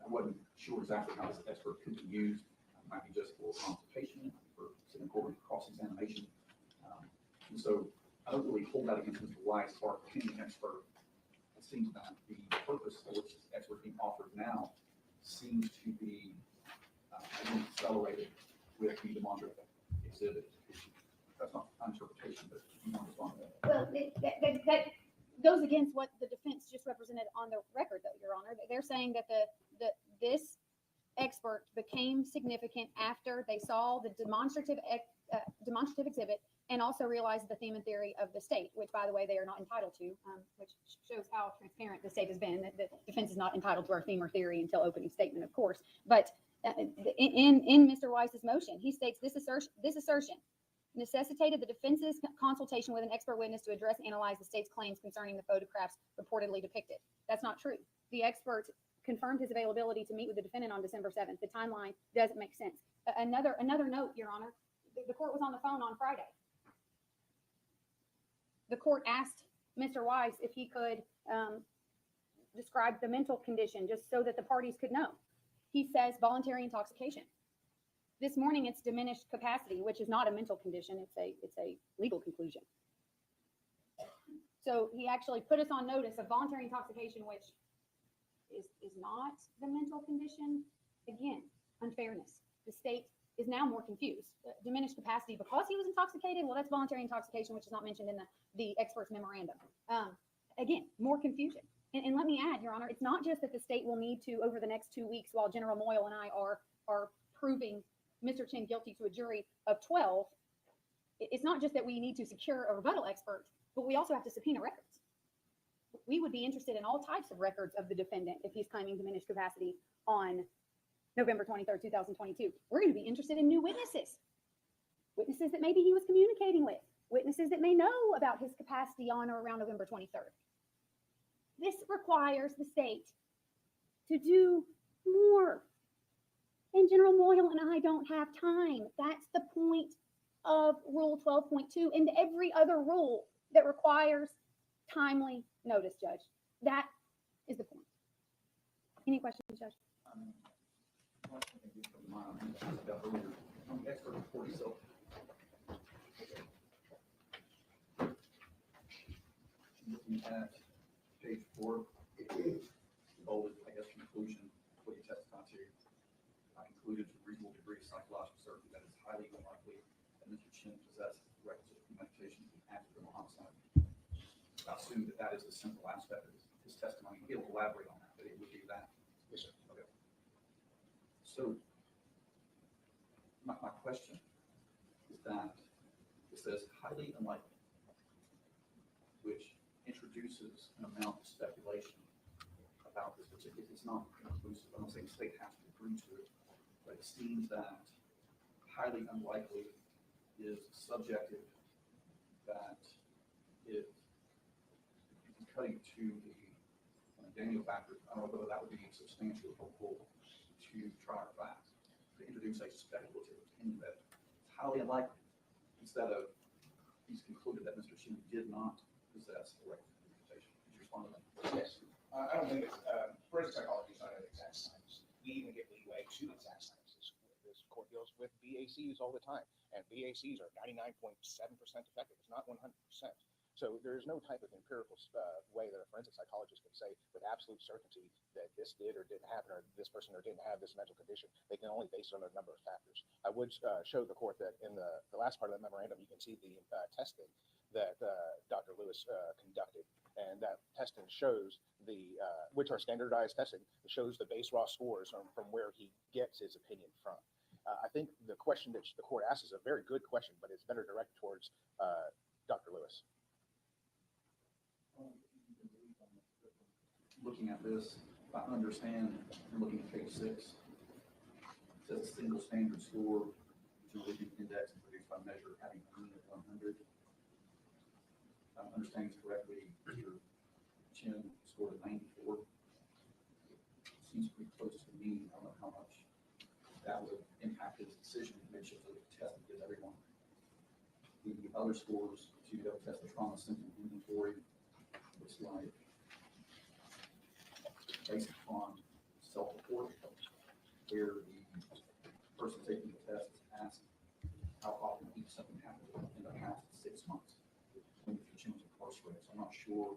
I wasn't sure exactly how this expert could be used. It might be just for consultation, for sitting court cross-examination. And so I don't really hold that against Mr. Wise for retaining an expert. It seems that the purpose for which this expert being offered now seems to be accelerated with the demonstrative exhibit issue. That's not my interpretation, but you want to respond to that? Well, that goes against what the defense just represented on the record, though, Your Honor. They're saying that this expert became significant after they saw the demonstrative exhibit and also realized the theme and theory of the state, which, by the way, they are not entitled to, which shows how transparent the state has been. That the defense is not entitled to our theme or theory until opening statement, of course. But in Mr. Weiss's motion, he states this assertion necessitated the defense's consultation with an expert witness to address and analyze the state's claims concerning the photographs reportedly depicted. That's not true. The expert confirmed his availability to meet with the defendant on December 7th. The timeline doesn't make sense. Another note, Your Honor, the court was on the phone on Friday. The court asked Mr. Weiss if he could describe the mental condition just so that the parties could know. He says voluntary intoxication. This morning it's diminished capacity, which is not a mental condition. It's a legal conclusion. So he actually put us on notice of voluntary intoxication, which is not the mental condition. Again, unfairness. The state is now more confused. Diminished capacity because he was intoxicated. Well, that's voluntary intoxication, which is not mentioned in the expert's memorandum. Again, more confusion. And let me add, Your Honor, it's not just that the state will need to, over the next 2 weeks, while General Moyle and I are proving Mr. Chin guilty to a jury of 12, it's not just that we need to secure a rebuttal expert, but we also have to subpoena records. We would be interested in all types of records of the defendant if he's claiming diminished capacity on November 23rd, 2022. We're going to be interested in new witnesses, witnesses that maybe he was communicating with, witnesses that may know about his capacity on or around November 23rd. This requires the state to do more. And General Moyle and I don't have time. That's the point of Rule 12.2 and every other rule that requires timely notice, Judge. That is the point. Any questions, Judge? One thing that did come to mind, I talked about earlier, on the expert report itself. Looking at page 4, bolded, I guess, conclusion, what you testified to. I concluded to a reasonable degree of psychological certainty that it's highly unlikely that Mr. Chin possessed requisite premeditation to be active in a homicide. I assume that that is the central aspect of his testimony. He'll elaborate on that, but it would be that. Yes, sir. Okay. So, my question is that it says highly unlikely, which introduces an amount of speculation about this particular. It's not conclusive. I'm not saying the state has to agree to it, but it seems that highly unlikely is subjective, that it cutting to the Daniel factor. I don't know whether that would be substantially helpful to try our facts, to introduce a speculative opinion that it's highly unlikely, instead of he's concluded that Mr. Chin did not possess a requisite premeditation. Could you respond to that? Yes. I don't think it's, forensic psychology is not an exact science. We even give leeway to exact sciences. This court deals with BACs all the time, and BACs are 99.7% effective. It's not 100%. So there's no type of empirical way that a forensic psychologist can say with absolute certainty that this did or didn't happen, or this person or didn't have this mental condition. They can only base it on a number of factors. I would show the court that in the last part of the memorandum, you can see the testing that Dr. Lewis conducted. And that testing shows which are standardized testing, it shows the base raw scores from where he gets his opinion from. I think the question that the court asks is a very good question, but it's better directed towards Dr. Lewis. Looking at this, I understand, and looking at page 6, it says a single standard score, generally be indexed and produced by measure having a mean of 100. If I'm understanding this correctly, Mr. Chin scored a 94. Seems pretty close to the mean. I don't know how much that would impact his decision. It mentions that the test that gives everyone. The other scores to go test the trauma symptom inventory looks like based upon self-report, where the person taking the test is asked how often each symptom happened in the past 6 months when the Chin was incarcerated. So I'm not sure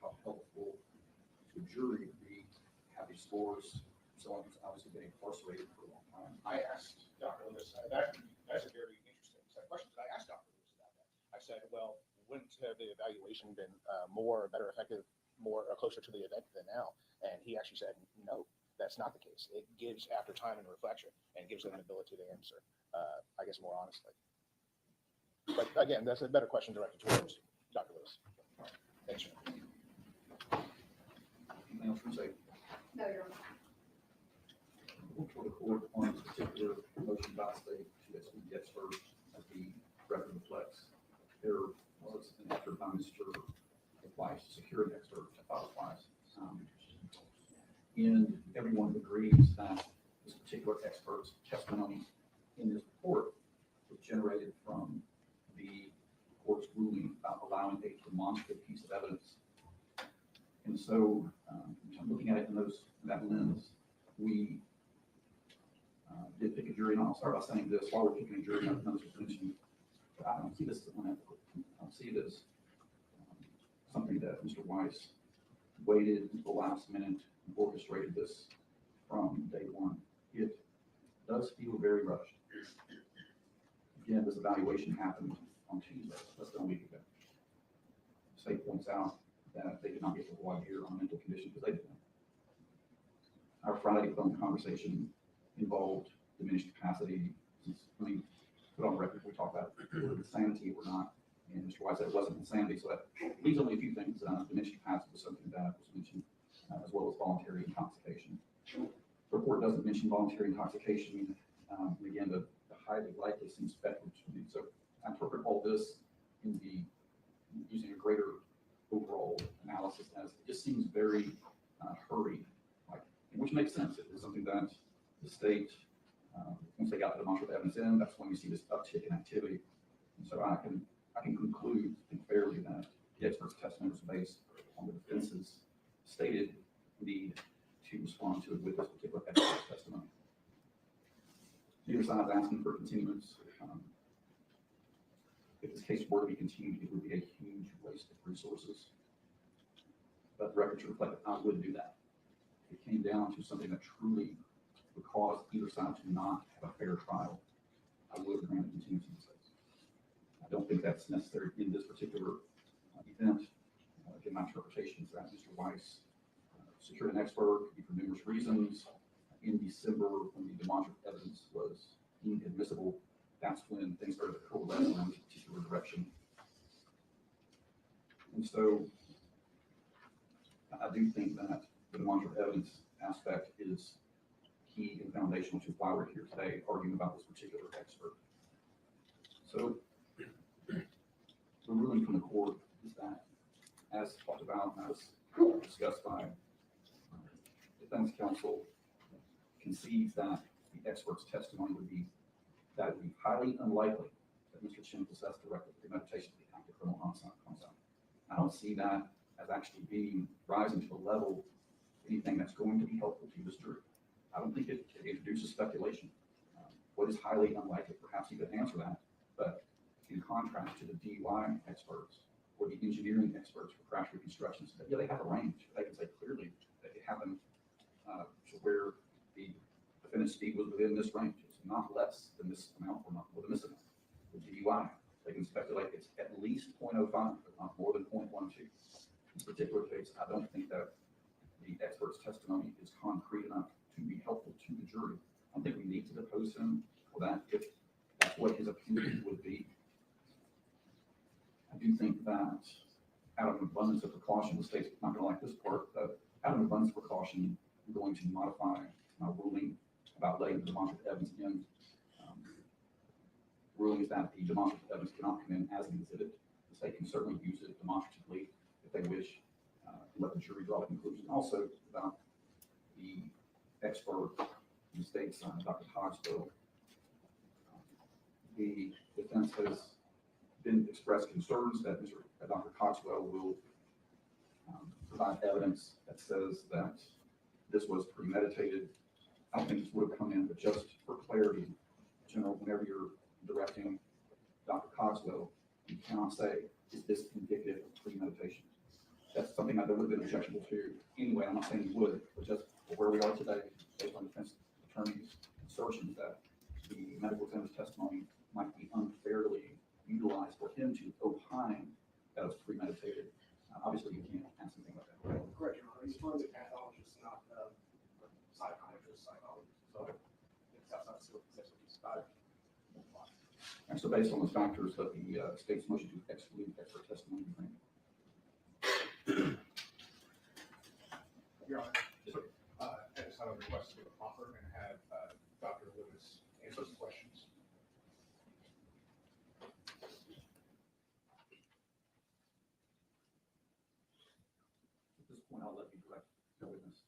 how helpful to a jury would be to have these scores. Someone who's obviously been incarcerated for a long time. I asked Dr. Lewis, that's a very interesting set of questions. I asked Dr. Lewis about that. I said, well, wouldn't the evaluation been more, better, effective, more closer to the event than now? And he actually said, no, that's not the case. It gives, after time and reflection, and gives them an ability to answer, I guess, more honestly. But again, that's a better question directed towards Dr. Lewis. Thanks, sir. Anything else from say? No, Your Honor. For the court on this particular motion by state to exclude the expert as the record reflects, there was an effort by Mr. Weiss to secure an expert to file Weiss. And everyone agrees that this particular expert's testimony in this report was generated from the court's ruling about allowing a demonstrative piece of evidence. And so, looking at it in that lens, we did pick a jury, and I'll start by saying this: while we're picking a jury, none of this was mentioned, but I don't see this as unethical. I don't see it as something that Mr. Weiss waited until the last minute and orchestrated this from day one. It does feel very rushed. Again, this evaluation happened on Tuesday, less than a week ago. The state points out that they did not get the voir dire on mental condition because they didn't. Our Friday phone conversation involved diminished capacity. I mean, put on the record, we talked about insanity or not. And Mr. White said it wasn't insanity, so that leaves only a few things. Diminished capacity was something that was mentioned, as well as voluntary intoxication. The report doesn't mention voluntary intoxication. Again, the highly likely seems speculative to me. So I interpret all this in using a greater overall analysis as it just seems very hurried, which makes sense. It is something that the state, once they got the demonstrative evidence in, that's when we see this uptick in activity. And so I can conclude fairly that the expert's testimony was based on the defense's stated need to respond to it with this particular expert's testimony. The other side is asking for continuance. If this case were to be continued, it would be a huge waste of resources. But the record should reflect that I would do that. If it came down to something that truly would cause either side to not have a fair trial, I would grant a continuance in this case. I don't think that's necessary in this particular event. Again, my interpretation is that Mr. Weiss secured an expert for numerous reasons. In December, when the demonstrative evidence was deemed admissible, that's when things started to coalesce around this particular direction. And so I do think that the demonstrative evidence aspect is key and foundational to why we're here today arguing about this particular expert. So the ruling from the court is that, as talked about, as discussed by defense counsel, concedes that the expert's testimony would be that it would be highly unlikely that Mr. Chin possessed the record of premeditation to the act of criminal homicide. I don't see that as actually being rising to the level of anything that's going to be helpful to this jury. I don't think it introduces speculation. What is highly unlikely? Perhaps you could answer that, but in contrast to the DUI experts or the engineering experts for crash reconstructions, yeah, they have a range. They can say clearly that it happened to where the defendant's speed was within this range. It's not less than this amount or not more than this amount. With DUI, they can speculate it's at least 0.05, but not more than 0.12. In this particular case, I don't think that the expert's testimony is concrete enough to be helpful to the jury. I don't think we need to depose him for that if that's what his opinion would be. I do think that out of an abundance of precaution, the state's not going to like this part, but out of an abundance of precaution, I'm going to modify my ruling about letting the demonstrative evidence in. Rulings that the demonstrative evidence cannot come in as an exhibit. The state can certainly use it demonstratively if they wish, and let the jury draw the conclusion. Also about the expert in the state's Dr. Cogswell. The defense has been expressed concerns that Dr. Cogswell will provide evidence that says that this was premeditated. I don't think this would have come in, but just for clarity, General, whenever you're directing Dr. Cogswell, you cannot say, is this indicative of premeditation? That's something that would have been objectionable to anyway. I'm not saying you would, but just for where we are today, based on defense attorneys' assertions that the medical examiner's testimony might be unfairly utilized for him to opine that it was premeditated. Obviously, you can't ask something like that. Correct, Your Honor. He's one of the pathologists, not psychiatrist, psychologist. So that's not still possessive. And so based on those factors, that the state's motion to exclude expert testimony. Your Honor, I just have a request to offer and have Dr. Lewis answer some questions. At this point, I'll let you direct the witness.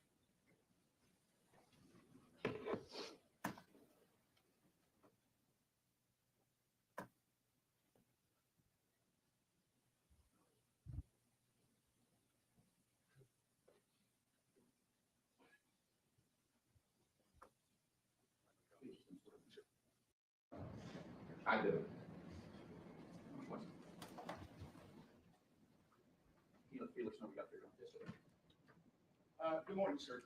I do. Felix, no, we got there. Yes, sir. Good morning, sir.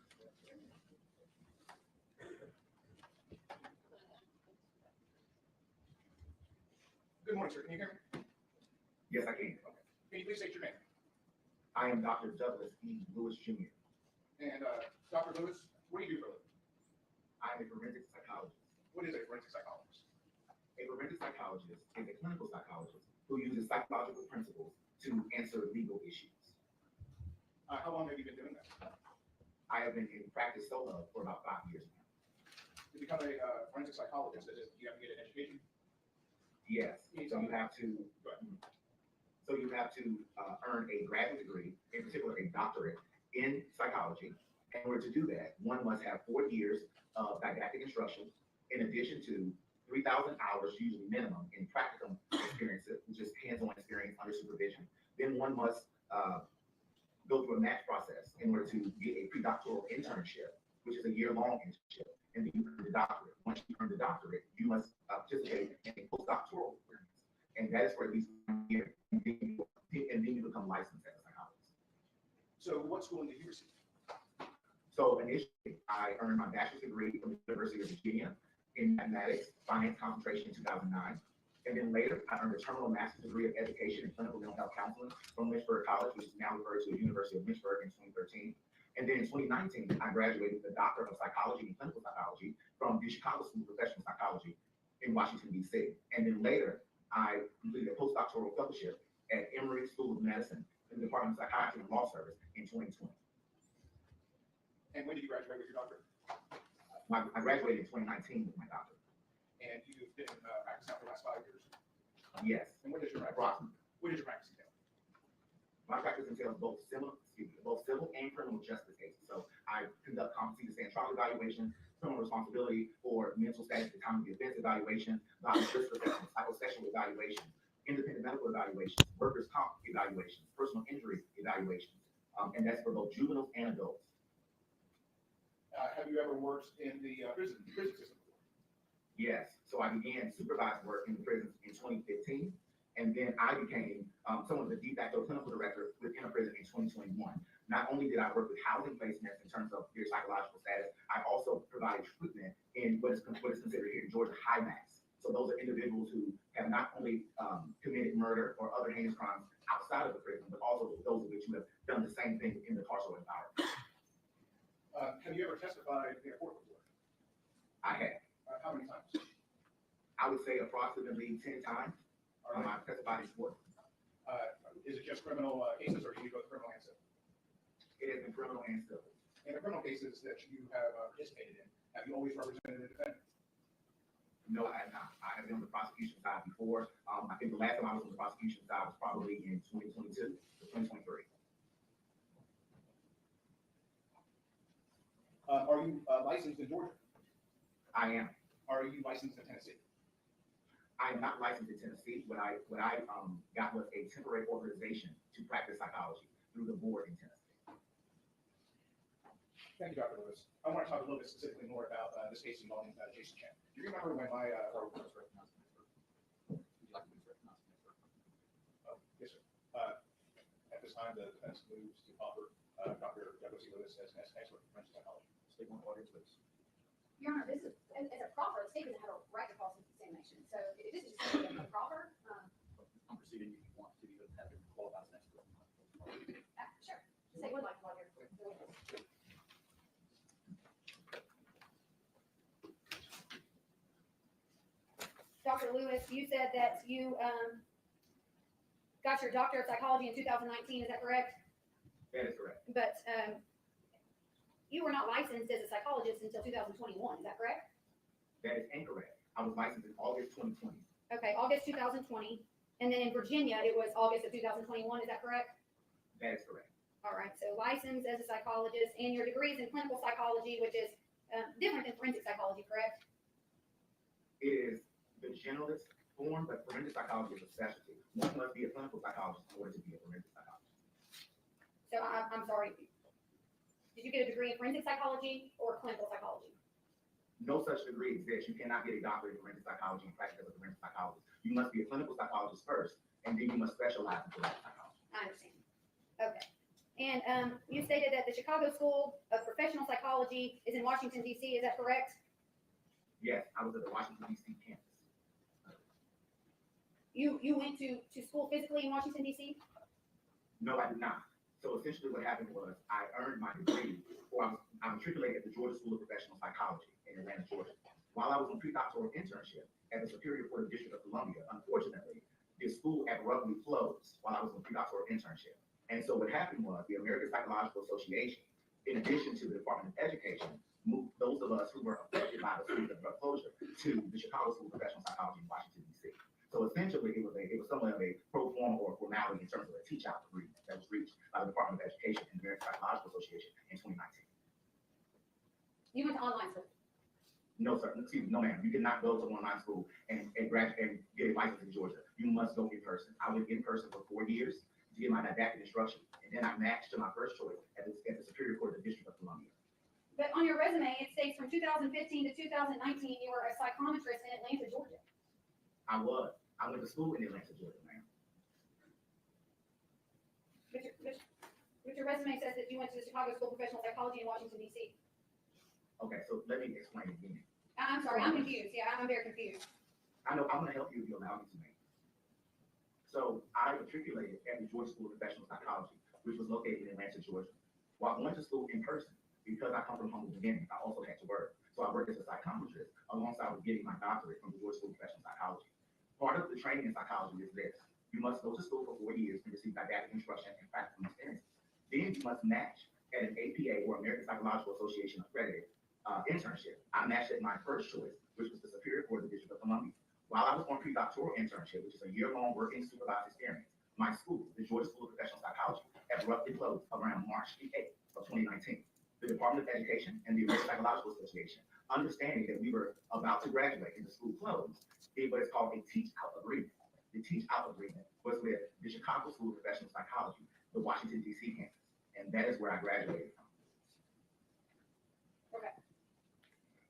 Good morning, sir. Can you hear me? Yes, I can. Okay. Can you please state your name? I am Dr. Douglas E. Lewis Jr. And Dr. Lewis, what do you do for a living? I am a forensic psychologist. What is a forensic psychologist? A forensic psychologist is a clinical psychologist who uses psychological principles to answer legal issues. How long have you been doing that? I have been in practice solo for about 5 years now. To become a forensic psychologist, you have to get an education? Yes, so you have to. So you have to earn a graduate degree, in particular a doctorate in psychology. In order to do that, one must have 4 years of didactic instruction, in addition to 3,000 hours, usually minimum, in practicum experience, which is hands-on experience under supervision. Then one must go through a match process in order to get a pre-doctoral internship, which is a year-long internship, and then you earn the doctorate. Once you earn the doctorate, you must participate in a postdoctoral experience, and that is for at least 1 year, and then you become licensed as a psychologist. So what schooling did you receive? So initially, I earned my bachelor's degree from the University of Virginia in mathematics, finance concentration in 2009. And then later, I earned a terminal master's degree of education and clinical mental health counseling from Lynchburg College, which is now referred to as University of Lynchburg, in 2013. And then in 2019, I graduated with a Doctor of Psychology and Clinical Psychology from the Chicago School of Professional Psychology in Washington, D.C. And then later, I completed a postdoctoral fellowship at Emory School of Medicine in the Department of Psychiatry and Law Service in 2020. And when did you graduate with your doctorate? I graduated in 2019 with my doctorate. And you've been in practice now for the last 5 years? Yes. And what does your practice? Approximately. What does your practice entail? My practice entails both civil and criminal justice cases. So I conduct competency to stand trial evaluation, criminal responsibility for mental status at the time of the offense evaluation, violence risk assessment, psychosexual evaluation, independent medical evaluations, workers' comp evaluations, personal injury evaluations, and that's for both juveniles and adults. Have you ever worked in the prison system before? Yes. So I began supervised work in the prisons in 2015. And then I became someone of the de facto clinical director within a prison in 2021. Not only did I work with housing placements in terms of their psychological status, I also provided treatment in what is considered here in Georgia high max. So those are individuals who have not only committed murder or other heinous crimes outside of the prison, but also those of which who have done the same thing in the carceral environment. Have you ever testified in a court before? I have. How many times? I would say approximately 10 times. Right. I've testified in court. Is it just criminal cases, or do you go to criminal and civil? It has been criminal and civil. In the criminal cases that you have participated in, have you always represented the defendant? No, I have not. I have been on the prosecution side before. I think the last time I was on the prosecution side was probably in 2022 or 2023. Are you licensed in Georgia? I am. Are you licensed in Tennessee? I am not licensed in Tennessee. What I got was a temporary authorization to practice psychology through the board in Tennessee. Thank you, Dr. Lewis. I want to talk a little bit specifically more about this case involving Jason Chen. Do you remember when my Would you like me to recognize the expert? oh, yes, sir. At this time, the defense moves to offer Dr. Douglas E. Lewis as an expert in forensic psychology. State one audience, please. Your Honor, this is, as a proffer, the state doesn't have a right to cross-examination. So if this is just a proffer, I'm proceeding if you want to, you have to qualify as an expert. sure. The state would like to lawyer. Dr. Lewis, you said that you got your doctor of psychology in 2019. Is that correct? That is correct. But you were not licensed as a psychologist until 2021. Is that correct? That is incorrect. I was licensed in August 2020. Okay, August 2020. And then in Virginia, it was August of 2021. Is that correct? That is correct. All right, so licensed as a psychologist, and your degree is in clinical psychology, which is different than forensic psychology, correct? It is the generalist form, but forensic psychology is a specialty. One must be a clinical psychologist in order to be a forensic psychologist. So I'm sorry. Did you get a degree in forensic psychology or clinical psychology? No such degree exists. You cannot get a doctorate in forensic psychology and practice as a forensic psychologist. You must be a clinical psychologist first, and then you must specialize in forensic psychology. I understand. Okay. And you stated that the Chicago School of Professional Psychology is in Washington, D.C. Is that correct? Yes, I was at the Washington, D.C. campus. You went to school physically in Washington, D.C.? No, I did not. So essentially what happened was I earned my degree, or I matriculated at the Georgia School of Professional Psychology in Atlanta, Georgia. While I was on pre-doctoral internship at the Superior Court of the District of Columbia, unfortunately, the school abruptly closed while I was on pre-doctoral internship. And so what happened was the American Psychological Association, in addition to the Department of Education, moved those of us who were affected by the school closure to the Chicago School of Professional Psychology in Washington, D.C. So essentially, it was somewhat of a pro forma or formality in terms of a teach-out agreement that was reached by the Department of Education and the American Psychological Association in 2019. You went to online school? No, sir. Excuse me, no, ma'am. You cannot go to online school and graduate and get a license in Georgia. You must go in person. I went in person for 4 years to get my didactic instruction, and then I matched to my first choice at the Superior Court of the District of Columbia. But on your resume, it states from 2015 to 2019, you were a psychometrist in Atlanta, Georgia. I was. I went to school in Atlanta, Georgia, ma'am. But your resume says that you went to the Chicago School of Professional Psychology in Washington, D.C. Okay, so let me explain again. I'm sorry, I'm confused. Yeah, I'm very confused. I know, I'm going to help you if you allow me to, ma'am. So I matriculated at the Georgia School of Professional Psychology, which was located in Atlanta, Georgia. While going to school in person, because I come from humble beginnings, I also had to work. So I worked as a psychometrist alongside with getting my doctorate from the Georgia School of Professional Psychology. Part of the training in psychology is this. You must go to school for 4 years and receive didactic instruction and practical experience. Then you must match at an APA or American Psychological Association accredited internship. I matched at my first choice, which was the Superior Court of the District of Columbia. While I was on pre-doctoral internship, which is a year-long working supervised experience, my school, the Georgia School of Professional Psychology, abruptly closed around March the 8th of 2019. The Department of Education and the American Psychological Association, understanding that we were about to graduate and the school closed, did what is called a teach-out agreement. The teach-out agreement was with the Chicago School of Professional Psychology, the Washington, D.C. campus, and that is where I graduated from. Okay.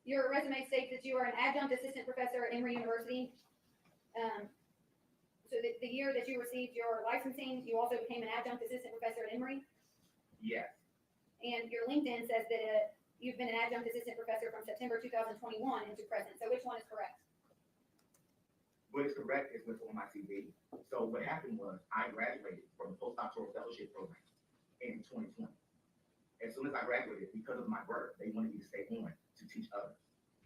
Your resume states that you are an adjunct assistant professor at Emory University. So the year that you received your licensing, you also became an adjunct assistant professor at Emory? Yes. And your LinkedIn says that you've been an adjunct assistant professor from September 2021 into present. So which one is correct? What is correct is what's on my CV. So what happened was I graduated from the postdoctoral fellowship program in 2020. As soon as I graduated, because of my work, they wanted me to stay on to teach others.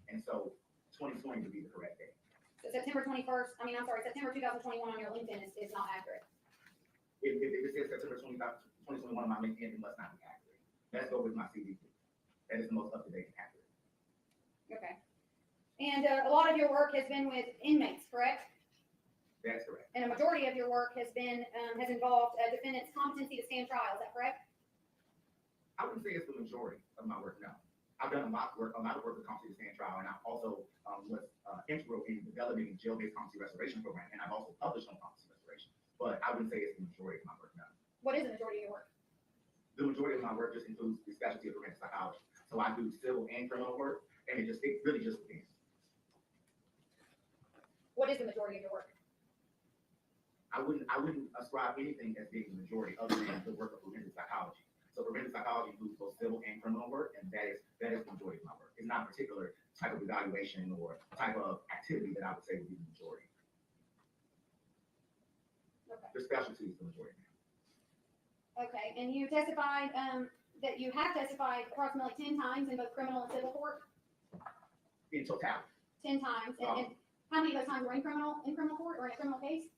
And so 2020 would be the correct date. So September 2021 on your LinkedIn is not accurate. If it says September 2021 on my LinkedIn, it must not be accurate. Let's go with my CV. That is the most up-to-date and accurate. Okay. And a lot of your work has been with inmates, correct? That's correct. And a majority of your work has involved defendants' competency to stand trial. Is that correct? I wouldn't say it's the majority of my work, no. I've done a lot of work with competency to stand trial, and I also was integral in developing a jail-based competency restoration program, and I've also published on competency restoration. But I wouldn't say it's the majority of my work, no. What is the majority of your work? The majority of my work just includes the specialty of forensic psychology. So I do civil and criminal work, and it really just depends. What is the majority of your work? I wouldn't ascribe anything as being the majority other than the work of forensic psychology. So forensic psychology includes both civil and criminal work, and that is the majority of my work. It's not a particular type of evaluation or type of activity that I would say would be the majority. Okay. The specialty is the majority. Okay, and you testified that you have testified approximately 10 times in both criminal and civil court? In totality. 10 times. And how many of those times were in criminal court or in a criminal case?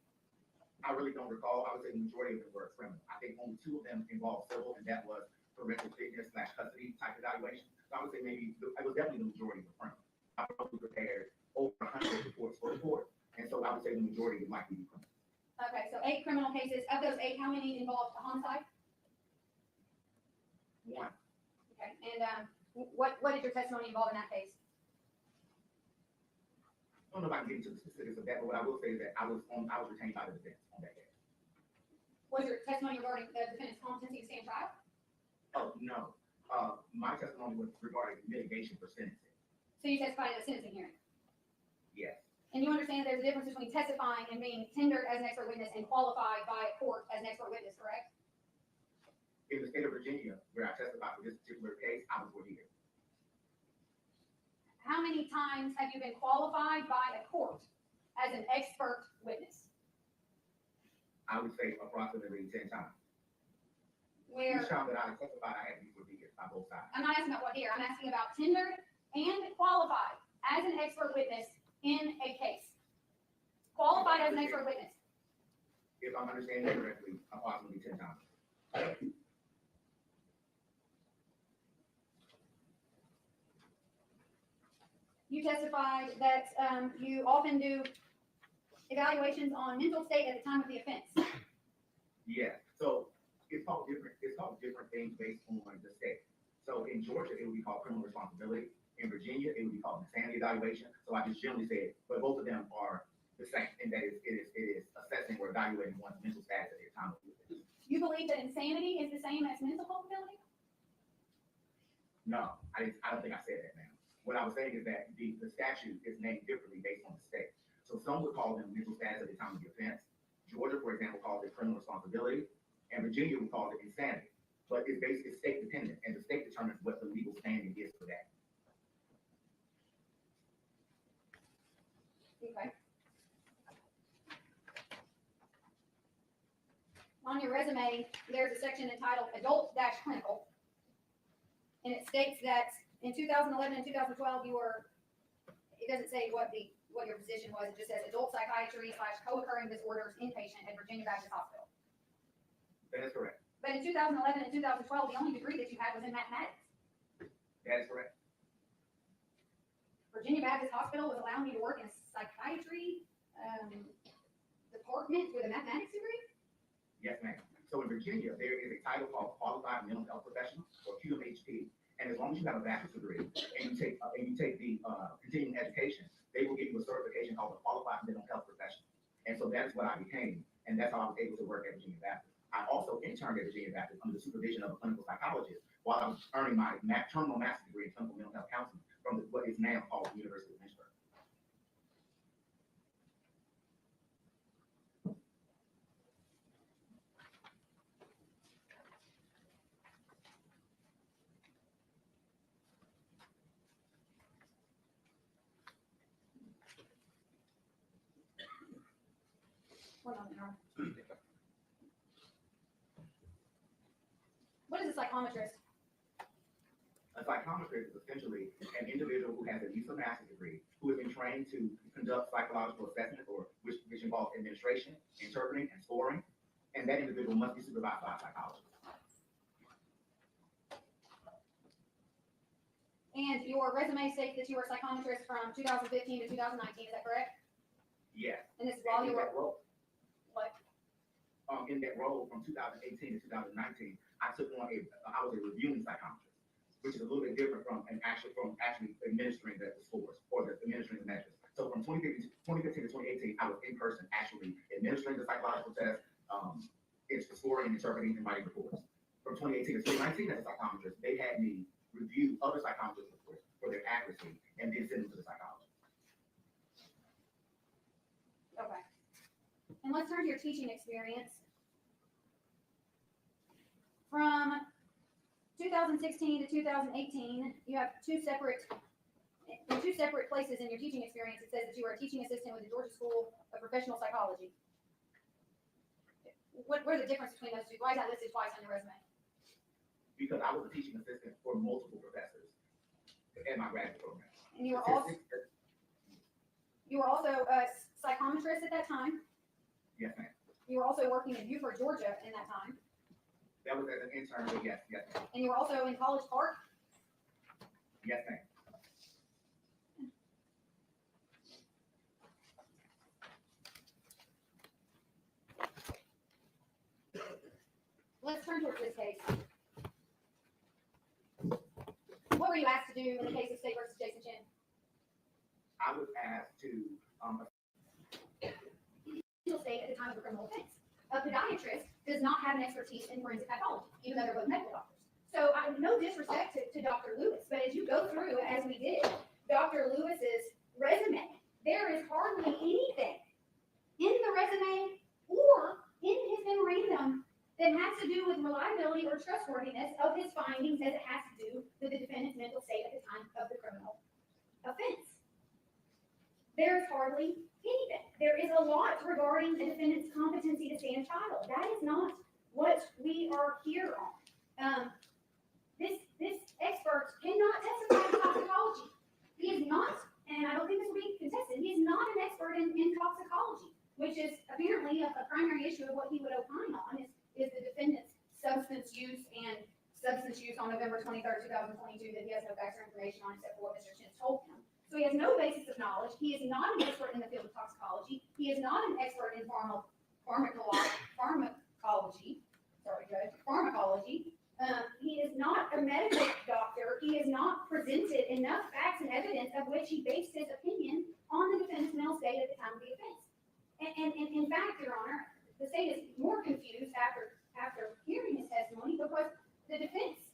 I really don't recall. I would say the majority of them were criminal. I think only 2 of them involved civil, and that was parental fitness / custody type evaluation. So I would say maybe it was definitely the majority of the criminal. I probably prepared over 100 reports for the court, and so I would say the majority would likely be criminal. Okay, so 8 criminal cases. Of those 8, how many involved a homicide? 1. Okay, and what did your testimony involve in that case? I don't know if I can get into the specifics of that, but what I will say is that I was retained by the defense on that case. Was your testimony regarding the defendant's competency to stand trial? Oh, no. My testimony was regarding mitigation for sentencing. So you testified at a sentencing hearing. Yes. And you understand there's a difference between testifying and being tendered as an expert witness and qualified by a court as an expert witness, correct? In the state of Virginia, where I testified for this particular case, I was here. How many times have you been qualified by a court as an expert witness? I would say approximately 10 times. Where, Each time that I testified, I had before here by both sides. I'm not asking about what here, I'm asking about tendered and qualified as an expert witness in a case. Qualified as an expert witness. If I'm understanding correctly, approximately 10 times. You testified that you often do evaluations on mental state at the time of the offense. Yeah, so it's called different things based on the state. So in Georgia, it would be called criminal responsibility. In Virginia, it would be called insanity evaluation. So I just generally said, but both of them are the same in that it is assessing or evaluating one's mental status at the time of the offense. You believe that insanity is the same as mental culpability? No, I don't think I said that, ma'am. What I was saying is that the statute is named differently based on the state. So some would call them mental status at the time of the offense. Georgia, for example, calls it criminal responsibility, and Virginia would call it insanity. But it's basically state dependent, and the state determines what the legal standing is for that. Okay. On your resume, there's a section entitled Adult-Clinical. And it states that in 2011 and 2012, you were, it doesn't say what your position was, it just says adult psychiatry / co-occurring disorders inpatient at Virginia Baptist Hospital. That is correct. But in 2011 and 2012, the only degree that you had was in mathematics. That is correct. Virginia Baptist Hospital was allowing you to work in a psychiatry department with a mathematics degree? Yes, ma'am. So in Virginia, there is a title called Qualified Mental Health Professional, or QMHP. And as long as you have a bachelor's degree and you take the continuing education, they will give you a certification called the Qualified Mental Health Professional. And so that's what I became, and that's how I was able to work at Virginia Baptist. I also interned at Virginia Baptist under the supervision of a clinical psychologist while I was earning my terminal master's degree in clinical mental health counseling from what is now called the University of Lynchburg. What is a psychometrist? A psychometrist is essentially an individual who has at least a master's degree, who has been trained to conduct psychological assessment, or which involves administration, interpreting, and scoring, and that individual must be supervised by a psychologist. And your resume states that you were a psychometrist from 2015 to 2019, is that correct? Yes. And this is while you were, what? In that role from 2018 to 2019, I was a reviewing psychometrist, which is a little bit different from actually administering the scores or administering the measures. So from 2015 to 2018, I was in person actually administering the psychological test, scoring and interpreting and writing reports. From 2018 to 2019, as a psychometrist, they had me review other psychometrist reports for their accuracy and then send them to the psychologist. Okay. And let's turn to your teaching experience. From 2016 to 2018, you have two separate places in your teaching experience. It says that you were a teaching assistant with the Georgia School of Professional Psychology. What are the difference between those two? Why is that listed twice on your resume? Because I was a teaching assistant for multiple professors in my graduate program. And you were also a psychometrist at that time. Yes, ma'am. You were also working in Beaufort, Georgia in that time. That was as an intern, but yes, ma'am. And you were also in College Park. Yes, ma'am. Let's turn towards this case. What were you asked to do in the case of State versus Jason Chin? I was asked to Mental state at the time of a criminal offense. A podiatrist does not have an expertise in forensic pathology, even though they're both medical doctors. So no disrespect to Dr. Lewis, but as you go through, as we did, Dr. finding says it has to do with the defendant's mental state at the time of the criminal offense. There's hardly anything. There is a lot regarding the defendant's competency to stand trial. That is not what we are here on. This expert cannot testify in toxicology. He is not, and I don't think this will be contested, he is not an expert in toxicology, which is apparently a primary issue of what he would opine on is the defendant's substance use on November 23rd, 2022 that he has no facts or information on except for what Mr. Chin told him. So he has no basis of knowledge. He is not an expert in the field of toxicology. He is not an expert in pharmacology. Sorry, Judge. Pharmacology. He is not a medical doctor. He has not presented enough facts and evidence of which he based his opinion on the defendant's mental state at the time of the offense. And in fact, Your Honor, the state is more confused after hearing his testimony because the defense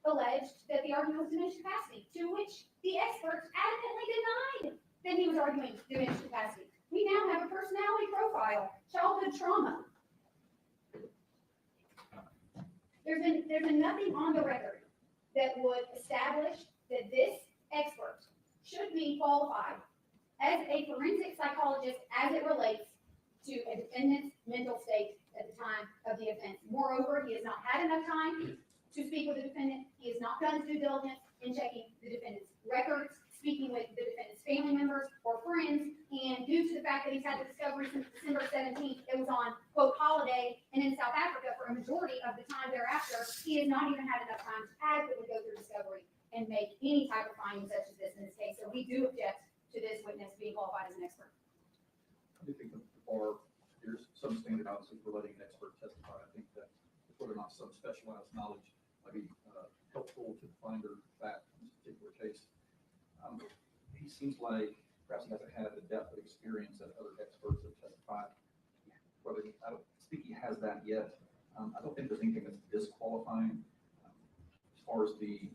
alleged that the argument was diminished capacity, to which the experts adamantly denied that he was arguing diminished capacity. We now have a personality profile, childhood trauma. There's been nothing on the record that would establish that this expert should be qualified as a forensic psychologist as it relates to a defendant's mental state at the time of the offense. Moreover, he has not had enough time to speak with the defendant. He has not done his due diligence in checking the defendant's records, speaking with the defendant's family members or friends, and due to the fact that he's had the discovery since December 17th, it was on, quote, holiday and in South Africa for a majority of the time thereafter, he has not even had enough time to adequately go through discovery and make any type of finding such as this in this case. So we do object to this witness being qualified as an expert. I do think that the bar, there's some standard obviously for letting an expert testify. I think that whether or not some specialized knowledge might be helpful to the finder of fact in this particular case. He seems like perhaps he hasn't had the depth of experience that other experts have testified. I don't think he has that yet. I don't think there's anything that's disqualifying. As far as the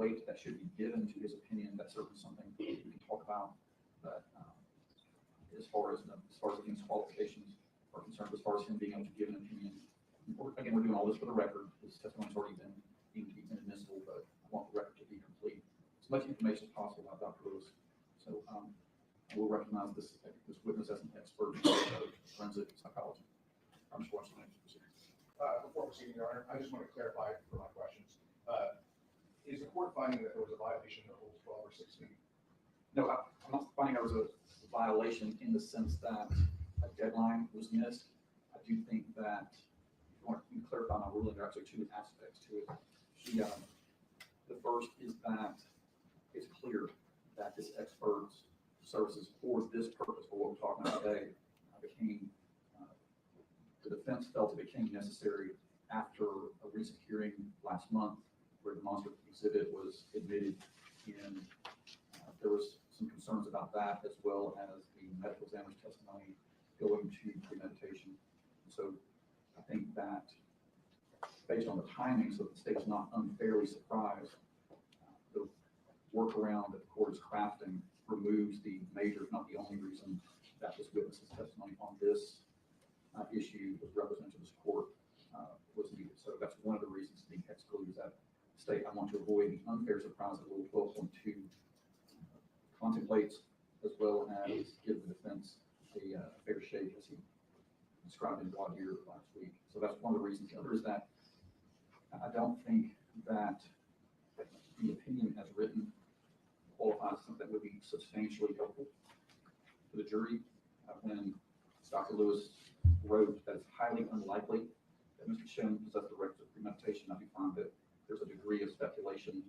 weight that should be given to his opinion, that's certainly something we can talk about. But as far as against qualifications are concerned, as far as him being able to give an opinion, again, we're doing all this for the record. His testimony's already been deemed to be inadmissible, but I want the record to be complete. As much information as possible about Dr. Lewis. So we'll recognize this witness as an expert in forensic psychology. I'm sure what's the next proceeding. Before proceeding, Your Honor, I just want to clarify for my questions. Is the court finding that there was a violation of Rules 12 or 16? No, I'm not finding there was a violation in the sense that a deadline was missed. I do think that, if you want to clarify my ruling, there are actually two aspects to it. The first is that it's clear that this expert's services for this purpose, for what we're talking about today, the defense felt it became necessary after a recent hearing last month where the monster exhibit was admitted, and there was some concerns about that, as well as the medical examiner's testimony going to premeditation. So I think that based on the timing, so that the state's not unfairly surprised, the workaround that the court is crafting removes the major, if not the only reason that this witness's testimony on this issue was represented to this court was needed. So that's one of the reasons being excluded, that state, I want to avoid the unfair surprise that Rule 12.2 contemplates, as well as give the defense a fair shake, as he described in voir dire last week. So that's one of the reasons. The other is that I don't think that the opinion as written qualifies something that would be substantially helpful to the jury. When Dr. Lewis wrote that it's highly unlikely that Mr. Shem possessed the requisite premeditation, I do find that there's a degree of speculation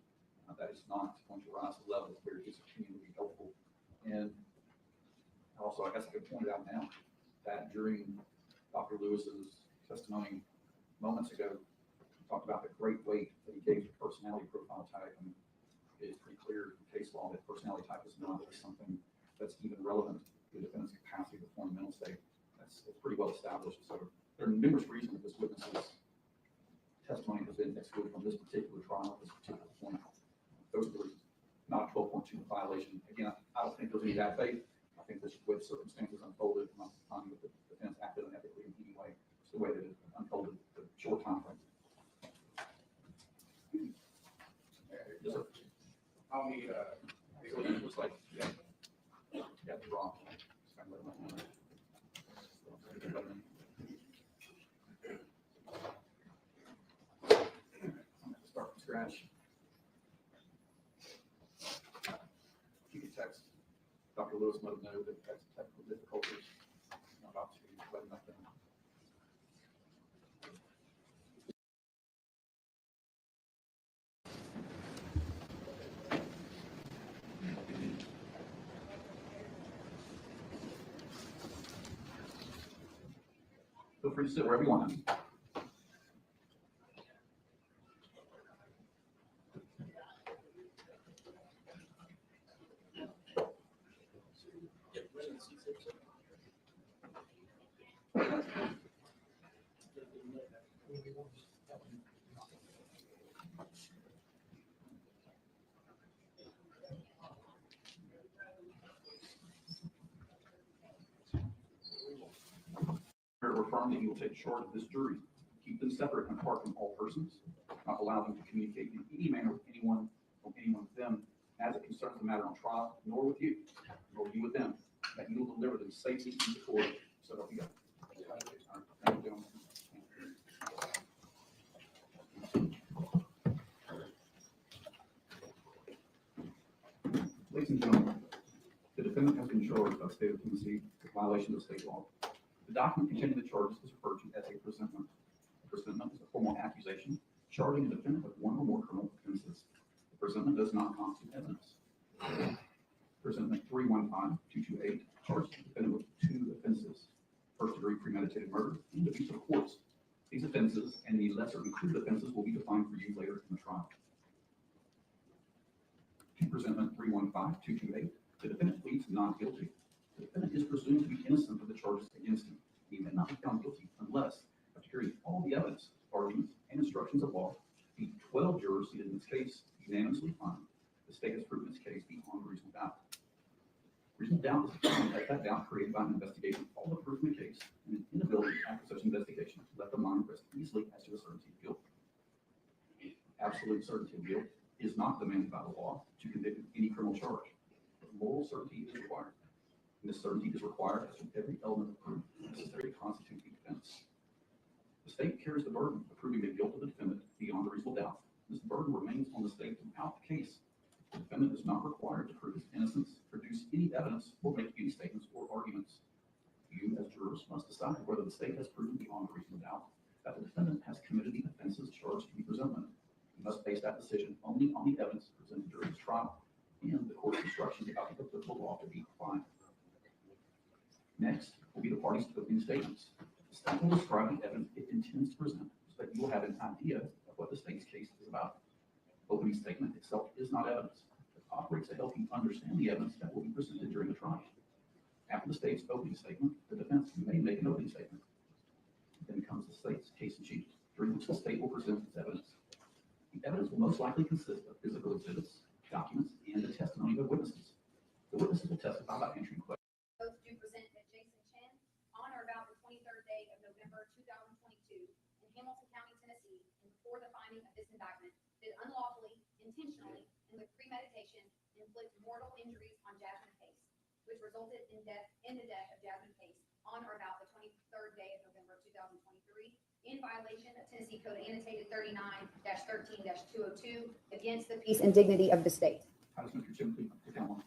that is not going to rise to the level where his opinion would be helpful. And also, I guess I could point it out now that during Dr. Lewis's testimony moments ago, he talked about the great weight that he gave to personality profile type. And it is pretty clear in case law that personality type is not something that's even relevant to the defendant's capacity to form a mental state. It's pretty well established. So there are numerous reasons that this witness's testimony has been excluded from this particular trial, this particular point. Those are the reasons. Not a 12.2 violation. Again, I don't think there's any bad faith. I think this way the circumstances unfolded, I'm not finding that the defense acted unethically in any way. It's the way that it unfolded, the short time frame. I'll need, so it looks like, yeah, the wrong. Start from scratch. You can text Dr. Lewis, let him know that that's technical difficulties. I'm about to let him know. Feel free to sit wherever you want. Affirm that you will take charge of this jury, keep them separate and apart from all persons, not allow them to communicate in any manner with anyone or anyone with them as it concerns the matter on trial, nor with you, nor you with them, that you will deliver them safely to the court. So help you God. Thank you, gentlemen. Ladies and gentlemen, the defendant has been charged by the state of Tennessee with violation of state law. The document containing the charges is referred to as a presentment. A presentment is a formal accusation charging a defendant with one or more criminal offenses. The presentment does not constitute evidence. Presentment 315-228 charges the defendant with two offenses: first-degree premeditated murder and abuse of courts. These offenses and the lesser included offenses will be defined for you later in the trial. To presentment 315-228, the defendant pleads not guilty. The defendant is presumed to be innocent of the charges against him. He may not be found guilty unless, after hearing all the evidence, arguments, and instructions of law, the 12 jurors seated in this case unanimously find the state has proven its case beyond reasonable doubt. Reasonable doubt is defined as that doubt created by an investigation of all the proof in the case and an inability after such investigation to let the mind rest easily as to the certainty of guilt. Absolute certainty of guilt is not demanded by the law to convict of any criminal charge, but moral certainty is required. And this certainty is required as to every element of proof necessary to constitute the defense. The state carries the burden of proving the guilt of the defendant beyond a reasonable doubt. This burden remains on the state throughout the case. The defendant is not required to prove his innocence, produce any evidence, or make any statements or arguments. You, as jurors, must decide whether the state has proven beyond a reasonable doubt that the defendant has committed the offenses charged in the presentment. You must base that decision only on the evidence presented during this trial and the court's instructions about the applicable law to be applied. Next will be the parties' opening statements. The state will describe the evidence it intends to present so that you will have an idea of what the state's case is about. Opening statement itself is not evidence. It operates to help you understand the evidence that will be presented during the trial. After the state's opening statement, the defense may make an opening statement. Then comes the state's case in chief, during which the state will present its evidence. The evidence will most likely consist of physical exhibits, documents, and the testimony of witnesses. The witnesses will testify by answering questions. Both do present that Jason Chen, on or about the 23rd day of November 2022, in Hamilton County, Tennessee, and before the finding of this indictment, did unlawfully, intentionally, and with premeditation inflict mortal injuries on Jasmine Pace, which resulted in the death of Jasmine Pace on or about the 23rd day of November 2023, in violation of Tennessee Code Annotated 39-13-202 against the peace and dignity of the state. How does Mr. Chen plead to count one?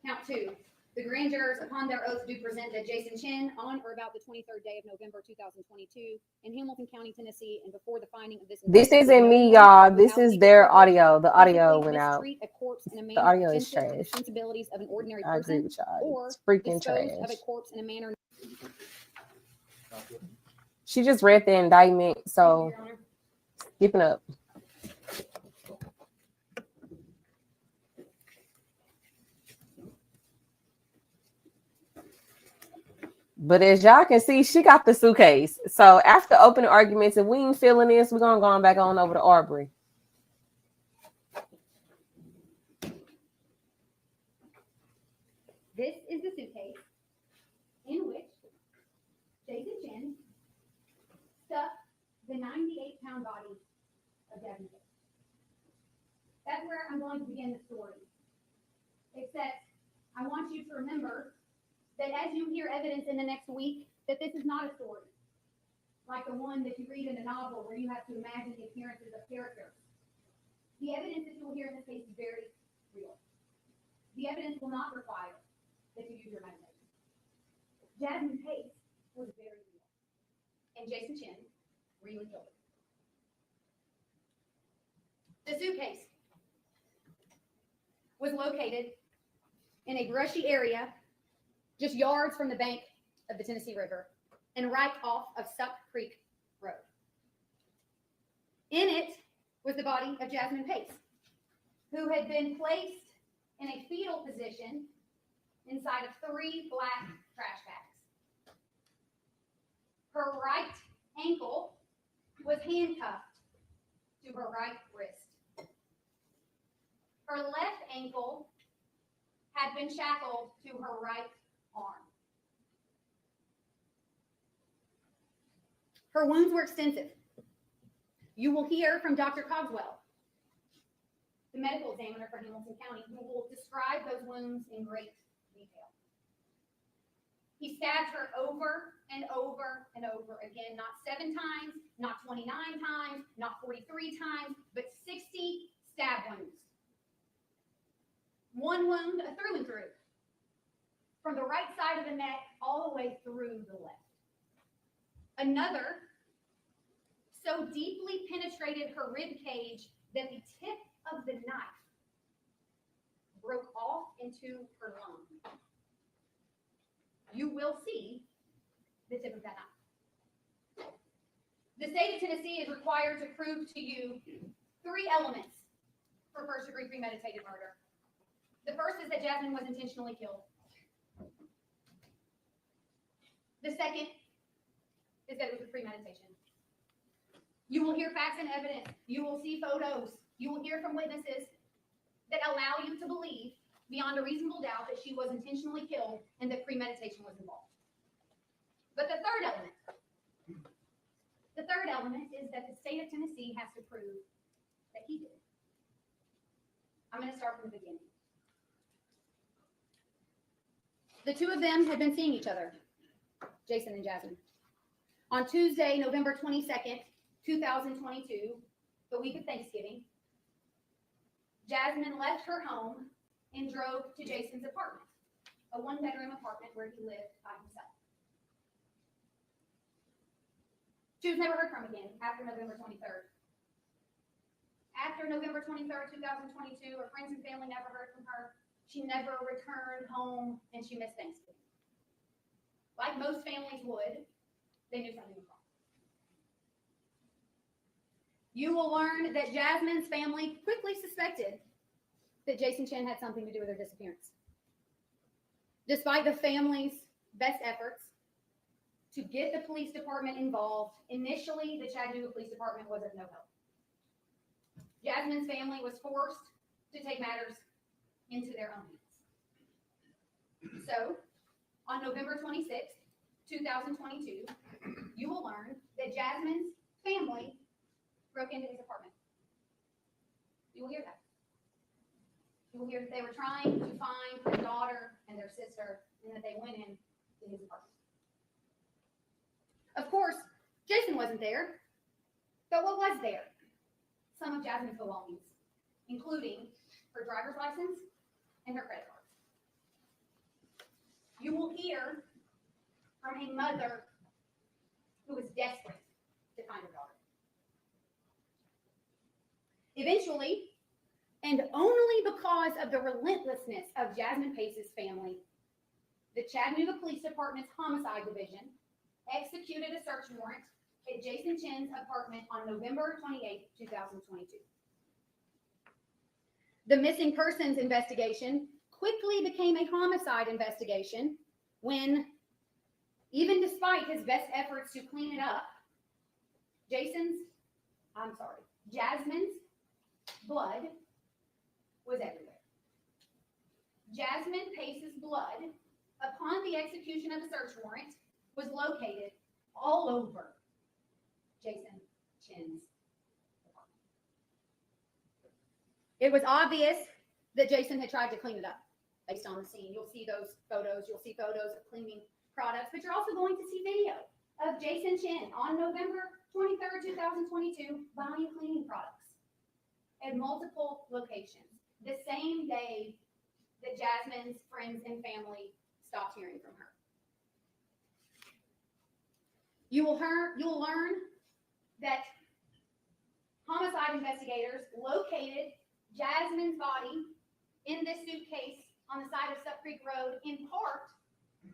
Count two, the grand jurors upon their oath do present that Jason Chen, on or about the 23rd day of November 2022, in Hamilton County, Tennessee, and before the finding of this. This isn't me, y'all. This is their audio. The audio went out. The audio is trash. Sensibilities of an ordinary I agree person, with y'all. or It's freaking dispose trash. of a corpse in a manner. She just read the indictment, so skipping up. But as y'all can see, she got the suitcase. So after opening arguments, if we ain't feeling this, we're gonna go on back on over to Arbery. This is the suitcase in which Jason Chen stuffed the 98-pound body of of Jasmine Case. That's where I'm going to begin the story. Except I want you to remember that as you hear evidence in the next week, that this is not a story like the one that you read in a novel where you have to imagine the appearances of characters. The evidence that you will hear in this case is very real. The evidence will not require that you use your imagination. Jasmine Case was very real. And Jason Chin really killed it. The suitcase was located in a brushy area just yards from the bank of the Tennessee River and right off of Suck Creek Road. In it was the body of Jasmine Pace, who had been placed in a fetal position inside of 3 black trash bags. Her right ankle was handcuffed to her right wrist. Her left ankle had been shackled to her right arm. Her wounds were extensive. You will hear from Dr. Cogswell, the medical examiner for Hamilton County, who will describe those wounds in great detail. He stabbed her over and over and over again, not 7 times, not 29 times, not 43 times, but 60 stab wounds. One wound, a through and through, from the right side of the neck all the way through the left. Another so deeply penetrated her rib cage that the tip of the knife broke off into her lung. You will see the tip of that knife. The state of Tennessee is required to prove to you 3 elements for first-degree premeditated murder. The first is that Jasmine was intentionally killed. The second is that it was a premeditation. You will hear facts and evidence. You will see photos. You will hear from witnesses that allow you to believe beyond a reasonable doubt that she was intentionally killed and that premeditation was involved. But the third element is that the state of Tennessee has to prove that he did. I'm going to start from the beginning. The two of them had been seeing each other, Jason and Jasmine. On Tuesday, November 22nd, 2022, the week of Thanksgiving, Jasmine left her home and drove to Jason's apartment, a 1-bedroom apartment where he lived by himself. She was never heard from again after November 23rd. After November 23rd, 2022, her friends and family never heard from her. She never returned home, and she missed Thanksgiving. Like most families would, they knew something was wrong. You will learn that Jasmine's family quickly suspected that Jason Chin had something to do with her disappearance. Despite the family's best efforts to get the police department involved, initially the Chattanooga Police Department was of no help. Jasmine's family was forced to take matters into their own hands. So, on November 26th, 2022, you will learn that Jasmine's family broke into his apartment. You will hear that. You will hear that they were trying to find their daughter and their sister, and that they went in to his apartment. Of course, Jason wasn't there, but what was there? Some of Jasmine's belongings, including her driver's license and her credit cards. You will hear from a mother who was desperate to find her daughter. Eventually, and only because of the relentlessness of Jasmine Pace's family, the Chattanooga Police Department's Homicide Division executed a search warrant at Jason Chin's apartment on November 28, 2022. The missing persons investigation quickly became a homicide investigation when, even despite his best efforts to clean it up, Jasmine's blood was everywhere. Jasmine Pace's blood, upon the execution of the search warrant, was located all over Jason Chin's apartment. It was obvious that Jason had tried to clean it up based on the scene. You'll see those photos. You'll see photos of cleaning products, but you're also going to see video of Jason Chin on November 23rd, 2022, buying cleaning products at multiple locations the same day that Jasmine's friends and family stopped hearing from her. You will learn that homicide investigators located Jasmine's body in this suitcase on the side of Sup Creek Road in part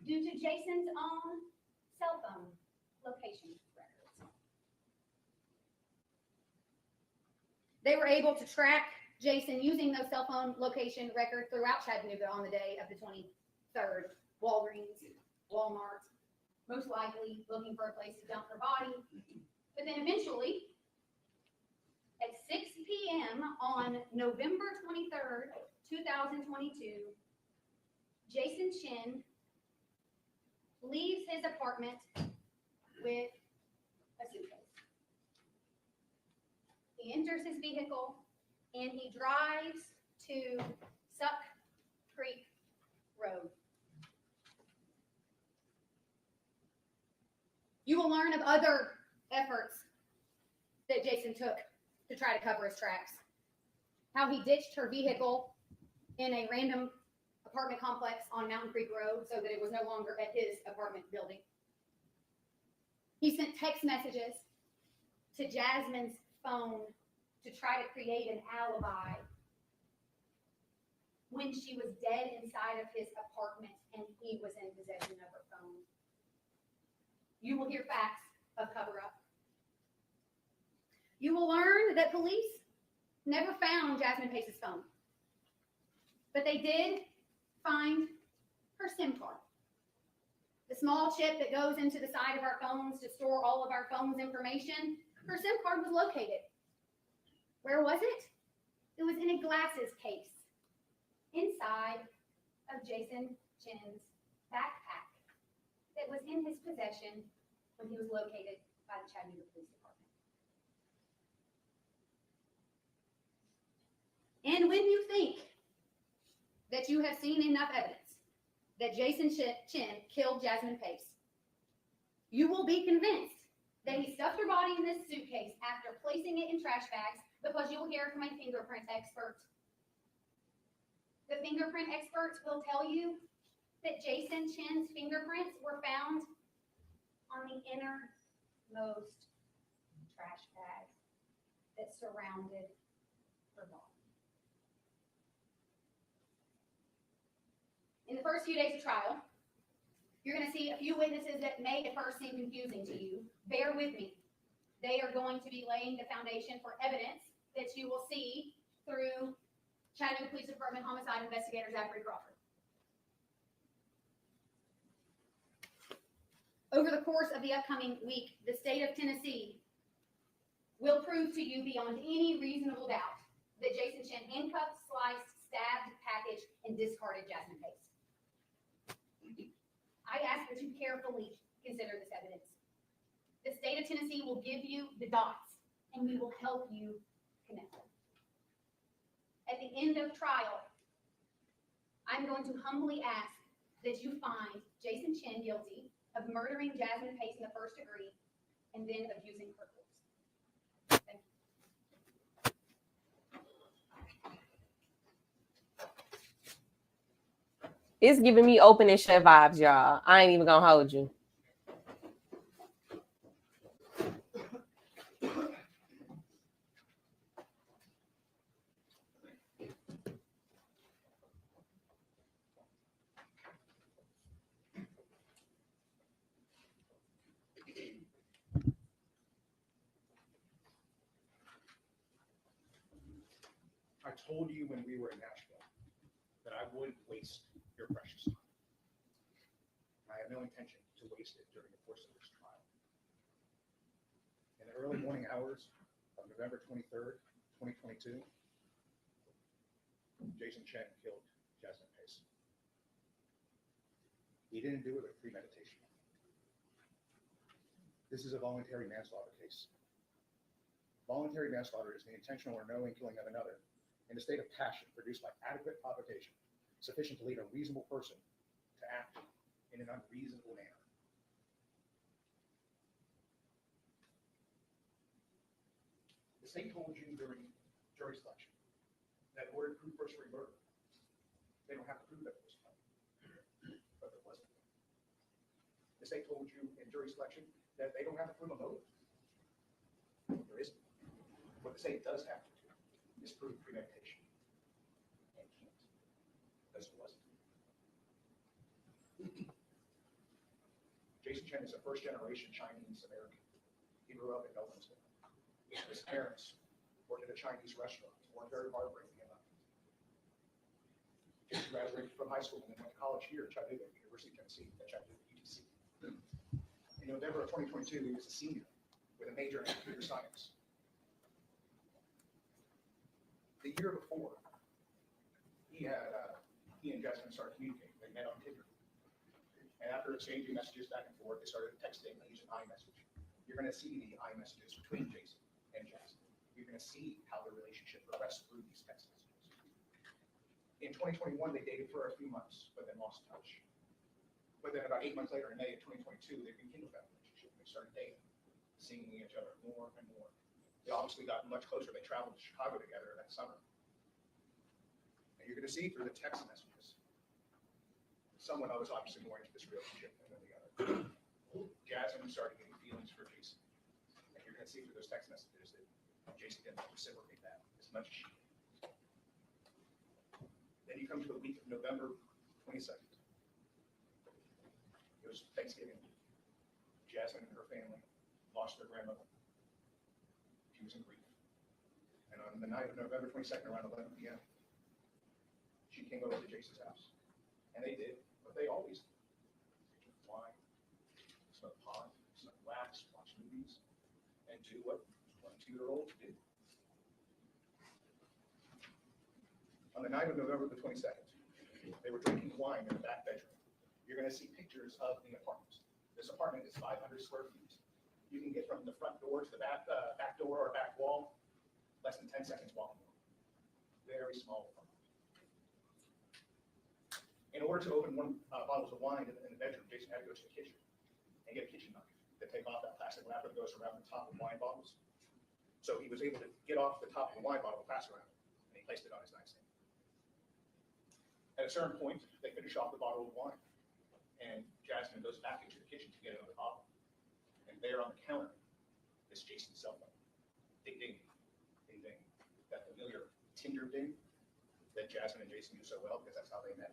due to Jason's own cell phone location records. They were able to track Jason using those cell phone location records throughout Chattanooga on the day of the 23rd. Walgreens, Walmart, most likely looking for a place to dump her body. But then eventually, at 6 p.m. on November 23rd, 2022, Jason Chin leaves his apartment with a suitcase. He enters his vehicle and he drives to Sup Creek Road. You will learn of other efforts that Jason took to try to cover his tracks. How he ditched her vehicle in a random apartment complex on Mountain Creek Road so that it was no longer at his apartment building. He sent text messages to Jasmine's phone to try to create an alibi when she was dead inside of his apartment and he was in possession of her phone. You will hear facts of cover-up. You will learn that police never found Jasmine Pace's phone, but they did find her SIM card. The small chip that goes into the side of our phones to store all of our phone's information, her SIM card was located. Where was it? It was in a glasses case inside of Jason Chin's backpack that was in his possession when he was located by the Chattanooga Police Department. And when you think that you have seen enough evidence that Jason Chin killed Jasmine Pace, you will be convinced that he stuffed her body in this suitcase after placing it in trash bags, because you will hear from a fingerprint expert. The fingerprint experts will tell you that Jason Chin's fingerprints were found on the innermost trash bag that surrounded her body. In the first few days of trial, you're going to see a few witnesses that may at first seem confusing to you. Bear with me. They are going to be laying the foundation for evidence that you will see through Chattanooga Police Department homicide investigators Arbery Crawford. Over the course of the upcoming week, the state of Tennessee will prove to you beyond any reasonable doubt that Jason Chin handcuffed, sliced, stabbed, packaged, and discarded Jasmine Pace. I ask that you carefully consider this evidence. The state of Tennessee will give you the dots, and we will help you connect them. At the end of trial, I'm going to humbly ask that you find Jason Chin guilty of murdering Jasmine Pace in the first degree and then of using her corpse. Thank you. It's giving me open and shut vibes, y'all. I ain't even gonna hold you. I told you when we were in Nashville that I wouldn't waste your precious time. I have no intention to waste it during the course of this trial. In the early morning hours of November 23rd, 2022, Jason Chin killed Jasmine Pace. He didn't do it with premeditation. This is a voluntary manslaughter case. Voluntary manslaughter is the intentional or knowing killing of another in a state of passion produced by adequate provocation, sufficient to lead a reasonable person to act in an unreasonable manner. The state told you during jury selection that in order to prove first degree murder, they don't have to prove that it was done, but there wasn't. The state told you in jury selection that they don't have to prove a motive. There isn't. What the state does have to do is prove premeditation, and can't, because it wasn't. Jason Chen is a first-generation Chinese American. He grew up in Nolensville. His parents worked at a Chinese restaurant, worked very hard bringing him up. Jason graduated from high school and then went to college here at Chattanooga, University of Tennessee, at Chattanooga, UTC. In November of 2022, he was a senior with a major in computer science. The year before, he and Jasmine started communicating. They met on Tinder. And after exchanging messages back and forth, they started texting using iMessage. You're going to see the iMessages between Jason and Jasmine. You're going to see how their relationship progressed through these text messages. In 2021, they dated for a few months, but then lost touch. But then about 8 months later, in May of 2022, they rekindled that relationship. They started dating, seeing each other more and more. They obviously got much closer. They traveled to Chicago together that summer. And you're going to see through the text messages, someone was obviously more into this relationship than the other. Jasmine started getting feelings for Jason. And you're going to see through those text messages that Jason didn't reciprocate that as much as she did. Then you come to the week of November 22nd. It was Thanksgiving. Jasmine and her family lost their grandmother. She was in grief. And on the night of November 22nd, around 11 p.m., she came over to Jason's house. And they did what they always do. They drink wine, smoke pot, smoke wax, watch movies, and do what 22-year-olds do. On the night of November the 22nd, they were drinking wine in the back bedroom. You're going to see pictures of the apartment. This apartment is 500 square feet. You can get from the front door to the back door or back wall, less than 10 seconds walking. Very small apartment. In order to open one bottles of wine in the bedroom, Jason had to go to the kitchen and get a kitchen knife to take off that plastic wrapper that goes around the top of wine bottles. So he was able to get off the top of the wine bottle with plastic wrapper, and he placed it on his nightstand. At a certain point, they finish off the bottle of wine, and Jasmine goes back into the kitchen to get another bottle. And there on the counter is Jason's cell phone. Ding, ding, ding, ding. That familiar Tinder ding that Jasmine and Jason knew so well because that's how they met.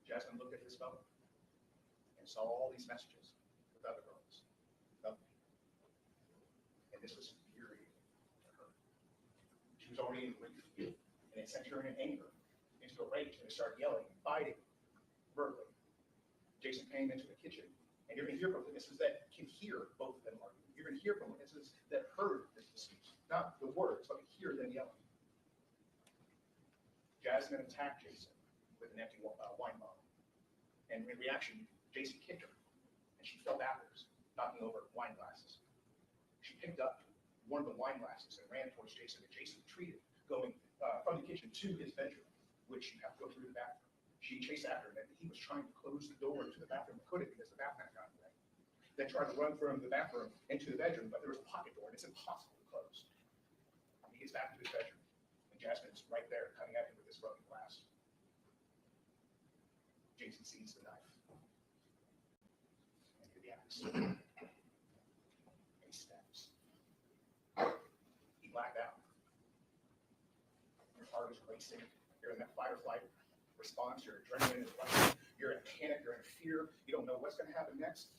Jasmine looked at his phone and saw all these messages with other girls. And this was infuriating to her. She was already in grief, and it sent her in anger into a rage, and they started yelling and fighting verbally. Jason came into the kitchen, and you're going to hear from witnesses that can hear both of them arguing. You're going to hear from witnesses that heard this dispute, not the words, but hear them yelling. Jasmine attacked Jason with an empty wine bottle. And in reaction, Jason kicked her, and she fell backwards, knocking over wine glasses. She picked up one of the wine glasses and ran towards Jason, and Jason retreated, going from the kitchen to his bedroom, which you have to go through the bathroom. She chased after him, and he was trying to close the door to the bathroom, but couldn't because the bathroom got away. Then tried to run from the bathroom into the bedroom, but there was a pocket door, and it's impossible to close. He gets back to his bedroom, and Jasmine's right there coming at him with this broken glass. Jason sees the knife. And he reacts. And he snaps. He blacked out. Your heart is racing. You're in that fight or flight response. Your adrenaline is running. You're in panic. You're in fear. You don't know what's going to happen next.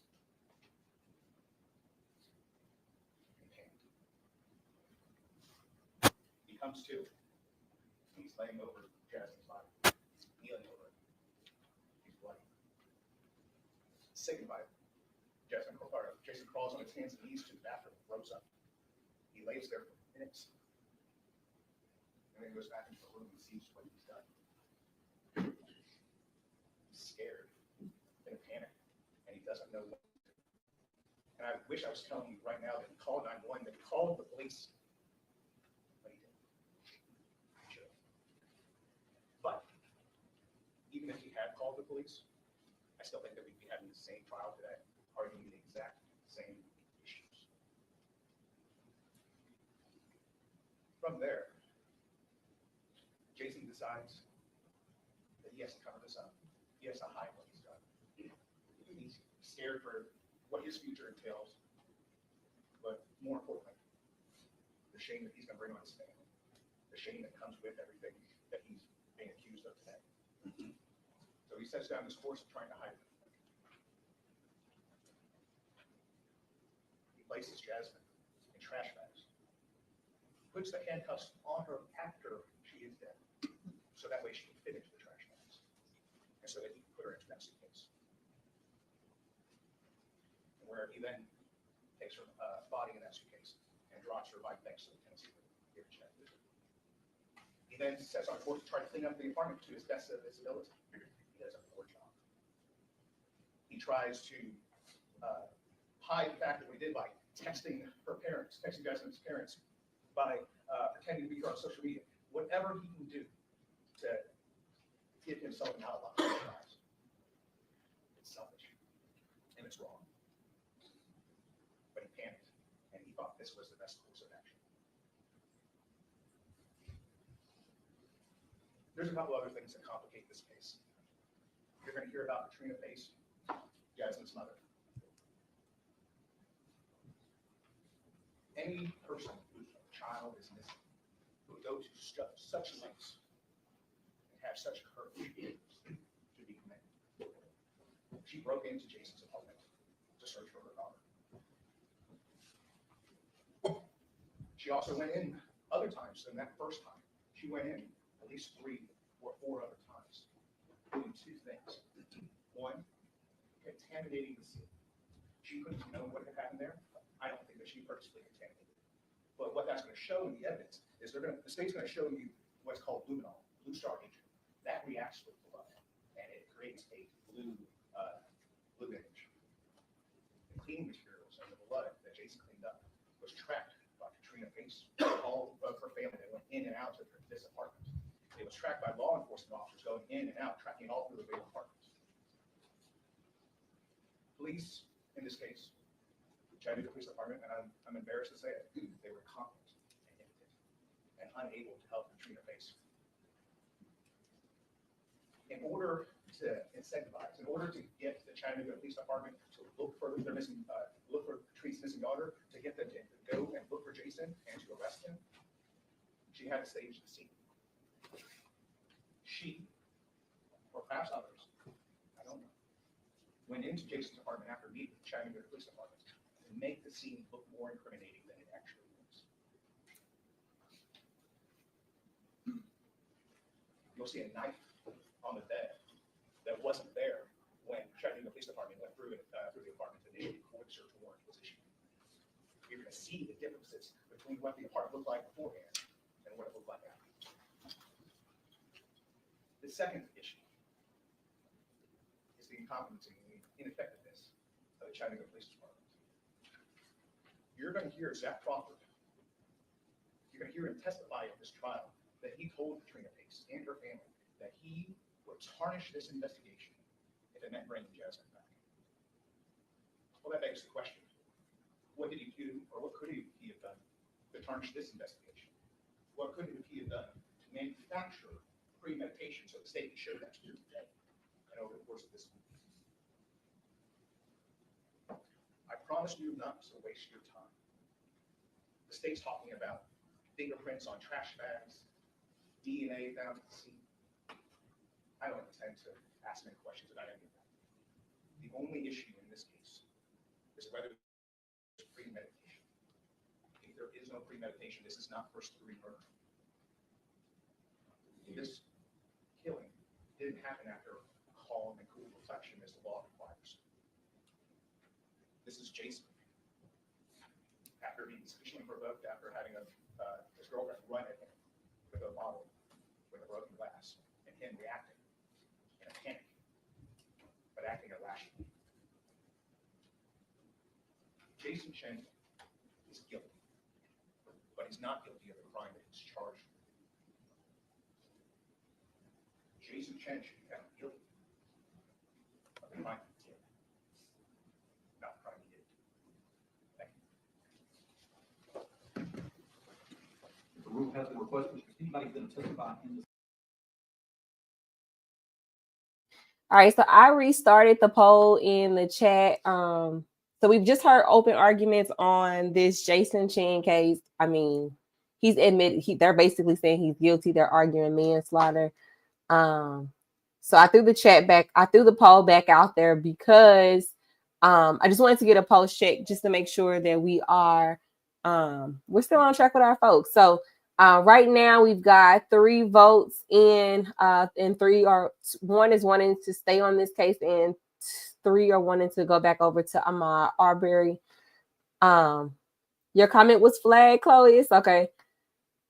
In panic. He comes to. He's laying over Jasmine's body. He's kneeling over it. He's bloody. Signified. Jason crawls on his hands and knees to the bathroom and throws up. He lays there for minutes. And then he goes back into the room and sees what he's done. He's scared, in a panic, and he doesn't know what to do. And I wish I was telling you right now that he called 911, that he called the police, but he didn't. He should have. the police, I still think that we'd be having the same trial today, arguing the exact same issues. From there, Jason decides that he has to cover this up. He has to hide what he's done. He's scared for what his future entails, but more importantly, the shame that he's going to bring on his family, the shame that comes with everything that he's being accused of today. So he sets down this course of trying to hide it. He places Jasmine in trash bags, puts the handcuffs on her after she is dead, so that way she can fit into the trash bags, and so that he can put her into that suitcase. And where he then takes her body in that suitcase and drops her right next to the Tennessee River here in Chattanooga. He then sets on course to try to clean up the apartment to his best of his ability. He does a poor job. He tries to hide the fact that we did by texting her parents, texting Jasmine's parents, by pretending to be her on social media. Whatever he can do to give himself an alibi. It's selfish and it's wrong. But he panicked and he thought this was the best course of action. There's a couple other things that complicate this case. You're going to hear about Katrina Pace, Jasmine's mother. Any person whose child is missing who go to such lengths and have such courage to be committed. She broke into Jason's apartment to search for her daughter. She also went in other times than that first time. She went in at least 3 or 4 other times, doing 2 things. One, contaminating the scene. She couldn't know what had happened there. I don't think that she purposely contaminated it. But what that's going to show in the evidence is the state's going to show you what's called luminol, blue star agent. That reacts with blood, and it creates a blue image. The cleaning materials and the blood that Jason cleaned up was tracked by Katrina Pace, all of her family that went in and out of this apartment. It was tracked by law enforcement officers going in and out, tracking all through the big apartment. Police, in this case, Chattanooga Police Department, and I'm embarrassed to say it, they were incompetent and impotent and unable to help Katrina Pace. In order to incentivize, in order to get the Chattanooga Police Department to look for their missing, look for Katrina's missing daughter, to get them to go and look for Jason and to arrest him, she had to stage the scene. She, or perhaps others, I don't know, went into Jason's apartment after meeting with the Chattanooga Police Department to make the scene look more incriminating than it actually was. You'll see a knife on the bed that wasn't there when Chattanooga Police Department went through the apartment initially before the search warrant was issued. You're going to see the differences between what the apartment looked like beforehand and what it looked like after. The second issue is the incompetency and the ineffectiveness of the Chattanooga Police Department. You're going to hear Zach Crawford. You're going to hear him testify at this trial that he told Katrina Pace and her family that he would tarnish this investigation if it meant bringing Jasmine back. Well, that begs the question, what did he do, or what could he have done to tarnish this investigation? What could he have done to manufacture premeditation so the state can show that to you today and over the course of this week? I promise you not to waste your time. The state's talking about fingerprints on trash bags, DNA found at the scene. I don't intend to ask any questions about any of that. The only issue in this case is whether there's premeditation. If there is no premeditation, this is not first-degree murder. This killing didn't happen after calm and cool reflection as the law requires. This is Jason. After being sufficiently provoked, after having his girlfriend run at him with a bottle, with a broken glass, and him reacting in a panic, but acting irrationally. Jason Chen is guilty, but he's not guilty of the crime that he's charged with. Jason Chen should be found guilty The room has been requested. Is anybody going to testify in this? All right, so I restarted the poll in the chat. So we've just heard open arguments on this Jason Chin case. I mean, he's admitted they're basically saying he's guilty. They're arguing manslaughter. So I threw the poll back out there because I just wanted to get a pulse check just to make sure that we are we're still on track with our folks. So right now we've got 3 votes in, and 3 are, 1 is wanting to stay on this case, and 3 are wanting to go back over to Arbery. Your comment was flagged, Chloe. It's okay.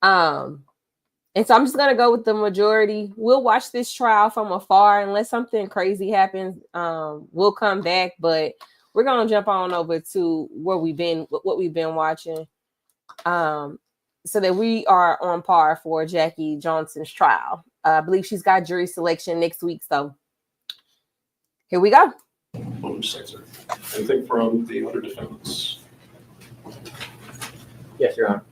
And so I'm just gonna go with the majority. We'll watch this trial from afar unless something crazy happens. We'll come back, but we're gonna jump on over to what we've been watching. So that we are on par for Jackie Johnson's trial. I believe she's got jury selection next week. So here we go. Anything from the other defendants? Yes, Your Honor.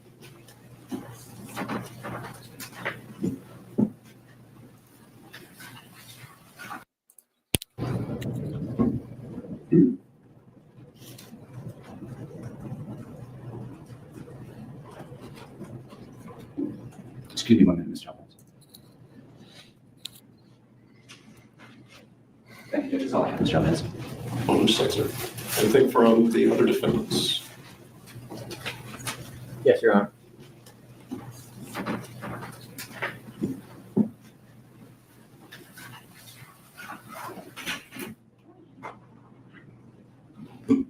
Excuse me 1 minute, Mr. Jones. Thank you. That's all I have, Mr. Jones. Anything from the other defendants? Yes, Your Honor. Good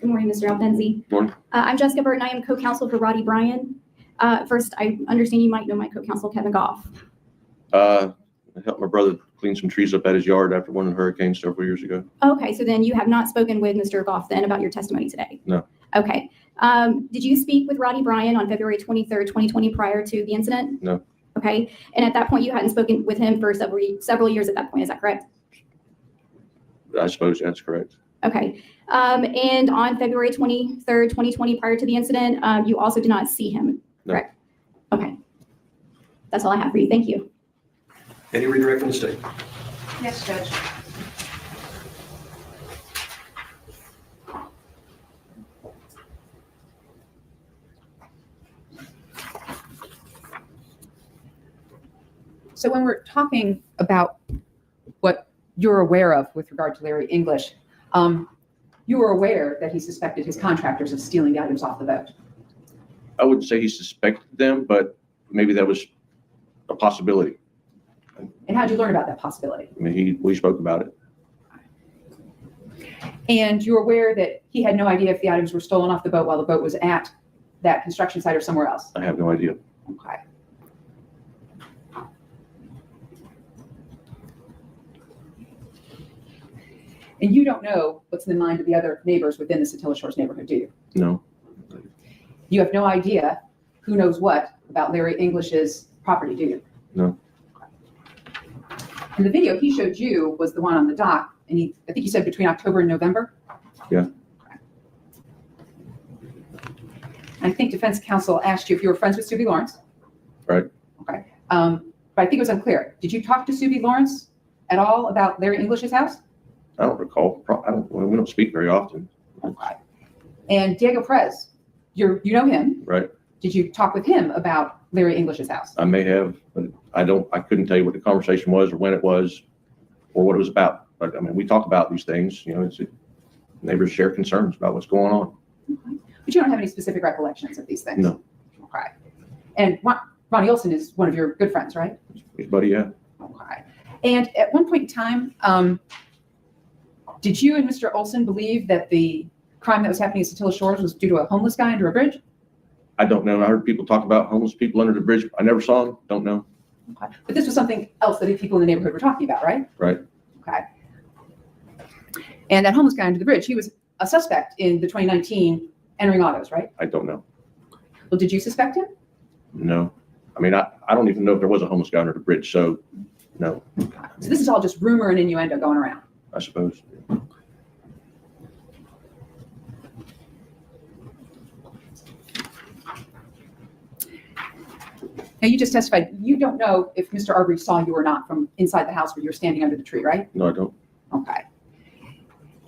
morning, Mr. Albenzi. Morning. I'm Jessica Burton. I am co-counsel for Roddy Bryan. First, I understand you might know my co-counsel, Kevin Goff. I helped my brother clean some trees up at his yard after one of the hurricanes several years ago. Okay, so then you have not spoken with Mr. Goff then about your testimony today? No. Okay. Did you speak with Roddy Bryan on February 23rd, 2020 prior to the incident? No. Okay. And at that point, you hadn't spoken with him for several years at that point. Is that correct? I suppose that's correct. Okay. And on February 23rd, 2020, prior to the incident, you also did not see him, No. correct? Okay. That's all I have for you. Thank you. Any redirect from the state? Yes, Judge. So when we're talking about what you're aware of with regard to Larry English, you were aware that he suspected his contractors of stealing the items off the boat. I wouldn't say he suspected them, but maybe that was a possibility. And how did you learn about that possibility? I mean, we spoke about it. And you're aware that he had no idea if the items were stolen off the boat while the boat was at that construction site or somewhere else? I have no idea. Okay. And you don't know what's in the mind of the other neighbors within the Satilla Shores neighborhood, do you? No. You have no idea who knows what about Larry English's property, do you? No. And the video he showed you was the one on the dock, and I think you said between October and November? Yeah. I think defense counsel asked you if you were friends with Subi Lawrence. Right. Okay. But I think it was unclear. Did you talk to Subi Lawrence at all about Larry English's house? I don't recall. We don't speak very often. Okay. And Diego Perez, you know him. Right. Did you talk with him about Larry English's house? I may have, but I couldn't tell you what the conversation was or when it was or what it was about. But I mean, we talk about these things, neighbors share concerns about what's going on. Okay. But you don't have any specific recollections of these things? No. Okay. And Ronnie Olson is one of your good friends, right? His buddy, yeah. Okay. And at one point in time, did you and Mr. Olson believe that the crime that was happening at Satilla Shores was due to a homeless guy under a bridge? I don't know. I heard people talk about homeless people under the bridge. I never saw them. Don't know. Okay. But this was something else that people in the neighborhood were talking about, right? Right. Okay. And that homeless guy under the bridge, he was a suspect in the 2019 entering autos, right? I don't know. Well, did you suspect him? No. I mean, I don't even know if there was a homeless guy under the bridge. So, no. So this is all just rumor and innuendo going around. I suppose. Now, you just testified, you don't know if Mr. Arbery saw you or not from inside the house where you're standing under the tree, right? No, I don't. Okay.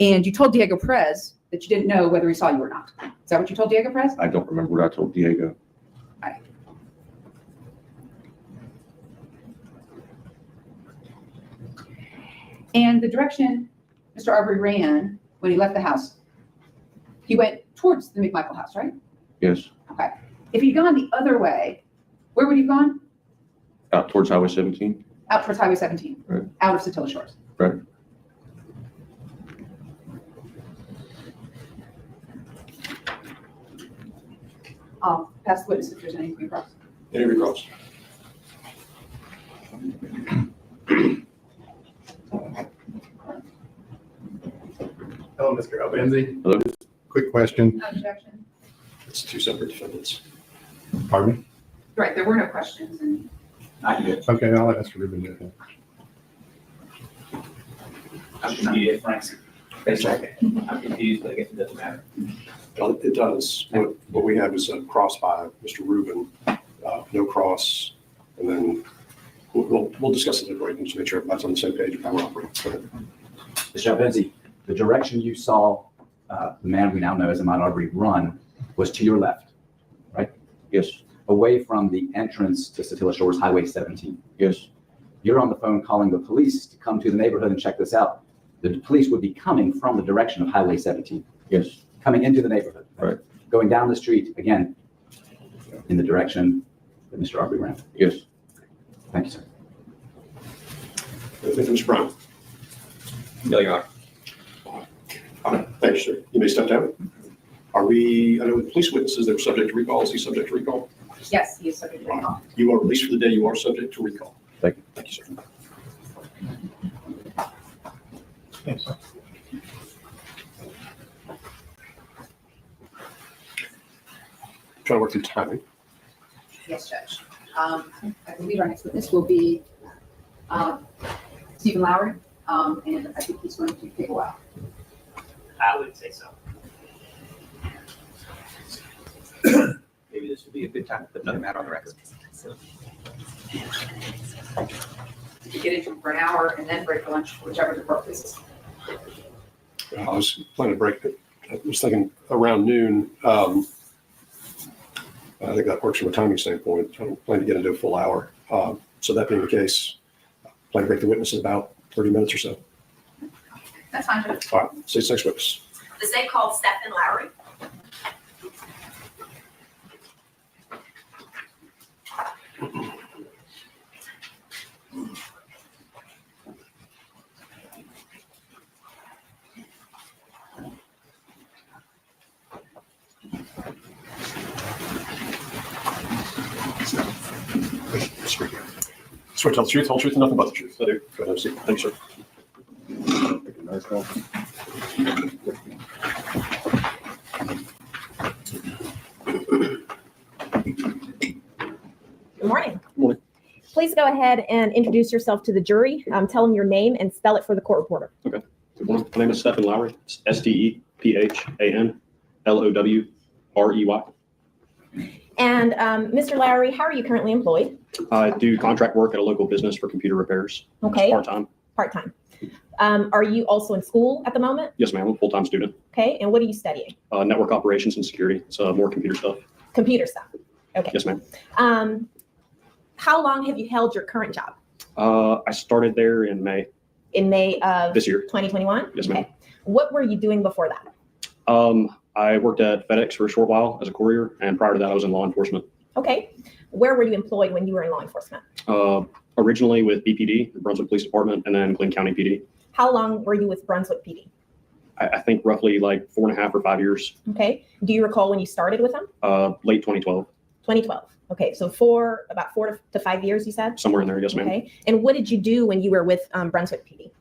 And you told Diego Perez that you didn't know whether he saw you or not. Is that what you told Diego Perez? I don't remember what I told Diego. Right. And the direction Mr. Arbery ran when he left the house, he went towards the McMichael house, right? Yes, Okay. If he'd gone the other way, where would he have gone? out towards Highway 17. Out towards Highway 17, Right. out of Satilla Shores. Right. I'll pass the witness if there's anything across. Any recalls? Hello, Mr. Albanzi. Hello. Quick question. Objection. It's two separate defendants. Pardon me? Right, there were no questions. And Okay, I'll let Mr. Rubin do it. I'm confused, Frank. I'm confused, but I guess it doesn't matter. Well, it does. What we have is a cross by Mr. Rubin, no cross, and then we'll discuss it later, just make sure everybody's on the same page of how we're operating. Go ahead. Mr. Albanzi, the direction you saw the man we now know as Ahmaud Arbery run was to your left, right? Yes. Away from the entrance to Satilla Shores Highway 17. Yes. You're on the phone calling the police to come to the neighborhood and check this out. The police would be coming from the direction of Highway 17. Yes. Coming into the neighborhood. Right. Going down the street, again, in the direction that Mr. Arbery ran. Yes. Thank you, sir. Anything from Mr. Brown? No, Your Honor. All right, thanks, sir. You may step down. I know with police witnesses, they were subject to recall. Is he subject to recall? yes, he is subject to recall. You are released for the day. You are subject to recall. Thank you. Thank you, sir. Thanks, sir. Trying to work through timing. Yes, Judge. I believe our next witness will be Stephen Lowry, and I think he's going to take a while. I would say so. Maybe this would be a good time to put another matter on the record. You could get into him for an hour and then break for lunch, whichever the court pleases. I was planning to break it. I was thinking around noon. I think that works from a timing standpoint. I don't plan to get into a full hour. So that being the case, I plan to break the witness in about 30 minutes or so. That's fine, Judge. All right, state's next witness. The state called Stephen Lowry. Swear to tell the truth, whole truth, and nothing but the truth. I do. Go ahead, have a seat. Thank you, sir. Good morning. Morning. Please go ahead and introduce yourself to the jury. Tell them your name and spell it for the court reporter. Okay. Good morning. My name is Stephen Lowry. It's STEPHANLOWREY. And Mr. Lowry, how are you currently employed? I do contract work at a local business for computer repairs. Okay. Part-time. Part-time. Are you also in school at the moment? Yes, ma'am. I'm a full-time student. Okay. And what are you studying? Network operations and security. It's more computer stuff. Computer stuff. Okay. Yes, ma'am. How long have you held your current job? I started there in May. In May of This year. 2021? Yes, ma'am. Okay. What were you doing before that? I worked at FedEx for a short while as a courier, and prior to that, I was in law enforcement. Okay. Where were you employed when you were in law enforcement? Originally with BPD, the Brunswick Police Department, and then Glynn County PD. How long were you with Brunswick PD? I think roughly like 4.5 or 5 years. Okay. Do you recall when you started with them? Late 2012, 2012. Okay. So about 4 to 5 years, you said? somewhere in there. Yes, ma'am. Okay. And what did you do when you were with Brunswick PD?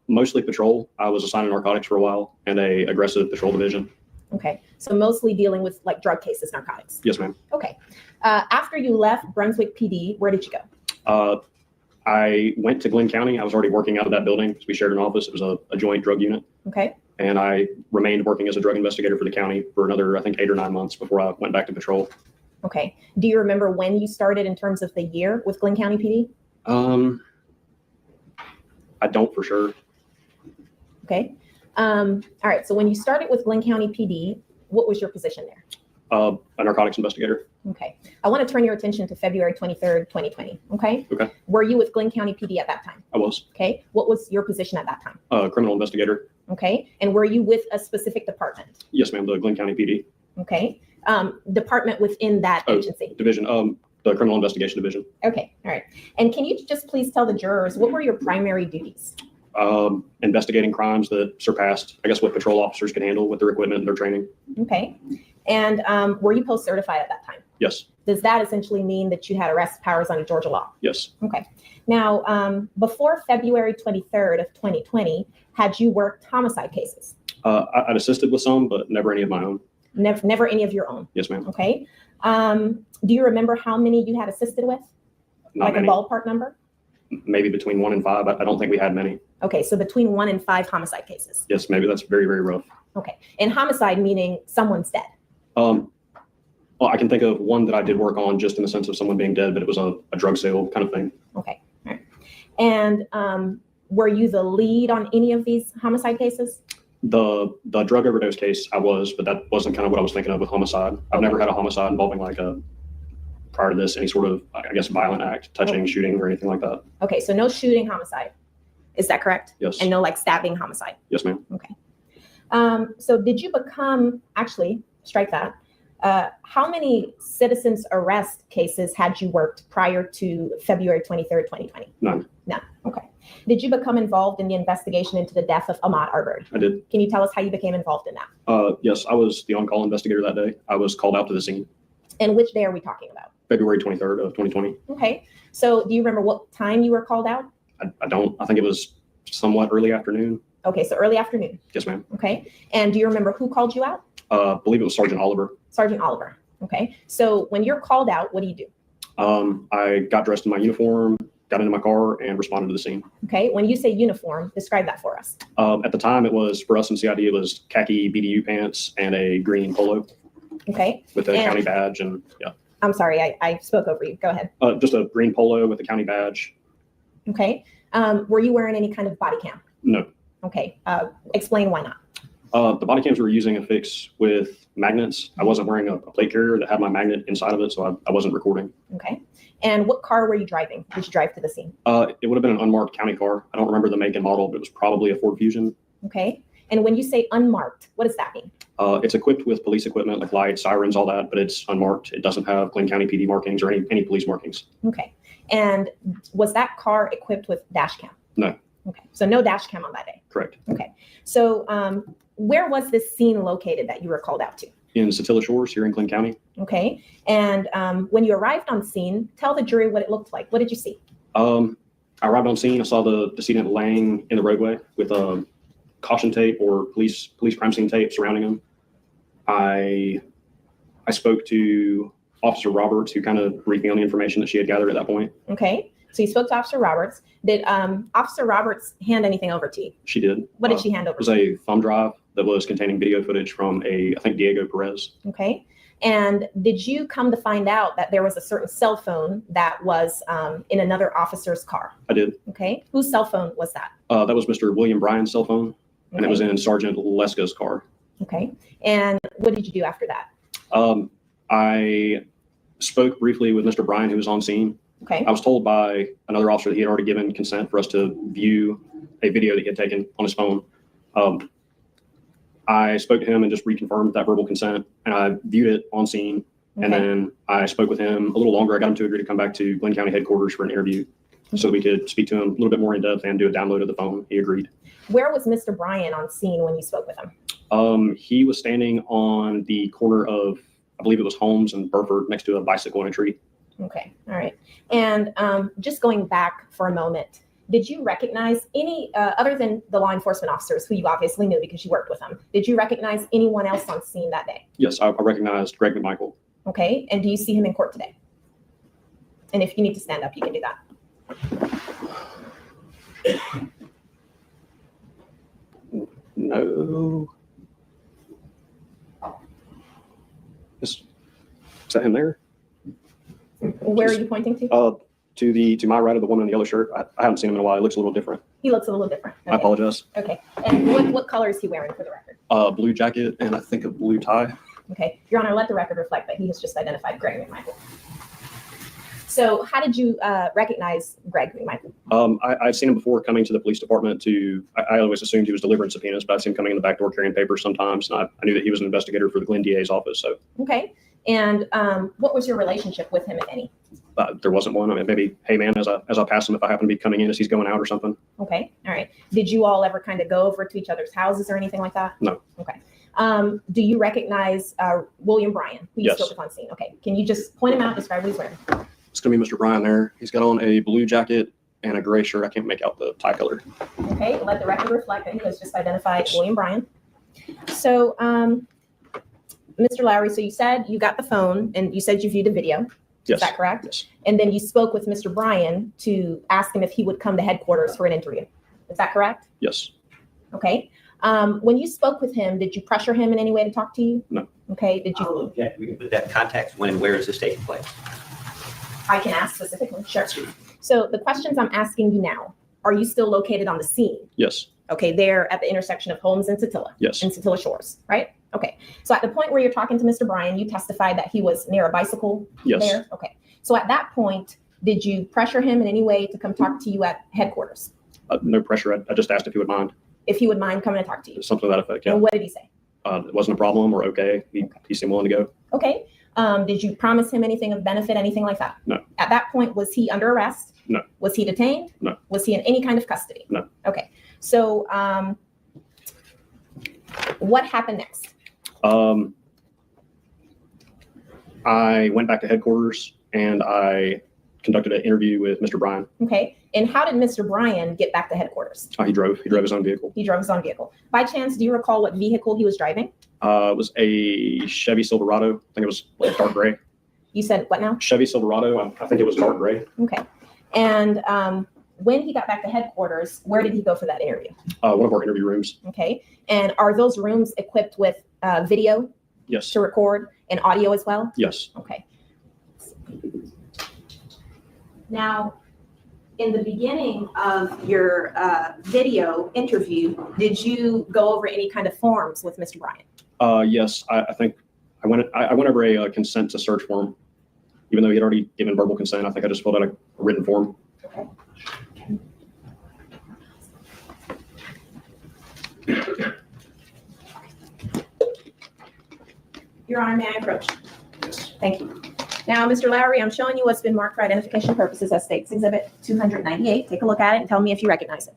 Mostly patrol. I was assigned to narcotics for a while and a aggressive patrol division. Okay. So mostly dealing with like drug cases, narcotics. Yes, ma'am. Okay. After you left Brunswick PD, where did you go? I went to Glynn County. I was already working out of that building because we shared an office. It was a joint drug unit. Okay. And I remained working as a drug investigator for the county for another, I think, 8 or 9 months before I went back to patrol. Okay. Do you remember when you started in terms of the year with Glenn County PD? I don't for sure. Okay. All right. So when you started with Glenn County PD, what was your position there? A narcotics investigator. Okay. I want to turn your attention to February 23rd, 2020. Okay. Okay. Were you with Glenn County PD at that time? I was. Okay. What was your position at that time? Criminal investigator. Okay. And were you with a specific department? Yes, ma'am. The Glenn County PD. Okay. Department within that agency? Division. The criminal investigation division. Okay. All right. And can you just please tell the jurors what were your primary duties? Investigating crimes that surpassed, I guess, what patrol officers can handle with their equipment and their training. Okay. And were you post certified at that time? Yes. Does that essentially mean that you had arrest powers under Georgia law? Yes. Okay. Now, before February 23rd of 2020, had you worked homicide cases? I'd assisted with some, but never any of my own. Never any of your own? Yes, ma'am. Okay. Do you remember how many you had assisted with? Not many. A ballpark number? Maybe between 1 and 5. I don't think we had many. Okay, so between 1 and 5 homicide cases. Yes, maybe that's very, very rough. Okay. And homicide meaning someone's dead? Well, I can think of one that I did work on just in the sense of someone being dead, but it was a drug sale kind of thing. Okay. All right. And were you the lead on any of these homicide cases? The drug overdose case I was, but that wasn't kind of what I was thinking of with homicide. I've never had a homicide involving prior to this, any sort of, I guess, violent act, touching, shooting, or anything like that. Okay, so no shooting homicide. Is that correct? Yes. And no stabbing homicide? Yes, ma'am. Okay. So did you actually, strike that. How many citizens arrest cases had you worked prior to February 23rd, 2020? None. None. Okay. Did you become involved in the investigation into the death of Ahmaud Arbery? I did. Can you tell us how you became involved in that? Yes, I was the on-call investigator that day. I was called out to the scene. And which day are we talking about? February 23rd of 2020. Okay. So do you remember what time you were called out? I don't. I think it was somewhat early afternoon. Okay, so early afternoon. Yes, ma'am. Okay. And do you remember who called you out? I believe it was Sergeant Oliver. Sergeant Oliver. Okay. So when you're called out, what do you do? I got dressed in my uniform, got into my car, and responded to the scene. Okay. When you say uniform, describe that for us. At the time, it was, for us in CID, it was khaki BDU pants and a green polo. Okay. With a county badge and, yeah. I'm sorry, I spoke over you. Go ahead. Just a green polo with a county badge. Okay. Were you wearing any kind of body cam? No. Okay. Explain why not. The body cams we were using a fix with magnets. I wasn't wearing a plate carrier that had my magnet inside of it, so I wasn't recording. Okay. And what car were you driving? Did you drive to the scene? It would have been an unmarked county car. I don't remember the make and model, but it was probably a Ford Fusion. Okay. And when you say unmarked, what does that mean? It's equipped with police equipment like lights, sirens, all that, but it's unmarked. It doesn't have Glenn County PD markings or any police markings. Okay. And was that car equipped with dash cam? No. Okay. So no dash cam on that day? Correct. Okay. So where was this scene located that you were called out to? In Satilla Shores here in Glenn County. Okay. And when you arrived on scene, tell the jury what it looked like. What did you see? I arrived on scene. I saw the decedent laying in the roadway with caution tape or police crime scene tape surrounding him. I spoke to Officer Roberts, who kind of briefed me on the information that she had gathered at that point. Okay. So you spoke to Officer Roberts. Did Officer Roberts hand anything over to you? She did. What did she hand over? It was a thumb drive that was containing video footage from I think Diego Perez. Okay. And did you come to find out that there was a certain cell phone that was in another officer's car? I did. Okay. Whose cell phone was that? That was Mr. William Bryan's cell phone, and it was in Sergeant Leska's car. Okay. And what did you do after that? I spoke briefly with Mr. Bryan, who was on scene. Okay. I was told by another officer that he had already given consent for us to view a video that he had taken on his phone. I spoke to him and just reconfirmed that verbal consent, and I viewed it on scene. Okay. And then I spoke with him a little longer. I got him to agree to come back to Glenn County headquarters for an interview so that we could speak to him a little bit more in depth and do a download of the phone. He agreed. Where was Mr. Bryan on scene when you spoke with him? He was standing on the corner of, I believe it was Holmes and Burford, next to a bicycle and a tree. Okay. All right. And just going back for a moment, did you recognize any, other than the law enforcement officers who you obviously knew because you worked with them, did you recognize anyone else on scene that day? Yes, I recognized Greg McMichael. Okay. And do you see him in court today? And if you need to stand up, you can do that. No. Is that him there? Where are you pointing to? To my right of the one in the yellow shirt. I haven't seen him in a while. He looks a little different. He looks a little different. I apologize. Okay. And what color is he wearing for the record? Blue jacket and I think a blue tie. Okay. Your Honor, let the record reflect that he has just identified Greg McMichael. So how did you recognize Greg McMichael? I've seen him before coming to the police department I always assumed he was delivering subpoenas, but I've seen him coming in the back door carrying papers sometimes. And I knew that he was an investigator for the Glen DA's office. So. Okay. And what was your relationship with him, if any? There wasn't one. I mean, maybe, hey man, as I pass him, if I happen to be coming in as he's going out or something. Okay. All right. Did you all ever kind of go over to each other's houses or anything like that? No. Okay. Do you recognize William Bryan, who you Yes. spoke with on scene? Okay. Can you just point him out, describe what he's wearing? It's going to be Mr. Bryan there. He's got on a blue jacket and a gray shirt. I can't make out the tie color. Okay. Let the record reflect that he has just identified William Bryan. So, Mr. Lowry, so you said you got the phone and you said you viewed the video. Yes. Is that correct? Yes. And then you spoke with Mr. Bryan to ask him if he would come to headquarters for an interview. Is that correct? Yes. Okay. When you spoke with him, did you pressure him in any way to talk to you? No. Okay. Did you? I'll object. We can put that in context. When and where is this taking place? I can ask specifically. Sure. So the questions I'm asking you now, are you still located on the scene? Yes. Okay. There at the intersection of Holmes and Satilla. Yes. And Satilla Shores, right? Okay. So at the point where you're talking to Mr. Bryan, you testified that he was near a bicycle Yes. there. Okay. So at that point, did you pressure him in any way to come talk to you at headquarters? No pressure. I just asked if he would mind. If he would mind coming to talk to you? Something to that effect, yeah. And what did he say? It wasn't a problem or okay. He seemed willing to go. Okay. Did you promise him anything of benefit, anything like that? No. At that point, was he under arrest? No. Was he detained? No. Was he in any kind of custody? No. Okay. So what happened next? I went back to headquarters and I conducted an interview with Mr. Bryan. Okay. And how did Mr. Bryan get back to headquarters? He drove his own vehicle. He drove his own vehicle. By chance, do you recall what vehicle he was driving? It was a Chevy Silverado. I think it was like dark gray. You said what now? Chevy Silverado. I think it was dark gray. Okay. And when he got back to headquarters, where did he go for that interview? One of our interview rooms. Okay. And are those rooms equipped with video Yes. to record and audio as well? Yes. Okay. Now, in the beginning of your video interview, did you go over any kind of forms with Mr. Bryan? Yes. I think I went over a consent to search form. Even though he had already given verbal consent, I think I just filled out a written form. Okay. Your Honor, may I approach? Yes. Thank you. Now, Mr. Lowry, I'm showing you what's been marked for identification purposes as State's Exhibit 298. Take a look at it and tell me if you recognize it.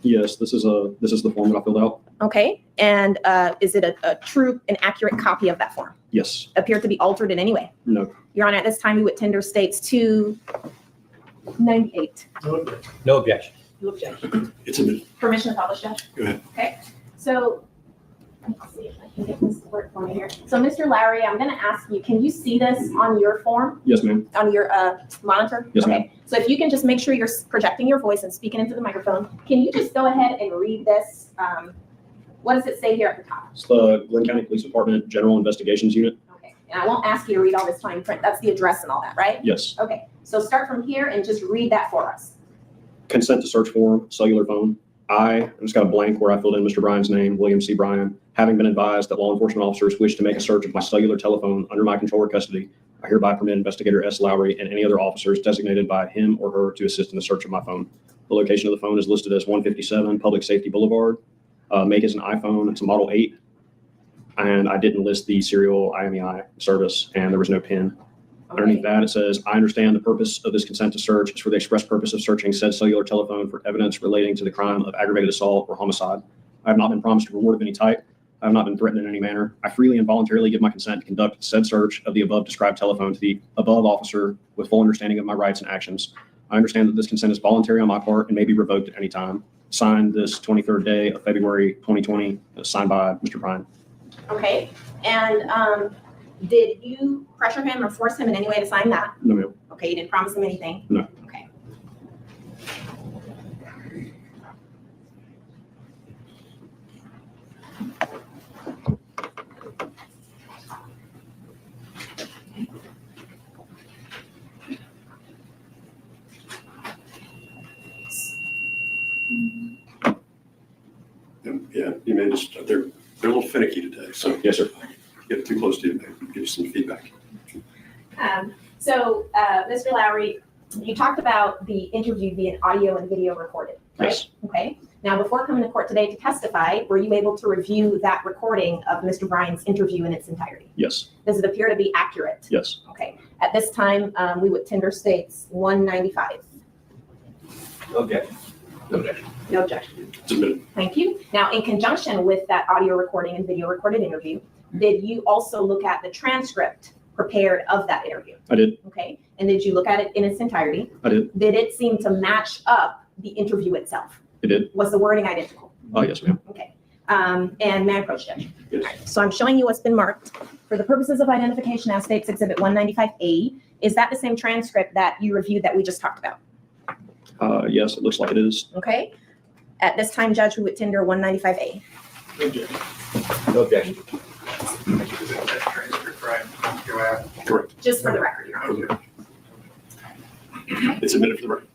Yes, this is the form that I filled out. Okay. And is it a true and accurate copy of that form? Yes. Appear to be altered in any way? No. Your Honor, at this time, we would tender States 298. No objection. No objection. It's a Permission to publish, Judge? Go ahead. Okay. So, let's see if I can get this to work for me here. So, Mr. Lowry, I'm going to ask you, can you see this on your form? Yes, ma'am. On your monitor? Yes, ma'am. Okay. So if you can just make sure you're projecting your voice and speaking into the microphone, can you just go ahead and read this? What does it say here at the top? It's the Glen County Police Department General Investigations Unit. Okay. And I won't ask you to read all this fine print. That's the address and all that, right? Yes. Okay. So start from here and just read that for us. Consent to search form, cellular phone. I just got a blank where I filled in Mr. Bryan's name, William C. Bryan. Having been advised that law enforcement officers wish to make a search of my cellular telephone under my control or custody, I hereby permit Investigator S. Lowry and any other officers designated by him or her to assist in the search of my phone. The location of the phone is listed as 157 Public Safety Boulevard. Make is an iPhone. It's a Model 8. And I didn't list the serial IMEI service, and there was no PIN. Underneath that, it says, I understand the purpose of this consent to search is for the express purpose of searching said cellular telephone for evidence relating to the crime of aggravated assault or homicide. I have not been promised a reward of any type. I have not been threatened in any manner. I freely and voluntarily give my consent to conduct said search of the above described telephone to the above officer with full understanding of my rights and actions. I understand that this consent is voluntary on my part and may be revoked at any time. Signed this 23rd day of February 2020, signed by Mr. Bryan. Okay. And did you pressure him or force him in any way to sign that? No, ma'am. Okay. You didn't promise him anything? No. Okay. you may just, they're a little finicky today, so. Yes, sir. Get too close to you, maybe give you some feedback. Mr. Lowry, you talked about the interview being audio and video recorded, right? Yes. Okay. Now, before coming to court today to testify, were you able to review that recording of Mr. Bryan's interview in its entirety? Yes. Does it appear to be accurate? Yes. Okay. At this time, we would tender states 195. No objection. No objection. No objection. Submitted. Thank you. Now, in conjunction with that audio recording and video recorded interview, did you also look at the transcript prepared of that interview? I did. Okay. And did you look at it in its entirety? I did. Did it seem to match up the interview itself? It did. Was the wording identical? Oh, yes, ma'am. Okay. And may I approach, Judge? Yes. All right. So I'm showing you what's been marked. For the purposes of identification as States Exhibit 195A, is that the same transcript that you reviewed that we just talked about? Yes, it looks like it is. Okay. At this time, Judge, we would tender 195A. No objection. Correct. Just for the record, Your Honor. Okay. It's submitted for the record.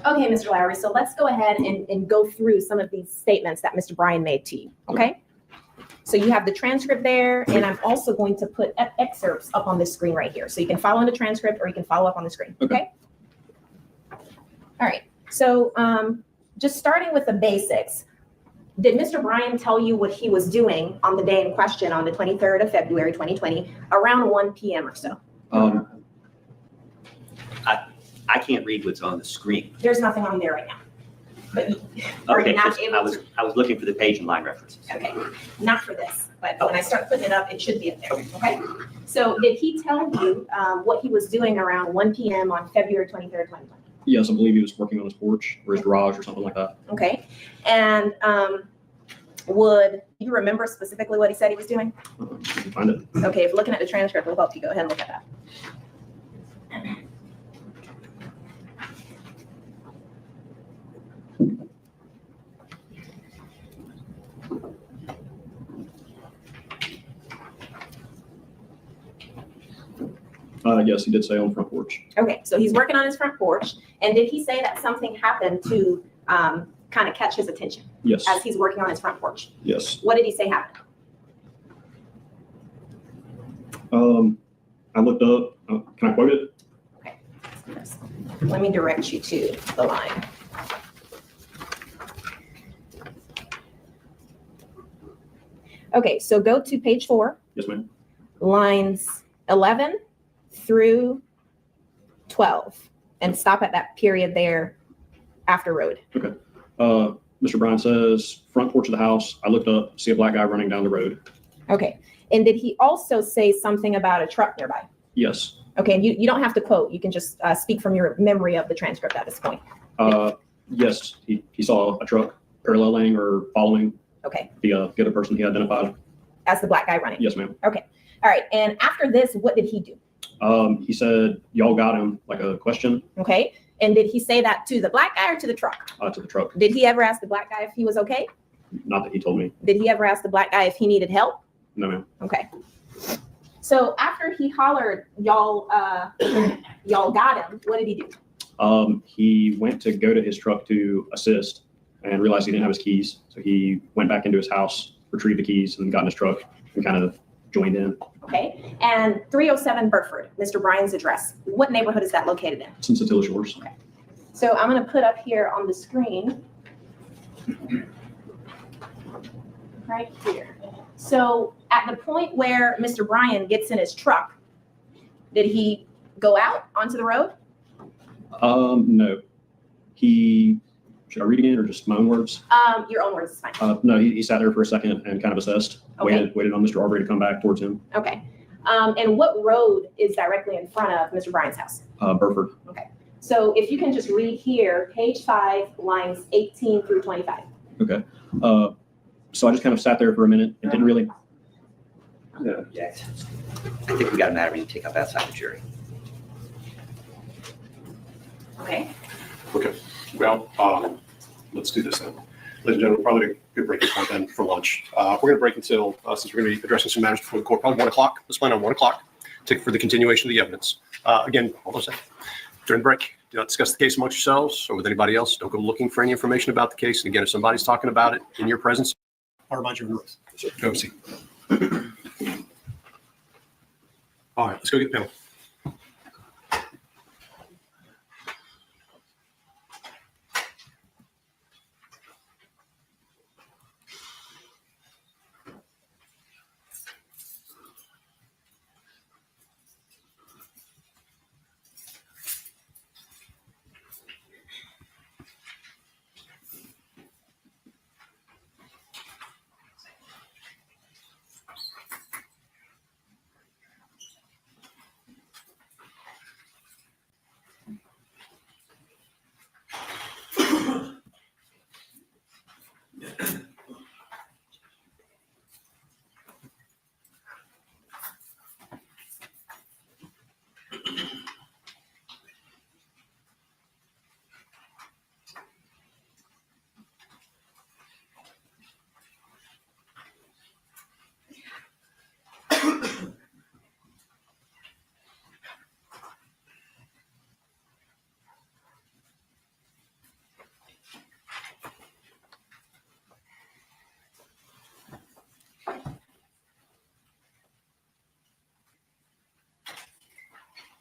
Okay, Mr. Lowry, so let's go ahead and go through some of these statements that Mr. Bryan made to you, okay? So you have the transcript there, and I'm also going to put excerpts up on this screen right here. So you can follow in the transcript or you can follow up on the screen, okay? All right, so just starting with the basics, did Mr. Bryan tell you what he was doing on the day in question on the 23rd of February, 2020, around 1 p.m. or so? I can't read what's on the screen. There's nothing on there right now. But are Okay, you not 'cause able to? I was looking for the page and line references. Okay, not for this, but when I start putting it up, it should be up there, okay? So did he tell you what he was doing around 1 p.m. on February 23rd, 2020? Yes, I believe he was working on his porch or his garage or something like that. Okay, and would you remember specifically what he said he was doing? You can find it. Okay, if looking at the transcript will help you, go ahead and look at that. Yes, he did say on the front porch. Okay, so he's working on his front porch, and did he say that something happened to kind of catch his attention? Yes. As he's working on his front porch? Yes. What did he say happened? I looked up, can I quote it? Let me direct you to the line. Okay, so go to page 4. Yes, ma'am. Lines 11 through 12, and stop at that period there after road. Okay. Mr. Bryan says, front porch of the house, I looked up, see a black guy running down the road. Okay, and did he also say something about a truck nearby? Yes. Okay, and you don't have to quote, you can just speak from your memory of the transcript at this point. Yes, he saw a truck paralleling or following Okay, the other person he identified. as the black guy running. Yes, ma'am. Okay, all right, and after this, what did he do? He said, y'all got him, like a question, Okay, and did he say that to the black guy or to the truck? to the truck. Did he ever ask the black guy if he was okay? Not that he told me. Did he ever ask the black guy if he needed help? No, ma'am. Okay. So after he hollered, y'all got him, what did he do? He went to go to his truck to assist and realized he didn't have his keys. So he went back into his house, retrieved the keys, and got in his truck and kind of joined in. Okay, and 307 Burford, Mr. Bryan's address. What neighborhood is that located in? Since Attila Shores. Okay. So I'm gonna put up here on the screen. Right here. So at the point where Mr. Bryan gets in his truck, did he go out onto the road? No. Should I read again or just my own words? Your own words is fine. No, he sat there for a second and kind of assessed, Okay. waited on Mr. Arbery to come back towards him. Okay. And what road is directly in front of Mr. Bryan's house? Burford. Okay. So if you can just read here, page 5, lines 18 through 25. Okay. So I just kind of sat there for a minute and didn't really. Object. I think we got a matter we need to take up outside the jury. Okay. Okay, well, let's do this then. Ladies and gentlemen, probably a good breaking point then for lunch. We're going to break until, since we're going to be addressing some matters before the court, probably 1 o'clock. Let's plan on 1 o'clock for the continuation of the evidence. Again, hold on a second. During the break, do not discuss the case amongst yourselves or with anybody else. Don't go looking for any information about the case. And again, if somebody's talking about it in your presence, I'll remind you of the rules. Go see. All right, let's go get the panel.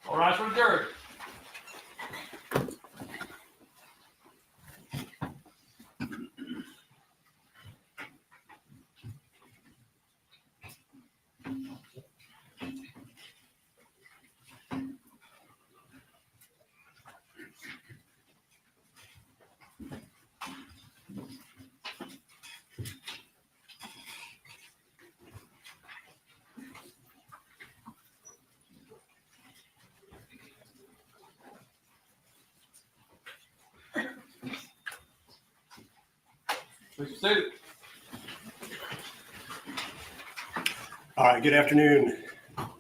All right, for the jury. Please be seated. All right, good afternoon.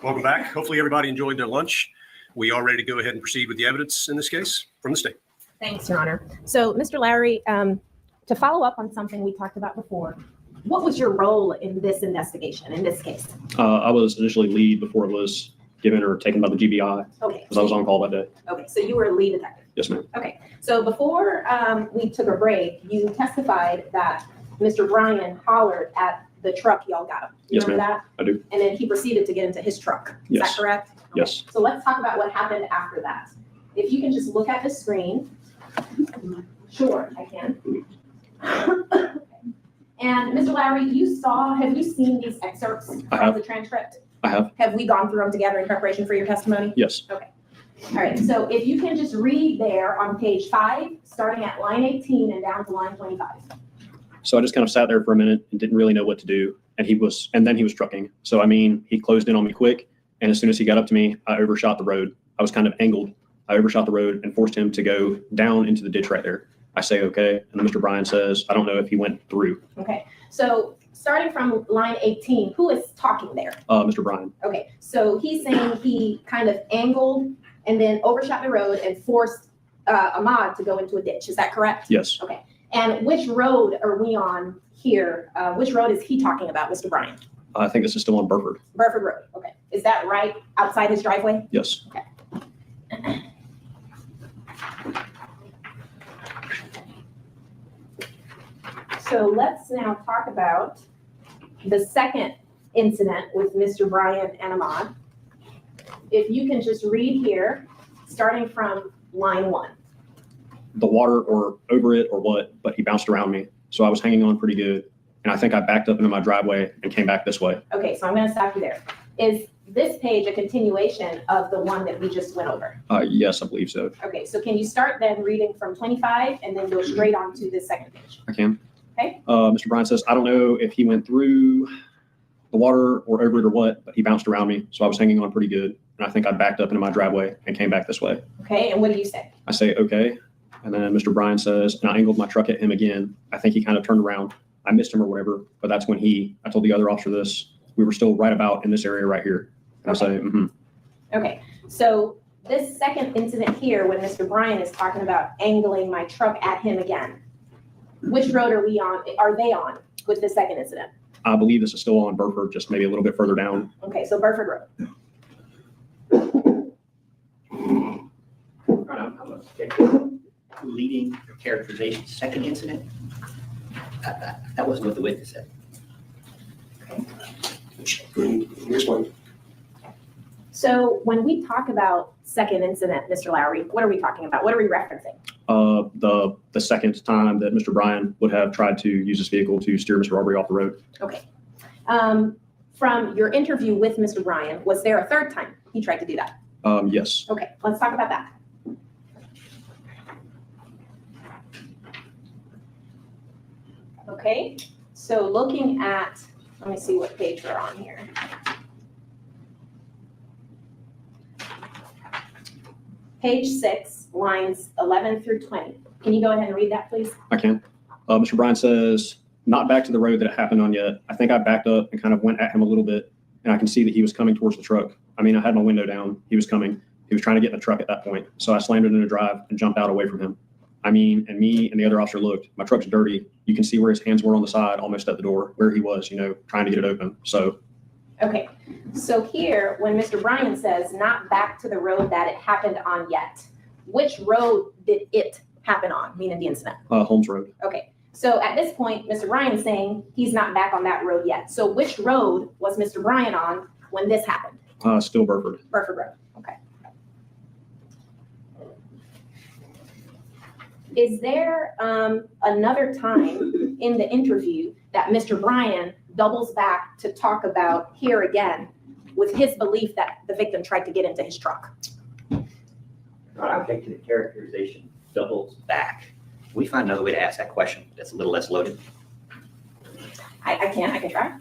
Welcome back. Hopefully everybody enjoyed their lunch. We are ready to go ahead and proceed with the evidence in this case from the state. Thanks, Your Honor. So, Mr. Lowry, to follow up on something we talked about before, what was your role in this investigation, in this case? I was initially lead before it was given or taken by the GBI. Okay. Because I was on call that day. Okay, so you were a lead detective. Yes, ma'am. Okay, so before we took a break, you testified that Mr. Bryan hollered at the truck y'all got him. You Yes, remember ma'am. that? I do. And then he proceeded to get into his truck. Is Yes. that correct? Okay. Yes. So let's talk about what happened after that. If you can just look at the screen. Sure, I can. And Mr. Lowry, have you seen these excerpts I from have. the transcript? I have. Have we gone through them together in preparation for your testimony? Yes. Okay. All right, so if you can just read there on page 5, starting at line 18 and down to line 25. So I just kind of sat there for a minute and didn't really know what to do. And then he was trucking. So, I mean, he closed in on me quick. And as soon as he got up to me, I overshot the road. I was kind of angled. I overshot the road and forced him to go down into the ditch right there. I say, okay. And then Mr. Bryan says, I don't know if he went through. Okay, so starting from line 18, who is talking there? Mr. Bryan. Okay, so he's saying he kind of angled and then overshot the road and forced Ahmad to go into a ditch. Is that correct? Yes. Okay, and which road are we on here? Which road is he talking about, Mr. Bryan? I think this is still on Burford. Burford Road, okay. Is that right outside his driveway? Yes. Okay. So let's now talk about the second incident with Mr. Bryan and Ahmad. If you can just read here, starting from line 1. The water or over it or what, but he bounced around me. So I was hanging on pretty good. And I think I backed up into my driveway and came back this way. Okay, so I'm going to stop you there. Is this page a continuation of the one that we just went over? Yes, I believe so. Okay, so can you start then reading from 25 and then go straight on to the second page? I can. Okay. Mr. Bryan says, I don't know if he went through. the water or over it or what, but he bounced around me. So I was hanging on pretty good. And I think I backed up into my driveway and came back this way. Okay, and what do you say? I say, okay. And then Mr. Bryan says, and I angled my truck at him again. I think he kind of turned around. I missed him or whatever, but that's when I told the other officer this. We were still right about in this area right here. And I say, mm-hmm. Okay, so this second incident here, when Mr. Bryan is talking about angling my truck at him again, which road are they on with the second incident? I believe this is still on Burford, just maybe a little bit further down. Okay, so Burford Road. Leading characterization, second incident? That wasn't what the witness said. Explain. So when we talk about second incident, Mr. Lowry, what are we talking about? What are we referencing? The second time that Mr. Bryan would have tried to use his vehicle to steer Mr. Arbery off the road. Okay. From your interview with Mr. Bryan, was there a third time he tried to do that? Yes. Okay, let's talk about that. Okay, so looking at, let me see what page we're on here. Page 6, lines 11 through 20. Can you go ahead and read that, please? I can. Mr. Bryan says, not back to the road that it happened on yet. I think I backed up and kind of went at him a little bit, and I can see that he was coming towards the truck. I mean, I had my window down. He was coming. He was trying to get in the truck at that point. So I slammed it in a drive and jumped out away from him. I mean, and me and the other officer looked. My truck's dirty. You can see where his hands were on the side, almost at the door, where he was, trying to get it open. So. Okay, so here, when Mr. Bryan says not back to the road that it happened on yet, which road did it happen on, meaning the incident? Holmes Road. Okay, so at this point, Mr. Bryan is saying he's not back on that road yet. So which road was Mr. Bryan on when this happened? Still Burford. Burford Road, okay. Is there another time in the interview that Mr. Bryan doubles back to talk about here again with his belief that the victim tried to get into his truck? I think the characterization doubles back. We find another way to ask that question that's a little less loaded. I can try.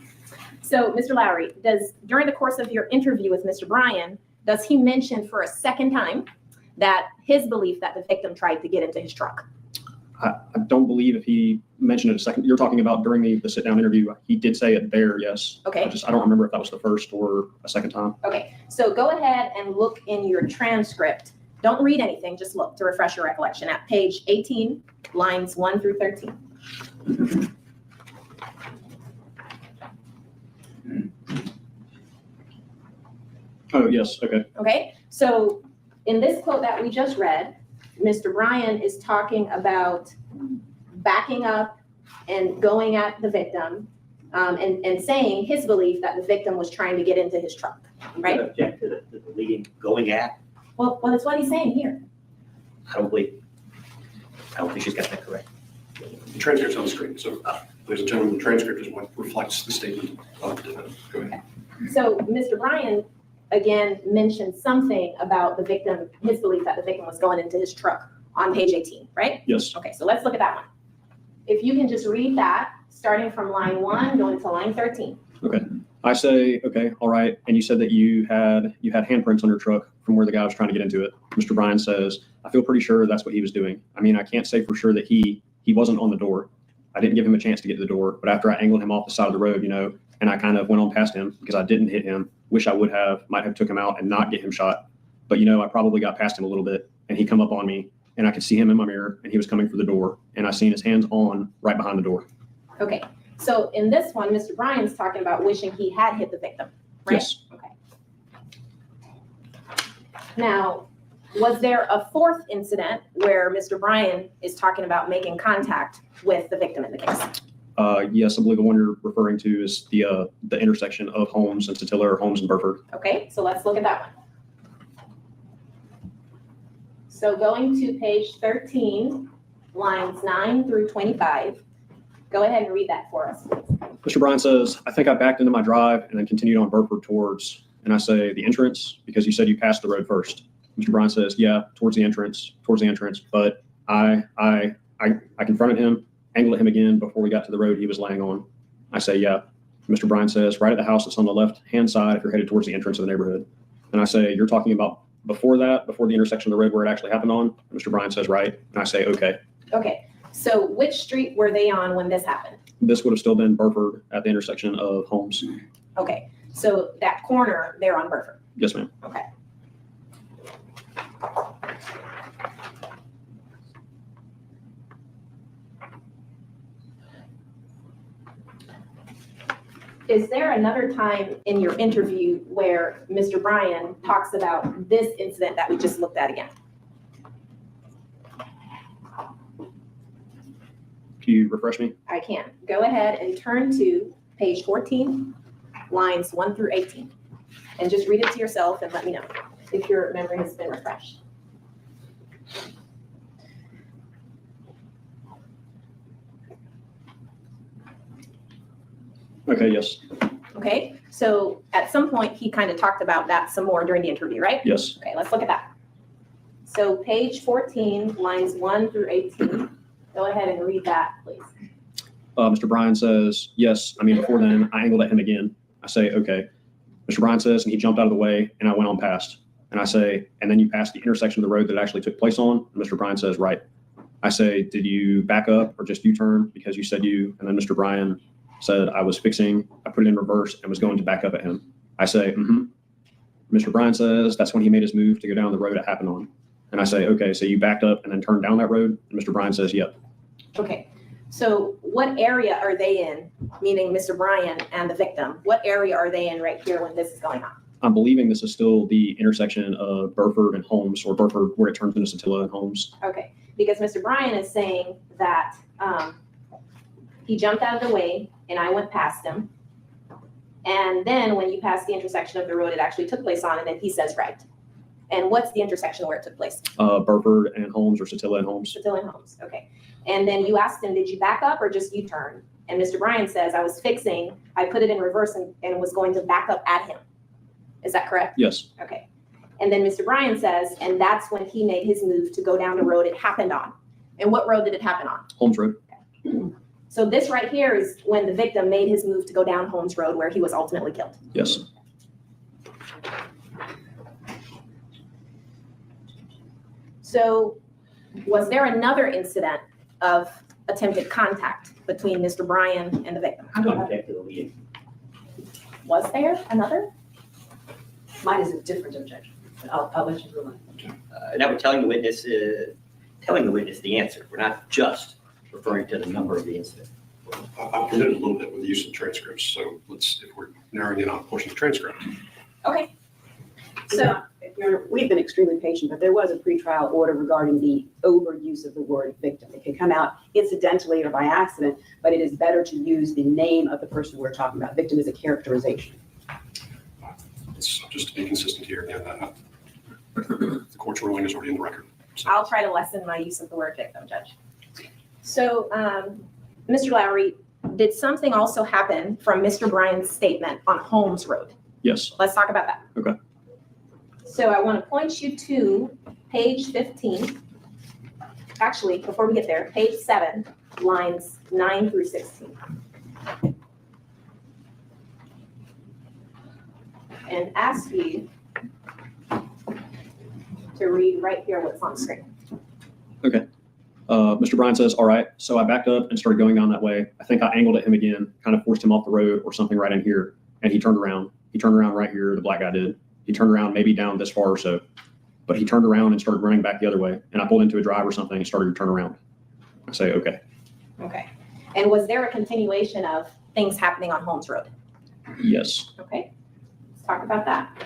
So, Mr. Lowry, during the course of your interview with Mr. Bryan, does he mention for a second time that his belief that the victim tried to get into his truck? I don't believe if he mentioned it a second. You're talking about during the sit-down interview. He did say it there, yes. Okay. I don't remember if that was the first or a second time. Okay, so go ahead and look in your transcript. Don't read anything, just look to refresh your recollection at page 18, lines 1 through 13. Oh, yes, okay. Okay, so in this quote that we just read, Mr. Bryan is talking about backing up and going at the victim and saying his belief that the victim was trying to get into his truck, right? Object to the leading going at. Well, that's what he's saying here. I don't think she's got that correct. The transcript's on the screen, so ladies and gentlemen, the transcript is what reflects the statement of the defendant. Go ahead. So Mr. Bryan, again, mentioned something about the victim, his belief that the victim was going into his truck on page 18, right? Yes. Okay, so let's look at that one. If you can just read that, starting from line 1, going to line 13. Okay. I say, okay, all right. And you said that you had handprints on your truck from where the guy was trying to get into it. Mr. Bryan says, I feel pretty sure that's what he was doing. I mean, I can't say for sure that he wasn't on the door. I didn't give him a chance to get to the door, but after I angled him off the side of the road, and I kind of went on past him because I didn't hit him. Wish I might have took him out and not get him shot. But, I probably got past him a little bit and he come up on me and I could see him in my mirror and he was coming for the door and I seen his hands on right behind the door. Okay, so in this one, Mr. Bryan's talking about wishing he had hit the victim, right? Yes. Okay. Now, was there a fourth incident where Mr. Bryan is talking about making contact with the victim in the case? Yes, I believe the one you're referring to is the intersection of Holmes and Satilla or Holmes and Burford. Okay, so let's look at that one. So going to page 13, lines 9 through 25, go ahead and read that for us. Mr. Bryan says, I think I backed into my drive and then continued on Burford towards, and I say the entrance because you said you passed the road first. Mr. Bryan says, yeah, towards the entrance, but I confronted him, angled at him again before we got to the road he was laying on. I say, yeah. Mr. Bryan says, right at the house that's on the left-hand side if you're headed towards the entrance of the neighborhood. And I say, you're talking about before that, before the intersection of the road where it actually happened on? And Mr. Bryan says, right. And I say, okay. Okay, so which street were they on when this happened? This would have still been Burford at the intersection of Holmes. Okay, so that corner, they're on Burford. Yes, ma'am. Okay. Is there another time in your interview where Mr. Bryan talks about this incident that we just looked at again? Can you refresh me? I can. Go ahead and turn to page 14, lines 1 through 18. And just read it to yourself and let me know if your memory has been refreshed. Okay, yes. Okay, so at some point, he kind of talked about that some more during the interview, right? Yes. Okay, let's look at that. So page 14, lines 1 through 18. Go ahead and read that, please. Mr. Bryan says, yes. I mean, before then, I angled at him again. I say, okay. Mr. Bryan says, and he jumped out of the way, and I went on past. And I say, and then you passed the intersection of the road that it actually took place on? And Mr. Bryan says, right. I say, did you back up or just U-turn because you said you? And then Mr. Bryan said, I was fixing, I put it in reverse and was going to back up at him. I say, mm-hmm. Mr. Bryan says, that's when he made his move to go down the road it happened on. And I say, okay, so you backed up and then turned down that road? And Mr. Bryan says, yep. Okay, so what area are they in, meaning Mr. Bryan and the victim? What area are they in right here when this is going on? I'm believing this is still the intersection of Burford and Holmes, or Burford where it turns into Satilla and Holmes. Okay, because Mr. Bryan is saying that he jumped out of the way and I went past him. And then when you pass the intersection of the road it actually took place on, and then he says right. And what's the intersection where it took place? Burford and Holmes, or Satilla and Holmes. Satilla and Holmes, okay. And then you asked him, did you back up or just U-turn? And Mr. Bryan says, I was fixing, I put it in reverse and was going to back up at him. Is that correct? Yes. Okay. And then Mr. Bryan says, and that's when he made his move to go down the road it happened on. And what road did it happen on? Holmes Road. So this right here is when the victim made his move to go down Holmes Road where he was ultimately killed. Yes. So was there another incident of attempted contact between Mr. Bryan and the victim? I'm going to object to the leading. Was there another? Mine is a different objection, but I'll let you go on. Now we're telling the witness the answer. We're not just referring to the number of the incident. I'm permitted a little bit with the use of transcripts, so if we're narrowing in on a portion of the transcript. Okay. So, Your Honor, we've been extremely patient, but there was a pretrial order regarding the overuse of the word victim. It can come out incidentally or by accident, but it is better to use the name of the person we're talking about. Victim is a characterization. It's just to be consistent here, and the court's ruling is already in the record. So. I'll try to lessen my use of the word victim, Judge. So, Mr. Lowry, did something also happen from Mr. Bryan's statement on Holmes Road? Yes. Let's talk about that. Okay. So I want to point you to page 15. Actually, before we get there, page 7, lines 9 through 16. And ask you to read right here what's on the screen. Okay. Mr. Bryan says, all right. So I backed up and started going down that way. I think I angled at him again, kind of forced him off the road or something right in here. And he turned around. He turned around right here. The black guy did. He turned around maybe down this far or so. But he turned around and started running back the other way. And I pulled into a drive or something and started to turn around. I say, okay. Okay. And was there a continuation of things happening on Holmes Road? Yes. Okay. Let's talk about that.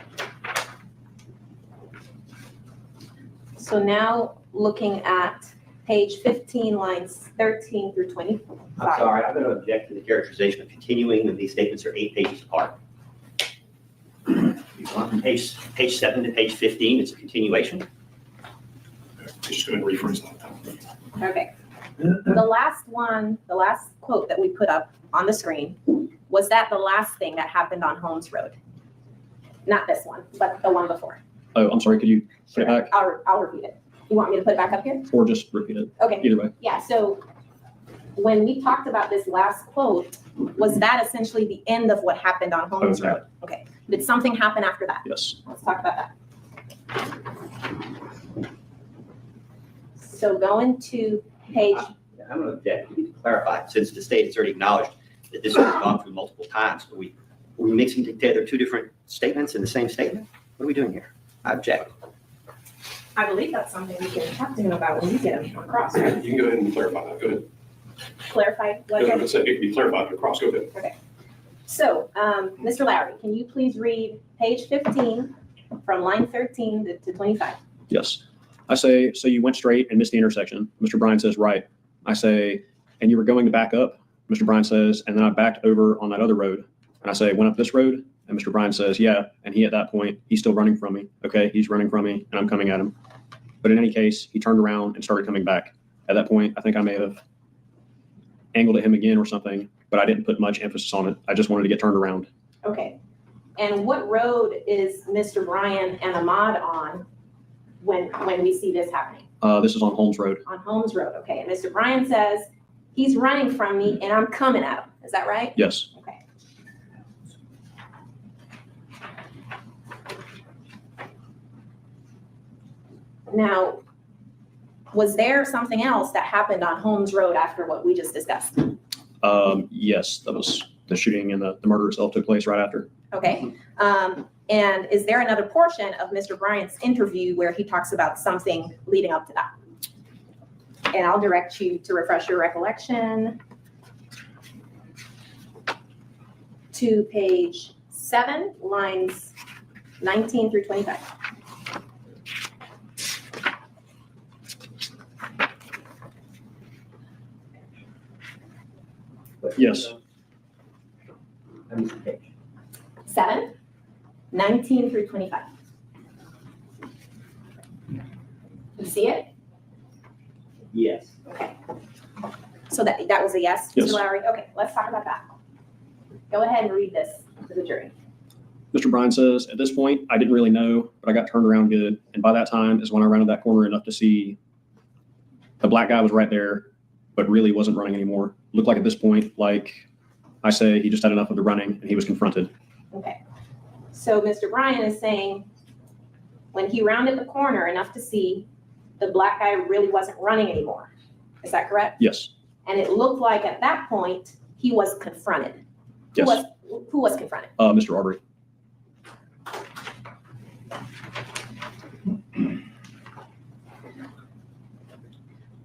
So now looking at page 15, lines 13 through 25. I'm sorry, I'm going to object to the characterization of continuing when these statements are 8 pages apart. You've gone from page 7 to page 15, it's a continuation. Just going to rephrase that. Okay. The last one, the last quote that we put up on the screen, was that the last thing that happened on Holmes Road? Not this one, but the one before. Oh, I'm sorry. Could you put it back? I'll repeat it. You want me to put it back up here? Or just repeat it? Okay. Either way. Yeah, so when we talked about this last quote, was that essentially the end of what happened on Holmes Road? Okay. Did something happen after that? Yes. Let's talk about that. So going to page. I'm going to object. We need to clarify, since the state has already acknowledged that this has gone through multiple times. Are we mixing together two different statements in the same statement? What are we doing here? I object. I believe that's something we can talk to him about when we get him on cross, right? You can go ahead and clarify that. Go ahead. Clarify Go what? ahead. It can be clarified across. Go ahead. Okay. So, Mr. Lowry, can you please read page 15 from line 13 to 25? Yes. I say, so you went straight and missed the intersection. Mr. Bryan says, right. I say, and you were going to back up. Mr. Bryan says, and then I backed over on that other road. And I say, went up this road. And Mr. Bryan says, yeah. And he, at that point, he's still running from me. Okay. He's running from me and I'm coming at him. But in any case, he turned around and started coming back. At that point, I think I may have angled at him again or something, but I didn't put much emphasis on it. I just wanted to get turned around. Okay. And what road is Mr. Bryan and Ahmad on when we see this happening? This is on Holmes Road. On Holmes Road. Okay. And Mr. Bryan says, he's running from me and I'm coming at him. Is that right? Yes. Okay. Now, was there something else that happened on Holmes Road after what we just discussed? Yes, that was the shooting and the murder itself took place right after. Okay. And is there another portion of Mr. Bryan's interview where he talks about something leading up to that? And I'll direct you to refresh your recollection to page 7, lines 19 through 25. Yes. 7, 19 through 25. You see it? Yes. Okay. So that was a yes, Yes. Mr. Lowry? Okay, let's talk about that. Go ahead and read this to the jury. Mr. Bryan says, at this point, I didn't really know, but I got turned around good. And by that time is when I rounded that corner enough to see the black guy was right there, but really wasn't running anymore. Looked like at this point, like I say, he just had enough of the running and he was confronted. Okay. So Mr. Bryan is saying when he rounded the corner enough to see the black guy really wasn't running anymore. Is that correct? Yes. And it looked like at that point he was confronted. Yes. Who was confronted? Mr. Arbery.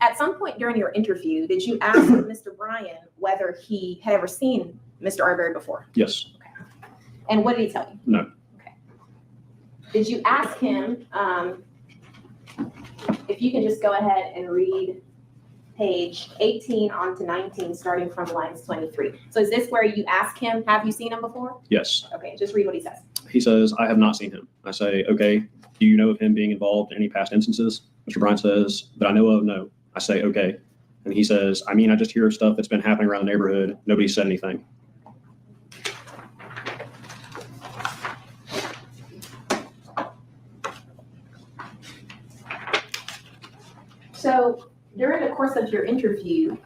At some point during your interview, did you ask Mr. Bryan whether he had ever seen Mr. Arbery before? Yes. And what did he tell you? No. Okay. Did you ask him, if you can just go ahead and read page 18 on to 19, starting from lines 23. So is this where you ask him, have you seen him before? Yes. Okay, just read what he says. He says, I have not seen him. I say, okay, do you know of him being involved in any past instances? Mr. Bryan says, that I know of, no. I say, okay. And he says, I mean, I just hear of stuff that's been happening around the neighborhood. Nobody said anything. So during the course of your interview,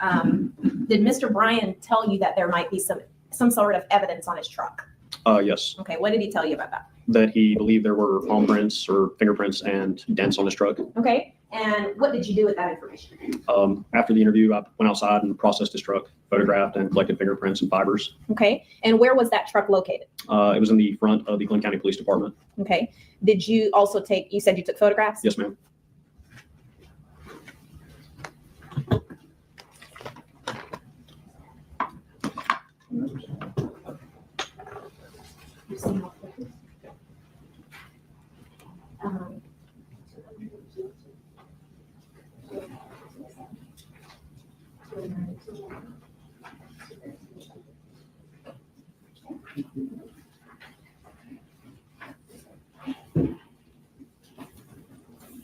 did Mr. Bryan tell you that there might be some sort of evidence on his truck? Yes. Okay, what did he tell you about that? That he believed there were palm prints or fingerprints and dents on his truck. Okay, and what did you do with that information? After the interview, I went outside and processed his truck, photographed and collected fingerprints and fibers. Okay, and where was that truck located? It was in the front of the Glenn County Police Department. Okay, did you also you said you took photographs? Yes, ma'am.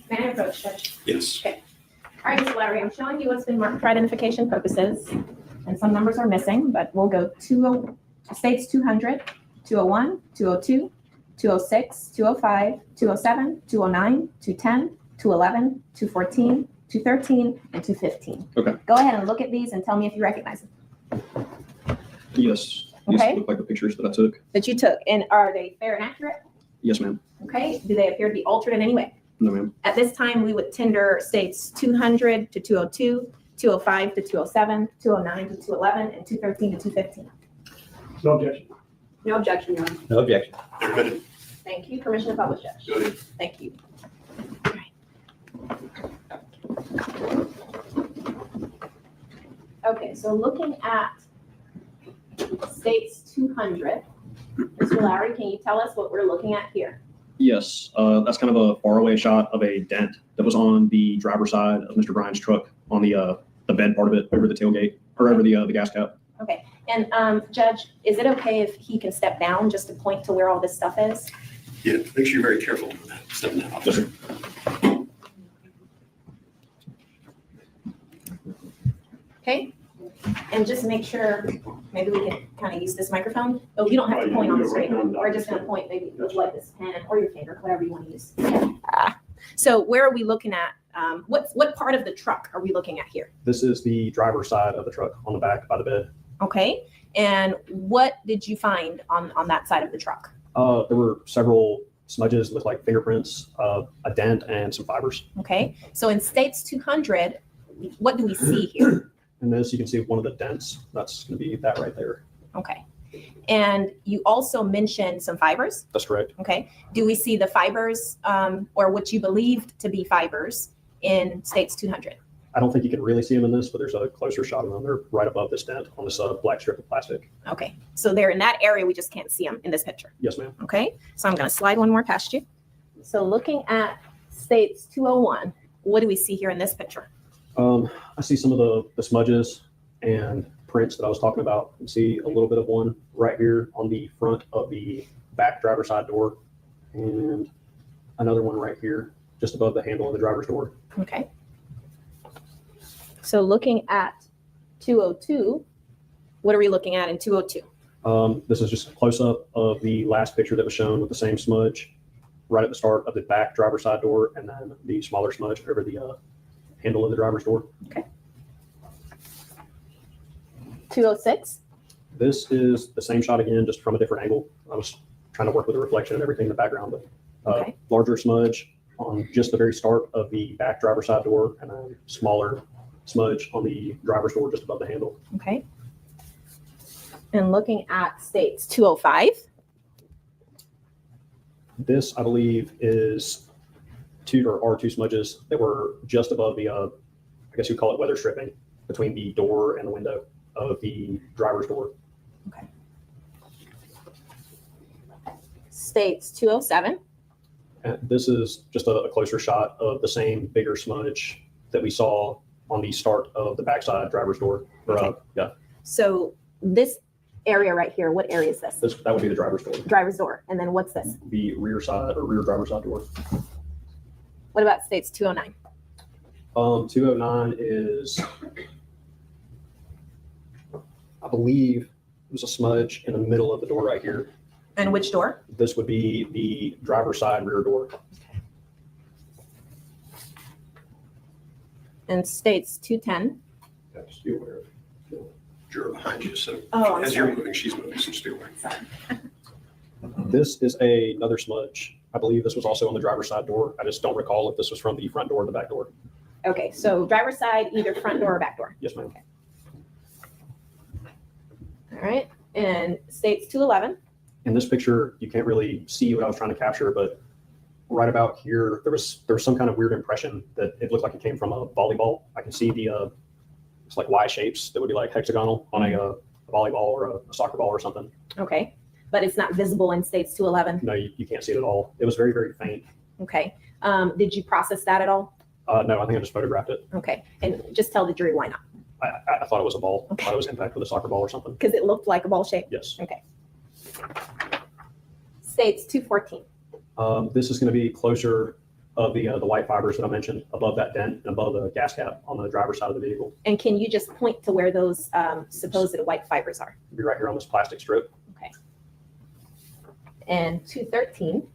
May I approach, Judge? Yes. Okay. All right, Mr. Lowry, I'm showing you what's been marked for identification purposes, and some numbers are missing, but we'll go states 200, 201, 202, 206, 205, 207, 209, 210, 211, 214, 213, and 215. Okay. Go ahead and look at these and tell me if you recognize them Yes. Okay. Yes, look like the pictures that I took. that you took. And are they fair and accurate? Yes, ma'am. Okay. Do they appear to be altered in any way? No, ma'am. At this time, we would tender states 200 to 202, 205 to 207, 209 to 211, and 213 to 215. No objection. No objection, Your Honor. No objection. They're admitted. Thank you. Permission to publish, Judge. Go ahead. Thank you. Okay, so looking at states 200, Mr. Lowry, can you tell us what we're looking at here? Yes, that's kind of a faraway shot of a dent that was on the driver's side of Mr. Bryan's truck on the bed part of it over the tailgate or over the gas cap. Okay, and Judge, is it okay if he can step down just to point to where all this stuff is? Yeah, make sure you're very careful with that. Stepping down. Yes, sir. Okay, and just make sure, maybe we can kind of use this microphone. Oh, you don't have to point on the screen. We're just gonna point maybe with like this pen or your finger, whatever you want to use. So where are we looking at? What part of the truck are we looking at here? This is the driver's side of the truck on the back by the bed. Okay, and what did you find on that side of the truck? There were several smudges with like fingerprints, a dent, and some fibers. Okay, so in states 200, what do we see here? And this, you can see one of the dents. That's going to be that right there. Okay, and you also mentioned some fibers. That's correct. Okay, do we see the fibers or what you believed to be fibers in states 200? I don't think you can really see them in this, but there's a closer shot of them. They're right above this dent on this black strip of plastic. Okay, so they're in that area. We just can't see them in this picture. Yes, ma'am. Okay, so I'm going to slide one more past you. So looking at states 201, what do we see here in this picture? I see some of the smudges and prints that I was talking about. You can see a little bit of one right here on the front of the back driver's side door, and another one right here just above the handle of the driver's door. Okay. So looking at 202, what are we looking at in 202? This is just a close-up of the last picture that was shown with the same smudge right at the start of the back driver's side door, and then the smaller smudge over the handle of the driver's door. Okay. 206? This is the same shot again, just from a different angle. I was trying to work with the reflection and everything in the background, but Okay. larger smudge on just the very start of the back driver's side door, and then smaller smudge on the driver's door just above the handle. Okay. And looking at states 205? This, I believe, is two smudges that were just above the, I guess you'd call it weather stripping, between the door and the window of the driver's door. Okay. States 207? And this is just a closer shot of the same bigger smudge that we saw on the start of the backside driver's door. Or, yeah, So this area right here, what area is this? that would be the driver's door. Driver's door. And then what's this? The rear side or rear driver's side door. What about states 209? 209 is, I believe, it was a smudge in the middle of the door right here. And which door? This would be the driver's side rear door. And states 210? Just be aware of the juror behind you. So Oh, I'm as you're sorry. moving, she's moving. So just be aware. This is another smudge. I believe this was also on the driver's side door. I just don't recall if this was from the front door or the back door. Okay, so driver's side, either front door or back door. Yes, ma'am. All right, and states 211? In this picture, you can't really see what I was trying to capture, but right about here, there was some kind of weird impression that it looked like it came from a volleyball. I can see it's like Y shapes that would be like hexagonal on a volleyball or a soccer ball or something. Okay, but it's not visible in states 211? No, you can't see it at all. It was very, very faint. Okay, did you process that at all? No, I think I just photographed it. Okay, and just tell the jury why not? I thought it was a ball. I thought it was impact with a soccer ball or something. Because it looked like a ball shape? Yes. Okay. States 214. This is going to be closer of the white fibers that I mentioned above that dent and above the gas cap on the driver's side of the vehicle. And can you just point to where those supposed white fibers are? It'll be right here on this plastic strip. Okay. And 213.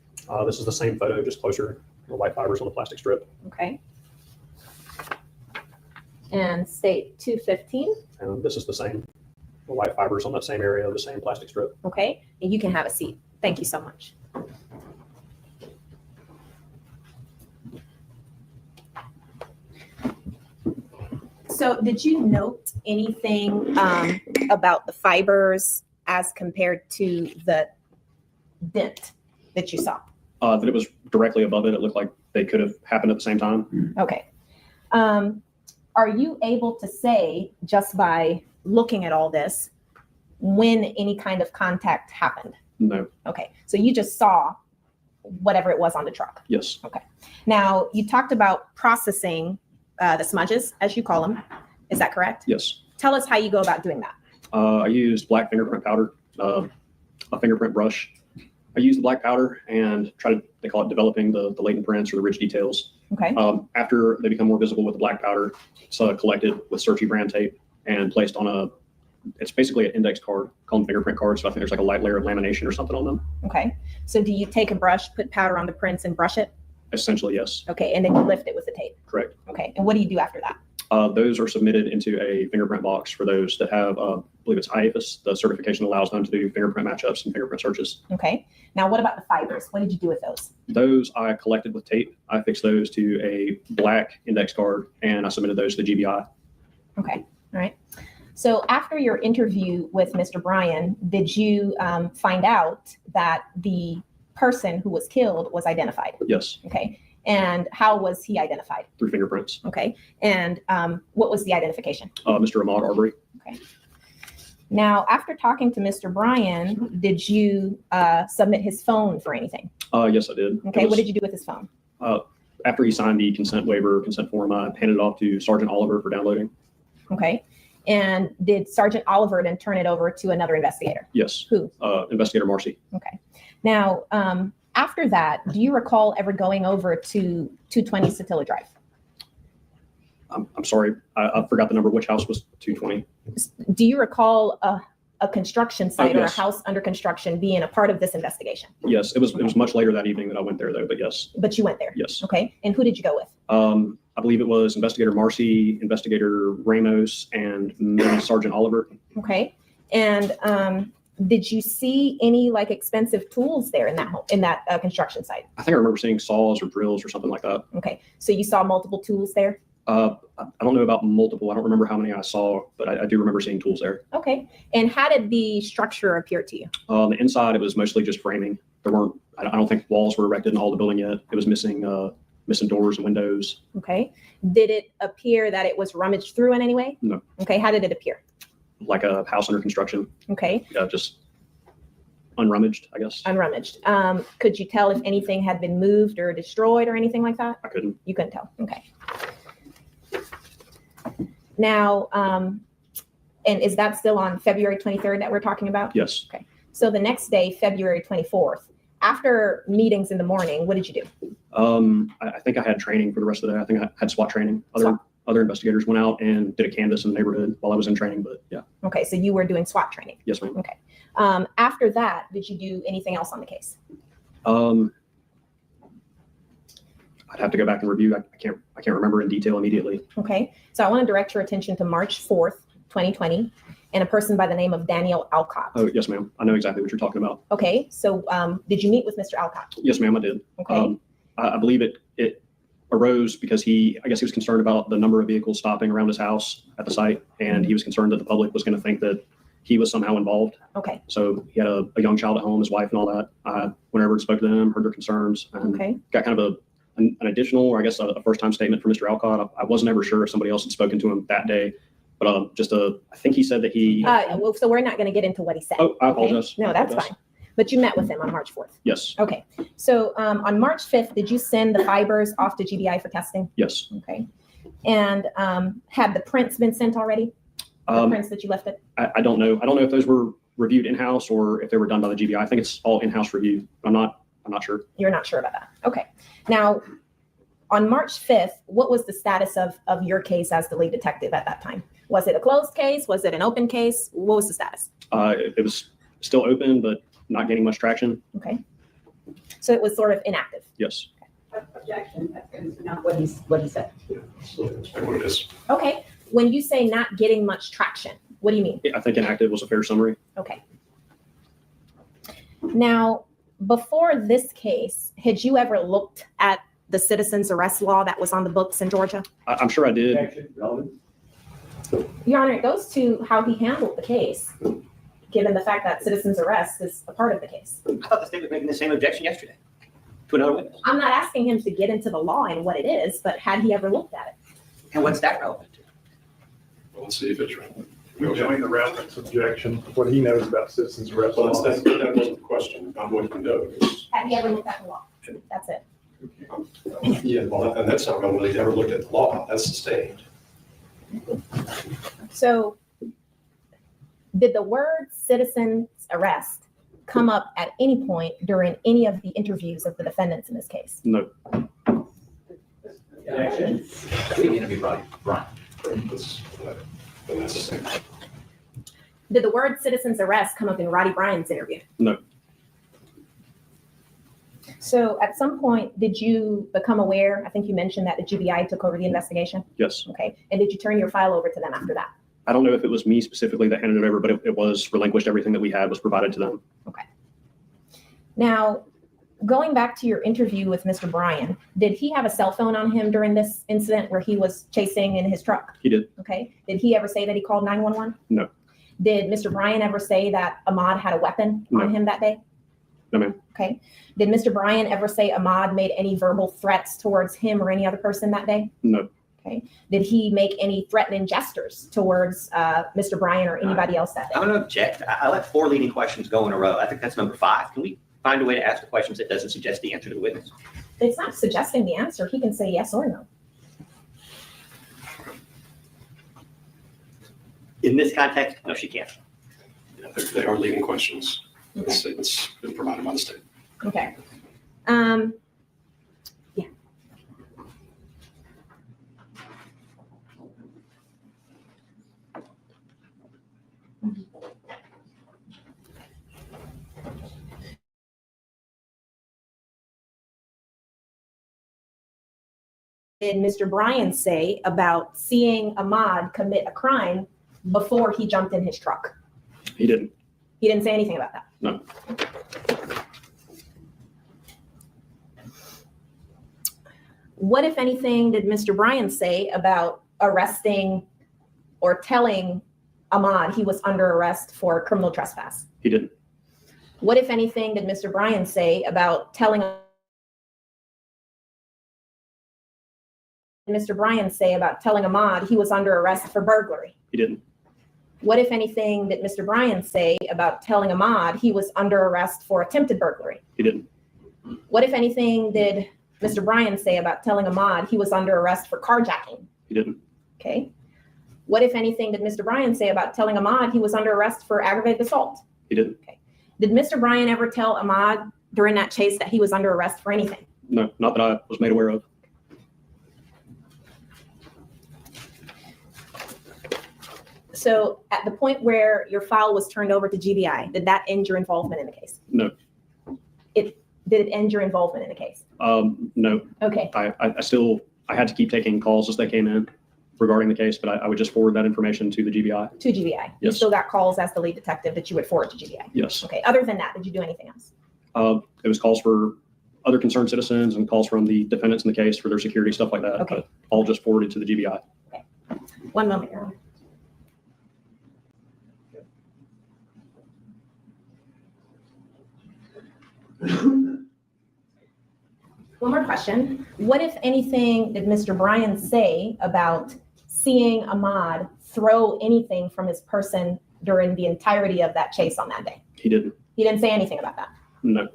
This is the same photo, just closer to the white fibers on the plastic strip. Okay. And state 215. And this is the same. The white fibers on that same area, the same plastic strip. Okay, and you can have a seat. Thank you so much. So did you note anything about the fibers as compared to the dent that you saw? That it was directly above it. It looked like they could have happened at the same time. Okay. Are you able to say, just by looking at all this, when any kind of contact happened? No. Okay, so you just saw whatever it was on the truck? Yes. Okay. Now, you talked about processing the smudges, as you call them. Is that correct? Yes. Tell us how you go about doing that. I used black fingerprint powder, a fingerprint brush. I used the black powder and they call it developing the latent prints or the ridge details. Okay. After they become more visible with the black powder, it's collected with Searchy brand tape and placed on it's basically an index card called fingerprint card. So I think there's like a light layer of lamination or something on them. Okay. So do you take a brush, put powder on the prints and brush it? Essentially, yes. Okay. And then you lift it with the tape? Correct. Okay. And what do you do after that? Those are submitted into a fingerprint box for those that have, I believe it's IAPIS. The certification allows them to do fingerprint matchups and fingerprint searches. Okay. Now, what about the fibers? What did you do with those? Those I collected with tape. I fixed those to a black index card and I submitted those to the GBI. Okay. All right. So after your interview with Mr. Bryan, did you find out that the person who was killed was identified? Yes. Okay. And how was he identified? Through fingerprints. Okay. And what was the identification? Mr. Ahmad Arbery. Okay. Now, after talking to Mr. Bryan, did you submit his phone for anything? Yes, I did. Okay. What did you do with his phone? After he signed the consent waiver, consent form, I handed it off to Sergeant Oliver for downloading. Okay. And did Sergeant Oliver then turn it over to another investigator? Yes. Who? Investigator Marcy. Okay. Now, after that, do you recall ever going over to 220 Satilla Drive? I'm sorry, I forgot the number. Which house was 220? Do you recall a construction site or a yes. house under construction being a part of this investigation? Yes, it was much later that evening that I went there though, but yes. But you went there? Yes. Okay. And who did you go with? I believe it was Investigator Marcy, Investigator Ramos, and maybe Sergeant Oliver. Okay. And did you see any like expensive tools there in that construction site? I think I remember seeing saws or drills or something like that. Okay. So you saw multiple tools there? I don't know about multiple. I don't remember how many I saw, but I do remember seeing tools there. Okay. And how did the structure appear to you? On the inside, it was mostly just framing. There weren't, I don't think walls were erected in all the building yet. It was missing doors and windows. Okay. Did it appear that it was rummaged through in any way? No. Okay. How did it appear? Like a house under construction. Okay. Yeah, just unrummaged, I guess. Unrummaged. Could you tell if anything had been moved or destroyed or anything like that? I couldn't. You couldn't tell. Okay. Now, and is that still on February 23rd that we're talking about? Yes. Okay. So the next day, February 24th, after meetings in the morning, what did you do? I think I had training for the rest of the day. I think I had SWAT training. Other investigators went out and did a canvass in the neighborhood while I was in training, but yeah. Okay, so you were doing SWAT training? Yes, ma'am. Okay. After that, did you do anything else on the case? I'd have to go back and review. I can't remember in detail immediately. Okay, so I want to direct your attention to March 4th, 2020, and a person by the name of Daniel Alcott. Oh, yes, ma'am. I know exactly what you're talking about. Okay, so did you meet with Mr. Alcott? Yes, ma'am, I did. Okay. I believe it arose because I guess he was concerned about the number of vehicles stopping around his house at the site, and he was concerned that the public was going to think that he was somehow involved. Okay. So he had a young child at home, his wife and all that. I went over and spoke to them, heard their concerns, and got kind of an additional, or I guess a first-time statement from Mr. Alcott. I wasn't ever sure if somebody else had spoken to him that day, but I think he said that he. Well, so we're not going to get into what he said. Oh, I apologize. Okay? No, that's fine. But you met with him on March 4th. Yes. Okay. So on March 5th, did you send the fibers off to GBI for testing? Yes. Okay. And had the prints been sent already? The prints that you left it? I don't know. I don't know if those were reviewed in-house or if they were done by the GBI. I think it's all in-house review. I'm not sure. You're not sure about that. Okay. Now, on March 5th, what was the status of your case as the lead detective at that time? Was it a closed case? Was it an open case? What was the status? It was still open, but not gaining much traction. Okay. So it was sort of inactive. Yes. Objection. That's not what he said. That's what it is. Okay. When you say not getting much traction, what do you mean? I think inactive was a fair summary. Okay. Now, before this case, had you ever looked at the citizen's arrest law that was on the books in Georgia? I'm sure I did. Your Honor, it goes to how he handled the case, given the fact that citizen's arrest is a part of the case. I thought the state was making the same objection yesterday to another witness. I'm not asking him to get into the law and what it is, but had he ever looked at it? And what's that relevant to? Well, let's see if it's right. We join the reference objection, what he knows about citizens arrest Well, laws. that wasn't the question. I'm what he knows. Had he ever looked at the law? That's it. Yeah, well, and that's not whether he's ever looked at the law. That's the state. So did the word citizen's arrest come up at any point during any of the interviews of the defendants in this case? No. Did the word citizen's arrest come up in Roddy Bryan's interview? No. So at some point, did you become aware, I think you mentioned that the GBI took over the investigation? Yes. Okay. And did you turn your file over to them after that? I don't know if it was me specifically that handed it over, but it was relinquished. Everything that we had was provided to them. Okay. Now, going back to your interview with Mr. Bryan, did he have a cell phone on him during this incident where he was chasing in his truck? He did. Okay. Did he ever say that he called 911? No. Did Mr. Bryan ever say that Ahmaud had a weapon on him that day? No, ma'am. Okay. Did Mr. Bryan ever say Ahmaud made any verbal threats towards him or any other person that day? No. Okay. Did he make any threatening gestures towards Mr. Bryan or anybody else that day? I'm going to object. I let 4 leading questions go in a row. I think that's number 5. Can we find a way to ask the questions that doesn't suggest the answer to the witness? It's not suggesting the answer. He can say yes or no. In this context, no, she can't. Yeah, they are leading questions. It's been provided by the state. Okay. Yeah. Did Mr. Bryan say about seeing Ahmaud commit a crime before he jumped in his truck? He didn't. He didn't say anything about that? No. What, if anything, did Mr. Bryan say about arresting or telling Ahmaud he was under arrest for criminal trespass? He didn't. What, if anything, did Mr. Bryan say about telling Ahmaud he was under arrest for burglary? He didn't. What, if anything, did Mr. Bryan say about telling Ahmaud he was under arrest for attempted burglary? He didn't. What, if anything, did Mr. Bryan say about telling Ahmaud he was under arrest for carjacking? He didn't. Okay. What, if anything, did Mr. Bryan say about telling Ahmaud he was under arrest for aggravated assault? He didn't. Okay. Did Mr. Bryan ever tell Ahmaud during that chase that he was under arrest for anything? No, not that I was made aware of. So at the point where your file was turned over to GBI, did that end your involvement in the case? No. Did it end your involvement in the case? No. Okay. I had to keep taking calls as they came in regarding the case, but I would just forward that information to the GBI. To GBI? You Yes. still got calls as the lead detective that you would forward to GBI? Yes. Okay. Other than that, did you do anything else? It was calls for other concerned citizens and calls from the defendants in the case for their security, stuff like that. Okay. But all just forwarded to the GBI. One moment, Your Honor. One more question. What, if anything, did Mr. Bryan say about seeing Ahmaud throw anything from his person during the entirety of that chase on that day? He didn't. He didn't say anything about that? No.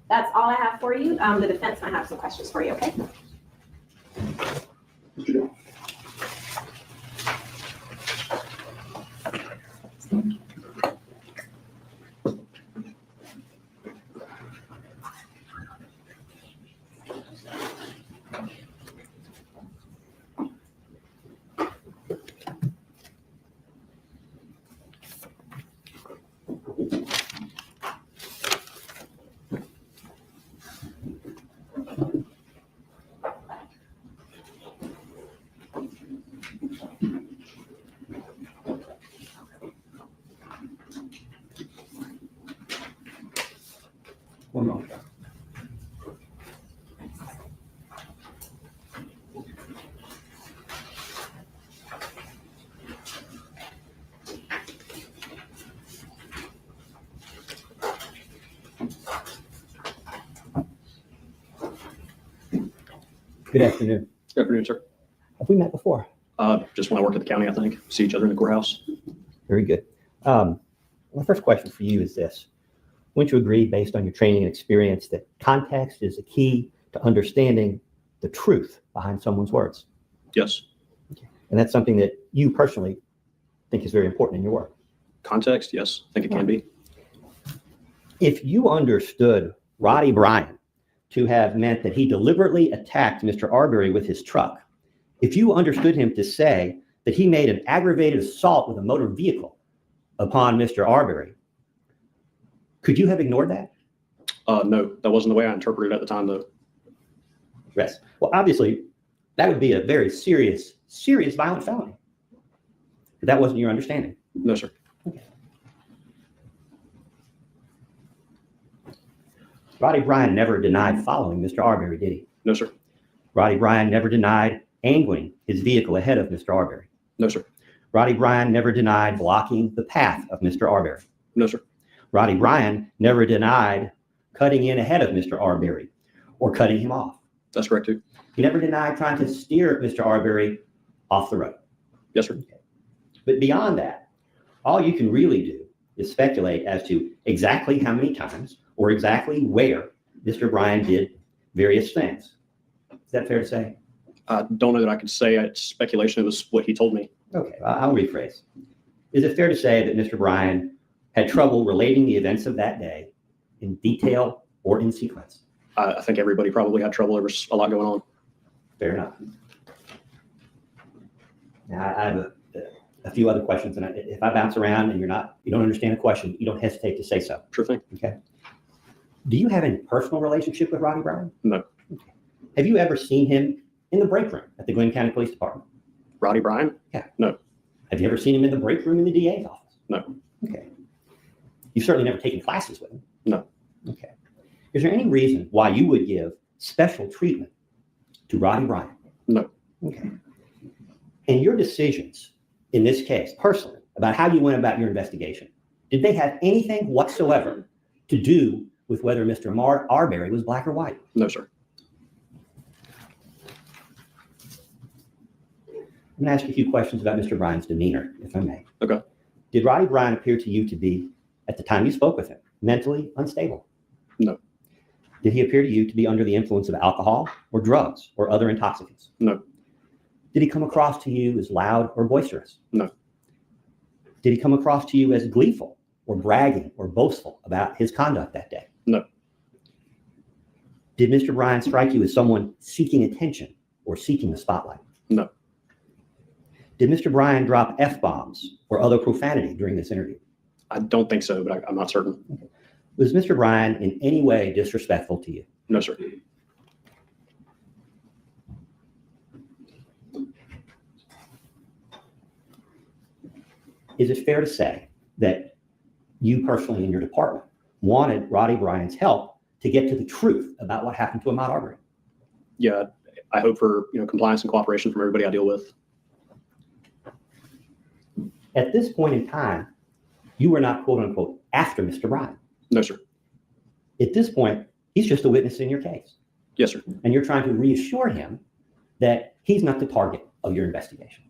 That's all I have for you. The defense might have some questions for you, okay? Good afternoon. Good afternoon, sir. Have we met before? Just when I worked at the county, I think. See each other in the courthouse. Very good. My first question for you is this. Wouldn't you agree, based on your training and experience, that context is the key to understanding the truth behind someone's words? Yes. And that's something that you personally think is very important in your work. Context, yes. I think it can be. If you understood Roddy Bryan to have meant that he deliberately attacked Mr. Arbery with his truck, if you understood him to say that he made an aggravated assault with a motor vehicle upon Mr. Arbery, could you have ignored that? No, that wasn't the way I interpreted it at the time, though. Yes. Well, obviously, that would be a very serious violent felony. But that wasn't your understanding. No, sir. Roddy Bryan never denied following Mr. Arbery, did he? No, sir. Roddy Bryan never denied angling his vehicle ahead of Mr. Arbery. No, sir. Roddy Bryan never denied blocking the path of Mr. Arbery. No, sir. Roddy Bryan never denied cutting in ahead of Mr. Arbery or cutting him off. That's correct, too. He never denied trying to steer Mr. Arbery off the road. Yes, sir. But beyond that, all you can really do is speculate as to exactly how many times or exactly where Mr. Bryan did various things. Is that fair to say? I don't know that I could say it's speculation. It was what he told me. Okay, I'll rephrase. Is it fair to say that Mr. Bryan had trouble relating the events of that day in detail or in sequence? I think everybody probably had trouble. There was a lot going on. Fair enough. Now, I have a few other questions, and if I bounce around and you don't understand a question, you don't hesitate to say so. Sure thing. Okay. Do you have any personal relationship with Roddy Bryan? No. Okay. Have you ever seen him in the break room at the Glenn County Police Department? Roddy Bryan? Yeah. No. Have you ever seen him in the break room in the DA's office? No. Okay. You've certainly never taken classes with him? No. Okay. Is there any reason why you would give special treatment to Roddy Bryan? No. Okay. And your decisions in this case, personally, about how you went about your investigation, did they have anything whatsoever to do with whether Mr. Arbery was black or white? No, sir. I'm going to ask you a few questions about Mr. Bryan's demeanor, if I may. Okay. Did Roddy Bryan appear to you to be, at the time you spoke with him, mentally unstable? No. Did he appear to you to be under the influence of alcohol or drugs or other intoxicants? No. Did he come across to you as loud or boisterous? No. Did he come across to you as gleeful or bragging or boastful about his conduct that day? No. Did Mr. Bryan strike you as someone seeking attention or seeking the spotlight? No. Did Mr. Bryan drop F-bombs or other profanity during this interview? I don't think so, but I'm not certain. Okay. Was Mr. Bryan in any way disrespectful to you? No, sir. Is it fair to say that you personally in your department wanted Roddy Bryan's help to get to the truth about what happened to Ahmaud Arbery? Yeah, I hope for compliance and cooperation from everybody I deal with. At this point in time, you were not, quote unquote, after Mr. Bryan. No, sir. At this point, he's just a witness in your case. Yes, sir. And you're trying to reassure him that he's not the target of your investigation.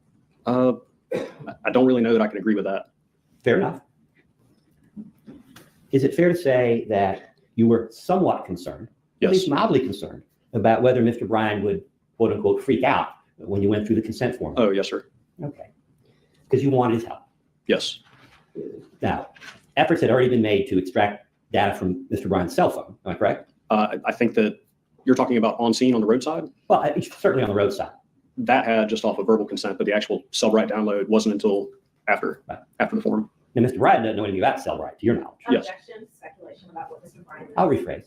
I don't really know that I can agree with that. Fair enough. Is it fair to say that you were somewhat concerned, Yes. at least mildly concerned, about whether Mr. Bryan would, quote unquote, freak out when you went through the consent form? Oh, yes, sir. Okay. Because you wanted his help. Yes. Now, efforts had already been made to extract data from Mr. Bryan's cell phone. Am I correct? I think that you're talking about on scene on the roadside. Well, certainly on the roadside. That had just off of verbal consent, but the actual Cellbrite download wasn't until after the form. Now, Mr. Bryan doesn't know anything about Cellbrite, to your knowledge. Yes. Objection, speculation about what Mr. Bryan. I'll rephrase.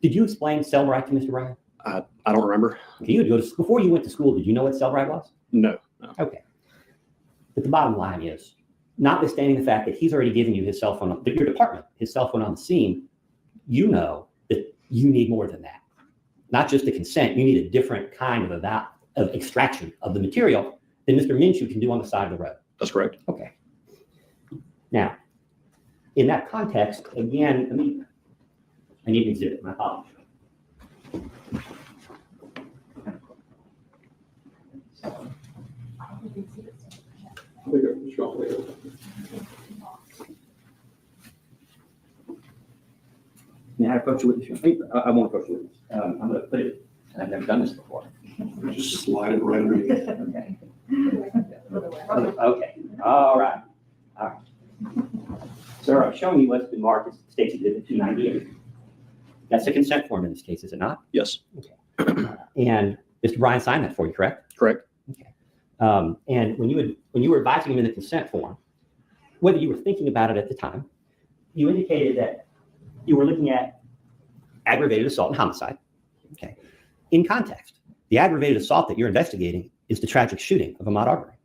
Did you explain Cellbrite to Mr. Bryan? I don't remember. Okay, you would go to, before you went to school, did you know what Cellbrite was? No. Okay. But the bottom line is, notwithstanding the fact that he's already given you his cell phone, your department, his cell phone on the scene, you know that you need more than that. Not just a consent, you need a different kind of extraction of the material than Mr. Minshew can do on the side of the road. That's correct. Okay. Now, in that context, again, I need an exhibit, my apologies. May I approach you with this? I won't approach you with this. I'm going to put it, and I've never done this before. Just slide it right underneath. Okay. Okay. All right. All right. Sir, I'm showing you what's been marked as State's Exhibit 298. That's a consent form in this case, is it not? Yes. And Mr. Bryan signed that for you, correct? Correct. Okay. And when you were advising him in the consent form, whether you were thinking about it at the time, you indicated that you were looking at aggravated assault and homicide. Okay. In context, the aggravated assault that you're investigating is the tragic shooting of Ahmaud Arbery.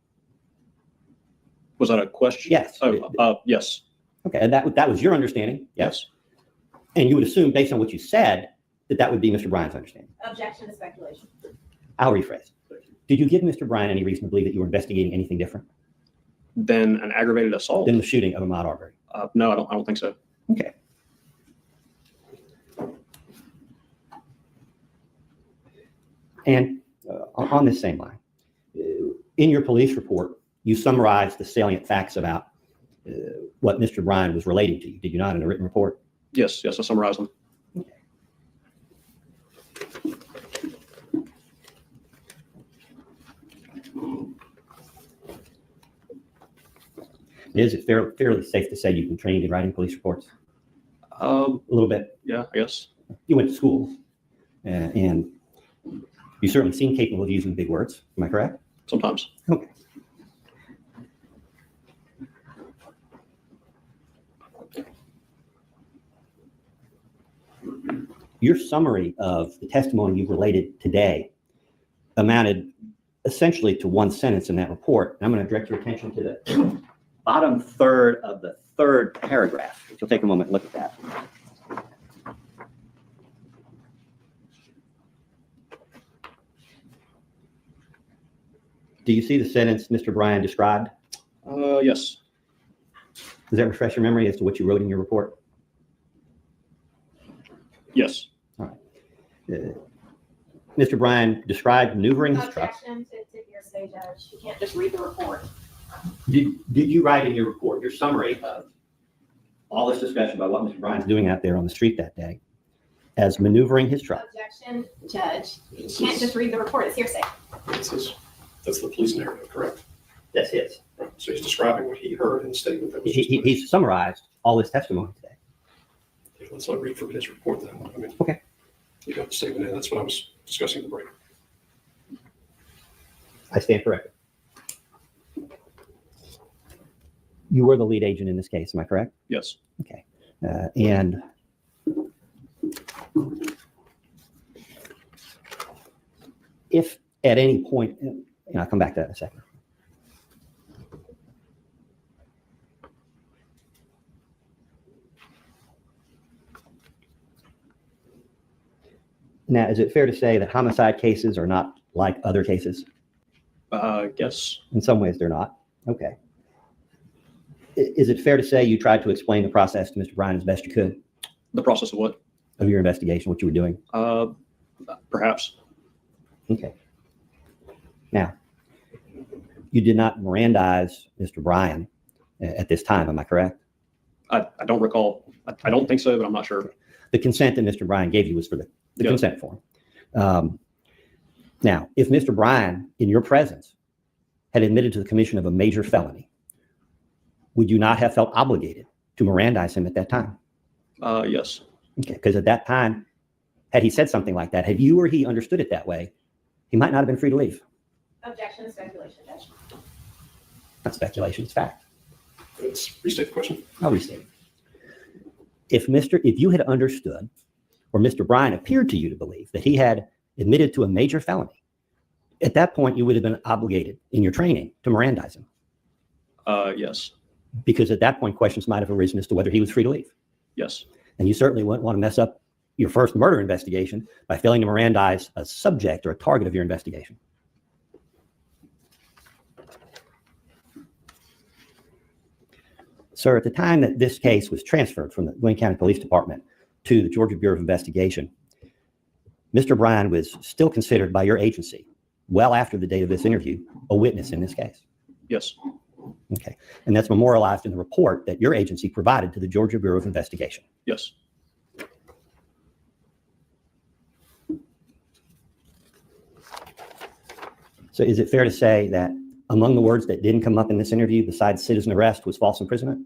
Was that a question? Yes. Yes. Okay. And that was your understanding? Yes. And you would assume, based on what you said, that would be Mr. Bryan's understanding. Objection to speculation. I'll rephrase. Did you give Mr. Bryan any reason to believe that you were investigating anything different Then an aggravated assault? than the shooting of Ahmaud Arbery? No, I don't think so. Okay. And on this same line, in your police report, you summarized the salient facts about what Mr. Bryan was relating to you. Did you not, in a written report? Yes, I summarized them. Is it fairly safe to say you've been trained in writing police reports? A little bit. Yeah, I guess. You went to school, and you certainly seem capable of using big words. Am I correct? Sometimes. Okay. Your summary of the testimony you've related today amounted essentially to one sentence in that report. And I'm going to direct your attention to the bottom third of the third paragraph. If you'll take a moment and look at that. Do you see the sentence Mr. Bryan described? Yes. Does that refresh your memory as to what you wrote in your report? Yes. All right. Mr. Bryan described maneuvering his truck. Objection to hearsay, Judge. You can't just read the report. Did you write in your report, your summary of all this discussion about what Mr. Bryan's doing out there on the street that day as maneuvering his truck? Objection, Judge. You can't just read the report. It's hearsay. That's the police narrative, correct? That's his. Right. So he's describing what he heard in the statement that was He's summarized all his testimony today. Yeah, let's not read from his report then. I mean, okay. You got the statement in. That's what I was discussing in the break. I stand corrected. You were the lead agent in this case, am I correct? Yes. Okay. And if at any point, I'll come back to that in a second. Now, is it fair to say that homicide cases are not like other cases? Yes. In some ways, they're not. Okay. Is it fair to say you tried to explain the process to Mr. Bryan as best you could? The process of what? Of your investigation, what you were doing? Perhaps. Okay. Now, you did not Mirandize Mr. Bryan at this time, am I correct? I don't recall. I don't think so, but I'm not sure. The consent that Mr. Bryan gave you was for the Yep. consent form. Now, if Mr. Bryan, in your presence, had admitted to the commission of a major felony, would you not have felt obligated to Mirandize him at that time? Yes. Okay, because at that time, had he said something like that, had you or he understood it that way, he might not have been free to leave. Objection to speculation, Judge. Not speculation, it's fact. Let's restate the question. I'll restate it. If you had understood, or Mr. Bryan appeared to you to believe that he had admitted to a major felony, at that point you would have been obligated in your training to Mirandize him. Yes. Because at that point questions might have arisen as to whether he was free to leave. Yes. And you certainly wouldn't want to mess up your first murder investigation by failing to Mirandize a subject or a target of your investigation. Sir, at the time that this case was transferred from the Wayne County Police Department to the Georgia Bureau of Investigation, Mr. Bryan was still considered by your agency, well after the date of this interview, a witness in this case. Yes. Okay. And that's memorialized in the report that your agency provided to the Georgia Bureau of Investigation. Yes. So is it fair to say that among the words that didn't come up in this interview, besides citizen arrest, was false imprisonment?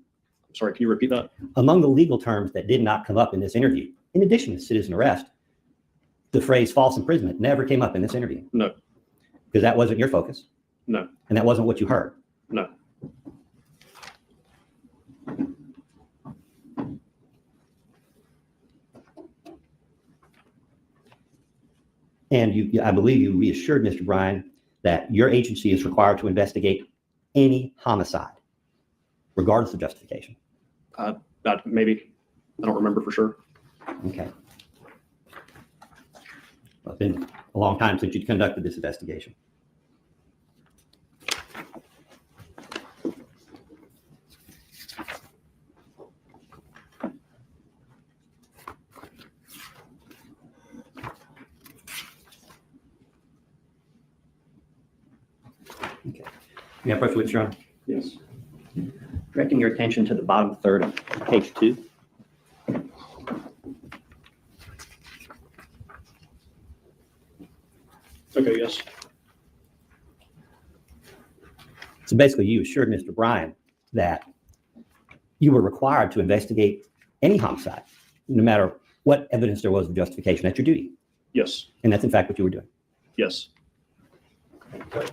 Sorry, can you repeat that? Among the legal terms that did not come up in this interview, in addition to citizen arrest, the phrase false imprisonment never came up in this interview. No. Because that wasn't your focus. No. And that wasn't what you heard. No. And I believe you reassured Mr. Bryan that your agency is required to investigate any homicide, regardless of justification. Maybe. I don't remember for sure. Okay. Well, it's been a long time since you conducted this investigation. Okay. May I approach with Your Honor? Yes. Directing your attention to the bottom third of page 2. Okay, yes. So basically, you assured Mr. Bryan that you were required to investigate any homicide, no matter what evidence there was of justification. That's your duty. Yes. And that's in fact what you were doing. Yes. Okay.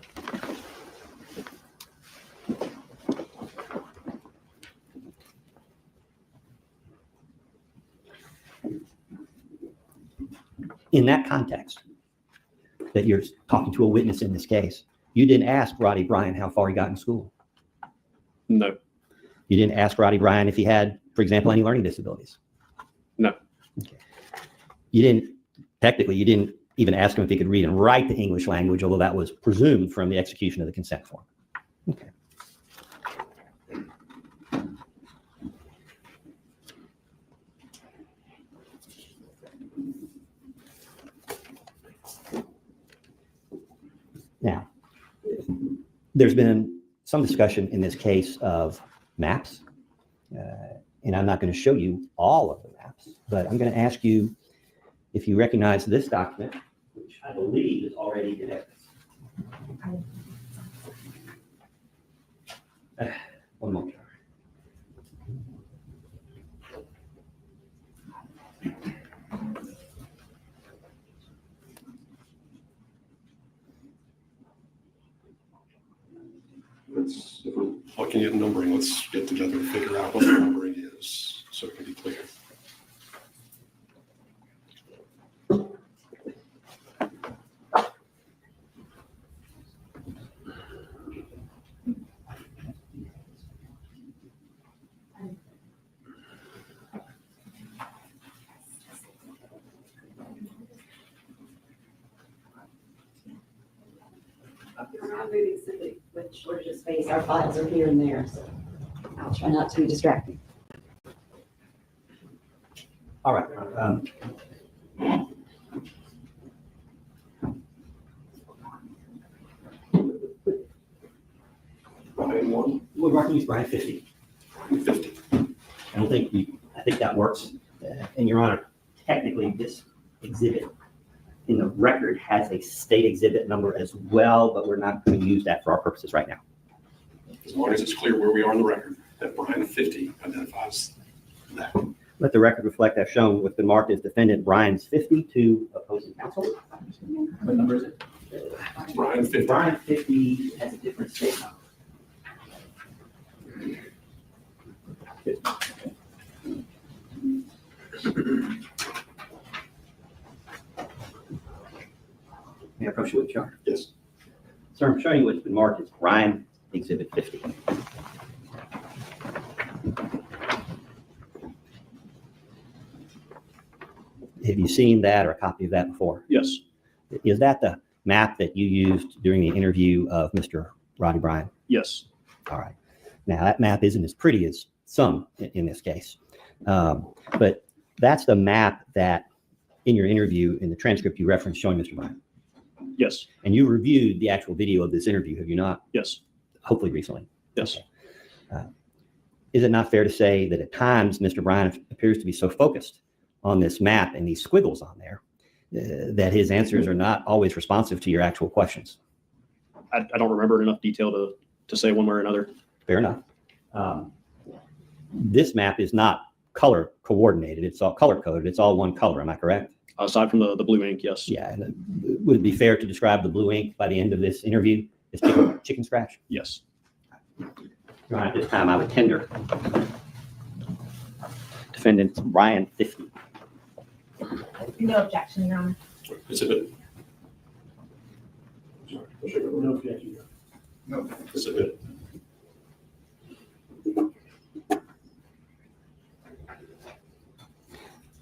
In that context, that you're talking to a witness in this case, you didn't ask Roddy Bryan how far he got in school. No. You didn't ask Roddy Bryan if he had, for example, any learning disabilities. No. Okay. You didn't even ask him if he could read and write the English language, although that was presumed from the execution of the consent form. Okay. Now, there's been some discussion in this case of maps, and I'm not going to show you all of the maps, but I'm going to ask you if you recognize this document, which I believe is already in evidence. One moment. If we're looking at numbering, let's get together and figure out what the numbering is so it can be clear. I'm moving simply with shortage of space. Our files are here and there, so I'll try not to be distracting. All right. Brian 1. We're marking these Brian 50. 50. I think that works. And Your Honor, technically this exhibit in the record has a state exhibit number as well, but we're not going to use that for our purposes right now. As long as it's clear where we are on the record, that Brian 50 identifies that. Let the record reflect as shown what's been marked as defendant Brian's 50 to opposing counsel. What number is it? Brian 50. Brian 50 has a different state number. May I approach you with Your Honor? Yes. Sir, I'm showing you what's been marked as Brian Exhibit 50. Have you seen that or a copy of that before? Yes. Is that the map that you used during the interview of Mr. Roddy Bryan? Yes. All right. Now, that map isn't as pretty as some in this case, but that's the map that in your interview, in the transcript you referenced showing Mr. Bryan. Yes. And you reviewed the actual video of this interview, have you not? Yes. Hopefully recently. Yes. Is it not fair to say that at times Mr. Bryan appears to be so focused on this map and these squiggles on there that his answers are not always responsive to your actual questions? I don't remember enough detail to say one way or another. Fair enough. This map is not color coordinated. It's all color coded. It's all one color. Am I correct? Aside from the blue ink, yes. Yeah. And would it be fair to describe the blue ink by the end of this interview as chicken scratch? Yes. Your Honor, at this time, I would tender defendant Ryan 50. No objection, Your Honor. Exhibit. No objection. No. Exhibit.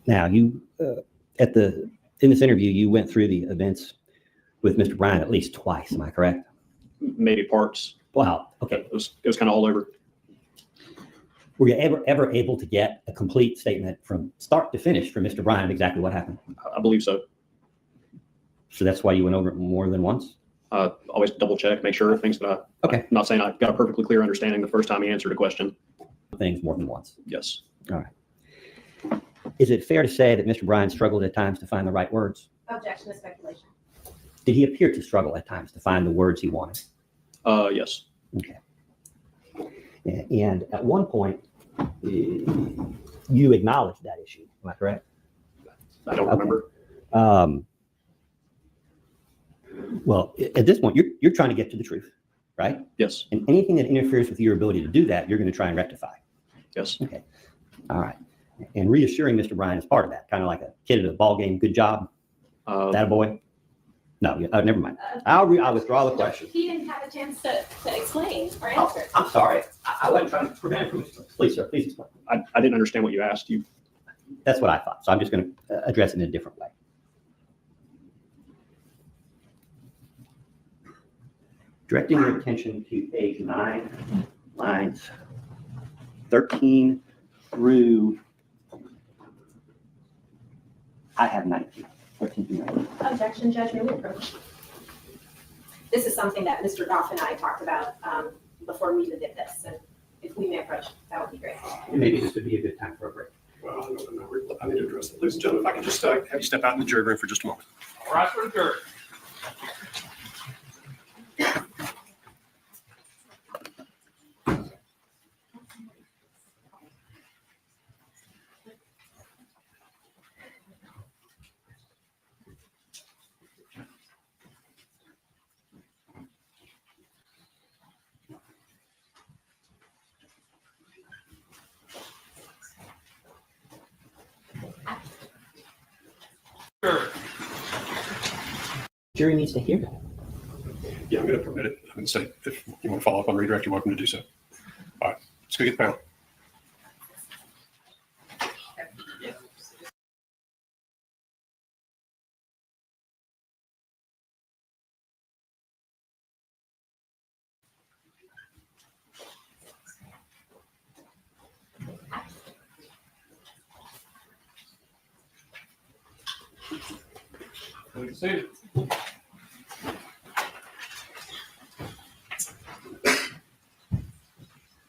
Now, you in this interview, you went through the events with Mr. Bryan at least twice. Am I correct? Maybe parts. Wow. Okay. It was kind of all over. Were you ever able to get a complete statement from start to finish from Mr. Bryan of exactly what happened? I believe so. So that's why you went over it more than once? Always double check, make sure things that Okay. I'm not saying I got a perfectly clear understanding the first time he answered a question. Things more than once. Yes. All right. Is it fair to say that Mr. Bryan struggled at times to find the right words? Objection to speculation. Did he appear to struggle at times to find the words he wanted? Yes. Okay. And at one point, you acknowledged that issue. Am I correct? I don't remember. Well, at this point, you're trying to get to the truth, right? Yes. And anything that interferes with your ability to do that, you're going to try and rectify. Yes. Okay. All right. And reassuring Mr. Bryan is part of that, kind of like a kid at a ball game. Good job. That a boy? No, never mind. I'll withdraw the question. He didn't have a chance to explain or answer. I'm sorry. I wasn't trying to prevent him from. Please, sir, please explain. I didn't understand what you asked. That's what I thought. So I'm just going to address it in a different way. Directing your attention to page 9, lines 13 through, I have 19. 13 through 19. Objection, Judge, may we approach? This is something that Mr. Goff and I talked about before we even did this, and if we may approach, that would be great. Maybe this would be a good time for a break. Well, I need to address that. Ladies and gentlemen, if I can just have you step out in the jury room for just a moment. All right, for the jury. Jury needs to hear that. Yeah, I'm going to permit it. I'm going to say if you want to follow up on redirect, you're welcome to do so. All right, let's go get the panel. We can see it.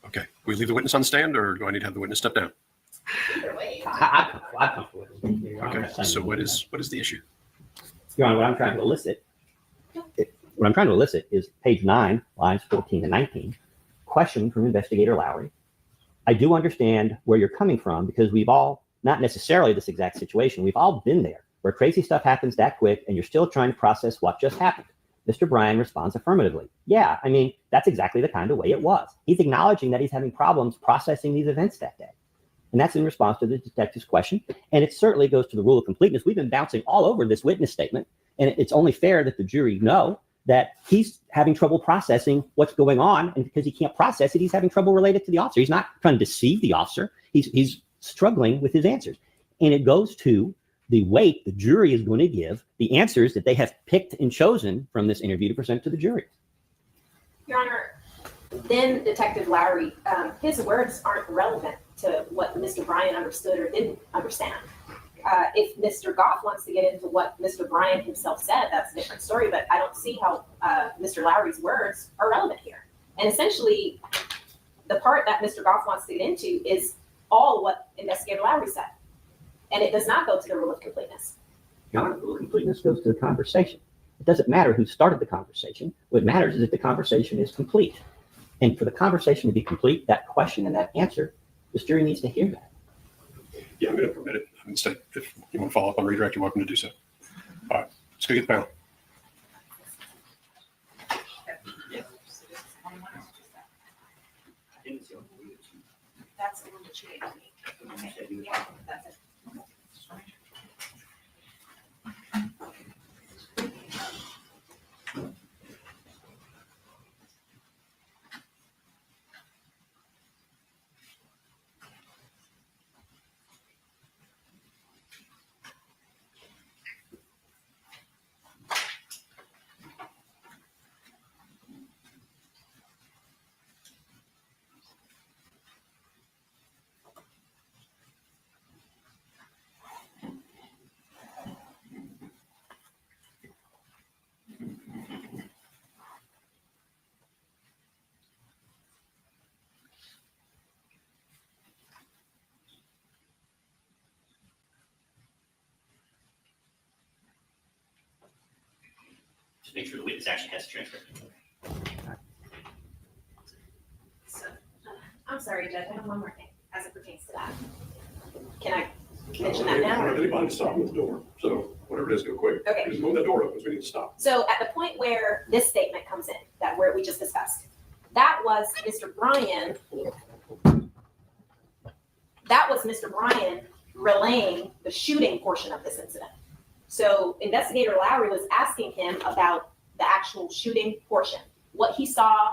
Okay, we leave the witness on the stand, or do I need to have the witness step down? I'm comfortable with it. Your Honor. Okay, so what is the issue? Your Honor, what I'm trying to elicit is page 9, lines 14 and 19. Question from Investigator Lowry. I do understand where you're coming from because we've all, not necessarily this exact situation, we've all been there where crazy stuff happens that quick and you're still trying to process what just happened. Mr. Bryan responds affirmatively. Yeah, I mean, that's exactly the kind of way it was. He's acknowledging that he's having problems processing these events that day. And that's in response to the detective's question. And it certainly goes to the rule of completeness. We've been bouncing all over this witness statement. And it's only fair that the jury know that he's having trouble processing what's going on. And because he can't process it, he's having trouble related to the officer. He's not trying to deceive the officer. He's struggling with his answers. And it goes to the weight the jury is going to give the answers that they have picked and chosen from this interview to present to the jury. Your Honor, then Detective Lowry, his words aren't relevant to what Mr. Bryan understood or didn't understand. If Mr. Goff wants to get into what Mr. Bryan himself said, that's a different story, but I don't see how Mr. Lowry's words are relevant here. And essentially, the part that Mr. Goff wants to get into is all what Investigator Lowry said. And it does not go to the rule of completeness. Your Honor, rule of completeness goes to the conversation. It doesn't matter who started the conversation. What matters is that the conversation is complete. And for the conversation to be complete, that question and that answer, this jury needs to hear that. Yeah, I'm going to permit it. Instead, if you want to follow up on redirect, you're welcome to do so. All right, let's go get the panel. That's the one that you gave me. Yeah, that's it. Just make sure the witness actually has a transcript. So, I'm sorry, Judge, I have one more thing as it pertains to that. Can I mention that I don't now? have anybody to stop them at the door. So whatever it is, go quick. Okay. Because when that door opens, we need to stop. So at the point where this statement comes in, that where we just discussed, that was Mr. Bryan. That was Mr. Bryan relaying the shooting portion of this incident. So Investigator Lowry was asking him about the actual shooting portion, what he saw,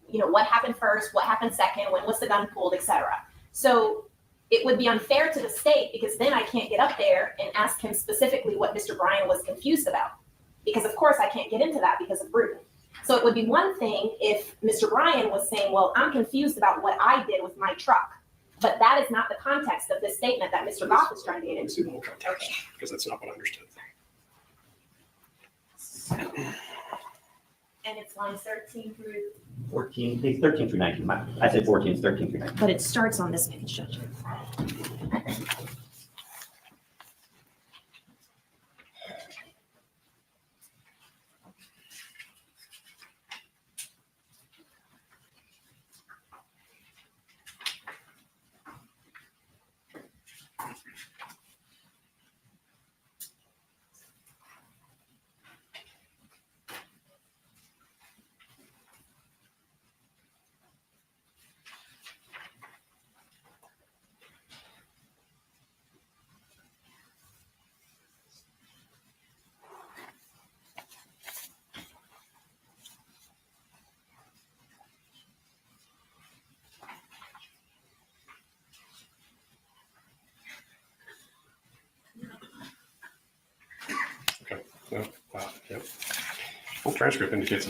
what happened first, what happened second, when was the gun pulled, etc. So it would be unfair to the state because then I can't get up there and ask him specifically what Mr. Bryan was confused about. Because of course I can't get into that because of Bruton. So it would be one thing if Mr. Bryan was saying, well, I'm confused about what I did with my truck. But that is not the context of this statement that Mr. Goff is trying to get Let me see the into. whole context, because that's not what I understood. And it's lines 13 through. 14, it's 13 through 19. I said 14, it's 13 through 19. But it starts on this page, Judge. Yeah, yep. Full transcript indicates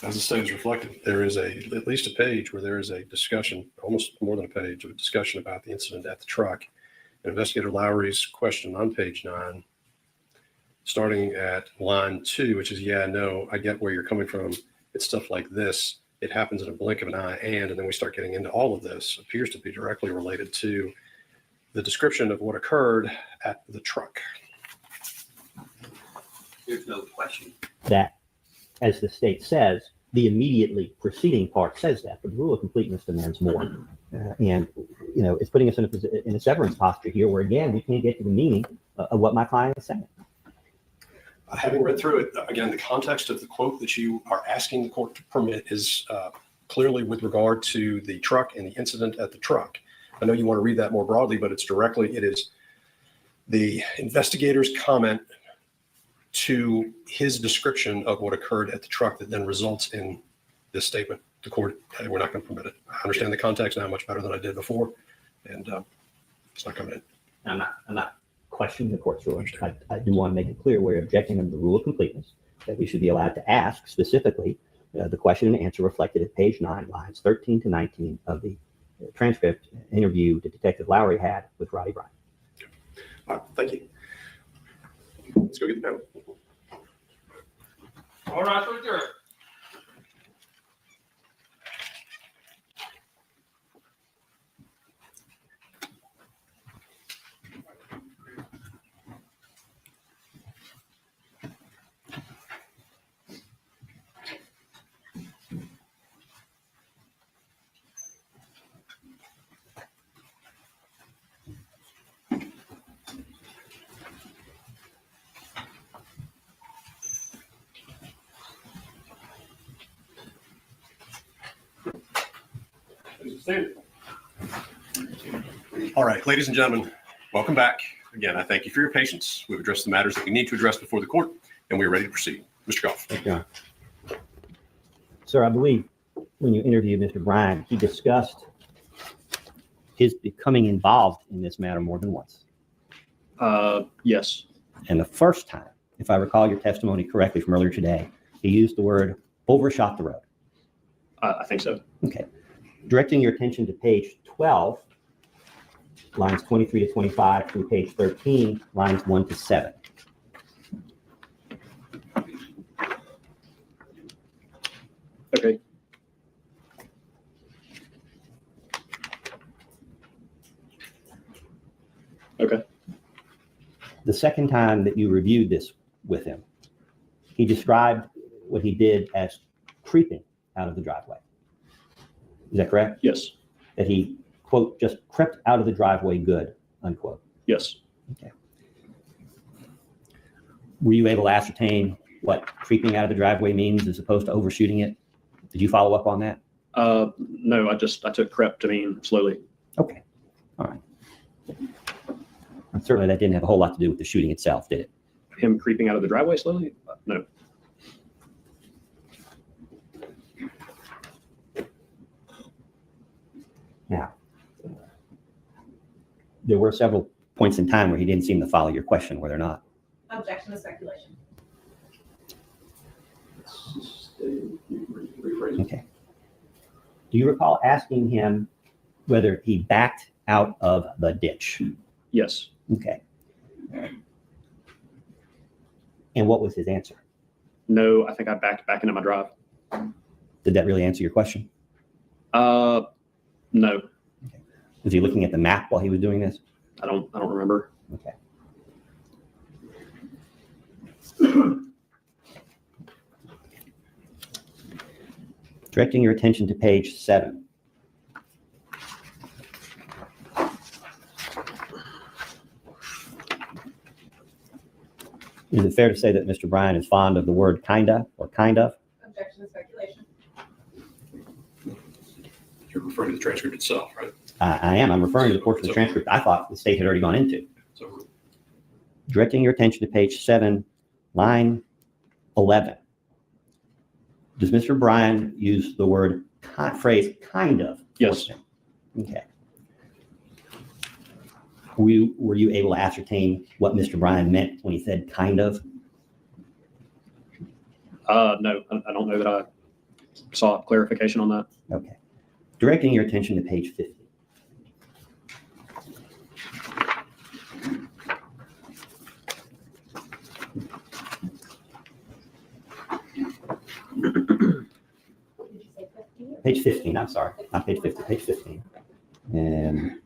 as the state is reflected, there is at least a page where there is a discussion, almost more than a page, of a discussion about the incident at the truck. Investigator Lowry's question on page 9, starting at line 2, which is, yeah, no, I get where you're coming from. It's stuff like this. It happens in a blink of an eye, and then we start getting into all of this, appears to be directly related to the description of what occurred at the truck. There's no question. That, as the state says, the immediately preceding part says that, but the rule of completeness demands more. And it's putting us in a severance posture here where, again, we can't get to the meaning of what my client is saying. Having read through it, again, the context of the quote that you are asking the court to permit is clearly with regard to the truck and the incident at the truck. I know you want to read that more broadly, but it is the investigator's comment to his description of what occurred at the truck that then results in this statement. The court, hey, we're not going to permit it. I understand the context now much better than I did before, and it's not coming in. I'm not questioning the court's ruling. I do want to make it clear we're objecting under the rule of completeness that we should be allowed to ask specifically the question and answer reflected at page 9, lines 13 to 19 of the transcript interview that Detective Lowry had with Roddy Bryan. All right, thank you. Let's go get the panel. All right, right there. All right, ladies and gentlemen, welcome back. Again, I thank you for your patience. We've addressed the matters that we need to address before the court, and we are ready to proceed. Mr. Goff. Thank you. Sir, I believe when you interviewed Mr. Bryan, he discussed his becoming involved in this matter more than once. Yes. And the first time, if I recall your testimony correctly from earlier today, he used the word overshot the road. I think so. Okay. Directing your attention to page 12, lines 23 to 25, through page 13, lines 1 to 7. Okay. Okay. The second time that you reviewed this with him, he described what he did as creeping out of the driveway. Is that correct? Yes. That he, quote, just crept out of the driveway good, unquote. Yes. Okay. Were you able to ascertain what creeping out of the driveway means as opposed to overshooting it? Did you follow up on that? No, I took crept to mean slowly. Okay. All right. And certainly that didn't have a whole lot to do with the shooting itself, did it? Him creeping out of the driveway slowly? No. Now, there were several points in time where he didn't seem to follow your question, were there not? Objection to speculation. Okay. Do you recall asking him whether he backed out of the ditch? Yes. Okay. And what was his answer? No, I think I backed back into my drive. Did that really answer your question? No. Okay. Was he looking at the map while he was doing this? I don't remember. Okay. Directing your attention to page 7. Is it fair to say that Mr. Bryan is fond of the word kinda or kind of? Objection to speculation. You're referring to the transcript itself, right? I am. I'm referring to the portion of the transcript I thought the state had already gone into. So Directing your attention to page 7, line 11. Does Mr. Bryan use the word phrase kind of? Yes. Okay. Were you able to ascertain what Mr. Bryan meant when he said kind of? No, I don't know that I saw clarification on that. Okay. Directing your attention to page 50. Page 15, I'm sorry, not page 50, page 15. And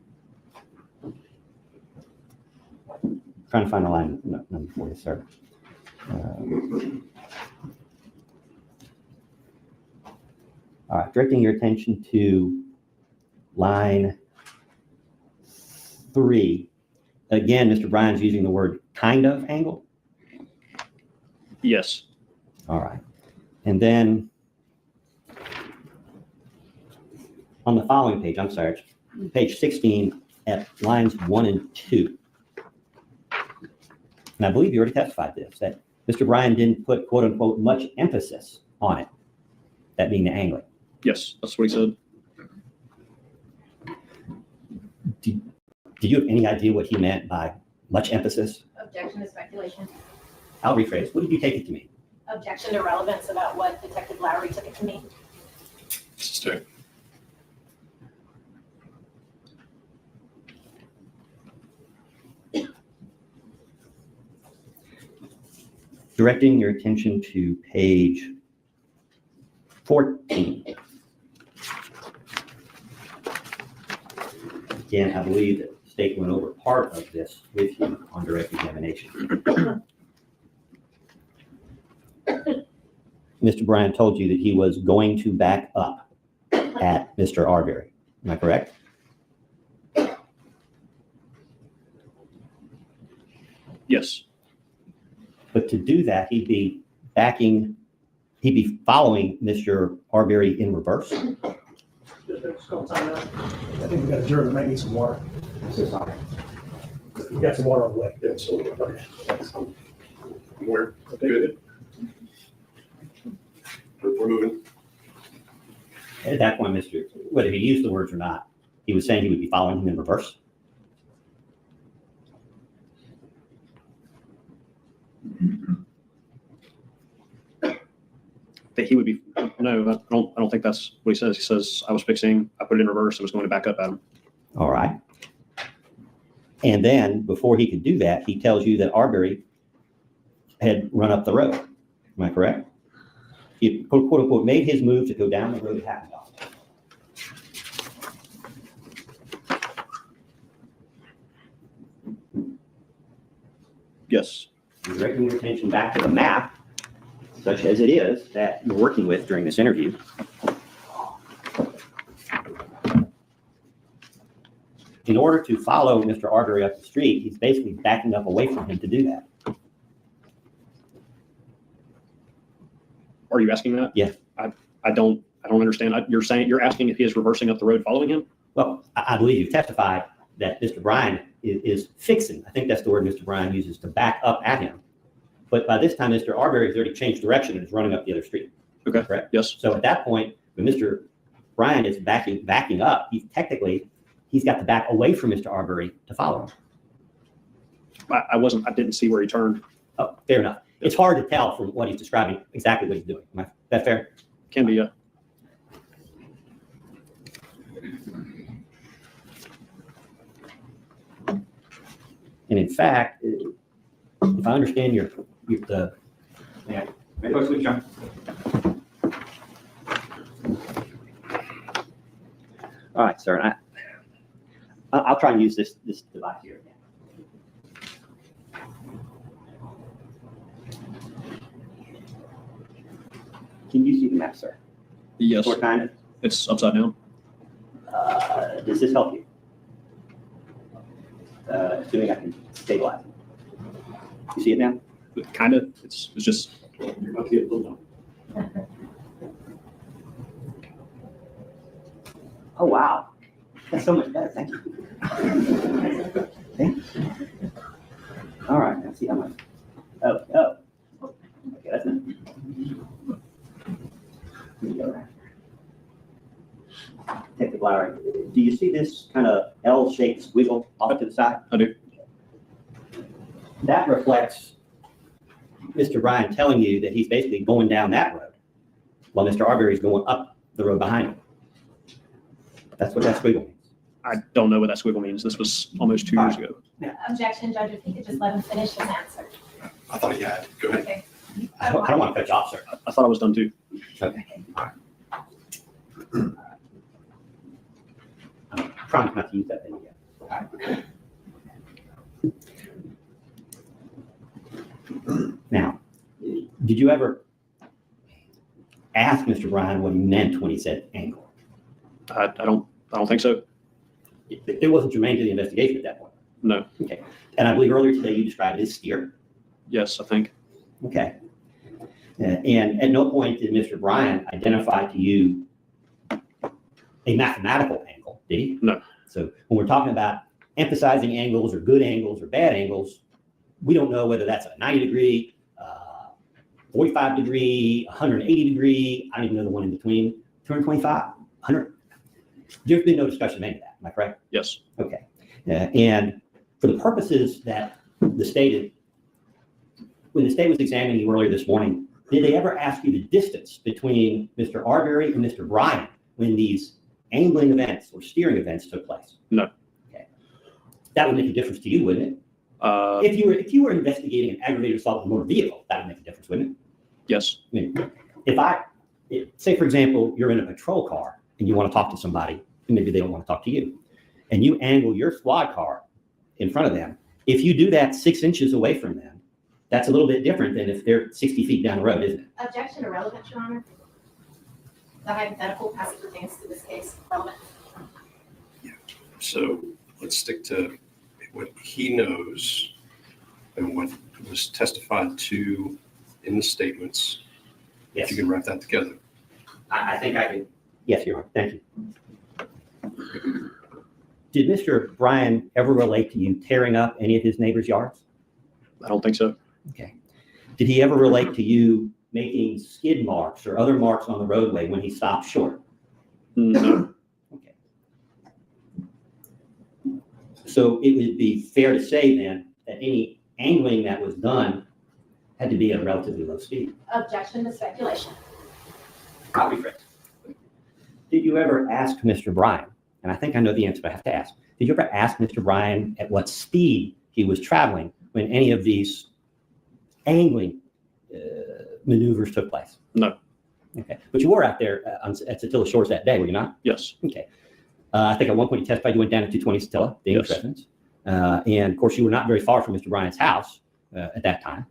trying to find the line number for you, sir. All right, directing your attention to line 3. Again, Mr. Bryan's using the word kind of angle. Yes. All right. And then on the following page, I'm sorry, page 16 at lines 1 and 2. And I believe you already testified this, that Mr. Bryan didn't put quote unquote much emphasis on it, that being the angling. Yes, that's what he said. Do you have any idea what he meant by much emphasis? Objection to speculation. I'll rephrase. What did you take it to mean? Objection to relevance about what Detective Lowry took it to mean. Stay. Directing your attention to page 14. Again, I believe that the state went over part of this with you on direct examination. Mr. Bryan told you that he was going to back up at Mr. Arbery. Am I correct? Yes. But to do that, he'd be following Mr. Arbery in reverse. I think we got a juror that might need some water. I'm so sorry. You got some water on the way. Yeah, absolutely. Okay. We're good. We're moving. At that point, whether he used the words or not, he was saying he would be following him in reverse. That he would be, no, I don't think that's what he says. He says, I was fixing, I put it in reverse, and was going to back up at him. All right. And then before he could do that, he tells you that Arbery had run up the road. Am I correct? He, quote unquote, made his move to go down the road half a mile. Yes. You're directing your attention back to the map, such as it is, that you're working with during this interview. In order to follow Mr. Arbery up the street, he's basically backing up away from him to do that. Are you asking that? Yeah. I don't understand. You're asking if he is reversing up the road following him? Well, I believe you testified that Mr. Bryan is fixing. I think that's the word Mr. Bryan uses, to back up at him. But by this time, Mr. Arbery has already changed direction and is running up the other street. Okay. Correct? Yes. So at that point, when Mr. Bryan is backing up, he's got to back away from Mr. Arbery to follow him. I didn't see where he turned. Oh, fair enough. It's hard to tell from what he's describing exactly what he's doing. Is that fair? Can be, yeah. And in fact, if I understand yeah. All right, sir. I'll try and use this device here again. Can you see the map, sir? Yes. What kind of? It's upside down. Does this help you? Assuming I can stabilize it. You see it now? Kind of. It's just. Oh, wow. That's so much better. Thank you. Thank you. All right. Let's see how much. Oh. Okay, that's it. Let me go around. Take the flower. Do you see this kind of L-shaped squiggle off to the side? I do. That reflects Mr. Bryan telling you that he's basically going down that road while Mr. Arbery is going up the road behind him. That's what that squiggle means. I don't know what that squiggle means. This was almost 2 years ago. Objection, Judge, if he could just let him finish his answer. I thought he had. Go ahead. Okay. I don't want to cut you off, sir. I thought I was done too. Okay. All right. I'm trying not to use that thing again. All right. Now, did you ever ask Mr. Bryan what he meant when he said angle? I don't think so. It wasn't germane to the investigation at that point. No. Okay. And I believe earlier today you described it as steer. Yes, I think. Okay. And at no point did Mr. Bryan identify to you a mathematical angle, did he? No. So when we're talking about emphasizing angles or good angles or bad angles, we don't know whether that's a 90 degree, 45 degree, 180 degree. I don't even know the one in between, 225, 100. There's been no discussion made of that. Am I correct? Yes. Okay. And for the purposes that the state, when the state was examining you earlier this morning, did they ever ask you the distance between Mr. Arbery and Mr. Bryan when these angling events or steering events took place? No. Okay. That would make a difference to you, wouldn't it? If you were investigating an aggravated assault with a motor vehicle, that would make a difference, wouldn't it? Yes. I mean, say, for example, you're in a patrol car and you want to talk to somebody, and maybe they don't want to talk to you, and you angle your squad car in front of them. If you do that 6 inches away from them, that's a little bit different than if they're 60 feet down the road, isn't it? Objection irrelevant, Your Honor. The hypothetical as it pertains to this case, relevant. So let's stick to what he knows and what was testified to in the statements. Yes. If you can wrap that together. I think I can. Yes, Your Honor. Thank you. Did Mr. Bryan ever relate to you tearing up any of his neighbors' yards? I don't think so. Okay. Did he ever relate to you making skid marks or other marks on the roadway when he stopped short? No. Okay. So it would be fair to say then that any angling that was done had to be at a relatively low speed. Objection to speculation. I'll rephrase. Did you ever ask Mr. Bryan, and I think I know the answer, but I have to ask, did you ever ask Mr. Bryan at what speed he was traveling when any of these angling maneuvers took place? No. Okay. But you were out there at Satilla Shores that day, were you not? Yes. Okay. I think at one point you testified you went down to 220 Satilla, the English residence. And of course, you were not very far from Mr. Bryan's house at that time.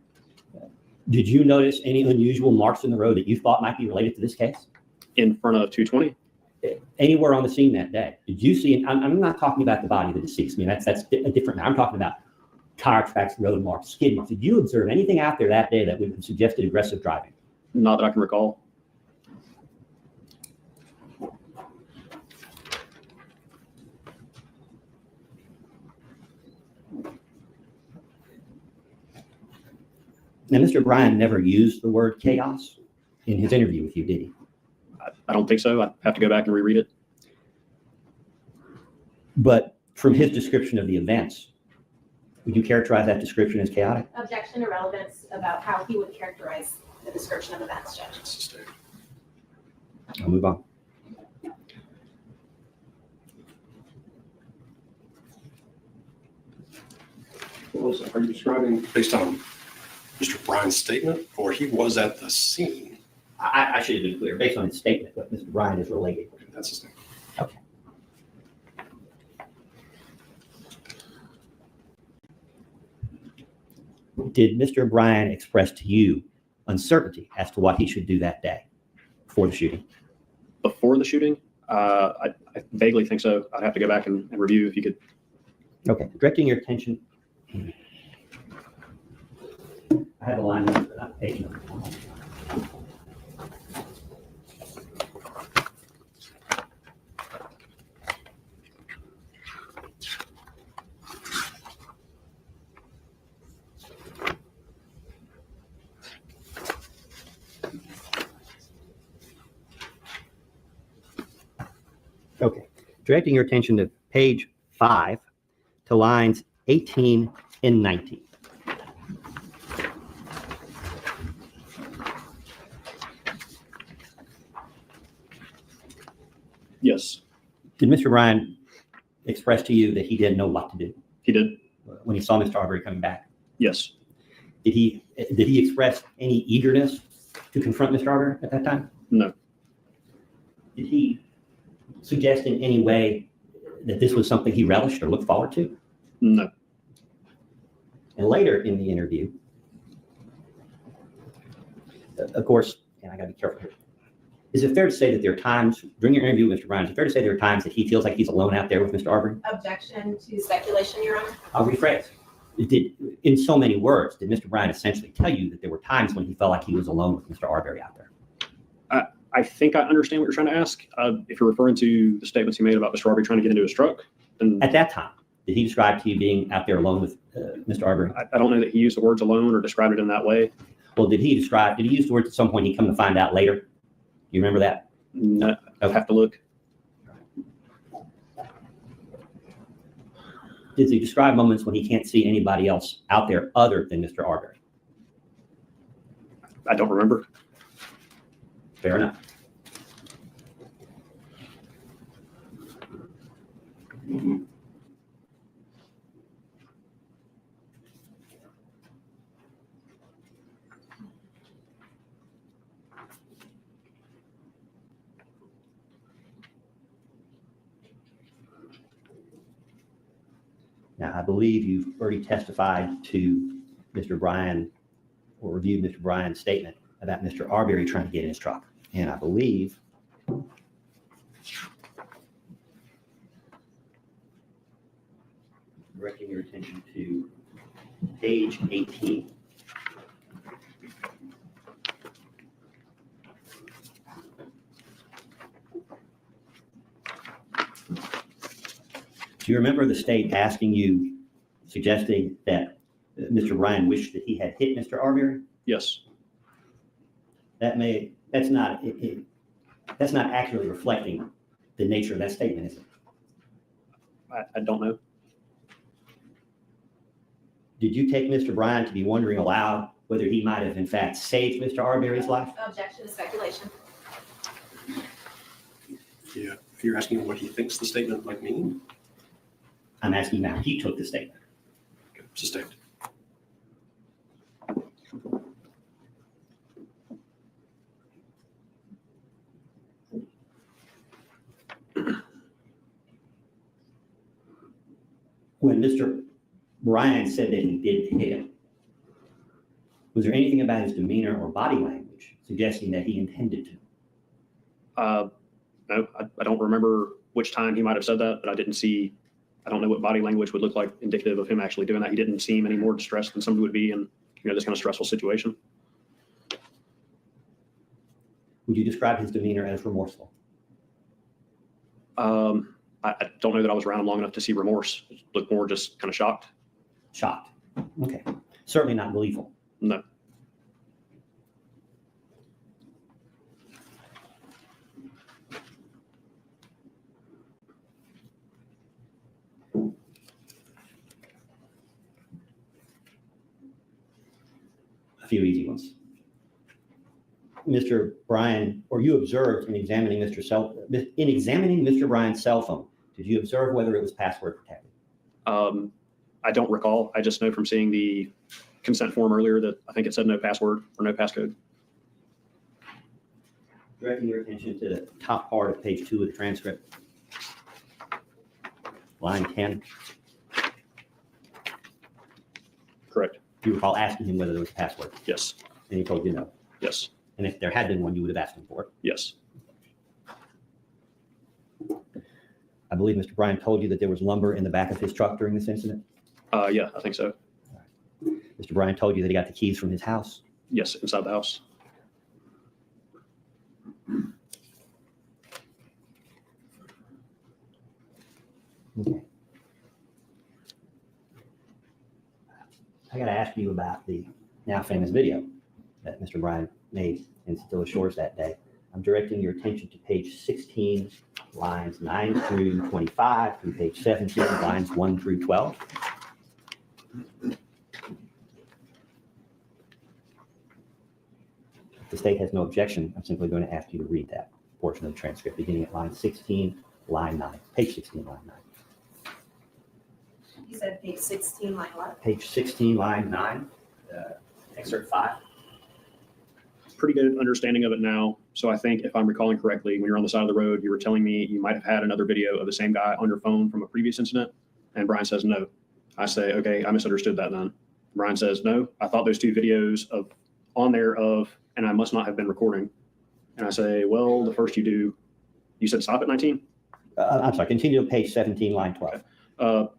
Did you notice any unusual marks in the road that you thought might be related to this case? In front of 220? Anywhere on the scene that day? Did you see, and I'm not talking about the body of the deceased. I mean, that's a different, I'm talking about tire tracks, road marks, skid marks. Did you observe anything out there that day that would have suggested aggressive driving? Not that I can recall. Now, Mr. Bryan never used the word chaos in his interview with you, did he? I don't think so. I'd have to go back and reread it. But from his description of the events, would you characterize that description as chaotic? Objection to relevance about how he would characterize the description of events, Judge. I'll move on. Are you describing based on Mr. Bryan's statement, or he was at the scene? I should have been clear, based on his statement, but Mr. Bryan is related. That's his name. Okay. Did Mr. Bryan express to you uncertainty as to what he should do that day before the shooting? Before the shooting? I vaguely think so. I'd have to go back and review if you could. Okay, directing your attention. I have a line number, but not page number. Okay, directing your attention to page 5 to lines 18 and 19. Yes. Did Mr. Bryan express to you that he didn't know what to do He did. when he saw Mr. Arbery coming back? Yes. Did he express any eagerness to confront Mr. Arbery at that time? No. Did he suggest in any way that this was something he relished or looked forward to? No. And later in the interview, of course, and I got to be careful here. Is it fair to say that there are times during your interview with Mr. Bryan, is it fair to say there are times that he feels like he's alone out there with Mr. Arbery? Objection to speculation, Your Honor. I'll rephrase. In so many words, did Mr. Bryan essentially tell you that there were times when he felt like he was alone with Mr. Arbery out there? I think I understand what you're trying to ask. If you're referring to the statements he made about Mr. Arbery trying to get into his truck, then at that time, did he describe to you being out there alone with Mr. Arbery? I don't know that he used the words alone or described it in that way. Well, did he use the words at some point he come to find out later? Do you remember that? No, I'll have to look. Does he describe moments when he can't see anybody else out there other than Mr. Arbery? I don't remember. Fair enough. Now, I believe you've already testified to Mr. Bryan or reviewed Mr. Bryan's statement about Mr. Arbery trying to get in his truck. And I believe directing your attention to page 18. Do you remember the state asking you, suggesting that Mr. Bryan wished that he had hit Mr. Arbery? Yes. That's not actually reflecting the nature of that statement, is it? I don't know. Did you take Mr. Bryan to be wondering aloud whether he might have in fact saved Mr. Arbery's life? Objection to speculation. Yeah, if you're asking what he thinks the statement might mean, I'm asking now. He took the statement. sustained. When Mr. Bryan said that he did hit him, was there anything about his demeanor or body language suggesting that he intended to? No, I don't remember which time he might have said that, but I don't know what body language would look like indicative of him actually doing that. He didn't seem any more distressed than somebody would be in, this kind of stressful situation. Would you describe his demeanor as remorseful? I don't know that I was around him long enough to see remorse. It looked more just kind of shocked. Shocked. Okay. Certainly not gleeful. No. A few easy ones. Mr. Bryan, or you observed in examining Mr. Bryan's cell phone, did you observe whether it was password protected? I don't recall. I just know from seeing the consent form earlier that I think it said no password or no passcode. Directing your attention to the top part of page 2 of the transcript. Line 10. Correct. Do you recall asking him whether there was a password? Yes. And he told you no? Yes. And if there had been one, you would have asked him for it? Yes. I believe Mr. Bryan told you that there was lumber in the back of his truck during this incident? Yeah, I think so. Mr. Bryan told you that he got the keys from his house? Yes, inside the house. Okay. I got to ask you about the now famous video that Mr. Bryan made in Still Shores that day. I'm directing your attention to page 16, lines 9 through 25, through page 17, lines 1 through 12. If the state has no objection, I'm simply going to ask you to read that portion of the transcript, beginning at line 16, line 9, page 16, line 9. You said page 16, line what? Page 16, line 9, excerpt 5. Pretty good understanding of it now. So I think if I'm recalling correctly, when you're on the side of the road, you were telling me you might have had another video of the same guy on your phone from a previous incident. And Bryan says no. I say, okay, I misunderstood that then. Bryan says, no, I thought those two videos and I must not have been recording. And I say, well, the first you do, you said stop at 19? I'm sorry, continue to page 17, line 12. Okay.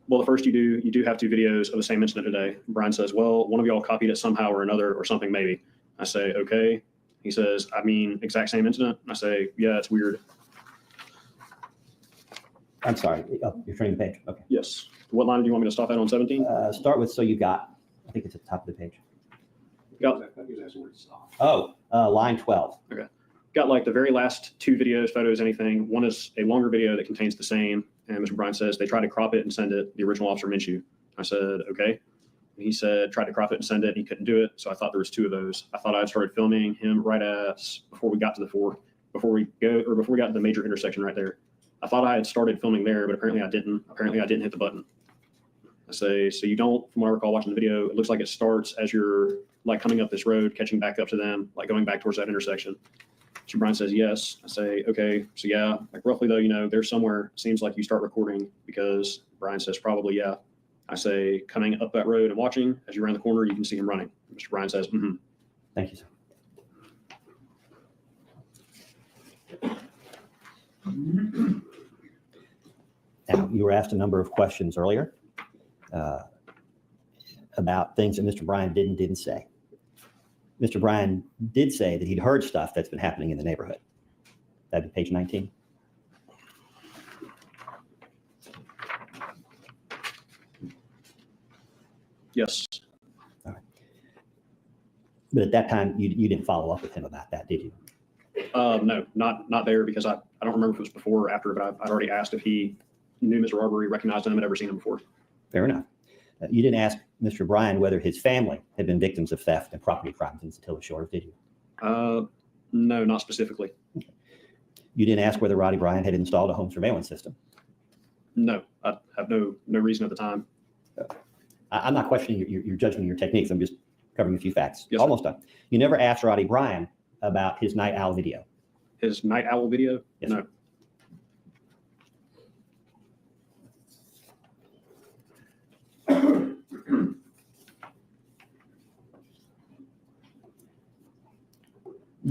Well, the first you do have two videos of the same incident today. Bryan says, well, one of y'all copied it somehow or another or something maybe. I say, okay. He says, I mean, exact same incident? I say, yeah, it's weird. I'm sorry, you're turning the page. Okay. Yes. What line do you want me to stop at on 17? Start with, so you got, I think it's at the top of the page. Got, line 12. Okay. Got like the very last two videos, photos, anything. One is a longer video that contains the same. And Mr. Bryan says they tried to crop it and send it, the original Officer Minshew. I said, okay. He said, tried to crop it and send it, and he couldn't do it. So I thought there was two of those. I thought I had started filming him before we got to the major intersection right there. I thought I had started filming there, but apparently I didn't. Apparently I didn't hit the button. I say, so you don't, from what I recall watching the video, it looks like it starts as you're like coming up this road, catching back up to them, like going back towards that intersection. So Bryan says, yes. I say, okay. So yeah, like roughly though, there's somewhere, seems like you start recording, because Bryan says, probably, yeah. I say, coming up that road and watching, as you round the corner, you can see him running. Mr. Bryan says, mm-hmm. Thank you, sir. Now, you were asked a number of questions earlier about things that Mr. Bryan didn't say. Mr. Bryan did say that he'd heard stuff that's been happening in the neighborhood. That'd be page 19. Yes. But at that time, you didn't follow up with him about that, did you? No, not there because I don't remember if it was before or after, but I'd already asked if he knew Mr. Arbery, recognized him, had ever seen him before. Fair enough. You didn't ask Mr. Bryan whether his family had been victims of theft and property crimes in Satilla Shores, did you? No, not specifically. You didn't ask whether Roddy Bryan had installed a home surveillance system? No, I have no reason at the time. I'm not questioning your judgment of your techniques. I'm just covering a few facts. Yes, almost done. You never asked Roddy Bryan about his night owl video? His night owl video? Yes, no. sir.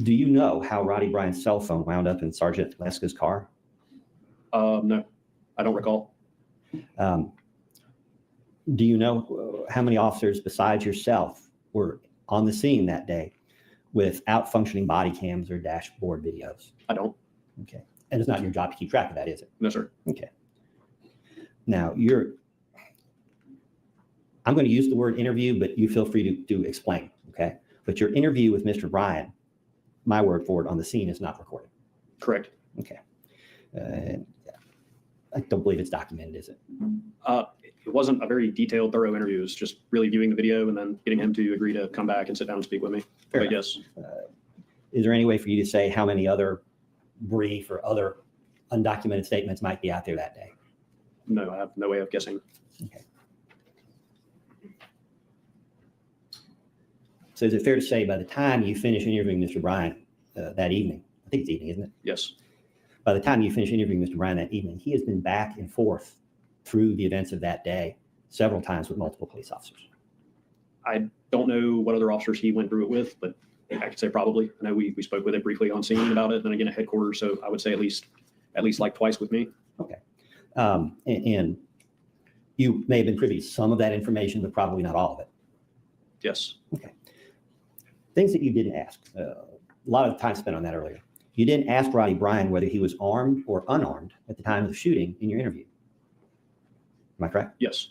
Do you know how Roddy Bryan's cell phone wound up in Sergeant Leska's car? No, I don't recall. Do you know how many officers besides yourself were on the scene that day without functioning body cams or dashboard videos? I don't. Okay. And it's not your job to keep track of that, is it? No, sir. Okay. Now, I'm going to use the word interview, but you feel free to explain, okay? But your interview with Mr. Bryan, my word for it, on the scene is not recorded. Correct. Okay. I don't believe it's documented, is it? It wasn't a very detailed, thorough interview. It was just really viewing the video and then getting him to agree to come back and sit down and speak with me. Fair But enough. yes, Is there any way for you to say how many other brief or other undocumented statements might be out there that day? no, I have no way of guessing. Okay. So is it fair to say by the time you finish interviewing Mr. Bryan that evening, I think it's evening, isn't it? Yes. By the time you finish interviewing Mr. Bryan that evening, he has been back and forth through the events of that day several times with multiple police officers? I don't know what other officers he went through it with, but I could say probably. I know we spoke with it briefly on scene about it, then again at headquarters. So I would say at least like twice with me. Okay. And you may have been privy to some of that information, but probably not all of it. Yes. Okay. Things that you didn't ask. A lot of time spent on that earlier. You didn't ask Roddy Bryan whether he was armed or unarmed at the time of the shooting in your interview. Am I correct? Yes.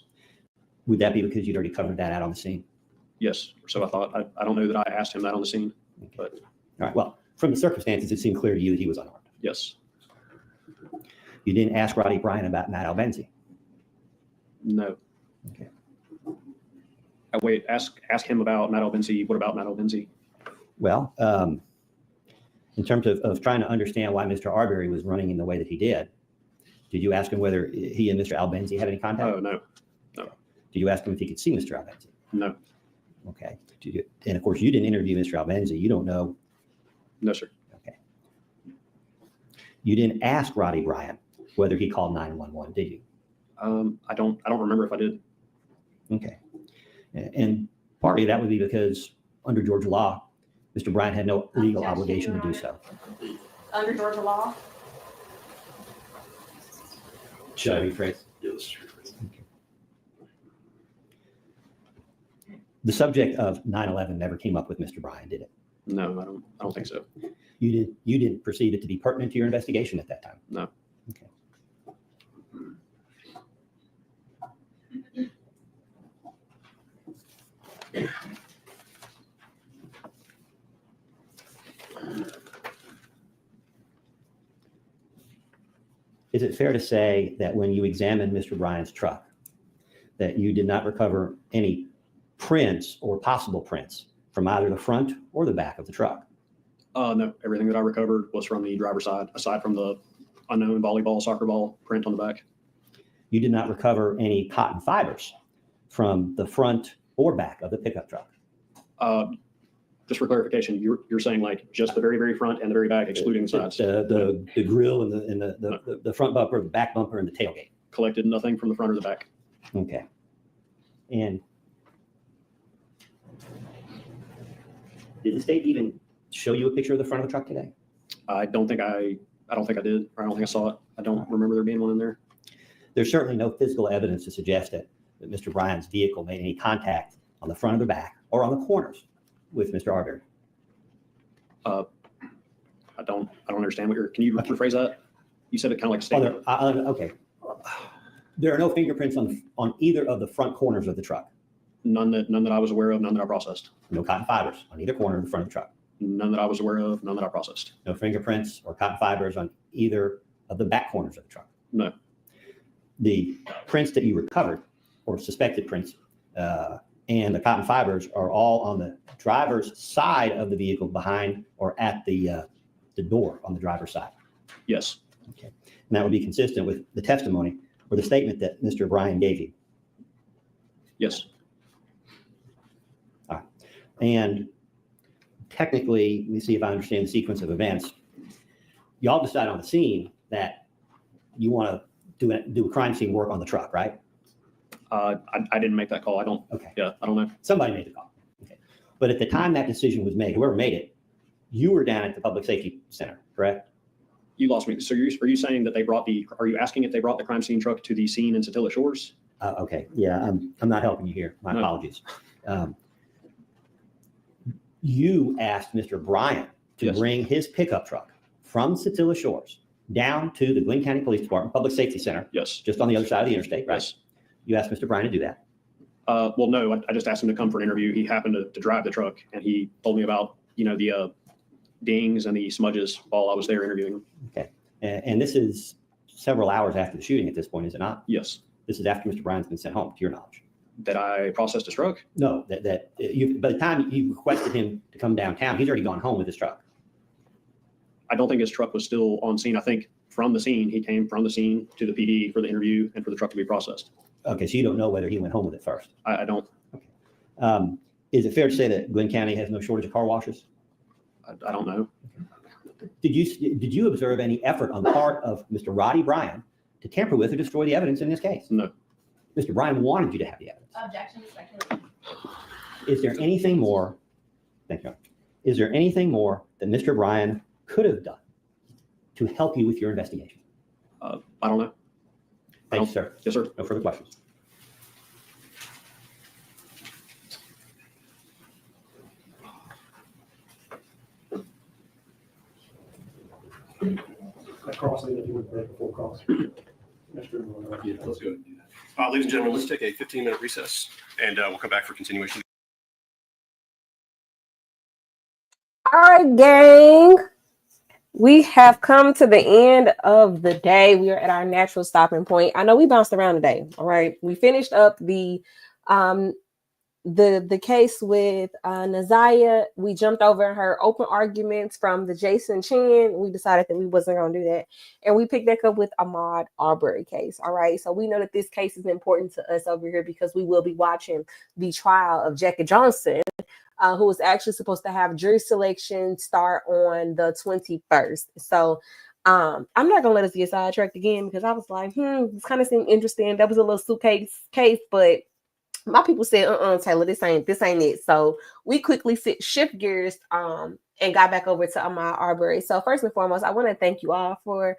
Would that be because you'd already covered that out on the scene? Yes. So I thought, I don't know that I asked him that on the scene, but. All right. Well, from the circumstances, it seemed clear to you that he was unarmed. Yes. You didn't ask Roddy Bryan about Matt Albenzi? No. Okay. Wait, ask him about Matt Albenzi. What about Matt Albenzi? Well, in terms of trying to understand why Mr. Arbery was running in the way that he did you ask him whether he and Mr. Albenzi had any contact? Oh, no. No. Did you ask him if he could see Mr. Albenzi? No. Okay. And of course, you didn't interview Mr. Albenzi. You don't know. No, sir. Okay. You didn't ask Roddy Bryan whether he called 911, did you? I don't remember if I did. Okay. And partly that would be because under Georgia law, Mr. Bryan had no legal obligation to do so. Under Georgia law? Should I rephrase? Yes. Okay. The subject of 9/11 never came up with Mr. Bryan, did it? No, I don't think so. You didn't perceive it to be pertinent to your investigation at that time? No. Okay. Is it fair to say that when you examined Mr. Bryan's truck, that you did not recover any prints or possible prints from either the front or the back of the truck? No, everything that I recovered was from the driver's side, aside from the unknown volleyball, soccer ball print on the back. You did not recover any cotton fibers from the front or back of the pickup truck? Just for clarification, you're saying like just the very, very front and the very back, excluding the sides? The grill and the front bumper, the back bumper, and the tailgate. Collected nothing from the front or the back. Okay. And did the state even show you a picture of the front of the truck today? I don't think I did. Or I don't think I saw it. I don't remember there being one in there. There's certainly no physical evidence to suggest that Mr. Bryan's vehicle made any contact on the front or the back or on the corners with Mr. Arbery. I don't understand can you rephrase that? You said it kind of like a statement. Okay. There are no fingerprints on either of the front corners of the truck. None that I was aware of, none that I processed. No cotton fibers on either corner of the front of the truck. None that I was aware of, none that I processed. No fingerprints or cotton fibers on either of the back corners of the truck. No. The prints that you recovered, or suspected prints, and the cotton fibers are all on the driver's side of the vehicle, behind or at the door on the driver's side. Yes. Okay. And that would be consistent with the testimony or the statement that Mr. Bryan gave you. Yes. All right. And technically, let me see if I understand the sequence of events. Y'all decide on the scene that you want to do a crime scene work on the truck, right? I didn't make that call. I don't. Okay. Yeah, I don't know. Somebody made the call. Okay. But at the time that decision was made, whoever made it, you were down at the Public Safety Center, correct? You lost me. So are you saying that are you asking if they brought the crime scene truck to the scene in Satilla Shores? Okay. Yeah, I'm not helping you here. My apologies. You asked Mr. Bryan to bring his pickup truck from Satilla Shores down to the Glenn County Police Department Public Safety Center. Yes. Just on the other side of the interstate, right? Yes. You asked Mr. Bryan to do that. Well, no, I just asked him to come for an interview. He happened to drive the truck, and he told me about, the dings and the smudges while I was there interviewing him. Okay. And this is several hours after the shooting at this point, is it not? Yes. This is after Mr. Bryan's been sent home, to your knowledge. That I processed his truck? No, that you, by the time you requested him to come downtown, he's already gone home with his truck. I don't think his truck was still on scene. I think from the scene, he came from the scene to the PD for the interview and for the truck to be processed. Okay, so you don't know whether he went home with it first? I don't. Okay. Is it fair to say that Glenn County has no shortage of car washes? I don't know. Did you observe any effort on the part of Mr. Roddy Bryan to tamper with or destroy the evidence in this case? No. Mr. Bryan wanted you to have the evidence. Objection, speculation. Is there anything more? Thank you. Is there anything more that Mr. Bryan could have done to help you with your investigation? I don't know. Thank you, sir. Yes, sir. No further questions. That crossing that you would break before crossing. Let's go ahead and do that. Ladies and gentlemen, let's take a 15-minute recess, and we'll come back for continuation. All right, gang. We have come to the end of the day. We are at our natural stopping point. I know we bounced around today. All right. We finished up the case with Naziah. We jumped over her open arguments from the Jason Chin. We decided that we wasn't going to do that. And we picked that up with Ahmaud Arbery case. All right. So we know that this case is important to us over here because we will be watching the trial of Jackie Johnson, who was actually supposed to have jury selection start on the 21st. So I'm not gonna let us get sidetracked again because I was like, this kind of seemed interesting. That was a little suitcase case, but my people said, Taylor, this ain't it. So we quickly shift gears and got back over to Ahmaud Arbery. So first and foremost, I want to thank you all for,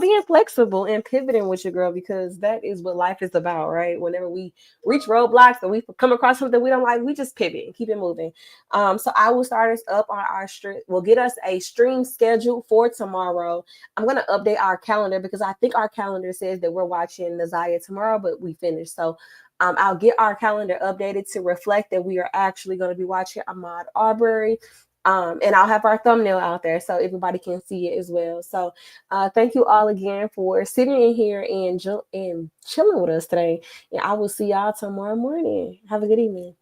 being flexible and pivoting with your girl, because that is what life is about, right? Whenever we reach roadblocks or we come across something we don't like, we just pivot and keep it moving. So I will start us up on our we'll get us a stream schedule for tomorrow. I'm going to update our calendar because I think our calendar says that we're watching Naziah tomorrow, but we finished. So I'll get our calendar updated to reflect that we are actually going to be watching Ahmaud Arbery. And I'll have our thumbnail out there so everybody can see it as well. So thank you all again for sitting in here and chilling with us today. And I will see y'all tomorrow morning. Have a good evening.